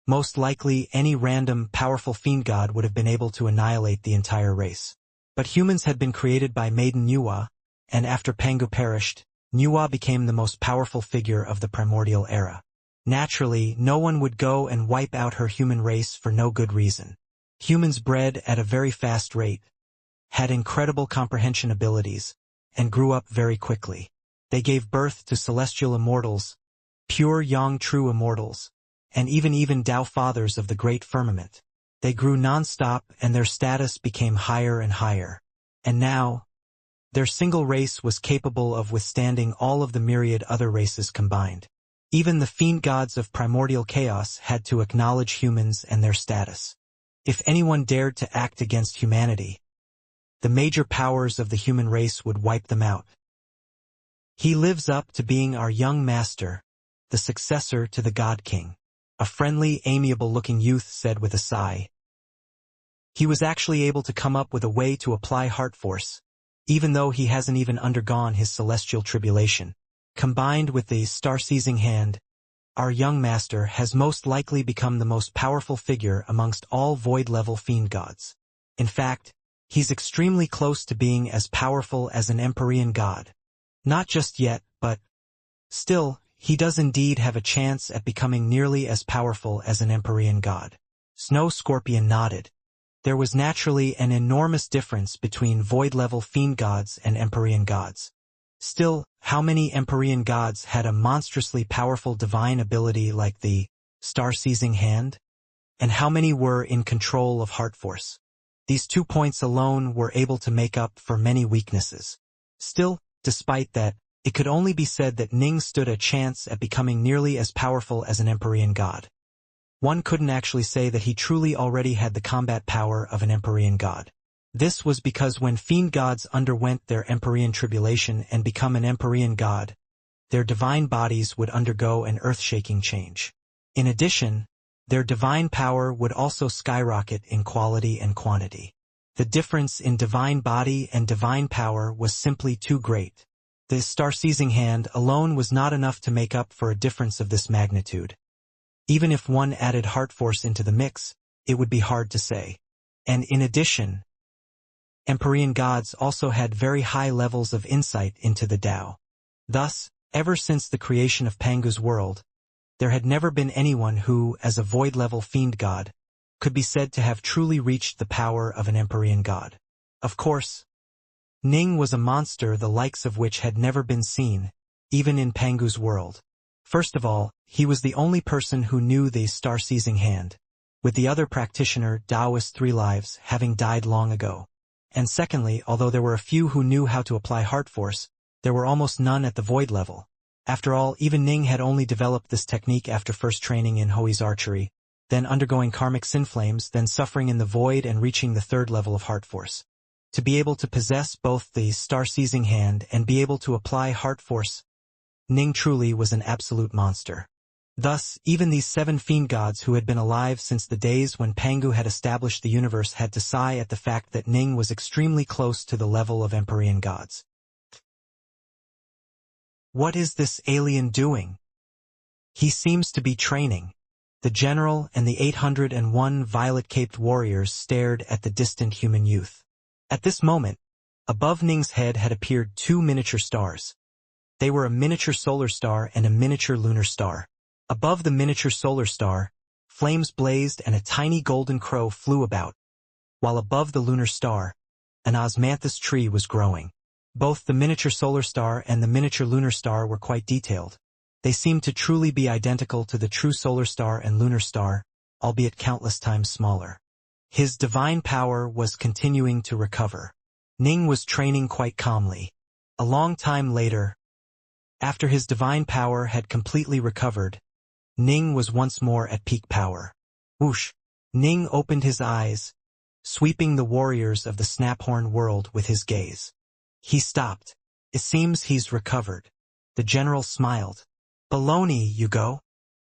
Most likely, any random, powerful Fiendgod would have been able to annihilate the entire race. But humans had been created by Maiden Nuwa, and after Pangu perished, Nuwa became the most powerful figure of the primordial era. Naturally, no one would go and wipe out her human race for no good reason. Humans bred at a very fast rate, had incredible comprehension abilities, and grew up very quickly. They gave birth to celestial immortals, pure Yang true immortals, and even Tao Fathers of the great firmament. They grew non-stop and their status became higher and higher. And now, their single race was capable of withstanding all of the myriad other races combined. Even the Fiendgods of primordial chaos had to acknowledge humans and their status. If anyone dared to act against humanity, the major powers of the human race would wipe them out. He lives up to being our young master, the successor to the God King. A friendly, amiable-looking youth said with a sigh. He was actually able to come up with a way to apply heart force, even though he hasn't even undergone his celestial tribulation. Combined with the star-seizing hand, our young master has most likely become the most powerful figure amongst all void-level Fiendgods. In fact, he's extremely close to being as powerful as an Empyrean god. Not just yet, but still, he does indeed have a chance at becoming nearly as powerful as an Empyrean god. Snow Scorpion nodded. There was naturally an enormous difference between void-level Fiendgods and Empyrean gods. Still, how many Empyrean gods had a monstrously powerful divine ability like the star-seizing hand? and how many were in control of heart force. These 2 points alone were able to make up for many weaknesses. Still, despite that, it could only be said that Ning stood a chance at becoming nearly as powerful as an Empyrean god. One couldn't actually say that he truly already had the combat power of an Empyrean god. This was because when fiend gods underwent their Empyrean tribulation and become an Empyrean god, their divine bodies would undergo an earth-shaking change. In addition, their divine power would also skyrocket in quality and quantity. The difference in divine body and divine power was simply too great. The star-seizing hand alone was not enough to make up for a difference of this magnitude. Even if one added heart force into the mix, it would be hard to say. And in addition, Empyrean gods also had very high levels of insight into the Tao. Thus, ever since the creation of Pangu's world, there had never been anyone who, as a void-level fiend god, could be said to have truly reached the power of an Empyrean god. Of course, Ning was a monster the likes of which had never been seen, even in Pangu's world. First of all, he was the only person who knew the star-seizing hand, with the other practitioner, Taoist Three Lives, having died long ago. And secondly, although there were a few who knew how to apply heart force, there were almost none at the void level. After all, even Ning had only developed this technique after first training in Hoi's archery, then undergoing karmic sin flames, then suffering in the void and reaching the 3rd level of heart force. To be able to possess both the star-seizing hand and be able to apply heart force, Ning truly was an absolute monster. Thus, even these 7 fiend gods who had been alive since the days when Pangu had established the universe had to sigh at the fact that Ning was extremely close to the level of Empyrean gods. What is this alien doing? He seems to be training. The general and the 801 violet-caped warriors stared at the distant human youth. At this moment, above Ning's head had appeared 2 miniature stars. They were a miniature solar star and a miniature lunar star. Above the miniature solar star, flames blazed and a tiny golden crow flew about, while above the lunar star, an osmanthus tree was growing. Both the miniature solar star and the miniature lunar star were quite detailed. They seemed to truly be identical to the true solar star and lunar star, albeit countless times smaller. His divine power was continuing to recover. Ning was training quite calmly. A long time later, after his divine power had completely recovered, Ning was once more at peak power. Whoosh! Ning opened his eyes, sweeping the warriors of the Snaphorn world with his gaze. He stopped. It seems he's recovered. The general smiled. Baloney, you go?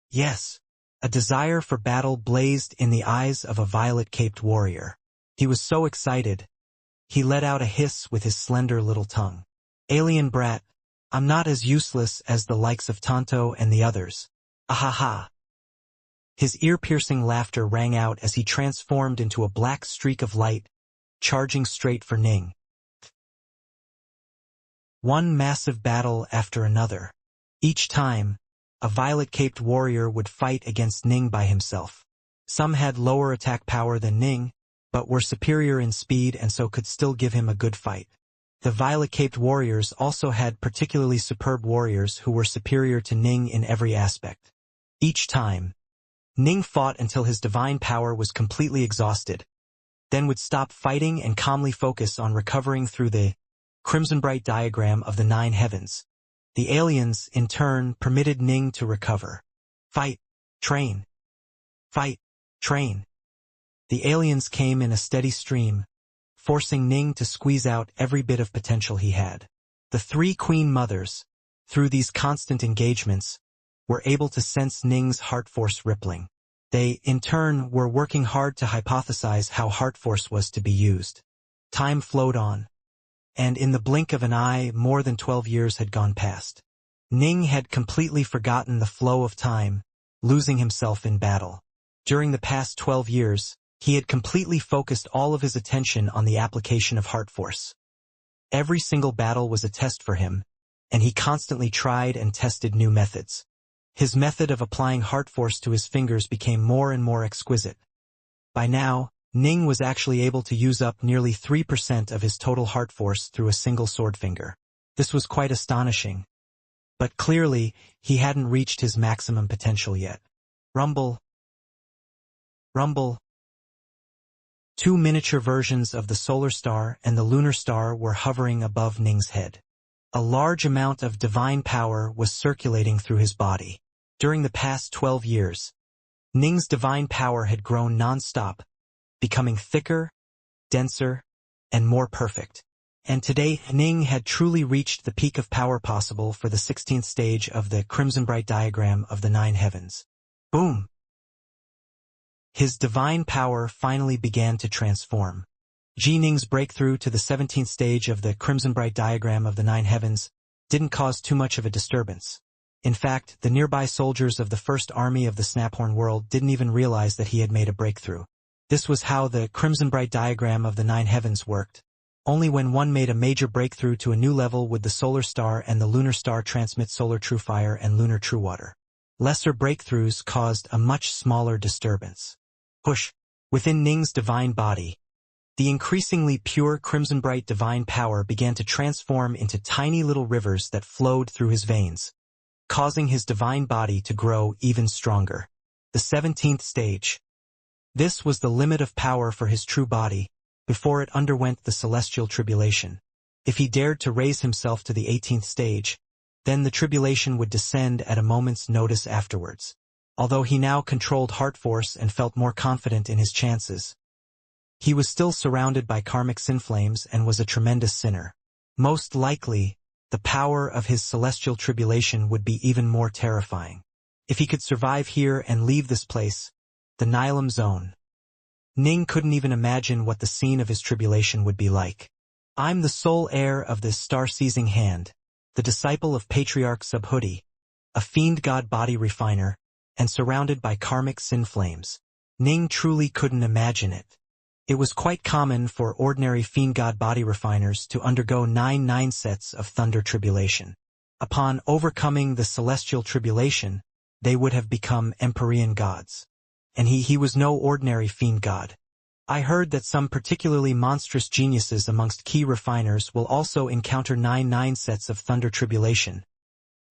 Yes. A desire for battle blazed in the eyes of a violet-caped warrior. He was so excited. He let out a hiss with his slender little tongue. Alien brat, I'm not as useless as the likes of Tonto and the others. Ahaha. His ear-piercing laughter rang out as he transformed into a black streak of light, charging straight for Ning. One massive battle after another. Each time, a violet-caped warrior would fight against Ning by himself. Some had lower attack power than Ning, but were superior in speed and so could still give him a good fight. The violet-caped warriors also had particularly superb warriors who were superior to Ning in every aspect. Each time, Ning fought until his divine power was completely exhausted, then would stop fighting and calmly focus on recovering through the crimson-bright diagram of the 9 heavens. The aliens, in turn, permitted Ning to recover. Fight, train. Fight, train. The aliens came in a steady stream, forcing Ning to squeeze out every bit of potential he had. The 3 queen mothers, through these constant engagements, were able to sense Ning's heart force rippling. They, in turn, were working hard to hypothesize how heart force was to be used. Time flowed on. And in the blink of an eye, more than 12 years had gone past. Ning had completely forgotten the flow of time, losing himself in battle. During the past 12 years, he had completely focused all of his attention on the application of heart force. Every single battle was a test for him, and he constantly tried and tested new methods. His method of applying heart force to his fingers became more and more exquisite. By now, Ning was actually able to use up nearly 3% of his total heart force through a single sword finger. This was quite astonishing. But clearly, he hadn't reached his maximum potential yet. Rumble. Rumble. Two miniature versions of the solar star and the lunar star were hovering above Ning's head. A large amount of divine power was circulating through his body. During the past 12 years, Ning's divine power had grown non-stop, becoming thicker, denser, and more perfect. And today, Ning had truly reached the peak of power possible for the 16th stage of the Crimson Bright diagram of the 9 heavens. Boom! His divine power finally began to transform. Ning's breakthrough to the 17th stage of the Crimson Bright diagram of the 9 heavens didn't cause too much of a disturbance. In fact, the nearby soldiers of the First Army of the Snaphorn world didn't even realize that he had made a breakthrough. This was how the Crimson Bright diagram of the 9 heavens worked. Only when one made a major breakthrough to a new level would the solar star and the lunar star transmit solar true fire and lunar true water. Lesser breakthroughs caused a much smaller disturbance. Push. Within Ning's divine body, the increasingly pure Crimson Bright divine power began to transform into tiny little rivers that flowed through his veins, causing his divine body to grow even stronger. The 17th stage. This was the limit of power for his true body, before it underwent the celestial tribulation. If he dared to raise himself to the 18th stage, then the tribulation would descend at a moment's notice afterwards. Although he now controlled heart force and felt more confident in his chances, he was still surrounded by karmic sin flames and was a tremendous sinner. Most likely, the power of his celestial tribulation would be even more terrifying. If he could survive here and leave this place, the Nilam zone, Ning couldn't even imagine what the scene of his tribulation would be like. I'm the sole heir of this star-seizing hand, the disciple of Patriarch Subhuti, a Fiendgod body refiner, and surrounded by karmic sin flames. Ning truly couldn't imagine it. It was quite common for ordinary Fiendgod body refiners to undergo 9 sets of thunder tribulation. Upon overcoming the celestial tribulation, they would have become Empyrean gods. And he was no ordinary Fiendgod. I heard that some particularly monstrous geniuses amongst key refiners will also encounter 9 sets of thunder tribulation.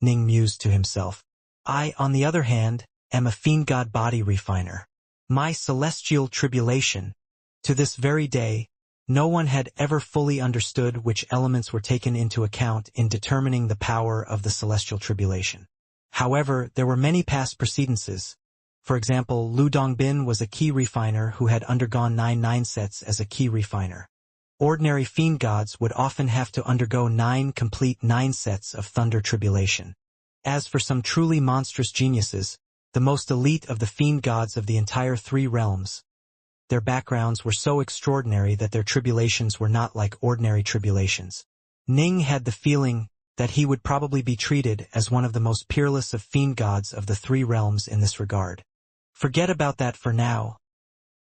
Ning mused to himself. I, on the other hand, am a Fiendgod body refiner. My celestial tribulation. To this very day, no one had ever fully understood which elements were taken into account in determining the power of the celestial tribulation. However, there were many past precedences. For example, Lu Dongbin was a key refiner who had undergone 9 sets as a key refiner. Ordinary Fiendgods would often have to undergo 9 complete 9 sets of thunder tribulation. As for some truly monstrous geniuses, the most elite of the Fiendgods of the entire 3 realms, their backgrounds were so extraordinary that their tribulations were not like ordinary tribulations. Ning had the feeling that he would probably be treated as one of the most peerless of Fiendgods of the 3 realms in this regard. Forget about that for now.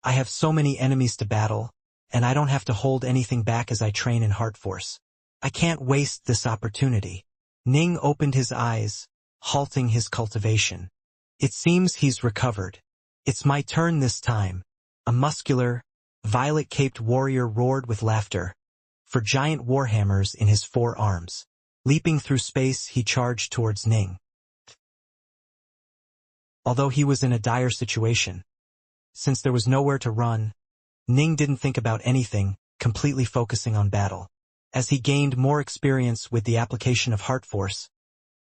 I have so many enemies to battle, and I don't have to hold anything back as I train in heart force. I can't waste this opportunity. Ning opened his eyes, halting his cultivation. It seems he's recovered. It's my turn this time. A muscular, violet-caped warrior roared with laughter, for giant warhammers in his 4 arms. Leaping through space, he charged towards Ning. Although he was in a dire situation, since there was nowhere to run, Ning didn't think about anything, completely focusing on battle. As he gained more experience with the application of heart force,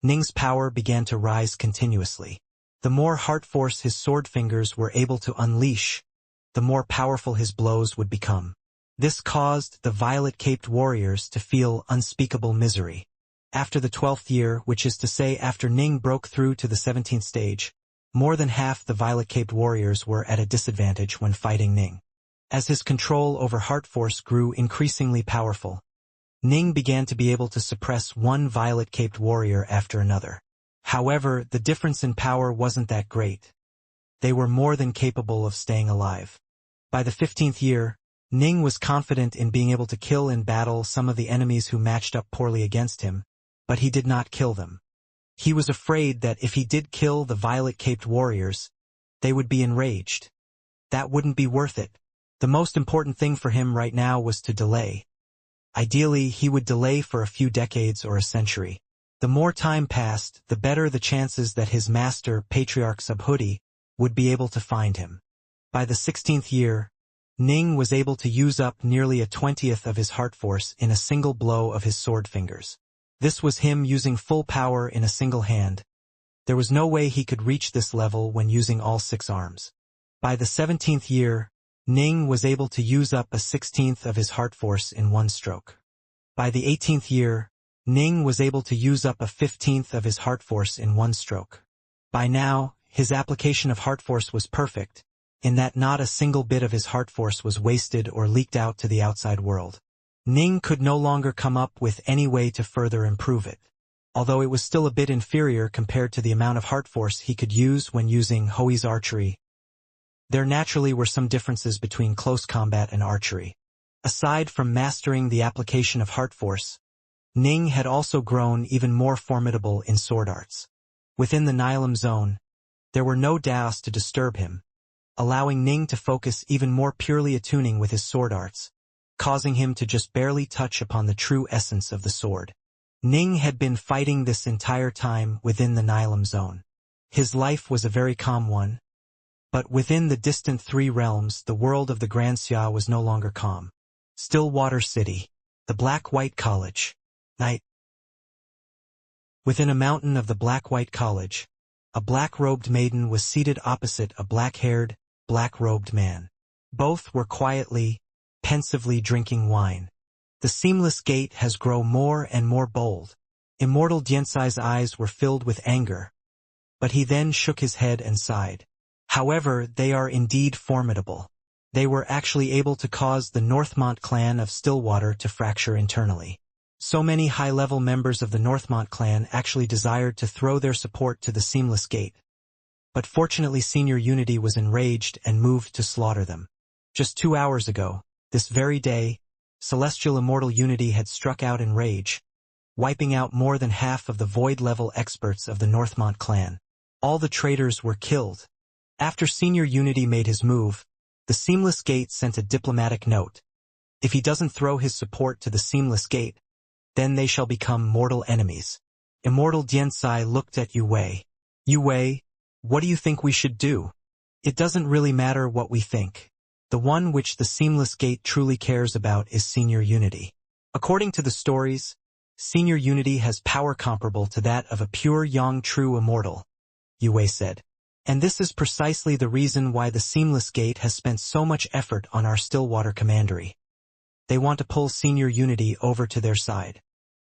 Ning's power began to rise continuously. The more heart force his sword fingers were able to unleash, the more powerful his blows would become. This caused the violet-caped warriors to feel unspeakable misery. After the 12th year, which is to say after Ning broke through to the 17th stage, more than half the violet-caped warriors were at a disadvantage when fighting Ning. As his control over heart force grew increasingly powerful, Ning began to be able to suppress one violet-caped warrior after another. However, the difference in power wasn't that great. They were more than capable of staying alive. By the 15th year, Ning was confident in being able to kill in battle some of the enemies who matched up poorly against him, but he did not kill them. He was afraid that if he did kill the violet-caped warriors, they would be enraged. That wouldn't be worth it. The most important thing for him right now was to delay. Ideally, he would delay for a few decades or a century. The more time passed, the better the chances that his master, Patriarch Subhuti, would be able to find him. By the 16th year, Ning was able to use up nearly a 20th of his heart force in a single blow of his sword fingers. This was him using full power in a single hand. There was no way he could reach this level when using all 6 arms. By the 17th year, Ning was able to use up a 16th of his heart force in one stroke. By the 18th year, Ning was able to use up a 15th of his heart force in one stroke. By now, his application of heart force was perfect, in that not a single bit of his heart force was wasted or leaked out to the outside world. Ning could no longer come up with any way to further improve it, although it was still a bit inferior compared to the amount of heart force he could use when using Hoi's archery. There naturally were some differences between close combat and archery. Aside from mastering the application of heart force, Ning had also grown even more formidable in sword arts. Within the Nilam zone, there were no Daos to disturb him, allowing Ning to focus even more purely attuning with his sword arts, causing him to just barely touch upon the true essence of the sword. Ning had been fighting this entire time within the Nilam zone. His life was a very calm one, but within the distant 3 realms the world of the Xianxia was no longer calm. Stillwater City. The Black-White College. Night. Within a mountain of the Black-White College, a black-robed maiden was seated opposite a black-haired, black-robed man. Both were quietly, pensively drinking wine. The seamless gate has grown more and more bold. Immortal Xianxia's eyes were filled with anger, but he then shook his head and sighed. However, they are indeed formidable. They were actually able to cause the Northmont clan of Stillwater to fracture internally. So many high-level members of the Northmont clan actually desired to throw their support to the seamless gate. But fortunately Senior Unity was enraged and moved to slaughter them. Just 2 hours ago, this very day, Celestial Immortal Unity had struck out in rage, wiping out more than half of the void-level experts of the Northmont clan. All the traitors were killed. After Senior Unity made his move, the Seamless Gate sent a diplomatic note. If he doesn't throw his support to the Seamless Gate, then they shall become mortal enemies. Immortal Xianxia looked at Yu Wei. Yu Wei, what do you think we should do? It doesn't really matter what we think. The one which the Seamless Gate truly cares about is Senior Unity. According to the stories, Senior Unity has power comparable to that of a pure Yang True Immortal, Yu Wei said. And this is precisely the reason why the Seamless Gate has spent so much effort on our Stillwater commandery. They want to pull Senior Unity over to their side.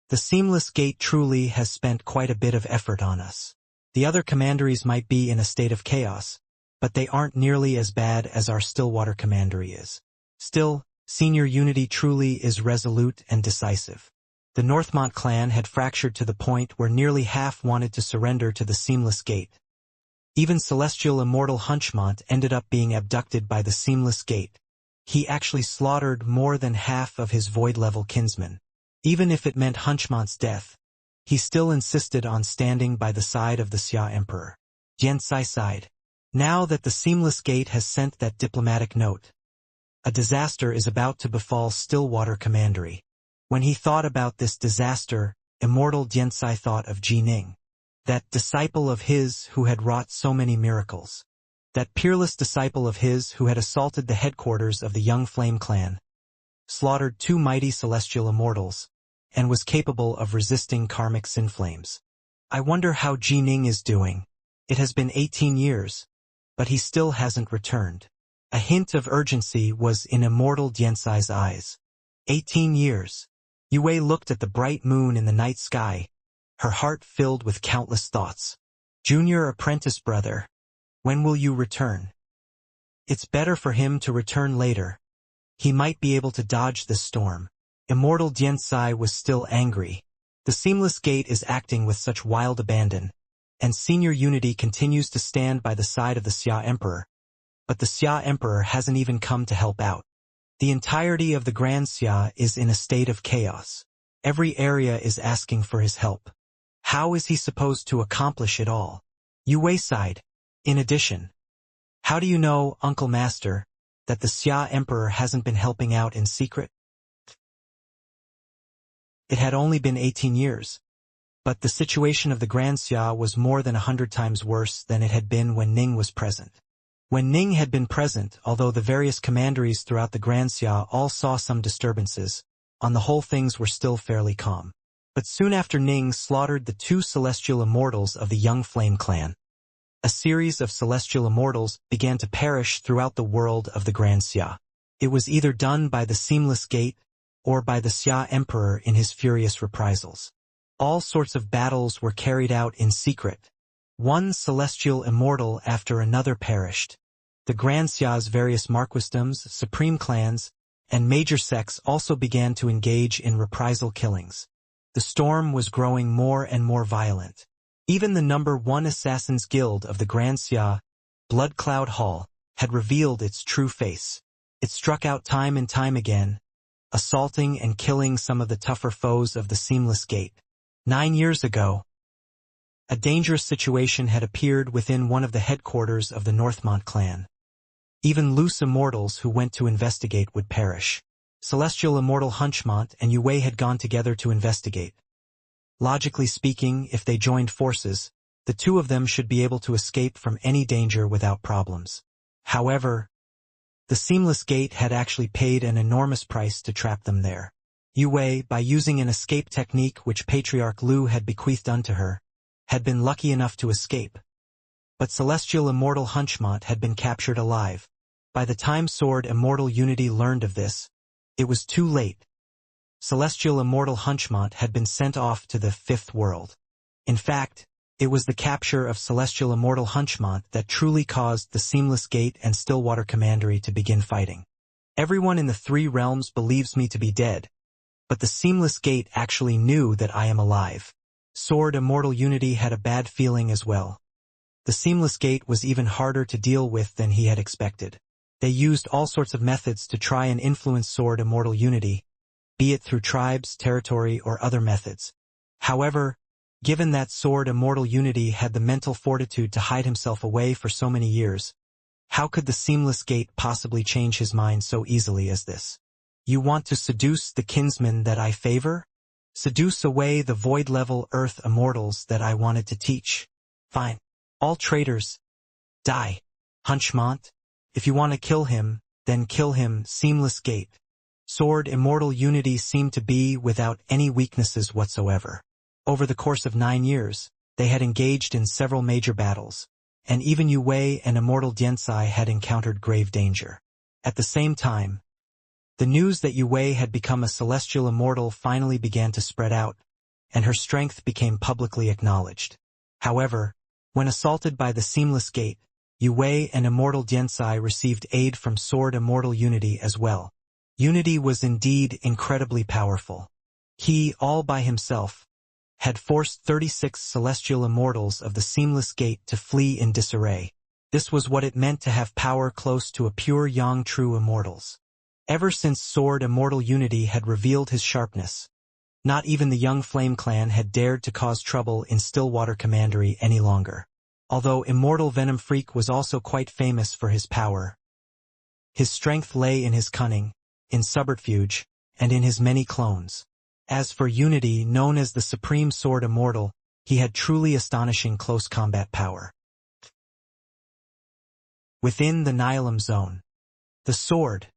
The Seamless Gate truly has spent quite a bit of effort on us. The other commanderies might be in a state of chaos, but they aren't nearly as bad as our Stillwater commandery is. Still, Senior Unity truly is resolute and decisive. The Northmont clan had fractured to the point where nearly half wanted to surrender to the Seamless Gate. Even Celestial Immortal Hunchmont ended up being abducted by the Seamless Gate. He actually slaughtered more than half of his void-level kinsmen. Even if it meant Hunchmont's death, he still insisted on standing by the side of the Xia Emperor. Xianxia sighed. Now that the Seamless Gate has sent that diplomatic note, a disaster is about to befall Stillwater Commandery. When he thought about this disaster, Immortal Xianxia thought of Ji Ning. That disciple of his who had wrought so many miracles. That peerless disciple of his who had assaulted the headquarters of the Young Flame clan, slaughtered 2 mighty celestial immortals, and was capable of resisting karmic sin flames. I wonder how Ji Ning is doing. It has been 18 years, but he still hasn't returned. A hint of urgency was in Immortal Xianxia's eyes. 18 years. Yu Wei looked at the bright moon in the night sky, her heart filled with countless thoughts. Junior apprentice brother, when will you return? It's better for him to return later. He might be able to dodge this storm. Immortal Xianxia was still angry. The Seamless Gate is acting with such wild abandon, and Senior Unity continues to stand by the side of the Xia Emperor. But the Xia Emperor hasn't even come to help out. The entirety of the Grand Xia is in a state of chaos. Every area is asking for his help. How is he supposed to accomplish it all? Yu Wei sighed. In addition, how do you know, Uncle Master, that the Xia Emperor hasn't been helping out in secret? It had only been 18 years, but the situation of the Grand Xia was more than 100 times worse than it had been when Ning was present. When Ning had been present, although the various commanderies throughout the Xianxia all saw some disturbances, on the whole things were still fairly calm. But soon after Ning slaughtered the 2 celestial immortals of the Young Flame clan, a series of celestial immortals began to perish throughout the world of the Xianxia. It was either done by the Seamless Gate or by the Xia Emperor in his furious reprisals. All sorts of battles were carried out in secret. One celestial immortal after another perished. The Xianxia's various marquisdoms, supreme clans, and major sects also began to engage in reprisal killings. The storm was growing more and more violent. Even the number 1 Assassin's Guild of the Xianxia, Blood Cloud Hall, had revealed its true face. It struck out time and time again, assaulting and killing some of the tougher foes of the Seamless Gate. 9 years ago, a dangerous situation had appeared within one of the headquarters of the Northmont clan. Even loose immortals who went to investigate would perish. Celestial Immortal Hunchmont and Yue had gone together to investigate. Logically speaking, if they joined forces, the 2 of them should be able to escape from any danger without problems. However, the Seamless Gate had actually paid an enormous price to trap them there. Yue, by using an escape technique which Patriarch Lu had bequeathed unto her, had been lucky enough to escape. But Celestial Immortal Hunchmont had been captured alive. By the time Sword Immortal Unity learned of this, it was too late. Celestial Immortal Hunchmont had been sent off to the 5th world. In fact, it was the capture of Celestial Immortal Hunchmont that truly caused the Seamless Gate and Stillwater Commandery to begin fighting. Everyone in the 3 realms believes me to be dead, but the Seamless Gate actually knew that I am alive. Sword Immortal Unity had a bad feeling as well. The Seamless Gate was even harder to deal with than he had expected. They used all sorts of methods to try and influence Sword Immortal Unity, be it through tribes, territory, or other methods. However, given that Sword Immortal Unity had the mental fortitude to hide himself away for so many years, how could the Seamless Gate possibly change his mind so easily as this? You want to seduce the kinsmen that I favor? Seduce away the void-level Earth immortals that I wanted to teach? Fine. All traitors, die. Hunchmont, if you want to kill him, then kill him. Seamless Gate. Sword Immortal Unity seemed to be without any weaknesses whatsoever. Over the course of 9 years, they had engaged in several major battles, and even Yue and Immortal Diansai had encountered grave danger. At the same time, the news that Yue had become a celestial immortal finally began to spread out, and her strength became publicly acknowledged. However, when assaulted by the Seamless Gate, Yue and Immortal Diansai received aid from Sword Immortal Unity as well. Unity was indeed incredibly powerful. He, all by himself, had forced 36 celestial immortals of the Seamless Gate to flee in disarray. This was what it meant to have power close to a pure Yang true immortals. Ever since Sword Immortal Unity had revealed his sharpness, not even the Young Flame clan had dared to cause trouble in Stillwater Commandery any longer. Although Immortal Venom Freak was also quite famous for his power, his strength lay in his cunning, in subterfuge, and in his many clones. As for Unity, known as the Supreme Sword Immortal, he had truly astonishing close combat power. Within the Nihilum Zone. The sword.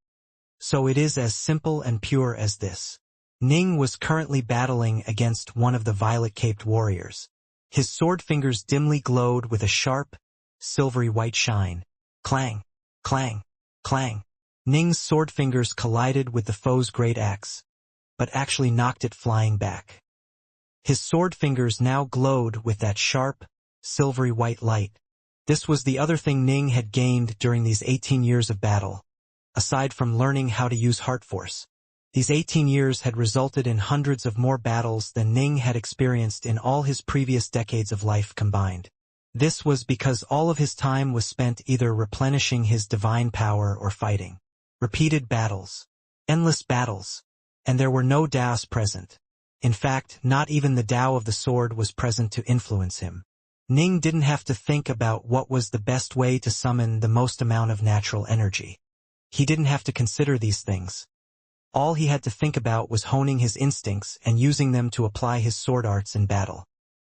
So it is as simple and pure as this. Ning was currently battling against one of the violet-caped warriors. His sword fingers dimly glowed with a sharp, silvery white shine. Clang, clang, clang. Ning's sword fingers collided with the foe's great axe, but actually knocked it flying back. His sword fingers now glowed with that sharp, silvery white light. This was the other thing Ning had gained during these 18 years of battle, aside from learning how to use heart force. These 18 years had resulted in hundreds of more battles than Ning had experienced in all his previous decades of life combined. This was because all of his time was spent either replenishing his divine power or fighting. Repeated battles. Endless battles. And there were no Daos present. In fact, not even the Tao of the sword was present to influence him. Ning didn't have to think about what was the best way to summon the most amount of natural energy. He didn't have to consider these things. All he had to think about was honing his instincts and using them to apply his sword arts in battle.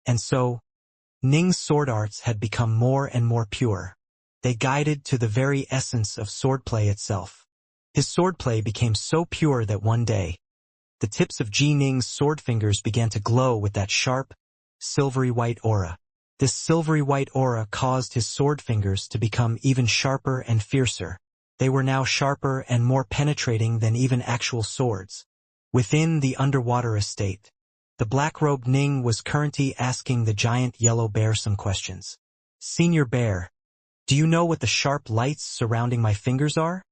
And so, Ning's sword arts had become more and more pure. They guided to the very essence of swordplay itself. His swordplay became so pure that one day, the tips of Ji Ning's sword fingers began to glow with that sharp, silvery white aura. This silvery white aura caused his sword fingers to become even sharper and fiercer. They were now sharper and more penetrating than even actual swords. Within the underwater estate, the black-robed Ning was currently asking the giant yellow bear some questions. "Senior Bear, do you know what the sharp lights surrounding my fingers are?"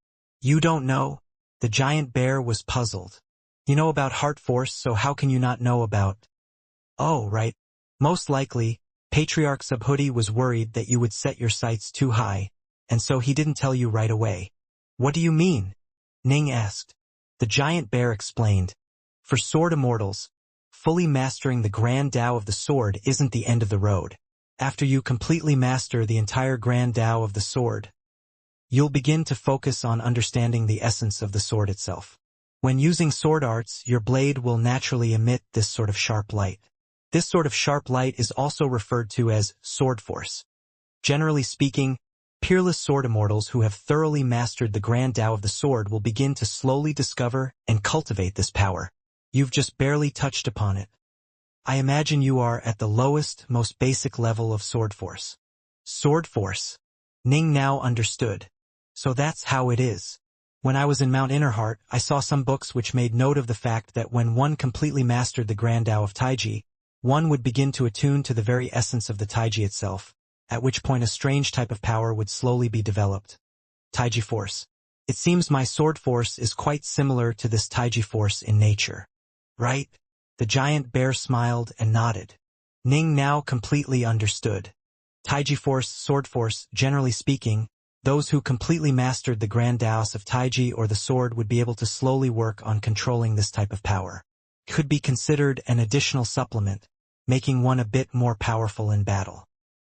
"You don't know?" The giant bear was puzzled. "You know about heart force, so how can you not know about—" "Oh, right. Most likely, Patriarch Subhoodie was worried that you would set your sights too high, and so he didn't tell you right away." "What do you mean?" Ning asked. The giant bear explained. "For sword immortals, fully mastering the grand Tao of the sword isn't the end of the road. After you completely master the entire grand Tao of the sword, you'll begin to focus on understanding the essence of the sword itself. When using sword arts, your blade will naturally emit this sort of sharp light. This sort of sharp light is also referred to as sword force. Generally speaking, peerless sword immortals who have thoroughly mastered the grand Tao of the sword will begin to slowly discover and cultivate this power. You've just barely touched upon it. I imagine you are at the lowest, most basic level of sword force." Sword force. Ning now understood. So that's how it is. When I was in Mount Innerheart, I saw some books which made note of the fact that when one completely mastered the grand Tao of Taiji, one would begin to attune to the very essence of the Taiji itself, at which point a strange type of power would slowly be developed. Taiji force. It seems my sword force is quite similar to this Taiji force in nature. Right? The giant bear smiled and nodded. Ning now completely understood. Taiji force, sword force, generally speaking, those who completely mastered the grand Taos of Taiji or the sword would be able to slowly work on controlling this type of power. It could be considered an additional supplement, making one a bit more powerful in battle.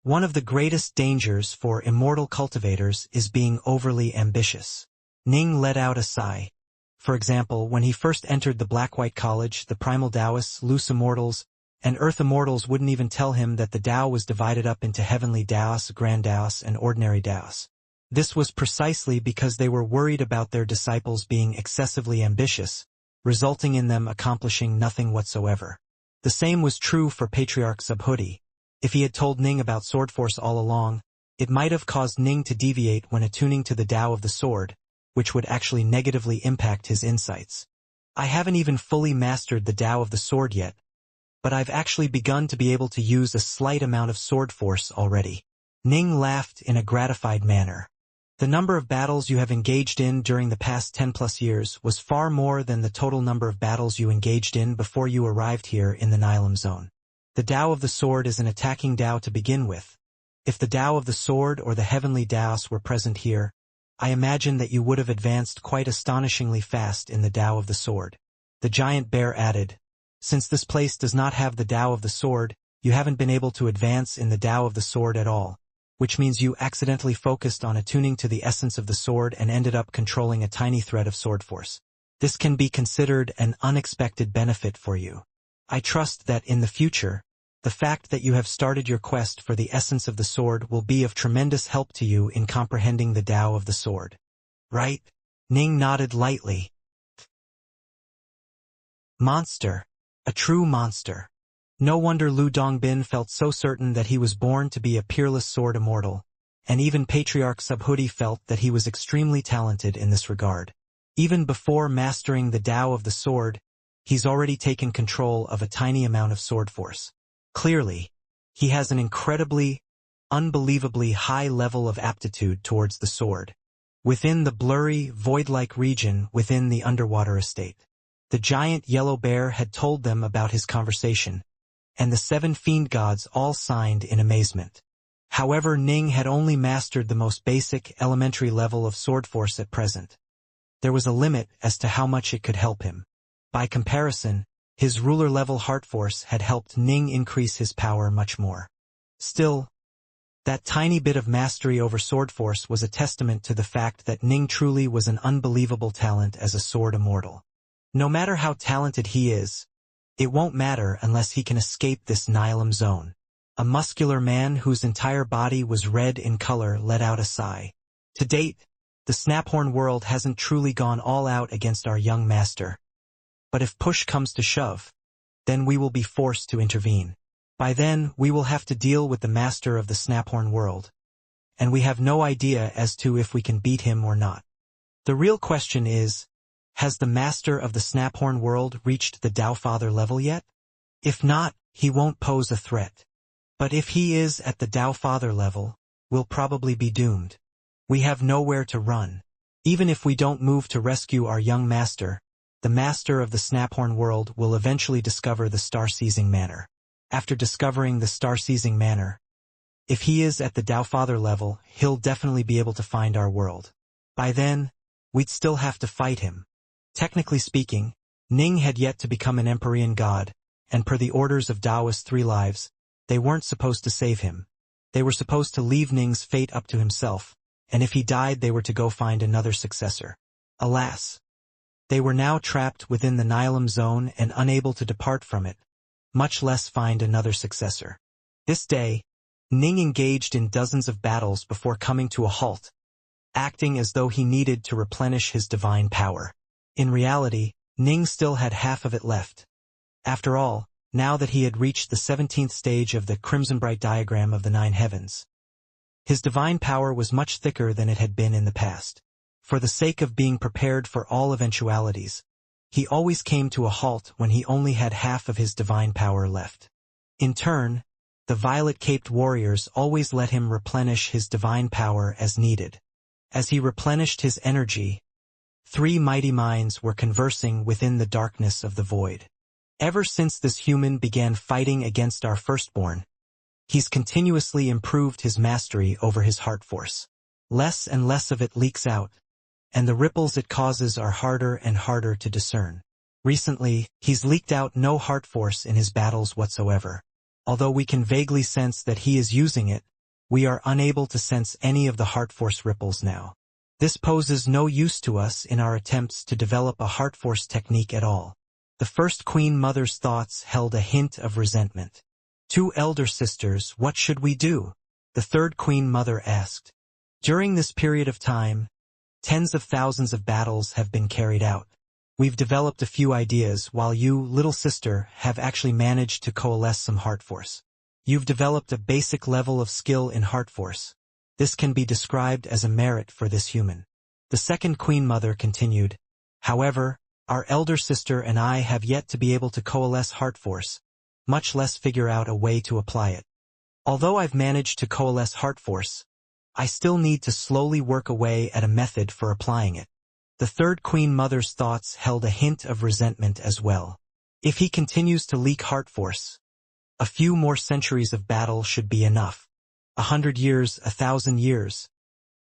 One of the greatest dangers for immortal cultivators is being overly ambitious. Ning let out a sigh. For example, when he first entered the Black-White College, the Primal Taoists, Loose Immortals, and Earth Immortals wouldn't even tell him that the Tao was divided up into Heavenly Taos, Grand Taos, and Ordinary Taos. This was precisely because they were worried about their disciples being excessively ambitious, resulting in them accomplishing nothing whatsoever. The same was true for Patriarch Subhoodie. If he had told Ning about sword force all along, it might have caused Ning to deviate when attuning to the Tao of the sword, which would actually negatively impact his insights. I haven't even fully mastered the Tao of the sword yet, but I've actually begun to be able to use a slight amount of sword force already. Ning laughed in a gratified manner. The number of battles you have engaged in during the past 10+ years was far more than the total number of battles you engaged in before you arrived here in the Nilam Zone. The Tao of the sword is an attacking Tao to begin with. If the Tao of the sword or the heavenly Taos were present here, I imagine that you would have advanced quite astonishingly fast in the Tao of the sword. The giant bear added, "Since this place does not have the Tao of the sword, you haven't been able to advance in the Tao of the sword at all, which means you accidentally focused on attuning to the essence of the sword and ended up controlling a tiny thread of sword force. This can be considered an unexpected benefit for you. I trust that in the future, the fact that you have started your quest for the essence of the sword will be of tremendous help to you in comprehending the Tao of the sword." Right? Ning nodded lightly. Monster. A true monster. No wonder Lu Dongbin felt so certain that he was born to be a peerless sword immortal, and even Patriarch Subhoodie felt that he was extremely talented in this regard. Even before mastering the Tao of the sword, he's already taken control of a tiny amount of sword force. Clearly, he has an unbelievably high level of aptitude towards the sword. Within the blurry, void-like region within the underwater estate, the giant yellow bear had told them about his conversation, and the 7 Fiendgods all signed in amazement. However, Ning had only mastered the most basic, elementary level of sword force at present. There was a limit as to how much it could help him. By comparison, his ruler-level heart force had helped Ning increase his power much more. Still, that tiny bit of mastery over sword force was a testament to the fact that Ning truly was an unbelievable talent as a sword immortal. No matter how talented he is, it won't matter unless he can escape this Nilam Zone. A muscular man whose entire body was red in color let out a sigh. To date, the Snaphorn world hasn't truly gone all out against our young master. But if push comes to shove, then we will be forced to intervene. By then, we will have to deal with the master of the Snaphorn world. And we have no idea as to if we can beat him or not. The real question is, has the master of the Snaphorn world reached the Taofather level yet? If not, he won't pose a threat. But if he is at the Taofather level, we'll probably be doomed. We have nowhere to run. Even if we don't move to rescue our young master, the master of the Snaphorn world will eventually discover the star-seizing manor. After discovering the star-seizing manor, if he is at the Taofather level, he'll definitely be able to find our world. By then, we'd still have to fight him. Technically speaking, Ning had yet to become an Empyrean god, and per the orders of Taoist Three Lives, they weren't supposed to save him. They were supposed to leave Ning's fate up to himself, and if he died they were to go find another successor. Alas! They were now trapped within the Nihilim zone and unable to depart from it, much less find another successor. This day, Ning engaged in dozens of battles before coming to a halt, acting as though he needed to replenish his divine power. In reality, Ning still had half of it left. After all, now that he had reached the 17th stage of the Crimson-Bright diagram of the Nine Heavens, his divine power was much thicker than it had been in the past. For the sake of being prepared for all eventualities, he always came to a halt when he only had half of his divine power left. In turn, the violet-caped warriors always let him replenish his divine power as needed. As he replenished his energy, three mighty minds were conversing within the darkness of the void. Ever since this human began fighting against our firstborn, he's continuously improved his mastery over his heart force. Less and less of it leaks out, and the ripples it causes are harder and harder to discern. Recently, he's leaked out no heart force in his battles whatsoever. Although we can vaguely sense that he is using it, we are unable to sense any of the heart force ripples now. This poses no use to us in our attempts to develop a heart force technique at all. The first Queen Mother's thoughts held a hint of resentment. Two elder sisters, what should we do? The third Queen Mother asked. During this period of time, tens of thousands of battles have been carried out. We've developed a few ideas while you, little sister, have actually managed to coalesce some heart force. You've developed a basic level of skill in heart force. This can be described as a merit for this human. The second Queen Mother continued, however, our elder sister and I have yet to be able to coalesce heart force, much less figure out a way to apply it. Although I've managed to coalesce heart force, I still need to slowly work away at a method for applying it. The third Queen Mother's thoughts held a hint of resentment as well. If he continues to leak heart force, a few more centuries of battle should be enough. 100 years, 1,000 years.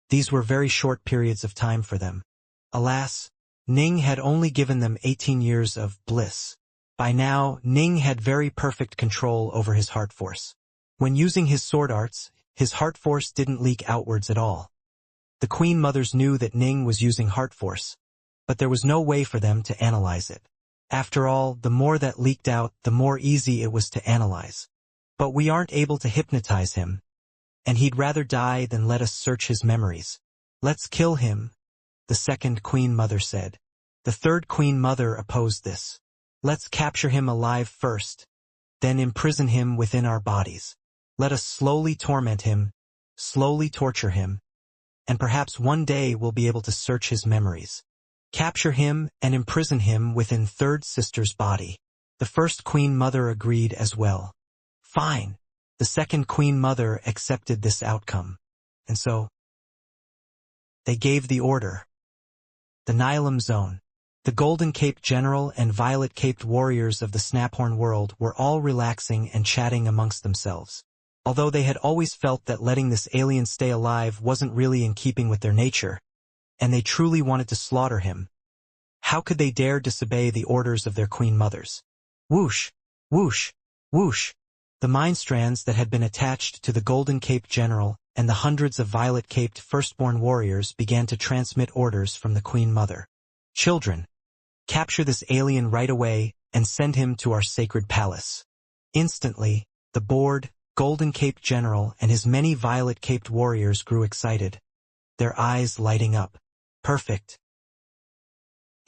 These were very short periods of time for them. Alas, Ning had only given them 18 years of bliss. By now, Ning had very perfect control over his heart force. When using his sword arts, his heart force didn't leak outwards at all. The Queen Mothers knew that Ning was using heart force, but there was no way for them to analyze it. After all, the more that leaked out, the more easy it was to analyze. But we aren't able to hypnotize him, and he'd rather die than let us search his memories. Let's kill him, the second Queen Mother said. The third Queen Mother opposed this. Let's capture him alive first, then imprison him within our bodies. Let us slowly torment him, slowly torture him, and perhaps one day we'll be able to search his memories. Capture him and imprison him within third sister's body. The first Queen Mother agreed as well. Fine. The second Queen Mother accepted this outcome. And so, they gave the order. The Nihilim Zone. The Golden-Caped General and Violet-Caped Warriors of the Snaphorn world were all relaxing and chatting amongst themselves. Although they had always felt that letting this alien stay alive wasn't really in keeping with their nature, and they truly wanted to slaughter him, how could they dare disobey the orders of their Queen Mothers? Whoosh, whoosh, whoosh. The mind strands that had been attached to the Golden-Caped General and the hundreds of Violet-Caped Firstborn Warriors began to transmit orders from the Queen Mother. Children, capture this alien right away and send him to our sacred palace. Instantly, the bored, Golden-Caped General and his many violet-caped warriors grew excited, their eyes lighting up. Perfect.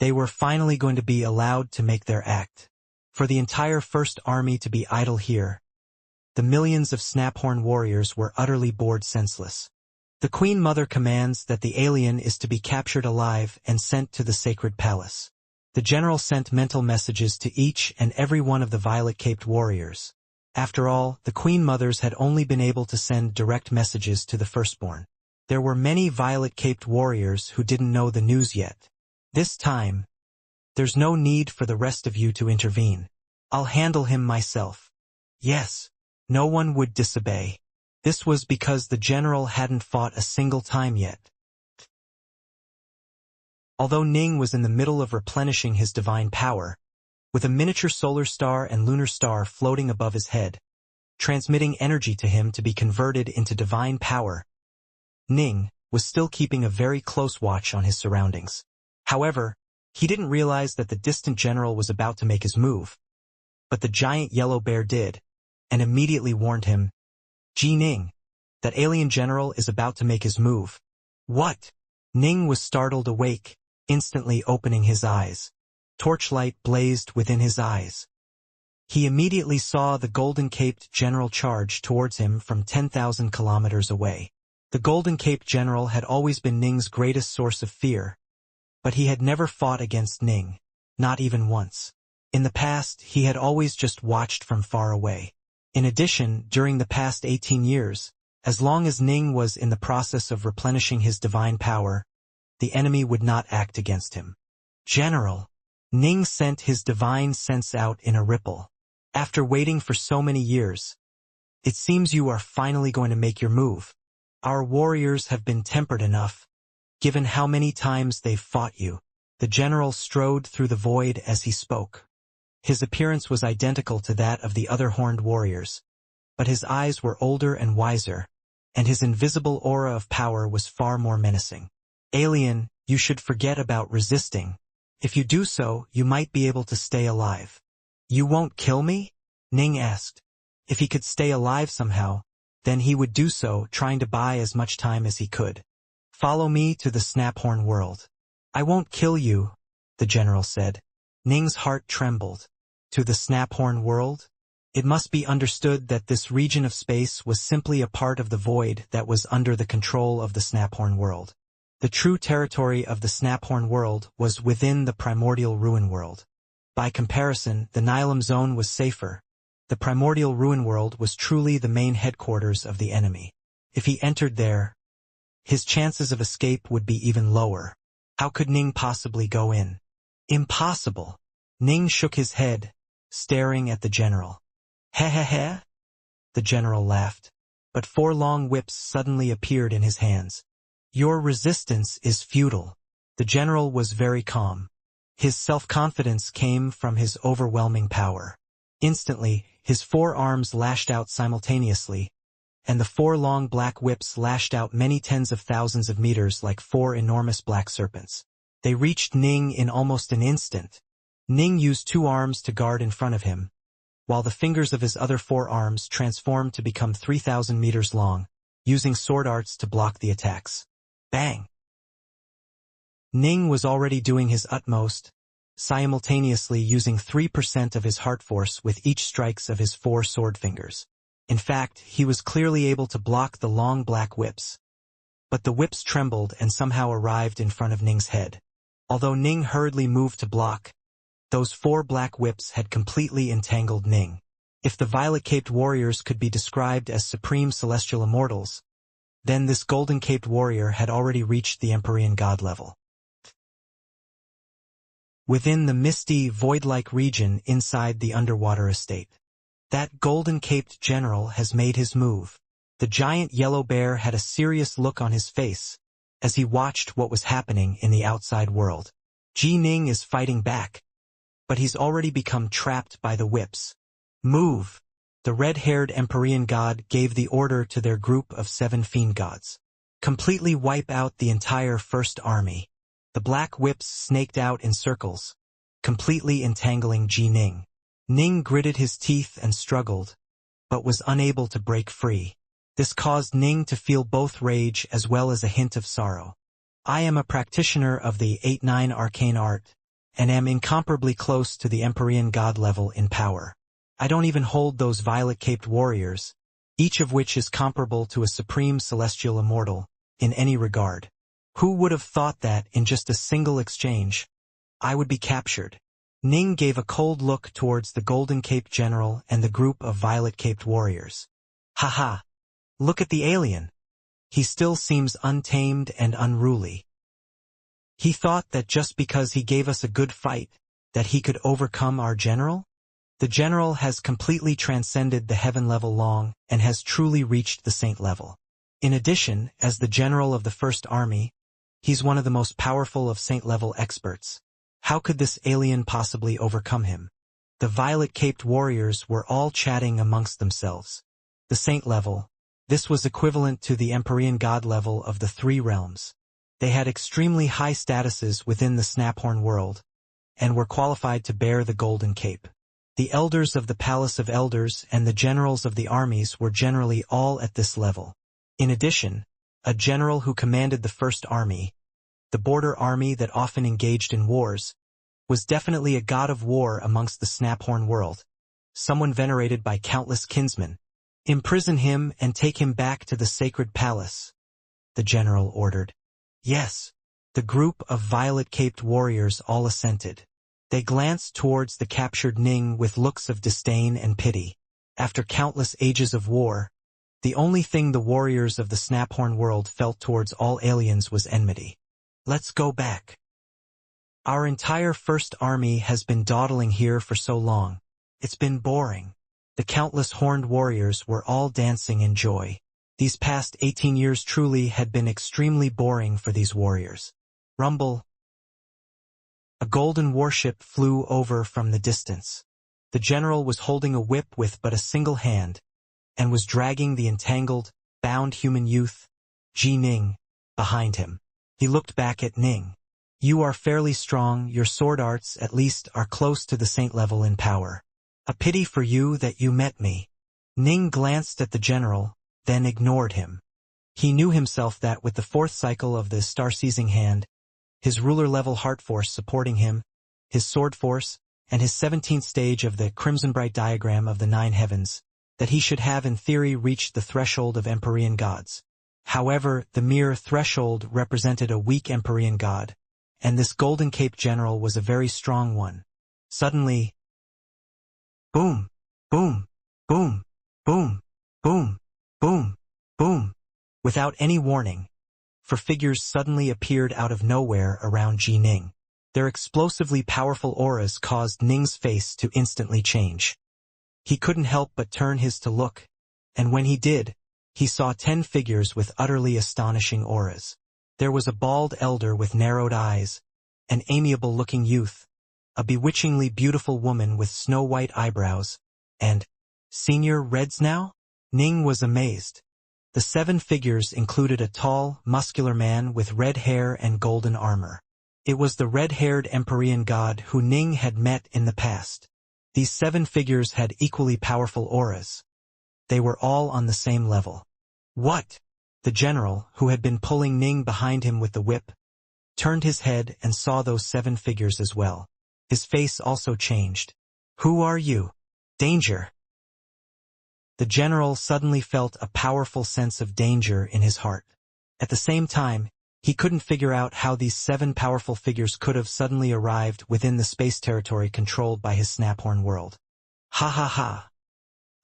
They were finally going to be allowed to make their act. For the entire First Army to be idle here, the millions of Snaphorn warriors were utterly bored senseless. The Queen Mother commands that the alien is to be captured alive and sent to the sacred palace. The general sent mental messages to each and every one of the violet-caped warriors. After all, the Queen Mothers had only been able to send direct messages to the firstborn. There were many violet-caped warriors who didn't know the news yet. This time, there's no need for the rest of you to intervene. I'll handle him myself. Yes. No one would disobey. This was because the general hadn't fought a single time yet. Although Ning was in the middle of replenishing his divine power, with a miniature solar star and lunar star floating above his head, transmitting energy to him to be converted into divine power, Ning was still keeping a very close watch on his surroundings. However, he didn't realize that the distant general was about to make his move. But the giant yellow bear did, and immediately warned him, Ning, that alien general is about to make his move. What? Ning was startled awake, instantly opening his eyes. Torchlight blazed within his eyes. He immediately saw the golden-caped general charge towards him from 10,000 kilometers away. The golden-caped general had always been Ning's greatest source of fear, but he had never fought against Ning, not even once. In the past, he had always just watched from far away. In addition, during the past 18 years, as long as Ning was in the process of replenishing his divine power, the enemy would not act against him. General, Ning sent his divine sense out in a ripple. After waiting for so many years, it seems you are finally going to make your move. Our warriors have been tempered enough, given how many times they've fought you. The general strode through the void as he spoke. His appearance was identical to that of the other horned warriors, but his eyes were older and wiser, and his invisible aura of power was far more menacing. Alien, you should forget about resisting. If you do so, you might be able to stay alive. You won't kill me? Ning asked. If he could stay alive somehow, then he would do so, trying to buy as much time as he could. Follow me to the Snaphorn world. I won't kill you, the general said. Ning's heart trembled. To the Snaphorn world? It must be understood that this region of space was simply a part of the void that was under the control of the Snaphorn world. The true territory of the Snaphorn world was within the primordial ruin world. By comparison, the Nilam zone was safer. The primordial ruin world was truly the main headquarters of the enemy. If he entered there, his chances of escape would be even lower. How could Ning possibly go in? Impossible. Ning shook his head, staring at the general. Heh. The general laughed, but 4 long whips suddenly appeared in his hands. Your resistance is futile. The general was very calm. His self-confidence came from his overwhelming power. Instantly, his 4 arms lashed out simultaneously, and the 4 long black whips lashed out many tens of thousands of meters like 4 enormous black serpents. They reached Ning in almost an instant. Ning used 2 arms to guard in front of him, while the fingers of his other 4 arms transformed to become 3,000 meters long, using sword arts to block the attacks. Bang! Ning was already doing his utmost, simultaneously using 3% of his heart force with each strikes of his 4 sword fingers. In fact, he was clearly able to block the long black whips. But the whips trembled and somehow arrived in front of Ning's head. Although Ning hurriedly moved to block, those 4 black whips had completely entangled Ning. If the violet-caped warriors could be described as supreme celestial immortals, then this golden-caped warrior had already reached the Empyrean god level. Within the misty, void-like region inside the underwater estate, that golden-caped general has made his move. The giant yellow bear had a serious look on his face as he watched what was happening in the outside world. Ning is fighting back, but he's already become trapped by the whips. Move! The red-haired Empyrean god gave the order to their group of 7 Fiendgods. Completely wipe out the entire First Army. The black whips snaked out in circles, completely entangling Ning. Ning gritted his teeth and struggled, but was unable to break free. This caused Ning to feel both rage as well as a hint of sorrow. I am a practitioner of the 8-9 arcane art, and am incomparably close to the Empyrean god level in power. I don't even hold those violet-caped warriors, each of which is comparable to a supreme celestial immortal, in any regard. Who would have thought that, in just a single exchange, I would be captured? Ning gave a cold look towards the golden-caped general and the group of violet-caped warriors. Haha! Look at the alien. He still seems untamed and unruly. He thought that just because he gave us a good fight, that he could overcome our general? The general has completely transcended the heaven level long and has truly reached the saint level. In addition, as the general of the First Army, he's one of the most powerful of saint-level experts. How could this alien possibly overcome him? The violet-caped warriors were all chatting amongst themselves. The saint level, this was equivalent to the Empyrean god level of the three realms. They had extremely high statuses within the Snaphorn world, and were qualified to bear the golden cape. The elders of the Palace of Elders and the generals of the armies were generally all at this level. In addition, a general who commanded the First Army, the border army that often engaged in wars, was definitely a god of war amongst the Snaphorn world, someone venerated by countless kinsmen. Imprison him and take him back to the sacred palace, the general ordered. Yes, the group of violet-caped warriors all assented. They glanced towards the captured Ning with looks of disdain and pity. After countless ages of war, the only thing the warriors of the Snaphorn world felt towards all aliens was enmity. Let's go back. Our entire First Army has been dawdling here for so long. It's been boring. The countless horned warriors were all dancing in joy. These past 18 years truly had been extremely boring for these warriors. Rumble. A golden warship flew over from the distance. The general was holding a whip with but a single hand, and was dragging the entangled, bound human youth, Ji Ning, behind him. He looked back at Ning. You are fairly strong, your sword arts at least are close to the saint level in power. A pity for you that you met me. Ning glanced at the general, then ignored him. He knew himself that with the fourth cycle of the star-seizing hand, his ruler-level heart force supporting him, his sword force, and his 17th stage of the crimson-bright diagram of the 9 heavens, that he should have in theory reached the threshold of Empyrean gods. However, the mere threshold represented a weak Empyrean god, and this Golden Cape general was a very strong one. Suddenly, boom, boom, boom, boom, boom, boom, boom, without any warning, 4 figures suddenly appeared out of nowhere around Ji Ning. Their explosively powerful auras caused Ning's face to instantly change. He couldn't help but turn his to look, and when he did, he saw 10 figures with utterly astonishing auras. There was a bald elder with narrowed eyes, an amiable-looking youth, a bewitchingly beautiful woman with snow-white eyebrows, and, Senior Reds now? Ning was amazed. The 7 figures included a tall, muscular man with red hair and golden armor. It was the red-haired Empyrean god who Ning had met in the past. These 7 figures had equally powerful auras. They were all on the same level. What? The general, who had been pulling Ning behind him with the whip, turned his head and saw those 7 figures as well. His face also changed. Who are you? Danger. The general suddenly felt a powerful sense of danger in his heart. At the same time, he couldn't figure out how these 7 powerful figures could have suddenly arrived within the space territory controlled by his Snaphorn world. Ha ha ha.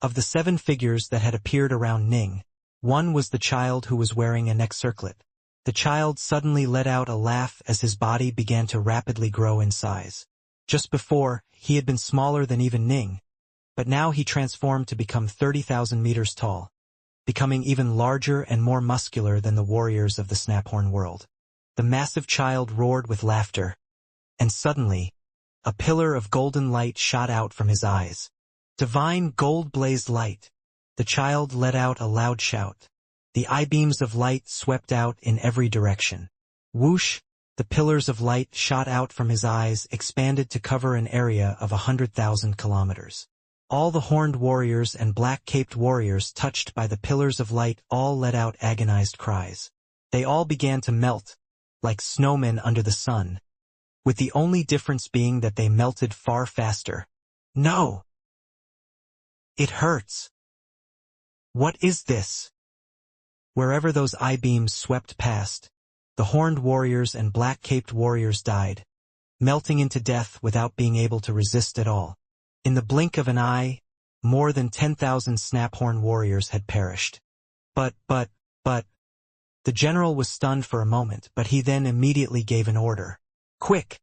Of the 7 figures that had appeared around Ning, one was the child who was wearing a neck circlet. The child suddenly let out a laugh as his body began to rapidly grow in size. Just before, he had been smaller than even Ning, but now he transformed to become 30,000 meters tall, becoming even larger and more muscular than the warriors of the Snaphorn world. The massive child roared with laughter, and suddenly, a pillar of golden light shot out from his eyes. Divine gold-blazed light. The child let out a loud shout. The eye-beams of light swept out in every direction. Whoosh! The pillars of light shot out from his eyes, expanded to cover an area of 100,000 kilometers. All the horned warriors and black-caped warriors touched by the pillars of light all let out agonized cries. They all began to melt, like snowmen under the sun, with the only difference being that they melted far faster. No! It hurts! What is this? Wherever those eye-beams swept past, the horned warriors and black-caped warriors died, melting into death without being able to resist at all. In the blink of an eye, more than 10,000 snaphorn warriors had perished. But, the general was stunned for a moment, but he then immediately gave an order. Quick!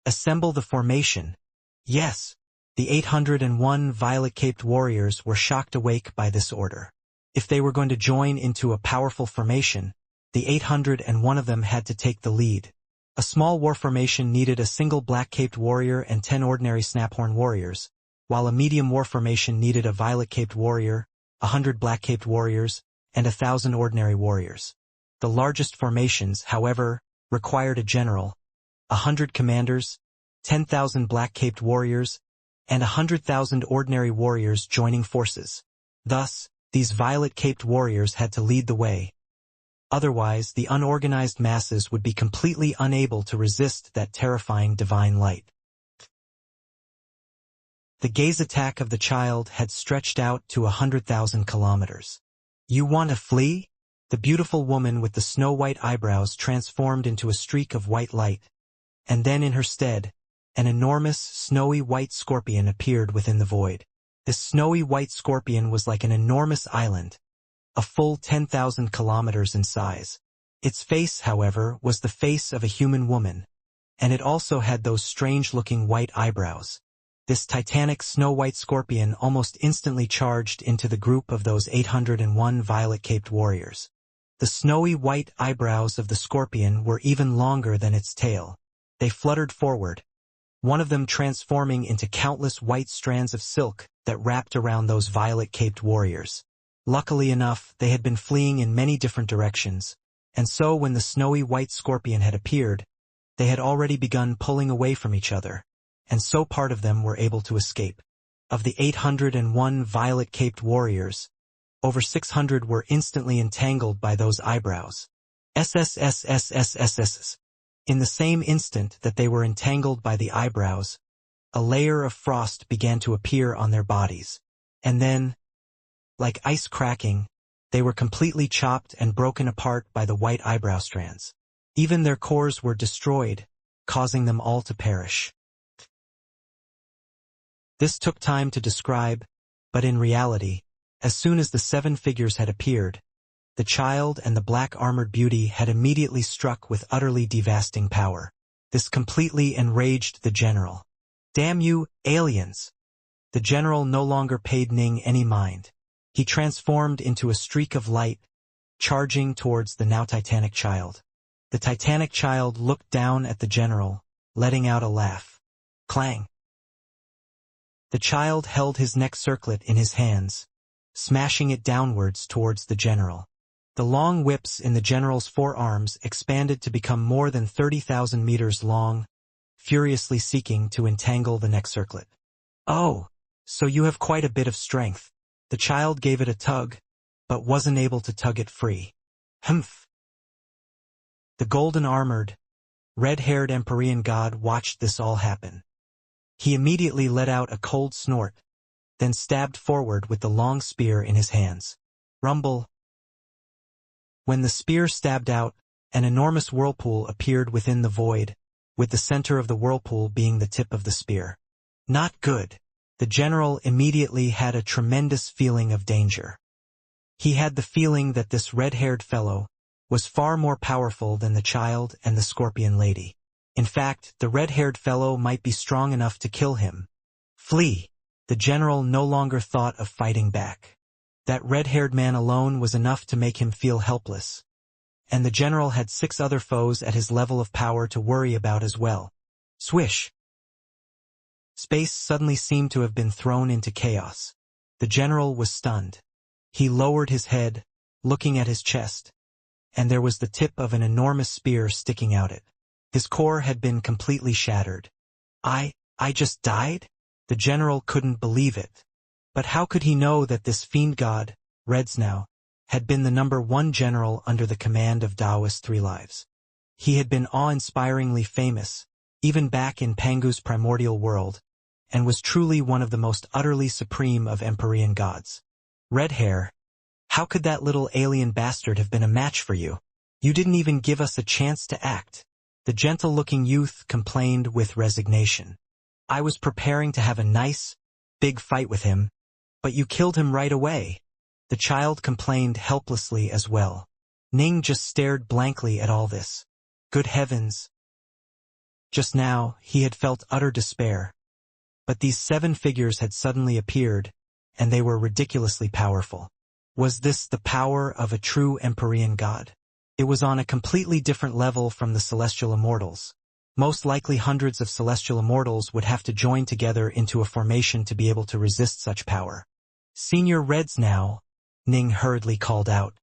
Assemble the formation. Yes, the 801 violet-caped warriors were shocked awake by this order. If they were going to join into a powerful formation, the 801 of them had to take the lead. A small war formation needed a single black-caped warrior and 10 ordinary snaphorn warriors, while a medium war formation needed a violet-caped warrior, 100 black-caped warriors, and 1,000 ordinary warriors. The largest formations, however, required a general, 100 commanders, 10,000 black-caped warriors, and 100,000 ordinary warriors joining forces. Thus, these violet-caped warriors had to lead the way. Otherwise, the unorganized masses would be completely unable to resist that terrifying divine light. The gaze attack of the child had stretched out to 100,000 kilometers. You want to flee? The beautiful woman with the snow-white eyebrows transformed into a streak of white light, and then in her stead, an enormous, snowy white scorpion appeared within the void. This snowy white scorpion was like an enormous island, a full 10,000 kilometers in size. Its face, however, was the face of a human woman, and it also had those strange-looking white eyebrows. This titanic snow-white scorpion almost instantly charged into the group of those 801 violet-caped warriors. The snowy white eyebrows of the scorpion were even longer than its tail. They fluttered forward, one of them transforming into countless white strands of silk that wrapped around those violet-caped warriors. Luckily enough, they had been fleeing in many different directions, and so when the snowy white scorpion had appeared, they had already begun pulling away from each other, and so part of them were able to escape. Of the 801 violet-caped warriors, over 600 were instantly entangled by those eyebrows. SSSSSSS. In the same instant that they were entangled by the eyebrows, a layer of frost began to appear on their bodies. And then, like ice cracking, they were completely chopped and broken apart by the white eyebrow strands. Even their cores were destroyed, causing them all to perish. This took time to describe, but in reality, as soon as the 7 figures had appeared, the child and the black-armored beauty had immediately struck with utterly devastating power. This completely enraged the general. Damn you, aliens! The general no longer paid Ning any mind. He transformed into a streak of light, charging towards the now titanic child. The titanic child looked down at the general, letting out a laugh. Clang! The child held his neck circlet in his hands, smashing it downwards towards the general. The long whips in the general's forearms expanded to become more than 30,000 meters long, furiously seeking to entangle the neck circlet. Oh, so you have quite a bit of strength. The child gave it a tug, but wasn't able to tug it free. Humph! The golden-armored, red-haired Empyrean god watched this all happen. He immediately let out a cold snort, then stabbed forward with the long spear in his hands. Rumble! When the spear stabbed out, an enormous whirlpool appeared within the void, with the center of the whirlpool being the tip of the spear. Not good. The general immediately had a tremendous feeling of danger. He had the feeling that this red-haired fellow was far more powerful than the child and the scorpion lady. In fact, the red-haired fellow might be strong enough to kill him. Flee! The general no longer thought of fighting back. That red-haired man alone was enough to make him feel helpless. And the general had 6 other foes at his level of power to worry about as well. Swish! Space suddenly seemed to have been thrown into chaos. The general was stunned. He lowered his head, looking at his chest, and there was the tip of an enormous spear sticking out it. His core had been completely shattered. I just died? The general couldn't believe it. But how could he know that this Fiendgod, Redsnow, had been the #1 general under the command of Taoist Three Lives? He had been awe-inspiringly famous, even back in Pangu's primordial world, and was truly one of the most utterly supreme of Empyrean gods. Red hair, how could that little alien bastard have been a match for you? You didn't even give us a chance to act. The gentle-looking youth complained with resignation. I was preparing to have a nice, big fight with him, but you killed him right away. The child complained helplessly as well. Ning just stared blankly at all this. Good heavens. Just now, he had felt utter despair. But these 7 figures had suddenly appeared, and they were ridiculously powerful. Was this the power of a true Empyrean god? It was on a completely different level from the celestial immortals. Most likely hundreds of celestial immortals would have to join together into a formation to be able to resist such power. Senior Redsnow, Ning hurriedly called out.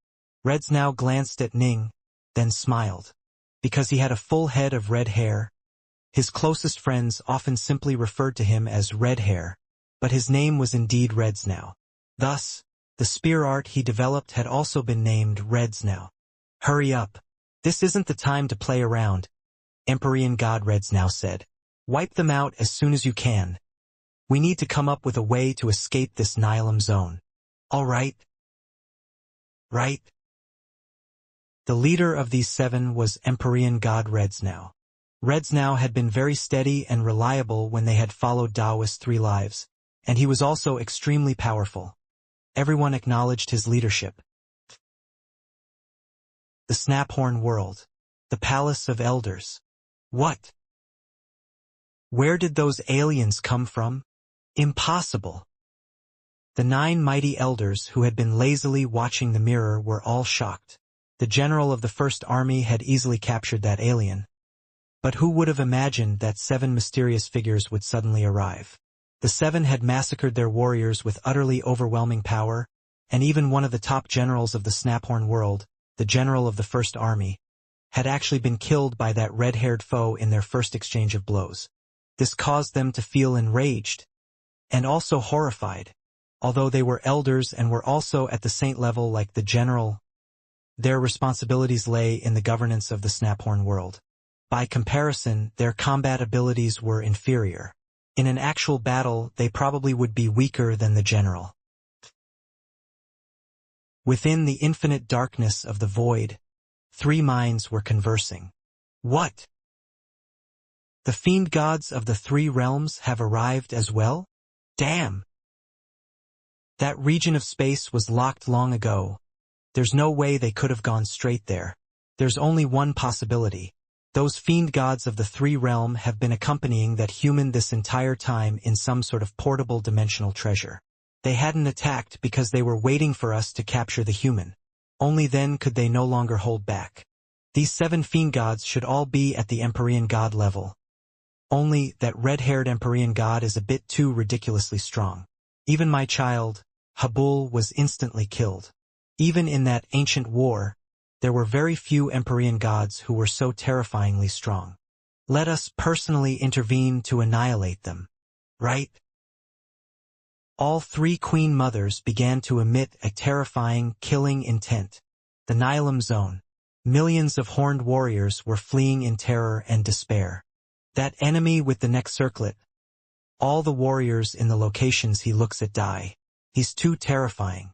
Redsnow glanced at Ning, then smiled. Because he had a full head of red hair, his closest friends often simply referred to him as Red Hair, but his name was indeed Redsnow. Thus, the spear art he developed had also been named Redsnow. Hurry up. This isn't the time to play around, Empyrean God Redsnow said. Wipe them out as soon as you can. We need to come up with a way to escape this Nihilum zone. All right? Right? The leader of these 7 was Empyrean God Redsnow. Redsnow had been very steady and reliable when they had followed Taoist Three Lives, and he was also extremely powerful. Everyone acknowledged his leadership. The Snaphorn World. The Palace of Elders. What? Where did those aliens come from? Impossible. The 9 mighty elders who had been lazily watching the mirror were all shocked. The general of the First Army had easily captured that alien. But who would have imagined that 7 mysterious figures would suddenly arrive? The 7 had massacred their warriors with utterly overwhelming power, and even one of the top generals of the Snaphorn world, the general of the First Army, had actually been killed by that red-haired foe in their first exchange of blows. This caused them to feel enraged, and also horrified. Although they were elders and were also at the saint level like the general, their responsibilities lay in the governance of the Snaphorn world. By comparison, their combat abilities were inferior. In an actual battle, they probably would be weaker than the general. Within the infinite darkness of the void, 3 minds were conversing. What? The fiend gods of the 3 realms have arrived as well? Damn! That region of space was locked long ago. There's no way they could have gone straight there. There's only one possibility. Those fiend gods of the 3 realm have been accompanying that human this entire time in some sort of portable dimensional treasure. They hadn't attacked because they were waiting for us to capture the human. Only then could they no longer hold back. These 7 fiend gods should all be at the Empyrean god level. Only that red-haired Empyrean god is a bit too ridiculously strong. Even my child, Habul, was instantly killed. Even in that ancient war, there were very few Empyrean gods who were so terrifyingly strong. Let us personally intervene to annihilate them. Right? All 3 queen mothers began to emit a terrifying, killing intent. The Nihilum zone. Millions of horned warriors were fleeing in terror and despair. That enemy with the neck circlet. All the warriors in the locations he looks at die. He's too terrifying.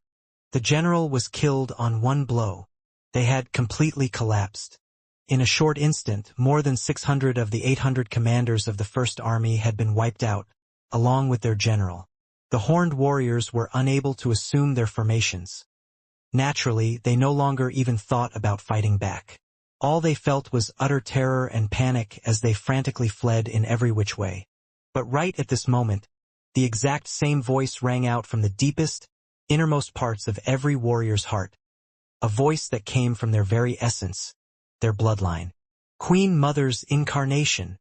The general was killed on one blow. They had completely collapsed. In a short instant, more than 600 of the 800 commanders of the First Army had been wiped out, along with their general. The horned warriors were unable to assume their formations. Naturally, they no longer even thought about fighting back. All they felt was utter terror and panic as they frantically fled in every which way. But right at this moment, the exact same voice rang out from the deepest, innermost parts of every warrior's heart. A voice that came from their very essence, their bloodline. Queen Mother's incarnation.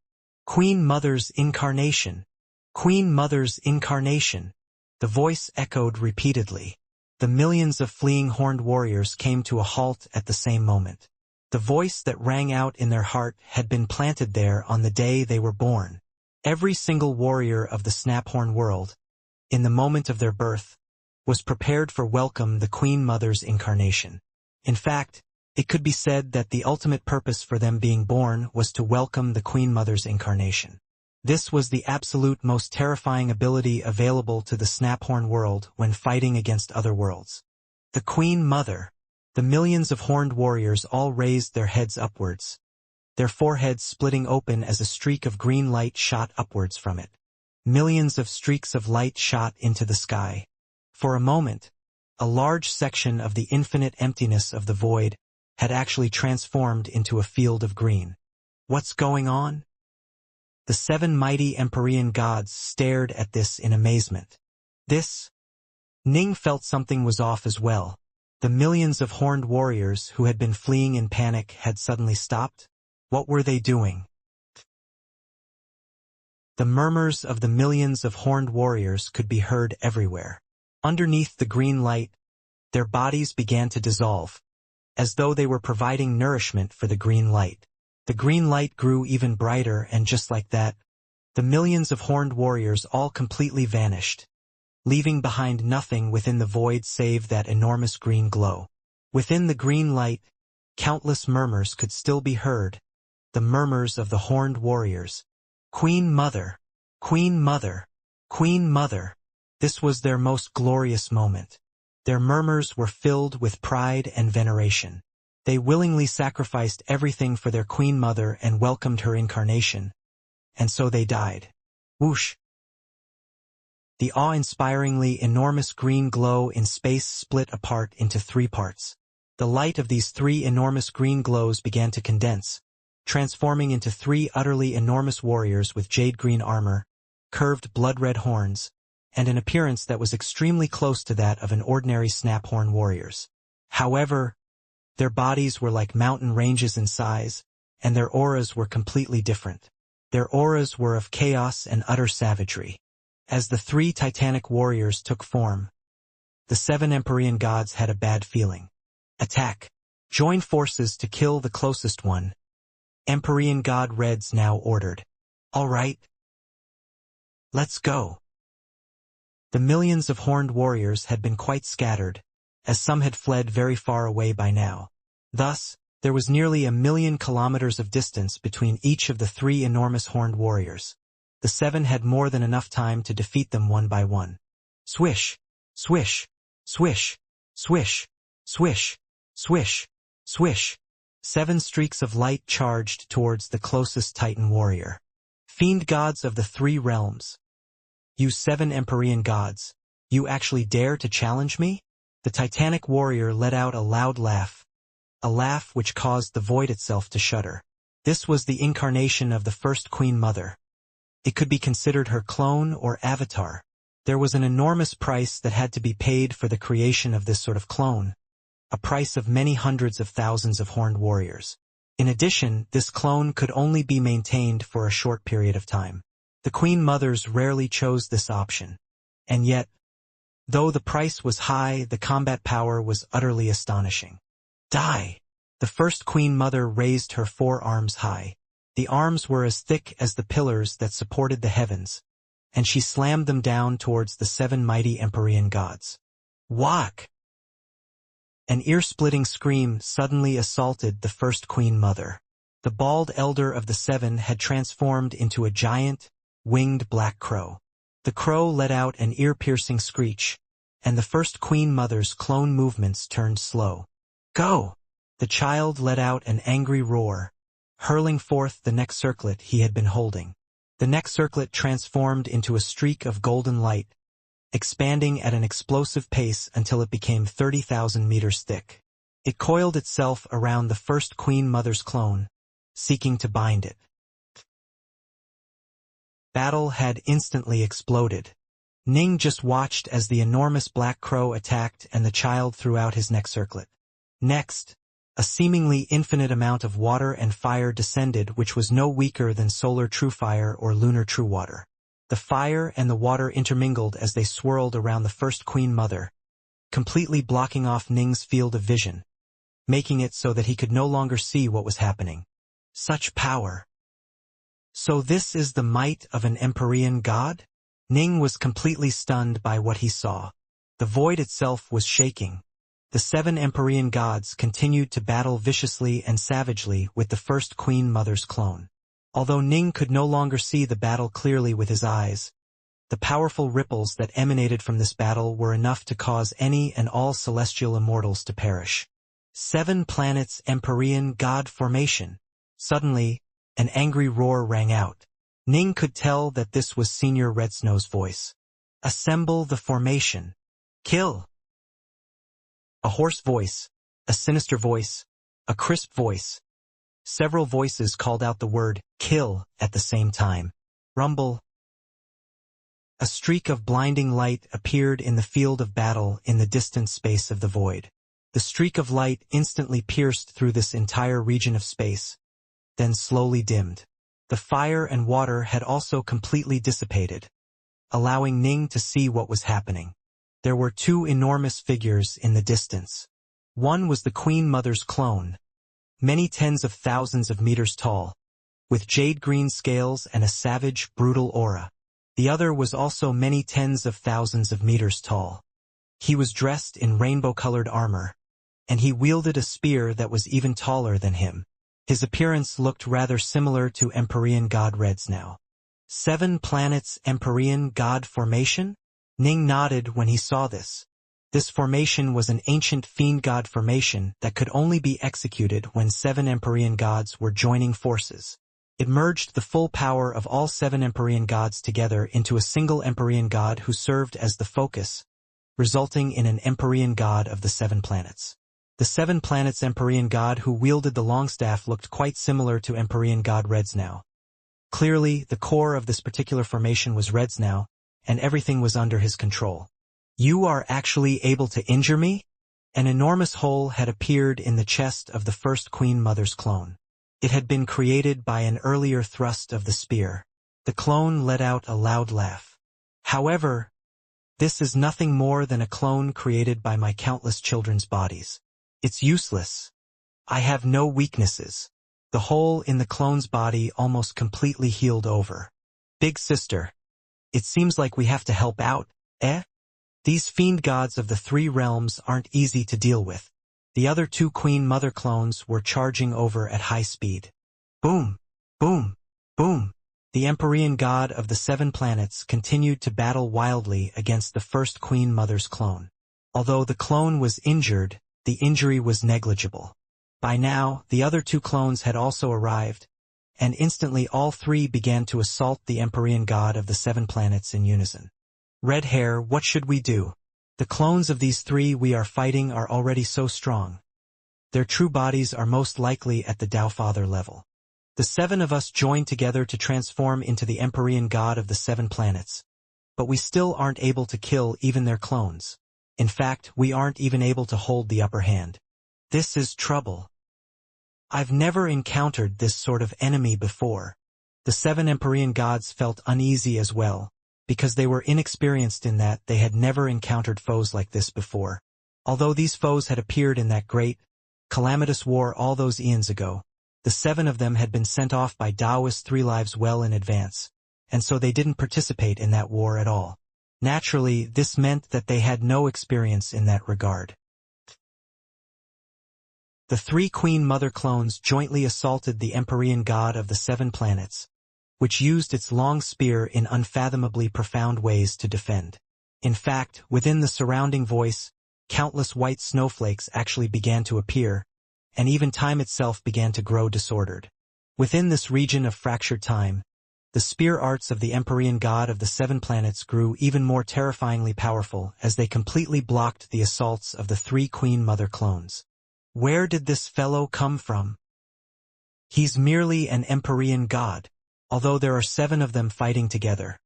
Queen Mother's incarnation. Queen Mother's incarnation. The voice echoed repeatedly. The millions of fleeing horned warriors came to a halt at the same moment. The voice that rang out in their heart had been planted there on the day they were born. Every single warrior of the Snaphorn world, in the moment of their birth, was prepared for welcome the Queen Mother's incarnation. In fact, it could be said that the ultimate purpose for them being born was to welcome the Queen Mother's incarnation. This was the absolute most terrifying ability available to the Snaphorn world when fighting against other worlds. The Queen Mother. The millions of horned warriors all raised their heads upwards, their foreheads splitting open as a streak of green light shot upwards from it. Millions of streaks of light shot into the sky. For a moment, a large section of the infinite emptiness of the void had actually transformed into a field of green. What's going on? The 7 mighty Empyrean gods stared at this in amazement. Ning felt something was off as well. The millions of horned warriors who had been fleeing in panic had suddenly stopped. What were they doing? The murmurs of the millions of horned warriors could be heard everywhere. Underneath the green light, their bodies began to dissolve, as though they were providing nourishment for the green light. The green light grew even brighter, and just like that, the millions of horned warriors all completely vanished, leaving behind nothing within the void save that enormous green glow. Within the green light, countless murmurs could still be heard, the murmurs of the horned warriors. Queen Mother, Queen Mother, Queen Mother. This was their most glorious moment. Their murmurs were filled with pride and veneration. They willingly sacrificed everything for their Queen Mother and welcomed her incarnation. And so they died. Whoosh! The awe-inspiringly enormous green glow in space split apart into 3 parts. The light of these 3 enormous green glows began to condense, transforming into 3 utterly enormous warriors with jade-green armor, curved blood-red horns, and an appearance that was extremely close to that of an ordinary Snaphorn warriors. However, their bodies were like mountain ranges in size, and their auras were completely different. Their auras were of chaos and utter savagery. As the 3 titanic warriors took form, the 7 Empyrean gods had a bad feeling. Attack! Join forces to kill the closest one. Empyrean god Reds now ordered. All right. Let's go. The millions of horned warriors had been quite scattered, as some had fled very far away by now. Thus, there was nearly 1,000,000 kilometers of distance between each of the 3 enormous horned warriors. The 7 had more than enough time to defeat them one by one. Swish! Swish! Swish! Swish! Swish! Swish! Swish! 7 streaks of light charged towards the closest Titan warrior. Fiendgods of the 3 realms. You 7 Empyrean gods, you actually dare to challenge me? The Titanic warrior let out a loud laugh, a laugh which caused the void itself to shudder. This was the incarnation of the first Queen Mother. It could be considered her clone or avatar. There was an enormous price that had to be paid for the creation of this sort of clone, a price of many hundreds of thousands of horned warriors. In addition, this clone could only be maintained for a short period of time. The Queen Mothers rarely chose this option. And yet, though the price was high, the combat power was utterly astonishing. Die! The first Queen Mother raised her 4 arms high. The arms were as thick as the pillars that supported the heavens, and she slammed them down towards the 7 mighty Empyrean gods. Whack! An ear-splitting scream suddenly assaulted the first Queen Mother. The bald elder of the 7 had transformed into a giant, winged black crow. The crow let out an ear-piercing screech, and the first Queen Mother's clone movements turned slow. Go! The child let out an angry roar, hurling forth the neck circlet he had been holding. The neck circlet transformed into a streak of golden light, expanding at an explosive pace until it became 30,000 meters thick. It coiled itself around the first Queen Mother's clone, seeking to bind it. Battle had instantly exploded. Ning just watched as the enormous black crow attacked and the child threw out his neck circlet. Next, a seemingly infinite amount of water and fire descended, which was no weaker than solar true fire or lunar true water. The fire and the water intermingled as they swirled around the first Queen Mother, completely blocking off Ning's field of vision, making it so that he could no longer see what was happening. Such power! So this is the might of an Empyrean god? Ning was completely stunned by what he saw. The void itself was shaking. The 7 Empyrean gods continued to battle viciously and savagely with the first Queen Mother's clone. Although Ning could no longer see the battle clearly with his eyes, the powerful ripples that emanated from this battle were enough to cause any and all celestial immortals to perish. 7 planets Empyrean god formation. Suddenly, an angry roar rang out. Ning could tell that this was Senior Red Snow's voice. Assemble the formation. Kill! A hoarse voice, a sinister voice, a crisp voice. Several voices called out the word, kill, at the same time. Rumble. A streak of blinding light appeared in the field of battle in the distant space of the void. The streak of light instantly pierced through this entire region of space, then slowly dimmed. The fire and water had also completely dissipated, allowing Ning to see what was happening. There were 2 enormous figures in the distance. One was the Queen Mother's clone, many tens of thousands of meters tall, with jade-green scales and a savage, brutal aura. The other was also many tens of thousands of meters tall. He was dressed in rainbow-colored armor, and he wielded a spear that was even taller than him. His appearance looked rather similar to Empyrean god Red's now. 7 planets Empyrean god formation? Ning nodded when he saw this. This formation was an ancient Fiendgod formation that could only be executed when 7 Empyrean gods were joining forces. It merged the full power of all 7 Empyrean gods together into a single Empyrean god who served as the focus, resulting in an Empyrean god of the 7 planets. The 7 planets Empyrean god who wielded the longstaff looked quite similar to Empyrean god Red's now. Clearly, the core of this particular formation was Red's now, and everything was under his control. You are actually able to injure me? An enormous hole had appeared in the chest of the first Queen Mother's clone. It had been created by an earlier thrust of the spear. The clone let out a loud laugh. However, this is nothing more than a clone created by my countless children's bodies. It's useless. I have no weaknesses. The hole in the clone's body almost completely healed over. Big sister, it seems like we have to help out, eh? These fiend gods of the 3 realms aren't easy to deal with. The other 2 Queen Mother clones were charging over at high speed. Boom! Boom! Boom! The Empyrean god of the 7 planets continued to battle wildly against the first Queen Mother's clone. Although the clone was injured, the injury was negligible. By now, the other 2 clones had also arrived, and instantly all 3 began to assault the Empyrean god of the 7 planets in unison. Red Hair, what should we do? The clones of these 3 we are fighting are already so strong. Their true bodies are most likely at the Taofather level. The 7 of us joined together to transform into the Empyrean god of the 7 planets, but we still aren't able to kill even their clones. In fact, we aren't even able to hold the upper hand. This is trouble. I've never encountered this sort of enemy before. The 7 Empyrean gods felt uneasy as well, because they were inexperienced in that they had never encountered foes like this before. Although these foes had appeared in that great, calamitous war all those eons ago, the 7 of them had been sent off by Taoist 3 lives well in advance, and so they didn't participate in that war at all. Naturally, this meant that they had no experience in that regard. The 3 Queen Mother clones jointly assaulted the Empyrean god of the 7 planets, which used its long spear in unfathomably profound ways to defend. In fact, within the surrounding voice, countless white snowflakes actually began to appear, and even time itself began to grow disordered. Within this region of fractured time, the spear arts of the Empyrean god of the 7 planets grew even more terrifyingly powerful as they completely blocked the assaults of the 3 Queen Mother clones. Where did this fellow come from? He's merely an Empyrean god, although there are 7 of them fighting together.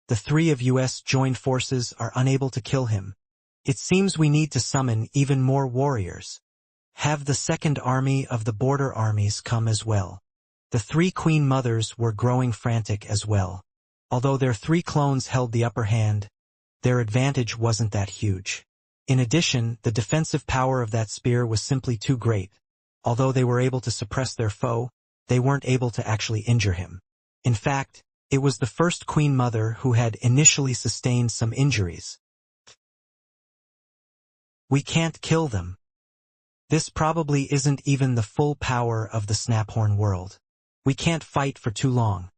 The 3 of US joined forces are unable to kill him. It seems we need to summon even more warriors. Have the 2nd army of the border armies come as well. The 3 Queen Mothers were growing frantic as well. Although their 3 clones held the upper hand, their advantage wasn't that huge. In addition, the defensive power of that spear was simply too great. Although they were able to suppress their foe, they weren't able to actually injure him. In fact, It was the first Queen Mother who had initially sustained some injuries. We can't kill them. This probably isn't even the full power of the Snaphorn world. We can't fight for too long.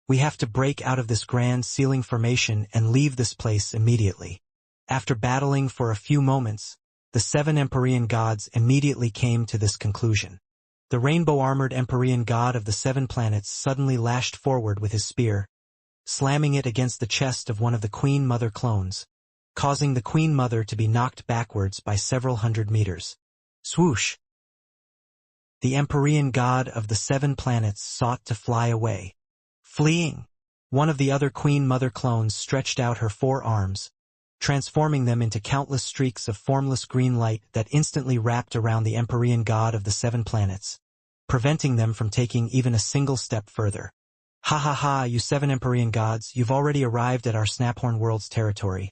We have to break out of this grand sealing formation and leave this place immediately. After battling for a few moments, the 7 Empyrean gods immediately came to this conclusion. The rainbow-armored Empyrean god of the 7 planets suddenly lashed forward with his spear, slamming it against the chest of one of the Queen Mother clones, causing the Queen Mother to be knocked backwards by several hundred meters. Swoosh! The Empyrean god of the 7 planets sought to fly away. Fleeing! One of the other Queen Mother clones stretched out her 4 arms, transforming them into countless streaks of formless green light that instantly wrapped around the Empyrean god of the 7 planets, preventing them from taking even a single step further. Ha ha ha, you 7 Empyrean gods, you've already arrived at our Snaphorn world's territory.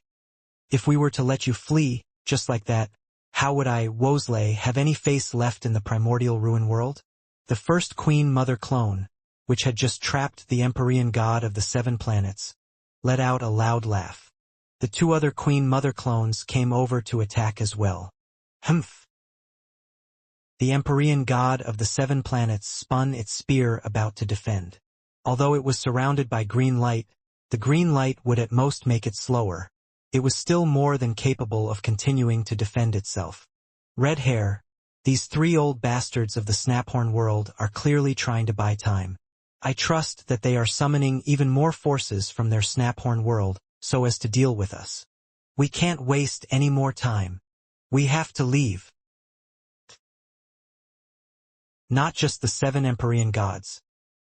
If we were to let you flee, just like that, how would I, Wosley, have any face left in the primordial ruin world? The first Queen Mother clone, which had just trapped the Empyrean god of the 7 planets, let out a loud laugh. The 2 other Queen Mother clones came over to attack as well. Humph! The Empyrean god of the 7 planets spun its spear about to defend. Although it was surrounded by green light, the green light would at most make it slower. It was still more than capable of continuing to defend itself. Red hair, these 3 old bastards of the Snaphorn world are clearly trying to buy time. I trust that they are summoning even more forces from their Snaphorn world, so as to deal with us. We can't waste any more time. We have to leave. Not just the 7 Empyrean gods.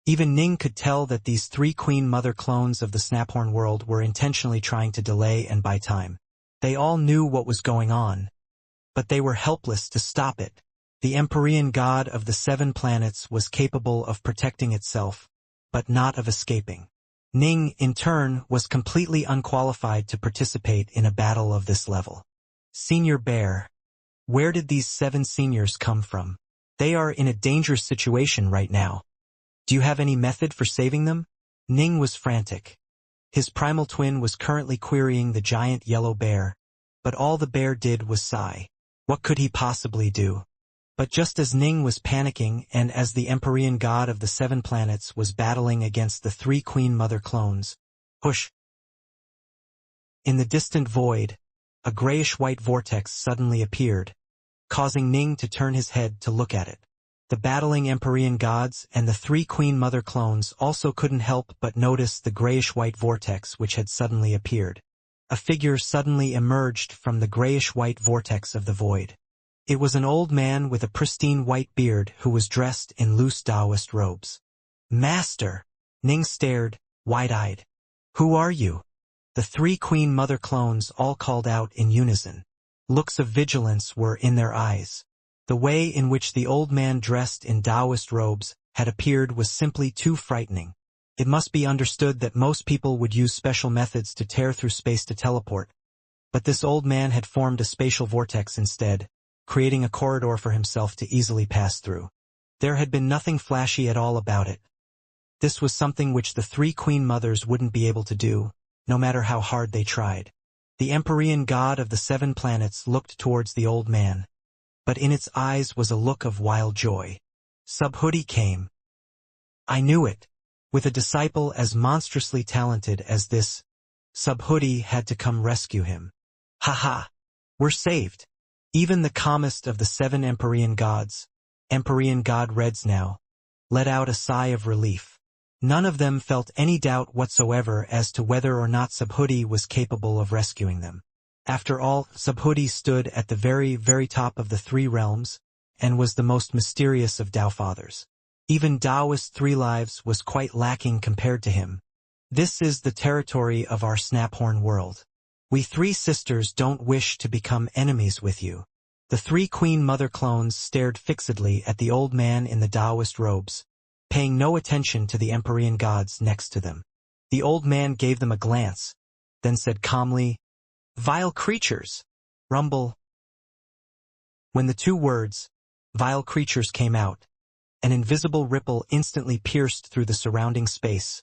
Even Ning could tell that these 3 Queen Mother clones of the Snaphorn world were intentionally trying to delay and buy time. They all knew what was going on, but they were helpless to stop it. The Empyrean god of the 7 planets was capable of protecting itself, but not of escaping. Ning, in turn, was completely unqualified to participate in a battle of this level. Senior Bear. Where did these 7 seniors come from? They are in a dangerous situation right now. Do you have any method for saving them? Ning was frantic. His primal twin was currently querying the giant yellow bear, but all the bear did was sigh. What could he possibly do? But just as Ning was panicking and as the Empyrean god of the 7 planets was battling against the 3 Queen Mother clones, whoosh! In the distant void, a grayish-white vortex suddenly appeared, causing Ning to turn his head to look at it. The battling Empyrean gods and the 3 Queen Mother clones also couldn't help but notice the grayish-white vortex which had suddenly appeared. A figure suddenly emerged from the grayish-white vortex of the void. It was an old man with a pristine white beard who was dressed in loose Taoist robes. Master! Ning stared, wide-eyed. Who are you? The 3 Queen Mother clones all called out in unison. Looks of vigilance were in their eyes. The way in which the old man dressed in Taoist robes had appeared was simply too frightening. It must be understood that most people would use special methods to tear through space to teleport. But this old man had formed a spatial vortex instead, creating a corridor for himself to easily pass through. There had been nothing flashy at all about it. This was something which the 3 Queen Mothers wouldn't be able to do, no matter how hard they tried. The Empyrean god of the 7 planets looked towards the old man, but in its eyes was a look of wild joy. Subhoodie came. I knew it. With a disciple as monstrously talented as this, Subhoodie had to come rescue him. Ha! We're saved. Even the calmest of the 7 Empyrean gods, Empyrean god Reds now, let out a sigh of relief. None of them felt any doubt whatsoever as to whether or not Subhoodie was capable of rescuing them. After all, Subhoodie stood at the very, very top of the 3 realms, and was the most mysterious of Tao Fathers. Even Taoist 3 lives was quite lacking compared to him. This is the territory of our Snaphorn world. We 3 sisters don't wish to become enemies with you. The 3 Queen Mother clones stared fixedly at the old man in the Taoist robes, paying no attention to the Empyrean gods next to them. The old man gave them a glance, then said calmly, "Vile creatures!" Rumble. When the 2 words, "vile creatures," came out, an invisible ripple instantly pierced through the surrounding space,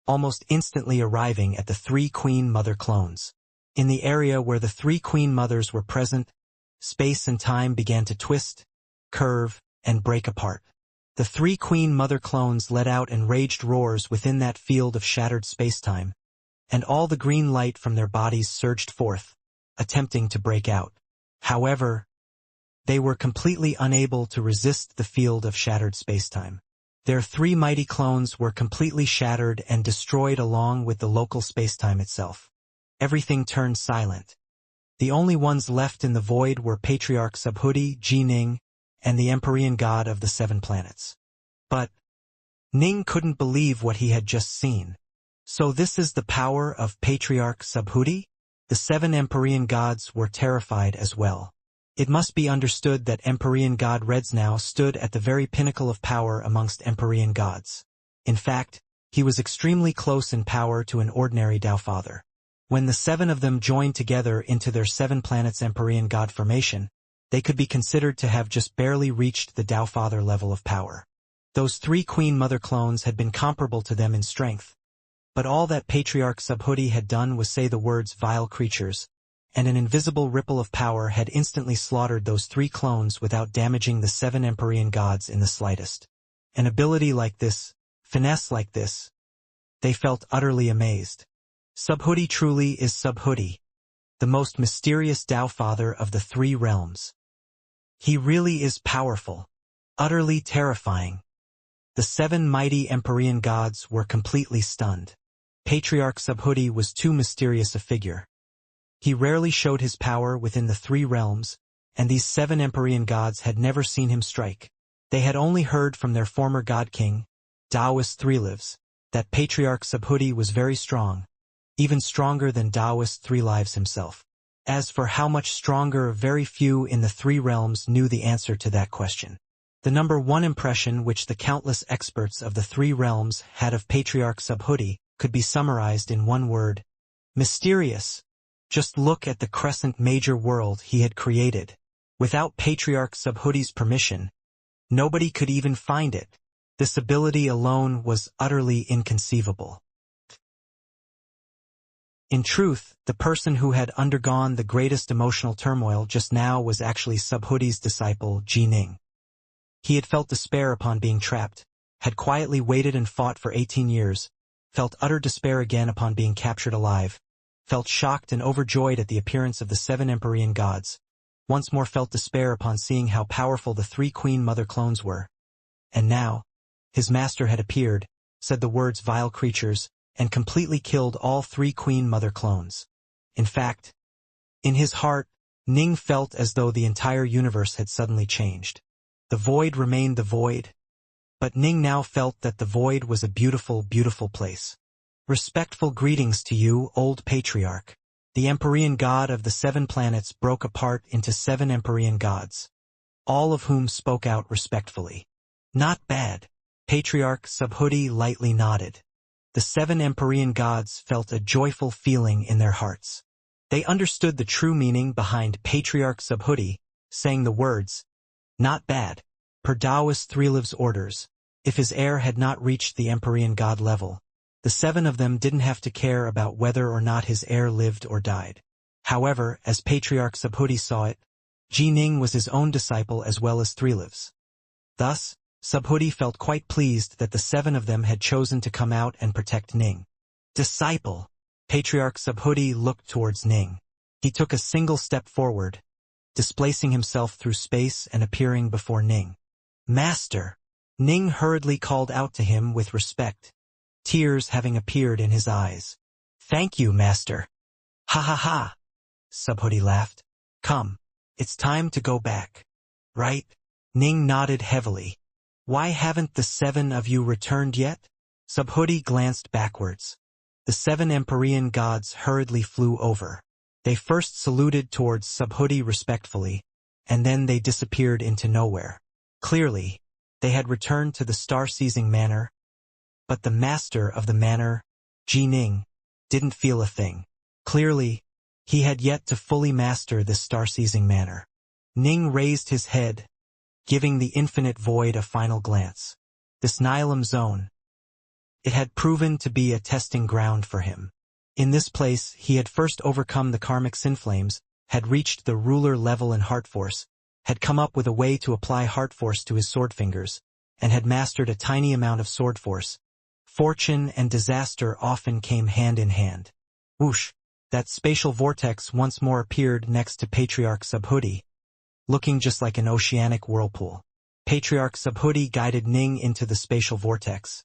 almost instantly arriving at the three Queen Mother clones. In the area where the three Queen Mothers were present, space and time began to twist, curve, and break apart. The three Queen Mother clones let out enraged roars within that field of shattered spacetime, and all the green light from their bodies surged forth, attempting to break out. However, they were completely unable to resist the field of shattered spacetime. Their three mighty clones were completely shattered and destroyed along with the local spacetime itself. Everything turned silent. The only ones left in the void were Patriarch Subhuti, Ji-Ning, and the Empyrean God of the Seven Planets. But Ning couldn't believe what he had just seen. So this is the power of Patriarch Subhuti? The seven Empyrean gods were terrified as well. It must be understood that Empyrean God Redsnow stood at the very pinnacle of power amongst Empyrean gods. In fact, he was extremely close in power to an ordinary Tao Father. When the seven of them joined together into their seven planets Empyrean God formation, they could be considered to have just barely reached the Tao Father level of power. Those three Queen Mother clones had been comparable to them in strength, but all that Patriarch Subhuti had done was say the words "vile creatures," and an invisible ripple of power had instantly slaughtered those three clones without damaging the seven Empyrean gods in the slightest. An ability like this, finesse like this, they felt utterly amazed. Subhuti truly is Subhuti, the most mysterious Tao Father of the three realms. He really is powerful, utterly terrifying. The seven mighty Empyrean gods were completely stunned. Patriarch Subhuti was too mysterious a figure. He rarely showed his power within the three realms, and these seven Empyrean gods had never seen him strike. They had only heard from their former god king, Taoist Threelives, that Patriarch Subhuti was very strong, even stronger than Taoist Threelives himself. As for how much stronger, very few in the three realms knew the answer to that question. The number one impression which the countless experts of the three realms had of Patriarch Subhuti could be summarized in one word: mysterious. Just look at the crescent major world he had created. Without Patriarch Subhuti's permission, nobody could even find it. This ability alone was utterly inconceivable. In truth, the person who had undergone the greatest emotional turmoil just now was actually Subhuti's disciple, Ji-Ning. He had felt despair upon being trapped, had quietly waited and fought for 18 years, felt utter despair again upon being captured alive, felt shocked and overjoyed at the appearance of the seven Empyrean gods, once more felt despair upon seeing how powerful the three Queen Mother clones were. And now, his master had appeared, said the words "vile creatures," and completely killed all three Queen Mother clones. In fact, in his heart, Ning felt as though the entire universe had suddenly changed. The void remained the void, but Ning now felt that the void was a beautiful, beautiful place. Respectful greetings to you, old patriarch. The Empyrean God of the seven planets broke apart into seven Empyrean gods, all of whom spoke out respectfully. Not bad. Patriarch Subhuti lightly nodded. The seven Empyrean gods felt a joyful feeling in their hearts. They understood the true meaning behind Patriarch Subhuti saying the words, "Not bad," per Taoist Threelives' orders. If his heir had not reached the Empyrean god level, the seven of them didn't have to care about whether or not his heir lived or died. However, as Patriarch Subhuti saw it, Ji-Ning was his own disciple as well as Threelives. Thus, Subhuti felt quite pleased that the seven of them had chosen to come out and protect Ning. Disciple. Patriarch Subhuti looked towards Ning. He took a single step forward, displacing himself through space and appearing before Ning. Master. Ning hurriedly called out to him with respect, tears having appeared in his eyes. Thank you, Master. Ha ha ha. Subhuti laughed. Come, it's time to go back. Right? Ning nodded heavily. Why haven't the seven of you returned yet? Subhuti glanced backwards. The seven Empyrean gods hurriedly flew over. They first saluted towards Subhuti respectfully, and then they disappeared into nowhere. Clearly, they had returned to the star-seizing manor, but the master of the manor, Ji-Ning, didn't feel a thing. Clearly, he had yet to fully master this star-seizing manor. Ning raised his head, giving the infinite void a final glance. This Nihilum zone. It had proven to be a testing ground for him. In this place, he had first overcome the karmic sin flames, had reached the ruler level in heart force, had come up with a way to apply heart force to his sword fingers, and had mastered a tiny amount of sword force. Fortune and disaster often came hand in hand. Whoosh! That spatial vortex once more appeared next to Patriarch Subhoodie, looking just like an oceanic whirlpool. Patriarch Subhoodie guided Ning into the spatial vortex,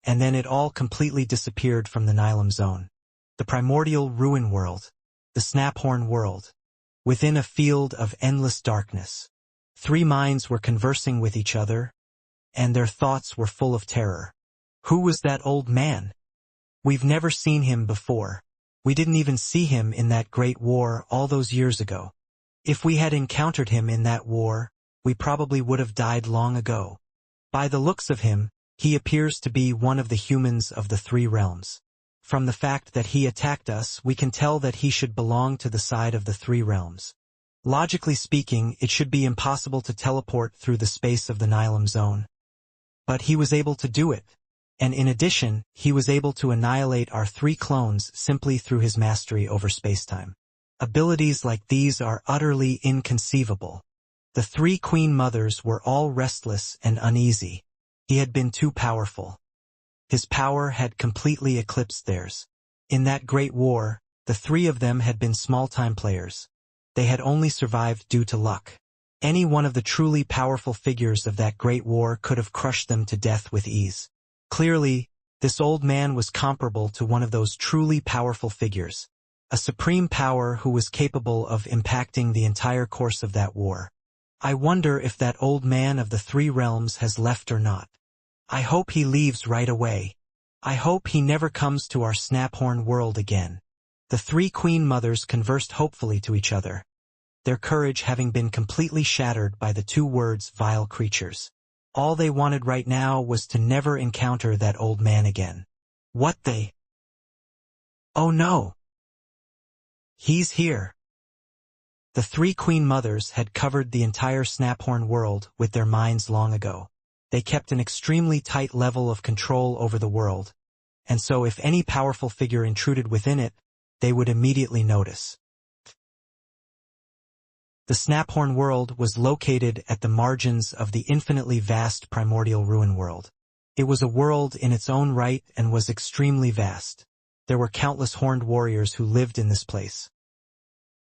and then it all completely disappeared from the Nilum zone. The primordial ruin world, the Snaphorn world. Within a field of endless darkness, three minds were conversing with each other, and their thoughts were full of terror. Who was that old man? We've never seen him before. We didn't even see him in that great war all those years ago. If we had encountered him in that war, we probably would have died long ago. By the looks of him, he appears to be one of the humans of the three realms. From the fact that he attacked us, we can tell that he should belong to the side of the three realms. Logically speaking, it should be impossible to teleport through the space of the Nilum zone. But he was able to do it, and in addition, he was able to annihilate our three clones simply through his mastery over spacetime. Abilities like these are utterly inconceivable. The three Queen Mothers were all restless and uneasy. He had been too powerful. His power had completely eclipsed theirs. In that great war, the three of them had been small-time players. They had only survived due to luck. Any one of the truly powerful figures of that great war could have crushed them to death with ease. Clearly, this old man was comparable to one of those truly powerful figures, a supreme power who was capable of impacting the entire course of that war. I wonder if that old man of the three realms has left or not. I hope he leaves right away. I hope he never comes to our Snaphorn world again. The three Queen Mothers conversed hopefully to each other, their courage having been completely shattered by the two words vile creatures. All they wanted right now was to never encounter that old man again. What they? Oh no! He's here. The three Queen Mothers had covered the entire Snaphorn world with their minds long ago. They kept an extremely tight level of control over the world, and so if any powerful figure intruded within it, they would immediately notice. The Snaphorn world was located at the margins of the infinitely vast primordial ruin world. It was a world in its own right and was extremely vast. There were countless horned warriors who lived in this place.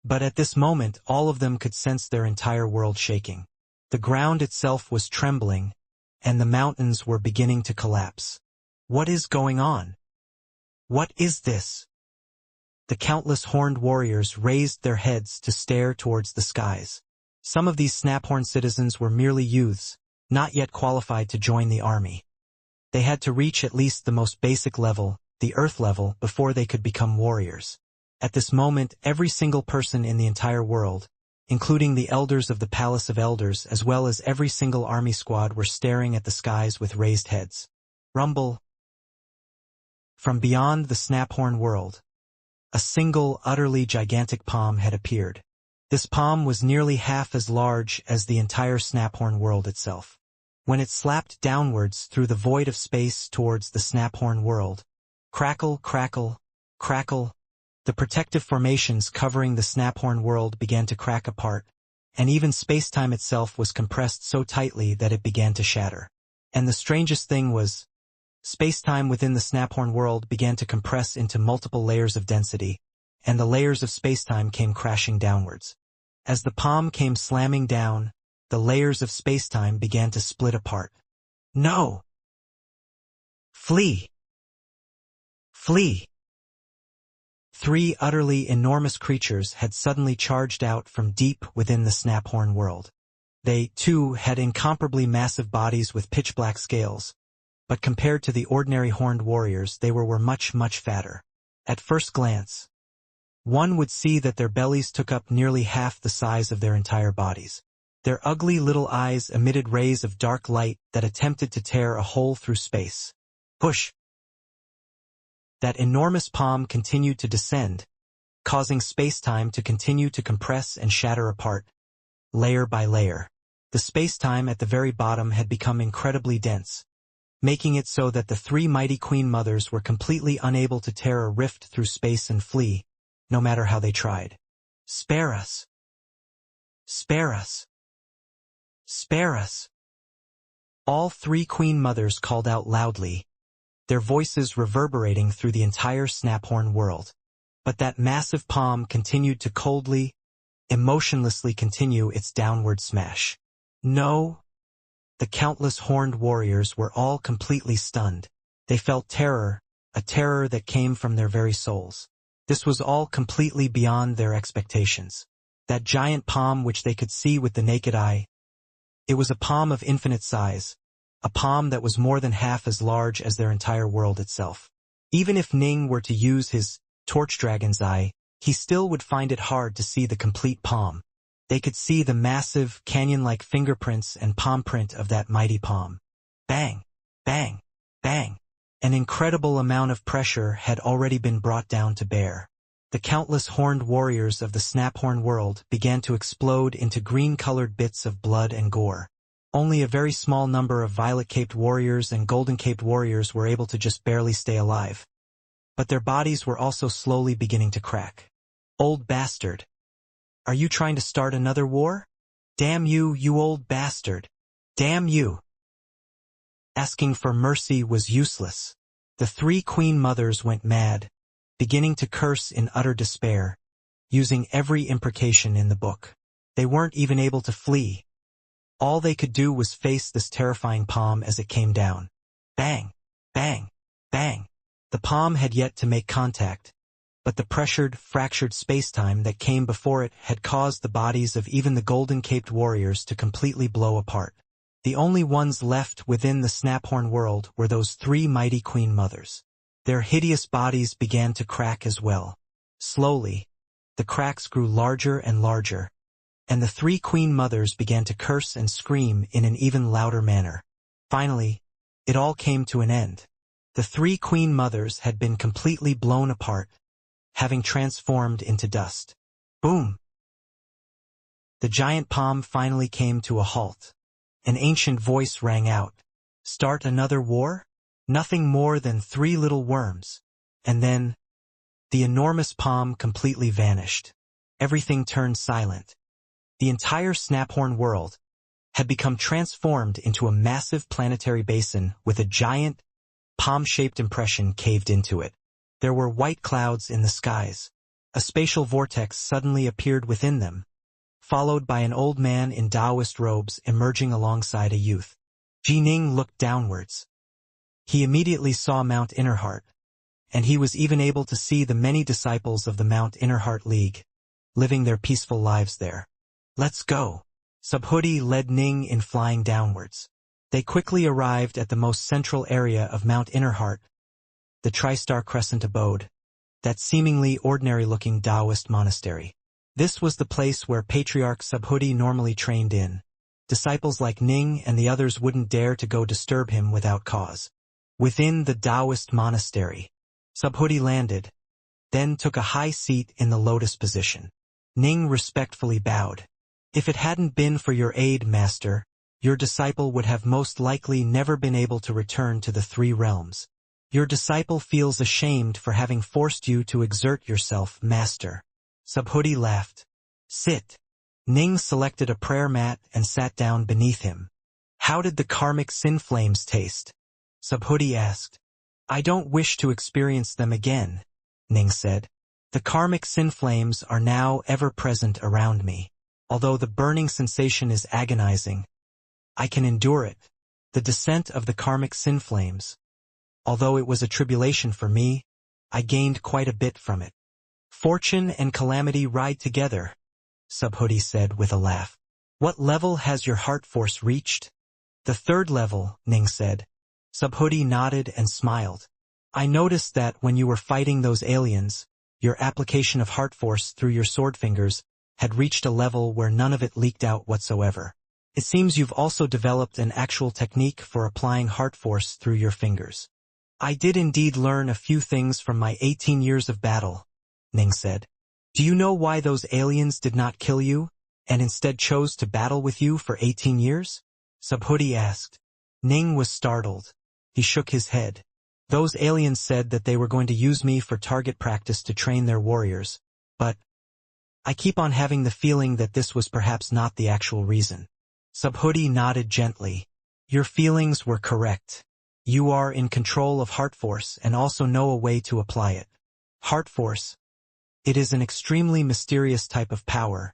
But at this moment, all of them could sense their entire world shaking. The ground itself was trembling, and the mountains were beginning to collapse. What is going on? What is this? The countless horned warriors raised their heads to stare towards the skies. Some of these Snaphorn citizens were merely youths, not yet qualified to join the army. They had to reach at least the most basic level, the earth level, before they could become warriors. At this moment, every single person in the entire world, including the elders of the Palace of Elders as well as every single army squad, were staring at the skies with raised heads. Rumble. From beyond the Snaphorn world, a single, utterly gigantic palm had appeared. This palm was nearly half as large as the entire Snaphorn world itself. When it slapped downwards through the void of space towards the Snaphorn world, crackle, crackle, crackle, the protective formations covering the Snaphorn world began to crack apart, and even space-time itself was compressed so tightly that it began to shatter. And the strangest thing was, space-time within the Snaphorn world began to compress into multiple layers of density, and the layers of space-time came crashing downwards. As the palm came slamming down, the layers of space-time began to split apart. No! Flee! Flee! Three utterly enormous creatures had suddenly charged out from deep within the Snaphorn world. They, too, had incomparably massive bodies with pitch-black scales, but compared to the ordinary horned warriors they were much, much fatter. At first glance, one would see that their bellies took up nearly half the size of their entire bodies. Their ugly little eyes emitted rays of dark light that attempted to tear a hole through space. Push! That enormous palm continued to descend, causing space-time to continue to compress and shatter apart, layer by layer. The space-time at the very bottom had become incredibly dense. making it so that the three mighty queen mothers were completely unable to tear a rift through space and flee, no matter how they tried. "Spare us! Spare us! Spare us!" All three queen mothers called out loudly, their voices reverberating through the entire Snaphorn world. But that massive palm continued to coldly, emotionlessly continue its downward smash. No! The countless horned warriors were all completely stunned. They felt terror, a terror that came from their very souls. This was all completely beyond their expectations. That giant palm which they could see with the naked eye, it was a palm of infinite size, a palm that was more than half as large as their entire world itself. Even if Ning were to use his torch dragon's eye, he still would find it hard to see the complete palm. They could see the massive, canyon-like fingerprints and palm print of that mighty palm. Bang! Bang! Bang! An incredible amount of pressure had already been brought down to bear. The countless horned warriors of the Snaphorn world began to explode into green-colored bits of blood and gore. Only a very small number of violet-caped warriors and golden-caped warriors were able to just barely stay alive. But their bodies were also slowly beginning to crack. "Old bastard! Are you trying to start another war? Damn you, you old bastard! Damn you!" Asking for mercy was useless. The three queen mothers went mad, beginning to curse in utter despair, using every imprecation in the book. They weren't even able to flee. All they could do was face this terrifying palm as it came down. Bang! Bang! Bang! The palm had yet to make contact, but the pressured, fractured spacetime that came before it had caused the bodies of even the golden-caped warriors to completely blow apart. The only ones left within the Snaphorn world were those three mighty queen mothers. Their hideous bodies began to crack as well. Slowly, the cracks grew larger and larger, and the three queen mothers began to curse and scream in an even louder manner. Finally, it all came to an end. The three queen mothers had been completely blown apart, having transformed into dust. Boom! The giant palm finally came to a halt. An ancient voice rang out. "Start another war? Nothing more than three little worms." And then, the enormous palm completely vanished. Everything turned silent. The entire Snaphorn world had become transformed into a massive planetary basin with a giant, palm-shaped impression caved into it. There were white clouds in the skies. A spatial vortex suddenly appeared within them, followed by an old man in Taoist robes emerging alongside a youth. Jining looked downwards. He immediately saw Mount Innerheart, and he was even able to see the many disciples of the Mount Innerheart League, living their peaceful lives there. "Let's go." Subhuti led Ning in flying downwards. They quickly arrived at the most central area of Mount Innerheart, the Tri-Star Crescent abode, that seemingly ordinary-looking Taoist monastery. This was the place where Patriarch Subhuti normally trained in. Disciples like Ning and the others wouldn't dare to go disturb him without cause. Within the Taoist monastery, Subhuti landed, then took a high seat in the lotus position. Ning respectfully bowed. "If it hadn't been for your aid, Master, your disciple would have most likely never been able to return to the three realms. Your disciple feels ashamed for having forced you to exert yourself, Master." Subhuti laughed. "Sit." Ning selected a prayer mat and sat down beneath him. "How did the karmic sin flames taste?" Subhuti asked. "I don't wish to experience them again," Ning said. "The karmic sin flames are now ever present around me. Although the burning sensation is agonizing, I can endure it. The descent of the karmic sin flames, although it was a tribulation for me, I gained quite a bit from it." "Fortune and calamity ride together," Subhuti said with a laugh. "What level has your heart force reached?" "The third level," Ning said. Subhuti nodded and smiled. "I noticed that when you were fighting those aliens, your application of heart force through your sword fingers had reached a level where none of it leaked out whatsoever. It seems you've also developed an actual technique for applying heart force through your fingers." "I did indeed learn a few things from my 18 years of battle," Ning said. "Do you know why those aliens did not kill you, and instead chose to battle with you for 18 years? Subhuti asked. Ning was startled. He shook his head. Those aliens said that they were going to use me for target practice to train their warriors, but I keep on having the feeling that this was perhaps not the actual reason. Subhuti nodded gently. Your feelings were correct. You are in control of Heart Force and also know a way to apply it. Heart Force. It is an extremely mysterious type of power,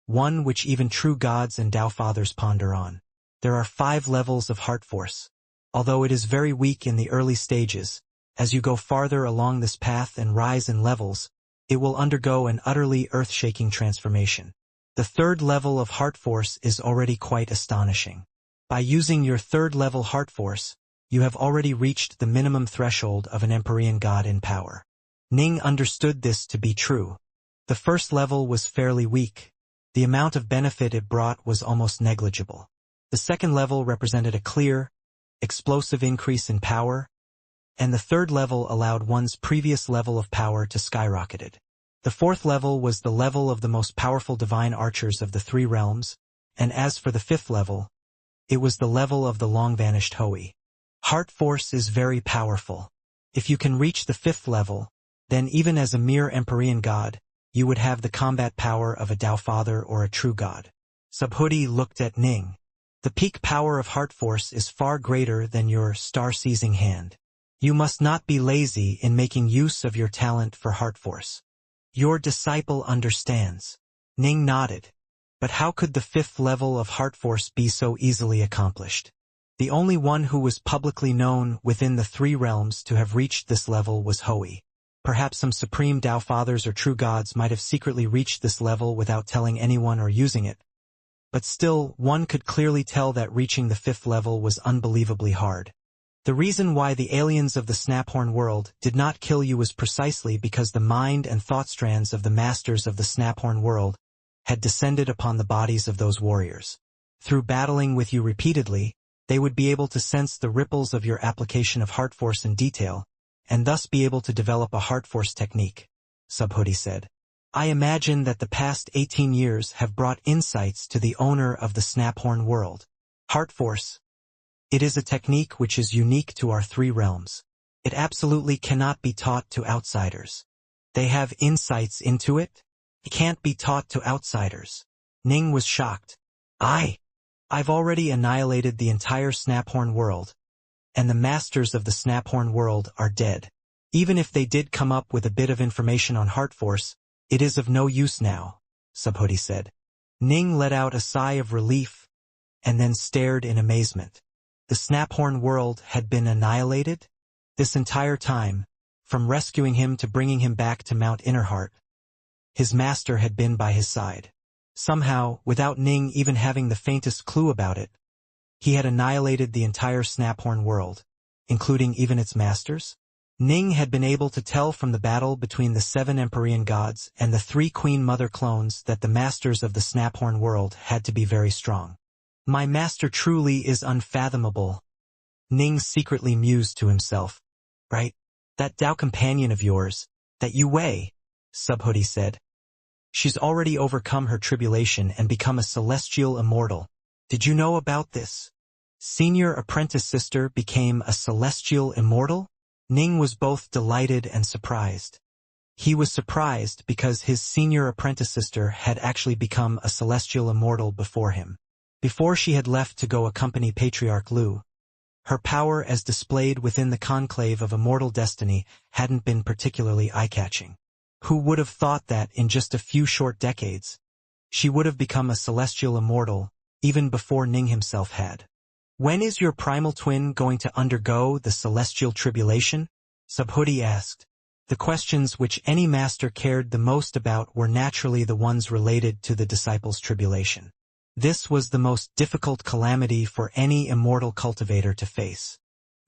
one which even true gods and Tao Fathers ponder on. There are 5 levels of Heart Force. Although it is very weak in the early stages, as you go farther along this path and rise in levels, it will undergo an utterly earth-shaking transformation. The 3rd level of Heart Force is already quite astonishing. By using your 3rd level Heart Force, you have already reached the minimum threshold of an Empyrean god in power. Ning understood this to be true. The 1st level was fairly weak. The amount of benefit it brought was almost negligible. The 2nd level represented a clear, explosive increase in power, and the 3rd level allowed one's previous level of power to skyrocketed. The 4th level was the level of the most powerful divine archers of the 3 realms, and as for the 5th level, it was the level of the long-vanished Hoi. Heart Force is very powerful. If you can reach the 5th level, then even as a mere Empyrean god, you would have the combat power of a Tao Father or a true god. Subhuti looked at Ning. The peak power of Heart Force is far greater than your star-seizing hand. You must not be lazy in making use of your talent for Heart Force. Your disciple understands. Ning nodded. But how could the 5th level of Heart Force be so easily accomplished? The only one who was publicly known within the 3 realms to have reached this level was Hoi. Perhaps some supreme Tao Fathers or true gods might have secretly reached this level without telling anyone or using it. But still, one could clearly tell that reaching the 5th level was unbelievably hard. The reason why the aliens of the Snaphorn world did not kill you was precisely because the mind and thought strands of the masters of the Snaphorn world had descended upon the bodies of those warriors. Through battling with you repeatedly, they would be able to sense the ripples of your application of Heart Force in detail, and thus be able to develop a Heart Force technique, Subhuti said. I imagine that the past 18 years have brought insights to the owner of the Snaphorn world. Heart Force. It is a technique which is unique to our 3 realms. It absolutely cannot be taught to outsiders. They have insights into it? It can't be taught to outsiders. Ning was shocked. I've already annihilated the entire Snaphorn world, and the masters of the Snaphorn world are dead. Even if they did come up with a bit of information on Heart Force, it is of no use now, Subhuti said. Ning let out a sigh of relief, and then stared in amazement. The Snaphorn world had been annihilated? This entire time, from rescuing him to bringing him back to Mount Innerheart, his master had been by his side. Somehow, without Ning even having the faintest clue about it, he had annihilated the entire Snaphorn world, including even its masters? Ning had been able to tell from the battle between the 7 Empyrean gods and the 3 Queen Mother clones that the masters of the Snaphorn world had to be very strong. My master truly is unfathomable. Ning secretly mused to himself. Right? That Tao companion of yours, that Yue, Subhuti said. She's already overcome her tribulation and become a celestial immortal. Did you know about this? Senior apprentice sister became a celestial immortal? Ning was both delighted and surprised. He was surprised because his senior apprentice sister had actually become a celestial immortal before him. Before she had left to go accompany Patriarch Lu, her power as displayed within the conclave of immortal destiny hadn't been particularly eye-catching. Who would have thought that in just a few short decades, she would have become a celestial immortal, even before Ning himself had? When is your primal twin going to undergo the celestial tribulation? Subhuti asked. The questions which any master cared the most about were naturally the ones related to the disciples' tribulation. This was the most difficult calamity for any immortal cultivator to face.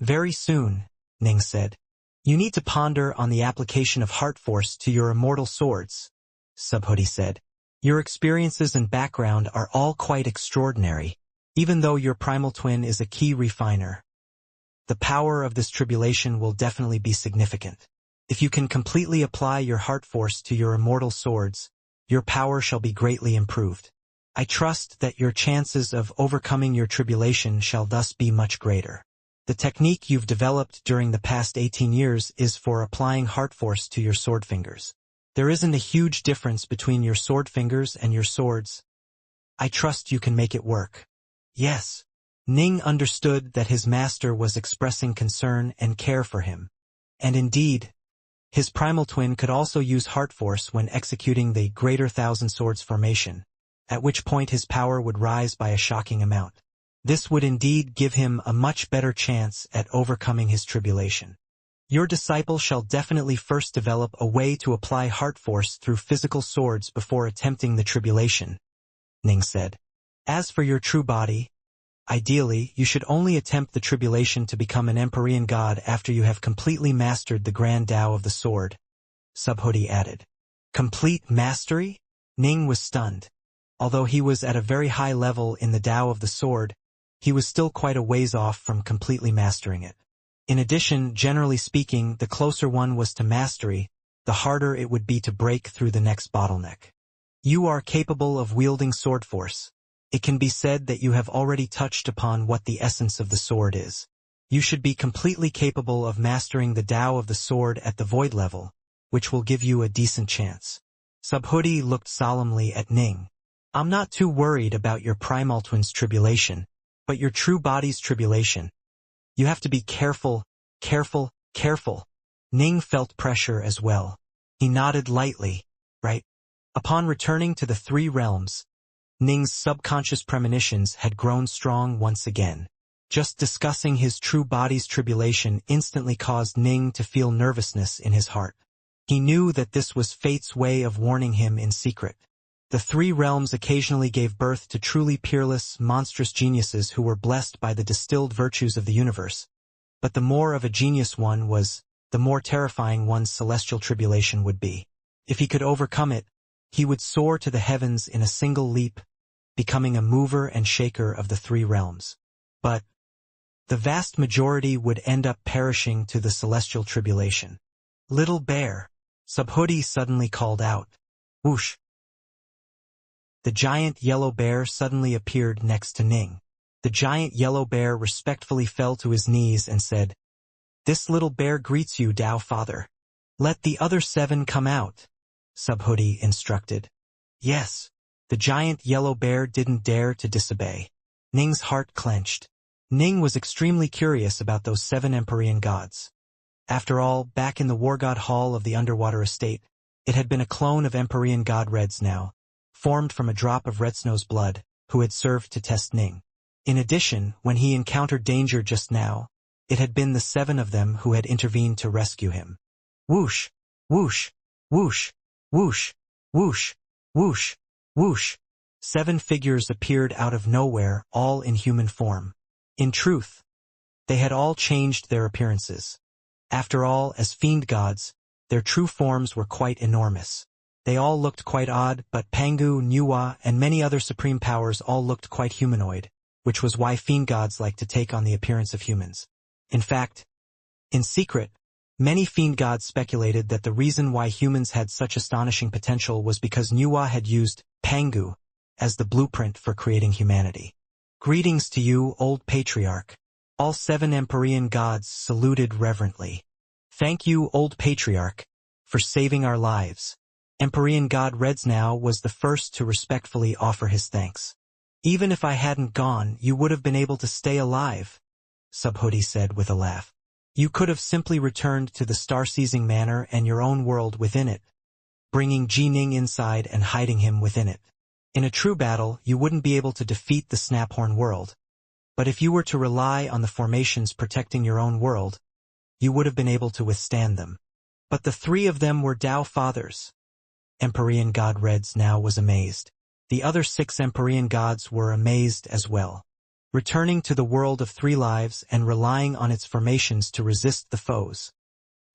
Very soon, Ning said. You need to ponder on the application of Heart Force to your immortal swords, Subhuti said. Your experiences and background are all quite extraordinary, even though your primal twin is a key refiner. The power of this tribulation will definitely be significant. If you can completely apply your Heart Force to your immortal swords, your power shall be greatly improved. I trust that your chances of overcoming your tribulation shall thus be much greater. The technique you've developed during the past 18 years is for applying heart force to your sword fingers. There isn't a huge difference between your sword fingers and your swords. I trust you can make it work. Yes. Ning understood that his master was expressing concern and care for him. And indeed, his primal twin could also use heart force when executing the Greater Thousand Swords formation, at which point his power would rise by a shocking amount. This would indeed give him a much better chance at overcoming his tribulation. Your disciple shall definitely first develop a way to apply heart force through physical swords before attempting the tribulation, Ning said. As for your true body, ideally, you should only attempt the tribulation to become an Empyrean god after you have completely mastered the grand Tao of the sword, Subhuti added. Complete mastery? Ning was stunned. Although he was at a very high level in the Tao of the sword, he was still quite a ways off from completely mastering it. In addition, generally speaking, the closer one was to mastery, the harder it would be to break through the next bottleneck. You are capable of wielding sword force. It can be said that you have already touched upon what the essence of the sword is. You should be completely capable of mastering the Tao of the sword at the void level, which will give you a decent chance. Subhuti looked solemnly at Ning. I'm not too worried about your primal twin's tribulation, but your true body's tribulation. You have to be careful, careful, careful. Ning felt pressure as well. He nodded lightly, right? Upon returning to the three realms, Ning's subconscious premonitions had grown strong once again. Just discussing his true body's tribulation instantly caused Ning to feel nervousness in his heart. He knew that this was fate's way of warning him in secret. The three realms occasionally gave birth to truly peerless, monstrous geniuses who were blessed by the distilled virtues of the universe. But the more of a genius one was, the more terrifying one's celestial tribulation would be. If he could overcome it, he would soar to the heavens in a single leap, becoming a mover and shaker of the three realms. But the vast majority would end up perishing to the celestial tribulation. Little bear, Subhuti suddenly called out. Whoosh! The giant yellow bear suddenly appeared next to Ning. The giant yellow bear respectfully fell to his knees and said, "This little bear greets you, Tao Father. Let the other 7 come out," Subhuti instructed. Yes, the giant yellow bear didn't dare to disobey. Ning's heart clenched. Ning was extremely curious about those 7 Empyrean gods. After all, back in the War God Hall of the Underwater Estate, it had been a clone of Empyrean God Reds now, formed from a drop of Red Snow's blood, who had served to test Ning. In addition, when he encountered danger just now, it had been the 7 of them who had intervened to rescue him. Whoosh! Whoosh! Whoosh! Whoosh! Whoosh! Whoosh! Whoosh! 7 figures appeared out of nowhere, all in human form. In truth, they had all changed their appearances. After all, as fiend gods, their true forms were quite enormous. They all looked quite odd, but Pangu, Nuwa, and many other supreme powers all looked quite humanoid, which was why fiend gods like to take on the appearance of humans. In fact, in secret, many fiend gods speculated that the reason why humans had such astonishing potential was because Nuwa had used Pangu as the blueprint for creating humanity. Greetings to you, old patriarch. All 7 Empyrean gods saluted reverently. Thank you, old patriarch, for saving our lives. Empyrean God Reds now was the first to respectfully offer his thanks. Even if I hadn't gone, you would have been able to stay alive, Subhuti said with a laugh. You could have simply returned to the star-seizing manor and your own world within it, bringing Ji-Ning inside and hiding him within it. In a true battle, you wouldn't be able to defeat the Snaphorn world. But if you were to rely on the formations protecting your own world, you would have been able to withstand them. But the 3 of them were Tao Fathers. Empyrean God Reds now was amazed. The other 6 Empyrean gods were amazed as well. Returning to the world of 3 lives and relying on its formations to resist the foes.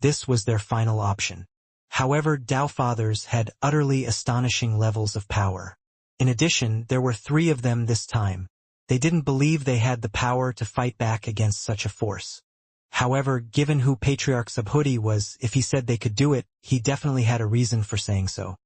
This was their final option. However, Tao Fathers had utterly astonishing levels of power. In addition, there were 3 of them this time. They didn't believe they had the power to fight back against such a force. However, given who Patriarch Subhuti was, if he said they could do it, he definitely had a reason for saying so.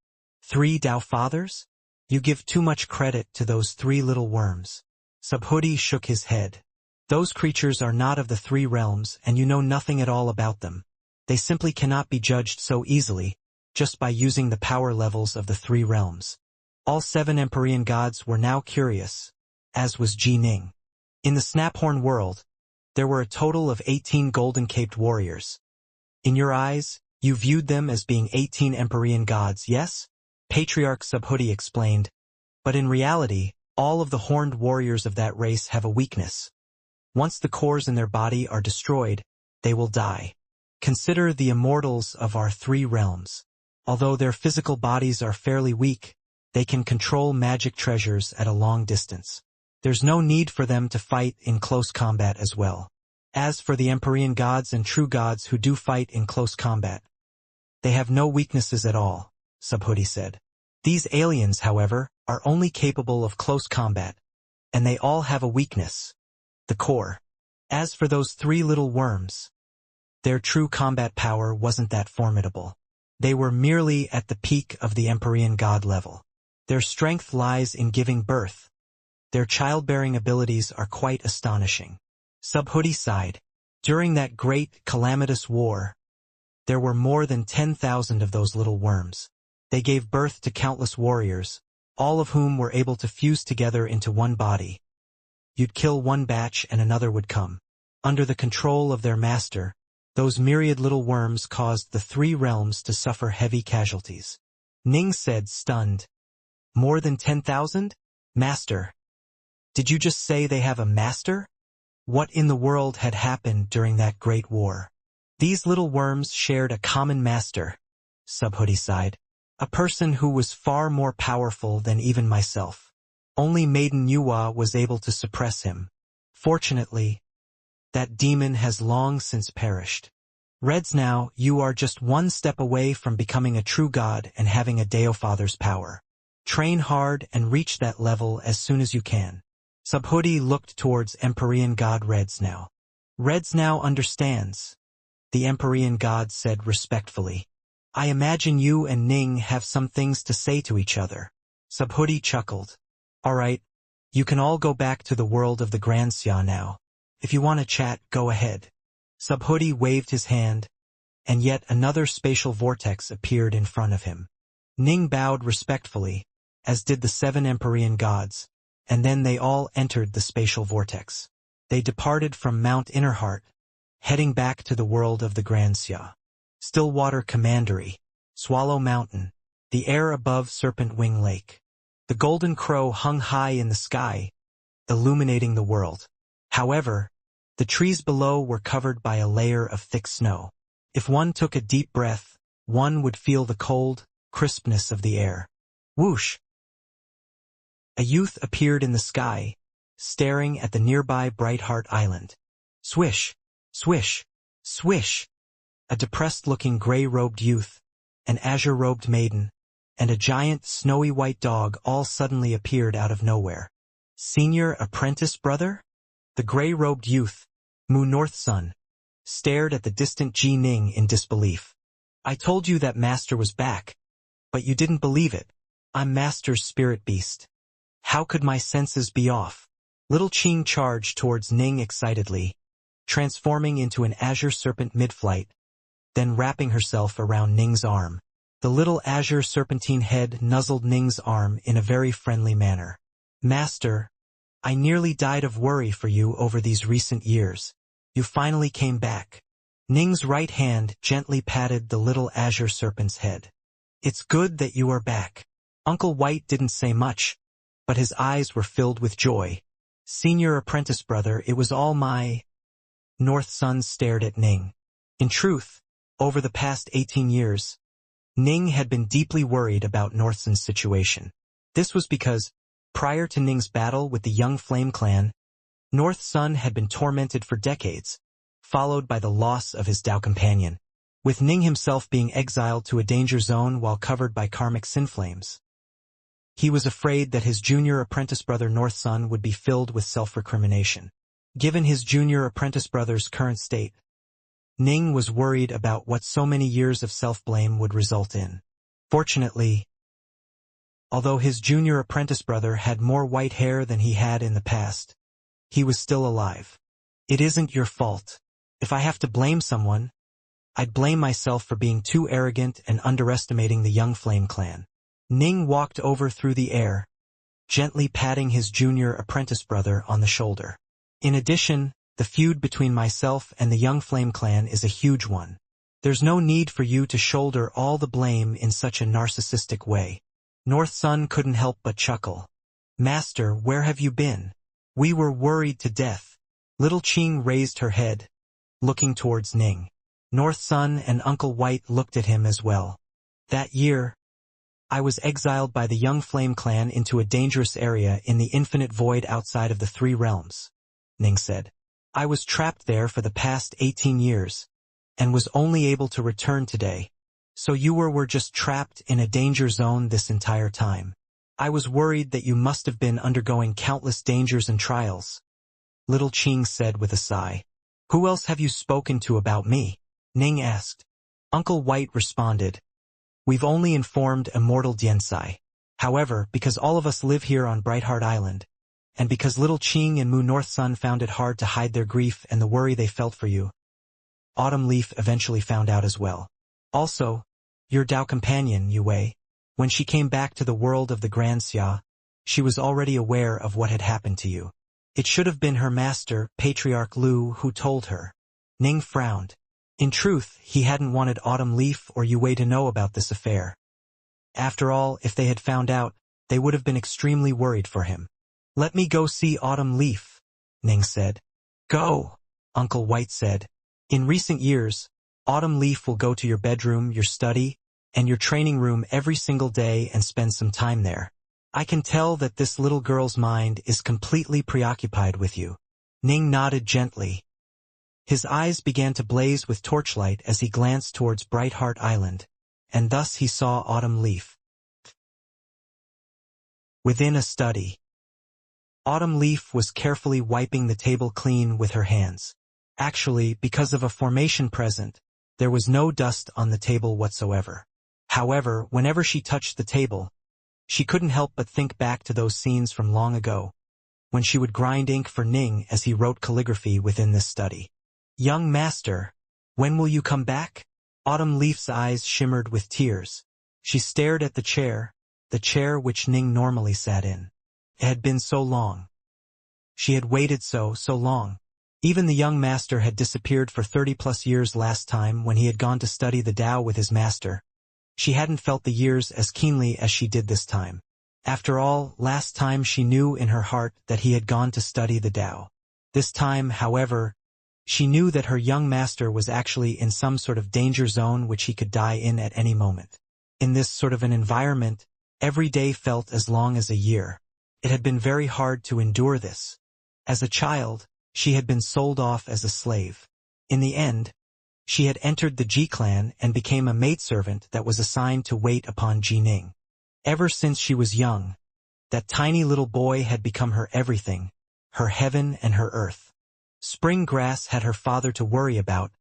3 Tao Fathers? You give too much credit to those 3 little worms. Subhuti shook his head. Those creatures are not of the three realms and you know nothing at all about them. They simply cannot be judged so easily, just by using the power levels of the three realms. All 7 Empyrean gods were now curious, as was Ji Ning. In the Snaphorn world, there were a total of 18 golden-caped warriors. In your eyes, you viewed them as being 18 Empyrean gods, yes? Patriarch Subhuti explained, but in reality, all of the horned warriors of that race have a weakness. Once the cores in their body are destroyed, they will die. Consider the immortals of our three realms. Although their physical bodies are fairly weak, they can control magic treasures at a long distance. There's no need for them to fight in close combat as well. As for the Empyrean gods and true gods who do fight in close combat, they have no weaknesses at all, Subhuti said. These aliens, however, are only capable of close combat, and they all have a weakness, the core. As for those 3 little worms, their true combat power wasn't that formidable. They were merely at the peak of the Empyrean god level. Their strength lies in giving birth. Their childbearing abilities are quite astonishing. Subhuti sighed. During that great, calamitous war, there were more than 10,000 of those little worms. They gave birth to countless warriors, all of whom were able to fuse together into one body. You'd kill one batch and another would come. Under the control of their master, those myriad little worms caused the 3 realms to suffer heavy casualties. Ning said, stunned. More than 10,000? Master. Did you just say they have a master? What in the world had happened during that great war? These little worms shared a common master, Subhuti sighed. A person who was far more powerful than even myself. Only Maiden Yuhua was able to suppress him. Fortunately, that demon has long since perished. Reds, now, you are just one step away from becoming a true god and having a Deofather's power. Train hard and reach that level as soon as you can. Subhuti looked towards Empyrean god Reds now. Reds now understands, the Empyrean god said respectfully. I imagine you and Ning have some things to say to each other. Subhuti chuckled. All right, you can all go back to the world of the Xianxia now. If you want to chat, go ahead. Subhuti waved his hand, and yet another spatial vortex appeared in front of him. Ning bowed respectfully, as did the 7 Empyrean gods, and then they all entered the spatial vortex. They departed from Mount Innerheart, heading back to the world of the Xianxia. Stillwater Commandery, Swallow Mountain, the air above Serpent Wing Lake. The golden crow hung high in the sky, illuminating the world. However, the trees below were covered by a layer of thick snow. If one took a deep breath, one would feel the cold, crispness of the air. Whoosh! A youth appeared in the sky, staring at the nearby Brightheart Island. Swish! Swish! Swish! A depressed-looking gray-robed youth, an azure-robed maiden, and a giant snowy white dog all suddenly appeared out of nowhere. Senior apprentice brother? The gray-robed youth, Mu Northsun, stared at the distant Ji Ning in disbelief. I told you that Master was back, but you didn't believe it. I'm Master's spirit beast. How could my senses be off? Little Qing charged towards Ning excitedly, transforming into an azure serpent mid-flight, then wrapping herself around Ning's arm. The little azure serpentine head nuzzled Ning's arm in a very friendly manner. Master, I nearly died of worry for you over these recent years. You finally came back. Ning's right hand gently patted the little azure serpent's head. It's good that you are back. Uncle White didn't say much, but his eyes were filled with joy. Senior apprentice brother, it was all my... Northsun stared at Ning. In truth, over the past 18 years, Ning had been deeply worried about Northsun's situation. This was because, prior to Ning's battle with the young Flame clan, Northsun had been tormented for decades, followed by the loss of his Dao companion, with Ning himself being exiled to a danger zone while covered by karmic sin flames. He was afraid that his junior apprentice brother Northsun would be filled with self-recrimination. Given his junior apprentice brother's current state, Ning was worried about what so many years of self-blame would result in. Fortunately, although his junior apprentice brother had more white hair than he had in the past, he was still alive. It isn't your fault. If I have to blame someone, I'd blame myself for being too arrogant and underestimating the young Flame clan. Ning walked over through the air, gently patting his junior apprentice brother on the shoulder. In addition, the feud between myself and the young Flame clan is a huge one. There's no need for you to shoulder all the blame in such a narcissistic way. North Sun couldn't help but chuckle. Master, where have you been? We were worried to death. Little Qing raised her head, looking towards Ning. North Sun and Uncle White looked at him as well. That year, I was exiled by the young Flame clan into a dangerous area in the infinite void outside of the three realms, Ning said. I was trapped there for the past 18 years, and was only able to return today. So you were just trapped in a danger zone this entire time. I was worried that you must have been undergoing countless dangers and trials, Little Qing said with a sigh. Who else have you spoken to about me? Ning asked. Uncle White responded. We've only informed Immortal Diansai. However, because all of us live here on Brightheart Island, and because Little Qing and Mu North Sun found it hard to hide their grief and the worry they felt for you, Autumn Leaf eventually found out as well. Also, your Dao companion, Yue, when she came back to the world of the Grand Xia, she was already aware of what had happened to you. It should have been her master, Patriarch Lu, who told her. Ning frowned. In truth, he hadn't wanted Autumn Leaf or Yue to know about this affair. After all, if they had found out, they would have been extremely worried for him. Let me go see Autumn Leaf, Ning said. Go, Uncle White said. In recent years, Autumn Leaf will go to your bedroom, your study, and your training room every single day and spend some time there. I can tell that this little girl's mind is completely preoccupied with you. Ning nodded gently. His eyes began to blaze with torchlight as he glanced towards Brightheart Island, and thus he saw Autumn Leaf. Within a study, Autumn Leaf was carefully wiping the table clean with her hands. Actually, because of a formation present, there was no dust on the table whatsoever. However, whenever she touched the table, she couldn't help but think back to those scenes from long ago, when she would grind ink for Ning as he wrote calligraphy within this study. Young master, when will you come back? Autumn Leaf's eyes shimmered with tears. She stared at the chair which Ning normally sat in. It had been so long. She had waited so long. Even the young master had disappeared for 30+ years last time when he had gone to study the Tao with his master. She hadn't felt the years as keenly as she did this time. After all, last time she knew in her heart that he had gone to study the Tao. This time, however, she knew that her young master was actually in some sort of danger zone which he could die in at any moment. In this sort of an environment, every day felt as long as a year. It had been very hard to endure this. As a child, she had been sold off as a slave. In the end, she had entered the Ji clan and became a maidservant that was assigned to wait upon Ji Ning. Ever since she was young, that tiny little boy had become her everything, her heaven and her earth. Spring Grass had her father to worry about,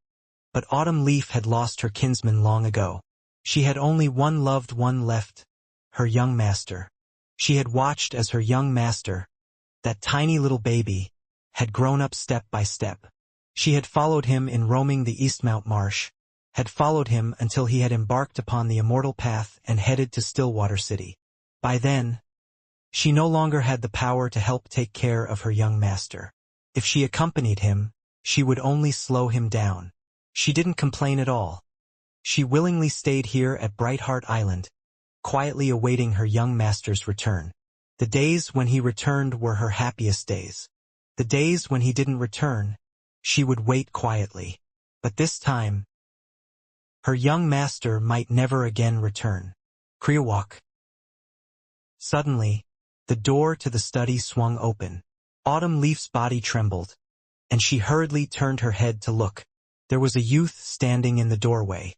but Autumn Leaf had lost her kinsman long ago. She had only one loved one left, her young master. She had watched as her young master, that tiny little baby, had grown up step by step. She had followed him in roaming the Eastmount Marsh, had followed him until he had embarked upon the immortal path and headed to Stillwater City. By then, she no longer had the power to help take care of her young master. If she accompanied him, she would only slow him down. She didn't complain at all. She willingly stayed here at Brightheart Island, quietly awaiting her young master's return. The days when he returned were her happiest days. The days when he didn't return, she would wait quietly. But this time, her young master might never again return. Kriawak. Suddenly, the door to the study swung open. Autumn Leaf's body trembled, and she hurriedly turned her head to look. There was a youth standing in the doorway.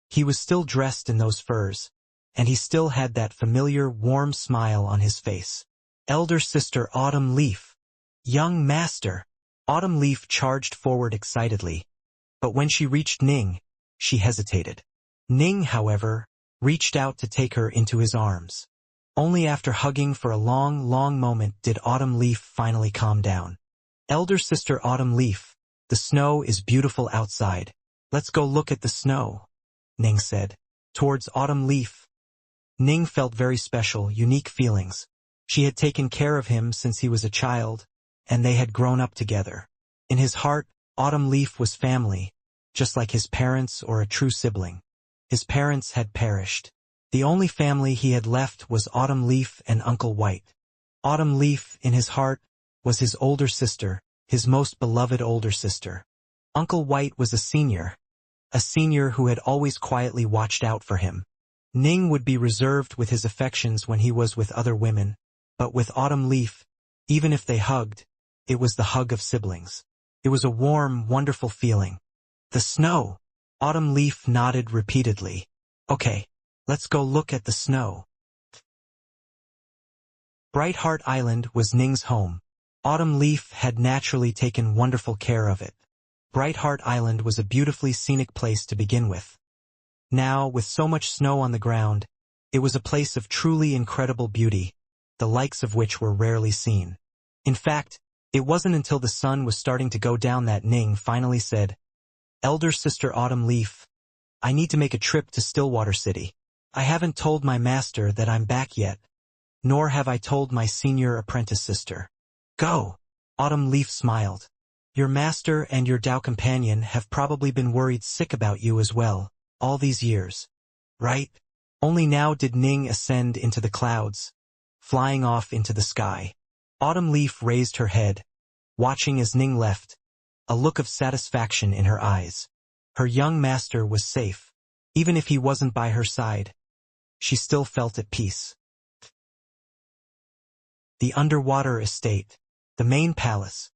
He was still dressed in those furs, and he still had that familiar, warm smile on his face. Elder sister Autumn Leaf. Young master. Autumn Leaf charged forward excitedly, but when she reached Ning, she hesitated. Ning, however, reached out to take her into his arms. Only after hugging for a long moment did Autumn Leaf finally calm down. Elder sister Autumn Leaf, the snow is beautiful outside. Let's go look at the snow, Ning said. Towards Autumn Leaf, Ning felt very special, unique feelings. She had taken care of him since he was a child, and they had grown up together. In his heart, Autumn Leaf was family, just like his parents or a true sibling. His parents had perished. The only family he had left was Autumn Leaf and Uncle White. Autumn Leaf, in his heart, was his older sister, his most beloved older sister. Uncle White was a senior who had always quietly watched out for him. Ning would be reserved with his affections when he was with other women, but with Autumn Leaf, even if they hugged, it was the hug of siblings. It was a warm, wonderful feeling. The snow! Autumn Leaf nodded repeatedly. Okay, let's go look at the snow. Bright Heart Island was Ning's home. Autumn Leaf had naturally taken wonderful care of it. Bright Heart Island was a beautifully scenic place to begin with. Now, with so much snow on the ground, it was a place of truly incredible beauty, the likes of which were rarely seen. In fact, it wasn't until the sun was starting to go down that Ning finally said, "Elder sister Autumn Leaf, I need to make a trip to Stillwater City. I haven't told my master that I'm back yet, nor have I told my senior apprentice sister." "Go." Autumn Leaf smiled. "Your master and your Tao companion have probably been worried sick about you as well, all these years. Right?" Only now did Ning ascend into the clouds, flying off into the sky. Autumn Leaf raised her head, watching as Ning left, a look of satisfaction in her eyes. Her young master was safe. Even if he wasn't by her side, she still felt at peace. The underwater estate. The main palace.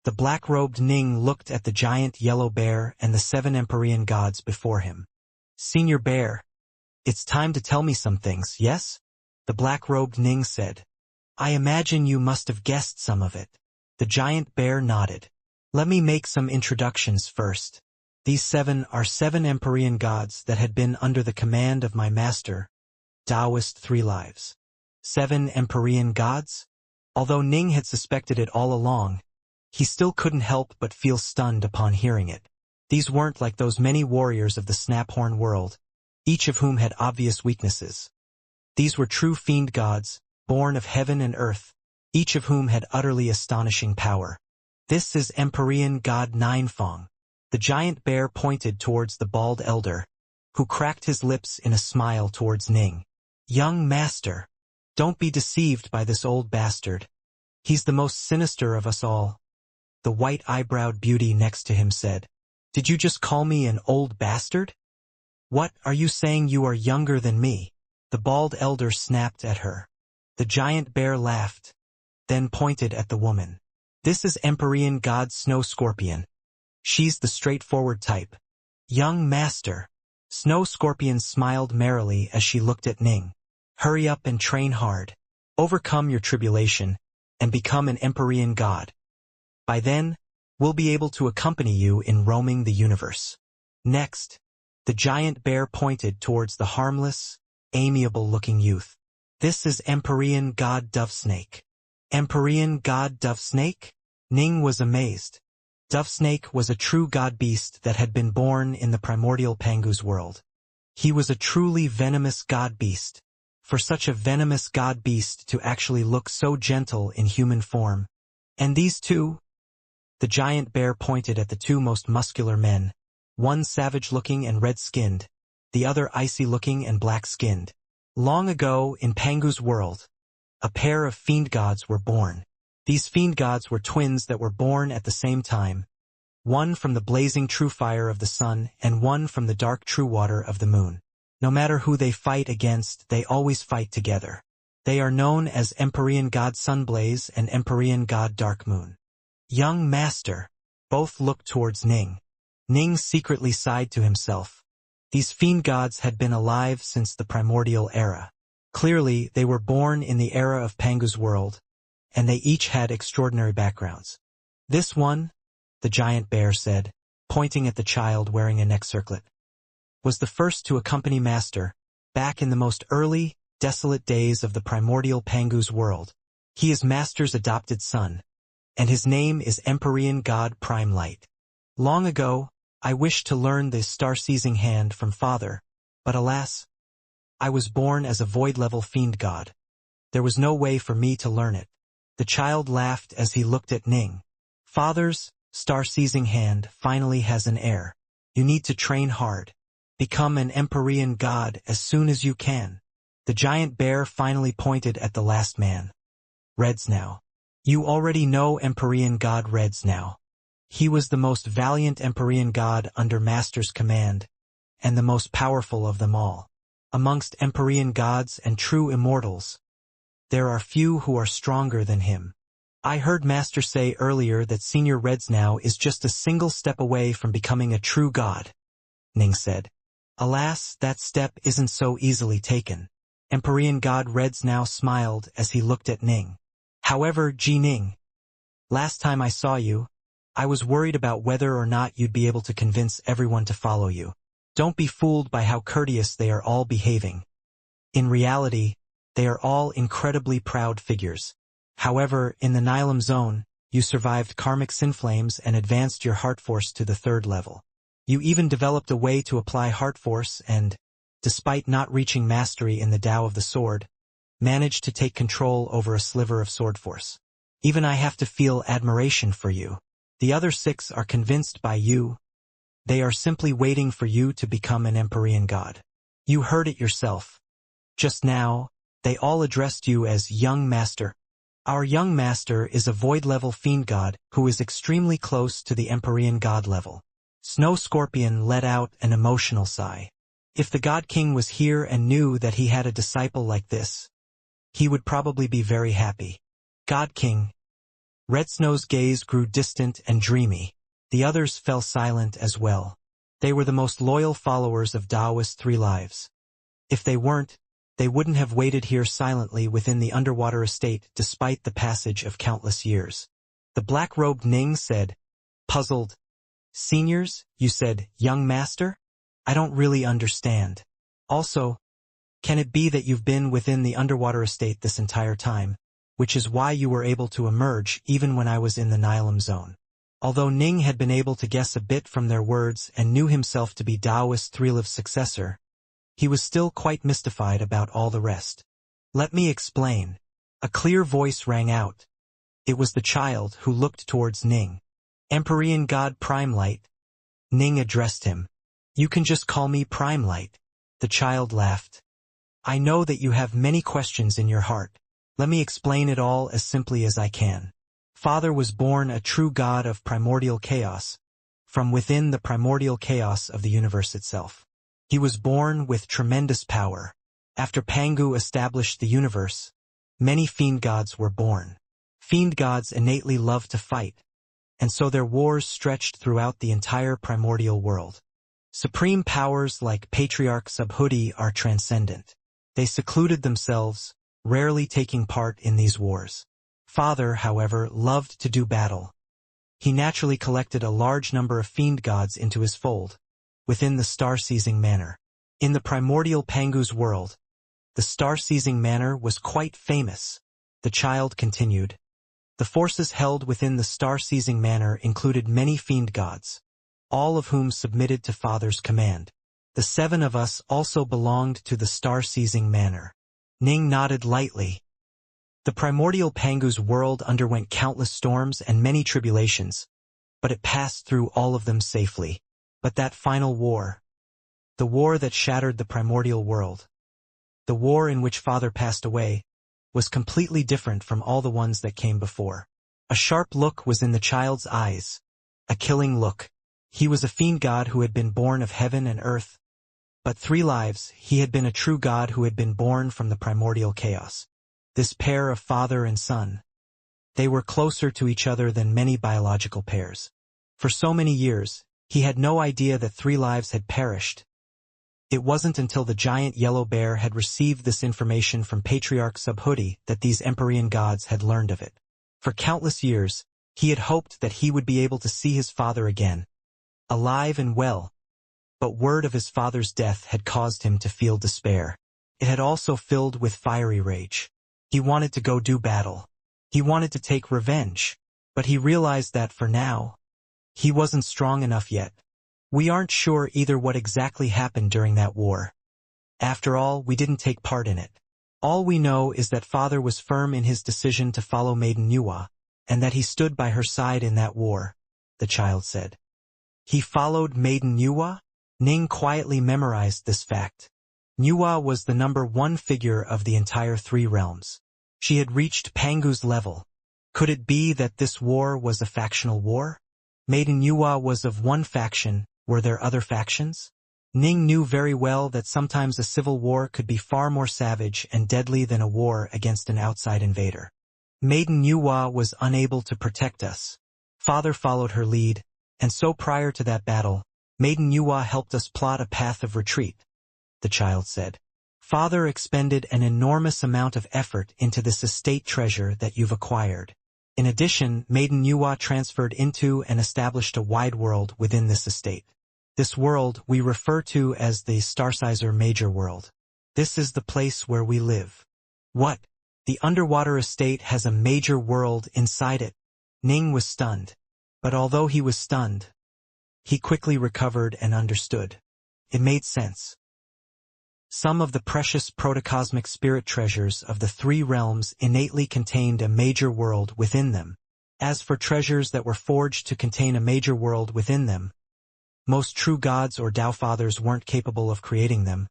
The black-robed Ning looked at the giant yellow bear and the 7 Empyrean gods before him. "Senior Bear, it's time to tell me some things, yes?" The black-robed Ning said. "I imagine you must have guessed some of it." The giant bear nodded. "Let me make some introductions first. These 7 are 7 Empyrean gods that had been under the command of my master, Taoist 3 Lives. 7 Empyrean gods? Although Ning had suspected it all along, he still couldn't help but feel stunned upon hearing it. These weren't like those many warriors of the Snaphorn world, each of whom had obvious weaknesses. These were true Fiendgods, born of heaven and earth, each of whom had utterly astonishing power. "This is Empyrean God Ninefong." The giant bear pointed towards the bald elder, who cracked his lips in a smile towards Ning. "Young master, don't be deceived by this old bastard. He's the most sinister of us all." The white-eyebrowed beauty next to him said, "Did you just call me an old bastard? What, are you saying you are younger than me?" The bald elder snapped at her. The giant bear laughed, then pointed at the woman. "This is Empyrean God Snow Scorpion. She's the straightforward type." "Young master." Snow Scorpion smiled merrily as she looked at Ning. "Hurry up and train hard. Overcome your tribulation, and become an Empyrean god. By then, we'll be able to accompany you in roaming the universe." Next, the giant bear pointed towards the harmless, amiable-looking youth. "This is Empyrean God Dovesnake." "Empyrean God Dovesnake?" Ning was amazed. Dovesnake was a true god-beast that had been born in the primordial Pangu's world. He was a truly venomous god-beast. For such a venomous god-beast to actually look so gentle in human form. "And these two?" The giant bear pointed at the 2 most muscular men, one savage-looking and red-skinned, the other icy-looking and black-skinned. Long ago, in Pangu's world, a pair of Fiendgods were born. These Fiendgods were twins that were born at the same time, one from the blazing true fire of the sun and one from the dark true water of the moon. No matter who they fight against, they always fight together. They are known as Empyrean God Sunblaze and Empyrean God Darkmoon. "Young master." Both looked towards Ning. Ning secretly sighed to himself. These Fiendgods had been alive since the primordial era. Clearly, they were born in the era of Pangu's world, and they each had extraordinary backgrounds. "This one," the giant bear said, pointing at the child wearing a neck circlet, "was the first to accompany Master, back in the most early, desolate days of the primordial Pangu's world. He is Master's adopted son, and his name is Empyrean God Prime Light. Long ago, I wished to learn the star-seizing hand from Father, but alas, I was born as a void-level Fiendgod. There was no way for me to learn it. The child laughed as he looked at Ning. Father's star-seizing hand finally has an heir. You need to train hard. Become an Empyrean God as soon as you can. The giant bear finally pointed at the last man. Reds now. You already know Empyrean God Reds now. He was the most valiant Empyrean God under Master's command, and the most powerful of them all. Amongst Empyrean gods and true immortals, there are few who are stronger than him. I heard Master say earlier that Senior Reds now is just a single step away from becoming a true god, Ning said. Alas, that step isn't so easily taken. Empyrean God Reds now smiled as he looked at Ning. However, Ning, last time I saw you, I was worried about whether or not you'd be able to convince everyone to follow you. Don't be fooled by how courteous they are all behaving. In reality, they are all incredibly proud figures. However, in the Nihilum Zone, you survived karmic sin flames and advanced your heart force to the 3rd level. You even developed a way to apply heart force and, despite not reaching mastery in the Tao of the Sword, managed to take control over a sliver of sword force. Even I have to feel admiration for you. The other 6 are convinced by you. They are simply waiting for you to become an Empyrean God. You heard it yourself. Just now, they all addressed you as Young Master. Our Young Master is a void-level Fiendgod who is extremely close to the Empyrean God level. Snow Scorpion let out an emotional sigh. If the God King was here and knew that he had a disciple like this, he would probably be very happy. God King. Red Snow's gaze grew distant and dreamy. The others fell silent as well. They were the most loyal followers of Taoist 3 lives. If they weren't, they wouldn't have waited here silently within the underwater estate despite the passage of countless years. The black-robed Ning said, puzzled, Seniors, you said, Young Master? I don't really understand. Also, can it be that you've been within the underwater estate this entire time, which is why you were able to emerge even when I was in the Nihilum Zone? Although Ning had been able to guess a bit from their words and knew himself to be Taoist 3-liv's successor, he was still quite mystified about all the rest. Let me explain. A clear voice rang out. It was the child who looked towards Ning. Empyrean God Prime Light. Ning addressed him. You can just call me Prime Light. The child laughed. I know that you have many questions in your heart. Let me explain it all as simply as I can. Father was born a true god of primordial chaos, from within the primordial chaos of the universe itself. He was born with tremendous power. After Pangu established the universe, many Fiendgods were born. Fiendgods innately love to fight, and so their wars stretched throughout the entire primordial world. Supreme powers like Patriarch Subhuti are transcendent. They secluded themselves, rarely taking part in these wars. Father, however, loved to do battle. He naturally collected a large number of Fiendgods into his fold, within the star-seizing manor. In the primordial Pangu's world, the star-seizing manor was quite famous. The child continued. The forces held within the star-seizing manor included many Fiendgods, all of whom submitted to Father's command. The 7 of us also belonged to the star-seizing manor. Ning nodded lightly. The primordial Pangu's world underwent countless storms and many tribulations, but it passed through all of them safely. But that final war, the war that shattered the primordial world, the war in which Father passed away, was completely different from all the ones that came before. A sharp look was in the child's eyes, a killing look. He was a Fiendgod who had been born of heaven and earth, but 3 lives he had been a true god who had been born from the primordial chaos. This pair of father and son, they were closer to each other than many biological pairs. For so many years, he had no idea that 3 lives had perished. It wasn't until the giant yellow bear had received this information from Patriarch Subhuti that these Empyrean gods had learned of it. For countless years, he had hoped that he would be able to see his father again, alive and well, but word of his father's death had caused him to feel despair. It had also filled with fiery rage. He wanted to go do battle. He wanted to take revenge. But he realized that for now, he wasn't strong enough yet. We aren't sure either what exactly happened during that war. After all, we didn't take part in it. All we know is that father was firm in his decision to follow Maiden Nuwa, and that he stood by her side in that war, the child said. He followed Maiden Nuwa? Ning quietly memorized this fact. Nuwa was the number 1 figure of the entire 3 realms. She had reached Pangu's level. Could it be that this war was a factional war? Maiden Nuwa was of one faction. Were there other factions? Ning knew very well that sometimes a civil war could be far more savage and deadly than a war against an outside invader. Maiden Nuwa was unable to protect us. Father followed her lead, and so prior to that battle, Maiden Nuwa helped us plot a path of retreat, the child said. Father expended an enormous amount of effort into this estate treasure that you've acquired. In addition, Maiden Nuwa transferred into and established a wide world within this estate. This world we refer to as the Starsizer Major World. This is the place where we live. What? The underwater estate has a major world inside it? Ning was stunned. But although he was stunned, he quickly recovered and understood. It made sense. Some of the precious protocosmic spirit treasures of the 3 realms innately contained a major world within them. As for treasures that were forged to contain a major world within them, most true gods or Tao fathers weren't capable of creating them,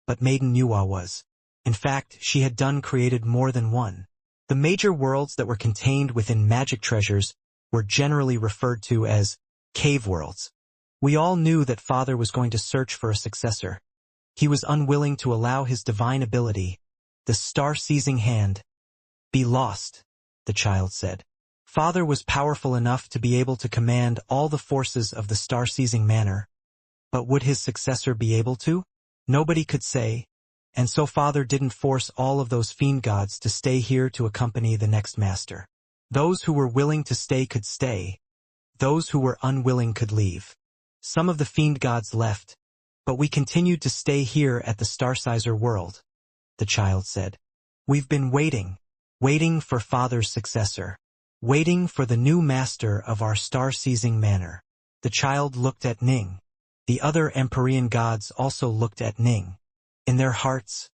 but Maiden Nuwa was. In fact, she had created more than one. The major worlds that were contained within magic treasures were generally referred to as cave worlds. We all knew that Father was going to search for a successor. He was unwilling to allow his divine ability, the star-seizing hand, be lost, the child said. Father was powerful enough to be able to command all the forces of the star-seizing manner, but would his successor be able to? Nobody could say, and so Father didn't force all of those Fiendgods to stay here to accompany the next master. Those who were willing to stay could stay. Those who were unwilling could leave. Some of the Fiendgods left, but we continued to stay here at the Starsizer world, the child said. We've been waiting for Father's successor. Waiting for the new master of our star-seizing manor. The child looked at Ning. The other Empyrean gods also looked at Ning. In their hearts,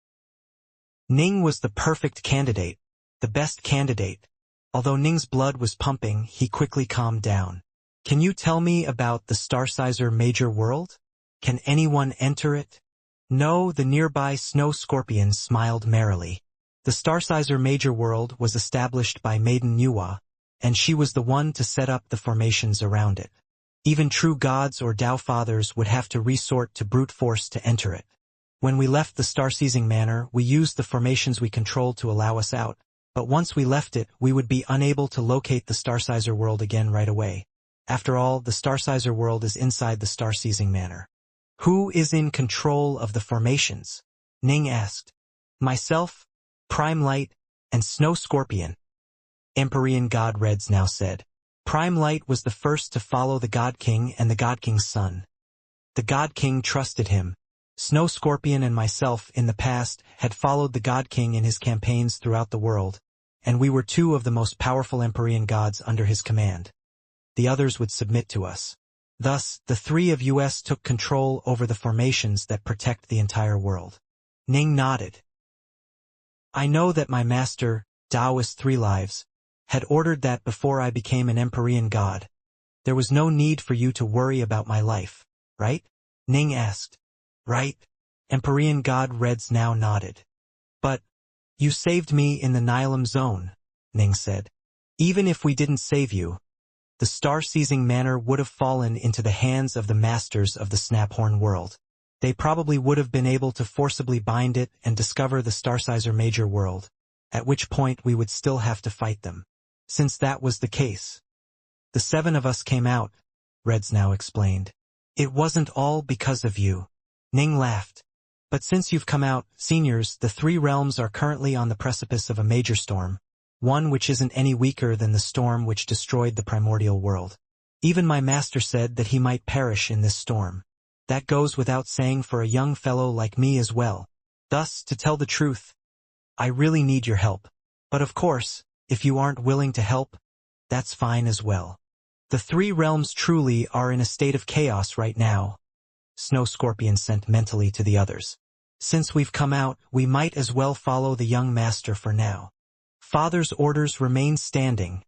Ning was the perfect candidate, the best candidate. Although Ning's blood was pumping, he quickly calmed down. Can you tell me about the Starsizer Major World? Can anyone enter it? No, the nearby snow scorpion smiled merrily. The Starsizer Major World was established by Maiden Nuwa, and she was the one to set up the formations around it. Even true gods or Tao fathers would have to resort to brute force to enter it. When we left the star-seizing manor, we used the formations we controlled to allow us out, but once we left it, we would be unable to locate the Starsizer world again right away. After all, the Starsizer world is inside the star-seizing manor. Who is in control of the formations? Ning asked. Myself, Prime Light, and Snow Scorpion. Empyrean God Reds now said. Prime Light was the first to follow the God King and the God King's son. The God King trusted him. Snow Scorpion and myself in the past had followed the God King in his campaigns throughout the world, and we were 2 of the most powerful Empyrean gods under his command. The others would submit to us. Thus, the 3 of us took control over the formations that protect the entire world. Ning nodded. I know that my master, Taoist 3 Lives, had ordered that before I became an Empyrean god. There was no need for you to worry about my life, right? Ning asked. Right? Empyrean God Reds now nodded. But, you saved me in the Nilam zone, Ning said. Even if we didn't save you, the star-seizing manor would have fallen into the hands of the masters of the Snaphorn world. They probably would have been able to forcibly bind it and discover the Starsizer Major World, at which point we would still have to fight them. Since that was the case, the 7 of us came out, Reds now explained. It wasn't all because of you. Ning laughed. But since you've come out, seniors, the 3 realms are currently on the precipice of a major storm, one which isn't any weaker than the storm which destroyed the primordial world. Even my master said that he might perish in this storm. That goes without saying for a young fellow like me as well. Thus, to tell the truth, I really need your help. But of course, if you aren't willing to help, That's fine as well. The three realms truly are in a state of chaos right now, Snow Scorpion sent mentally to the others. Since we've come out, we might as well follow the young master for now. Father's orders remain standing,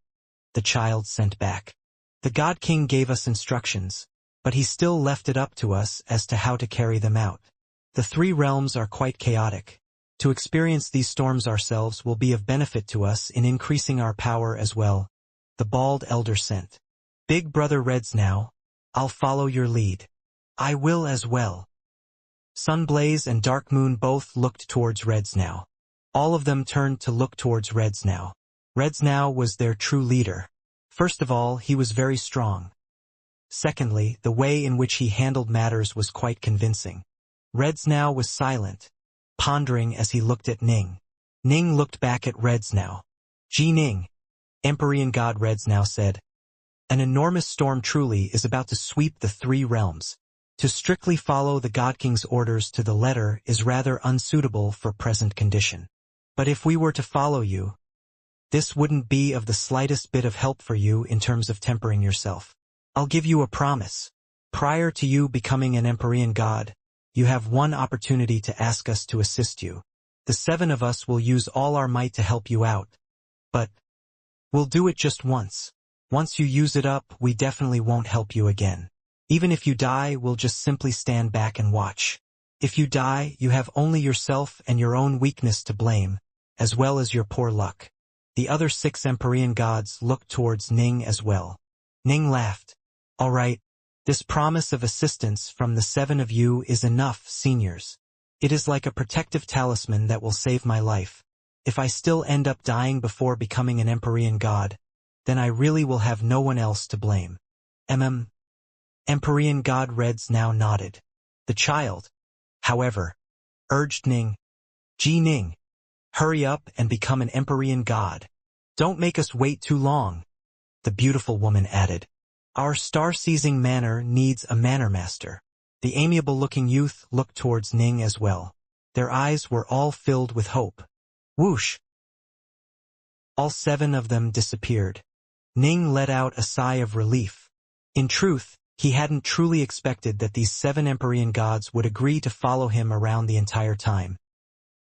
the child sent back. The God King gave us instructions, but he still left it up to us as to how to carry them out. The three realms are quite chaotic. To experience these storms ourselves will be of benefit to us in increasing our power as well, the bald elder sent. Big brother Reds now, I'll follow your lead. I will as well. Sunblaze and Dark Moon both looked towards Reds now. All of them turned to look towards Reds now. Reds now was their true leader. First of all, he was very strong. Secondly, the way in which he handled matters was quite convincing. Reds now was silent, pondering as he looked at Ning. Ning looked back at Reds now. Ji Ning, Empyrean God Reds now said. An enormous storm truly is about to sweep the three realms. To strictly follow the God King's orders to the letter is rather unsuitable for present condition. But if we were to follow you, this wouldn't be of the slightest bit of help for you in terms of tempering yourself. I'll give you a promise. Prior to you becoming an Empyrean God, you have one opportunity to ask us to assist you. The 7 of us will use all our might to help you out. But we'll do it just once. Once you use it up, we definitely won't help you again. Even if you die, we'll just simply stand back and watch. If you die, you have only yourself and your own weakness to blame, as well as your poor luck. The other 6 Empyrean gods looked towards Ning as well. Ning laughed. All right, this promise of assistance from the 7 of you is enough, seniors. It is like a protective talisman that will save my life. If I still end up dying before becoming an Empyrean god, then I really will have no one else to blame. Empyrean God Reds now nodded. The child, however, urged Ning. Ji Ning, hurry up and become an Empyrean God. Don't make us wait too long, the beautiful woman added. Our star-seizing manor needs a manor master. The amiable-looking youth looked towards Ning as well. Their eyes were all filled with hope. Whoosh! All 7 of them disappeared. Ning let out a sigh of relief. In truth, he hadn't truly expected that these 7 Empyrean gods would agree to follow him around the entire time.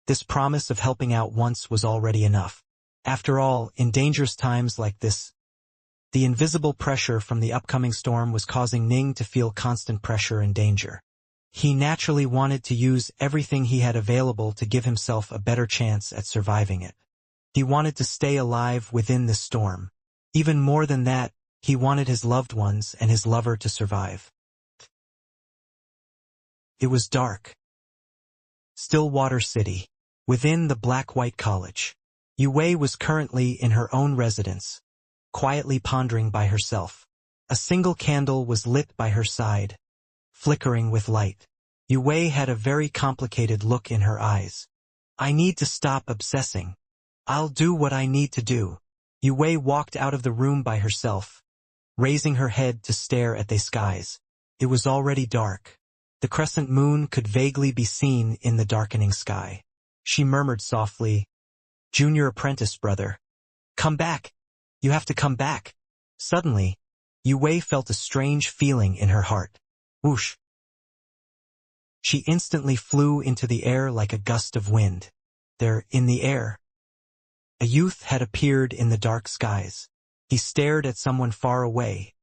This promise of helping out once was already enough. After all, in dangerous times like this, the invisible pressure from the upcoming storm was causing Ning to feel constant pressure and danger. He naturally wanted to use everything he had available to give himself a better chance at surviving it. He wanted to stay alive within the storm. Even more than that, he wanted his loved ones and his lover to survive. It was dark. Stillwater City. Within the Black-White College. Yue was currently in her own residence, quietly pondering by herself. A single candle was lit by her side, flickering with light. Yue had a very complicated look in her eyes. I need to stop obsessing. I'll do what I need to do. Yue walked out of the room by herself, raising her head to stare at the skies. It was already dark. The crescent moon could vaguely be seen in the darkening sky. She murmured softly, Junior apprentice brother. Come back. You have to come back. Suddenly, Yue felt a strange feeling in her heart. Whoosh. She instantly flew into the air like a gust of wind. There, in the air, a youth had appeared in the dark skies. He stared at someone far away.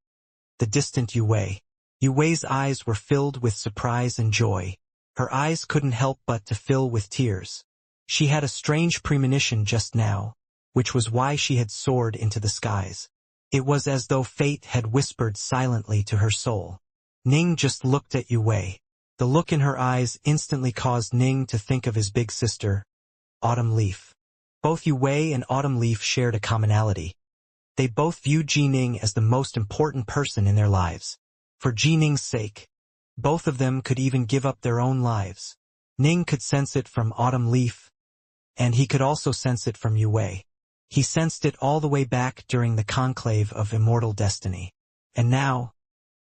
The distant Yue. Yue's eyes were filled with surprise and joy. Her eyes couldn't help but to fill with tears. She had a strange premonition just now, which was why she had soared into the skies. It was as though fate had whispered silently to her soul. Ning just looked at Yue. The look in her eyes instantly caused Ning to think of his big sister, Autumn Leaf. Both Yue and Autumn Leaf shared a commonality. They both viewed Ji Ning as the most important person in their lives. For Ji Ning's sake, both of them could even give up their own lives. Ning could sense it from Autumn Leaf, and he could also sense it from Yue. He sensed it all the way back during the conclave of immortal destiny. And now,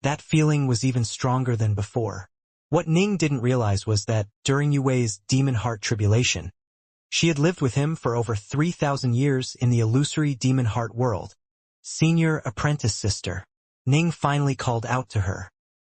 that feeling was even stronger than before. What Ning didn't realize was that, during Yue's demon heart tribulation, she had lived with him for over 3,000 years in the illusory demon heart world. Senior apprentice sister. Ning finally called out to her.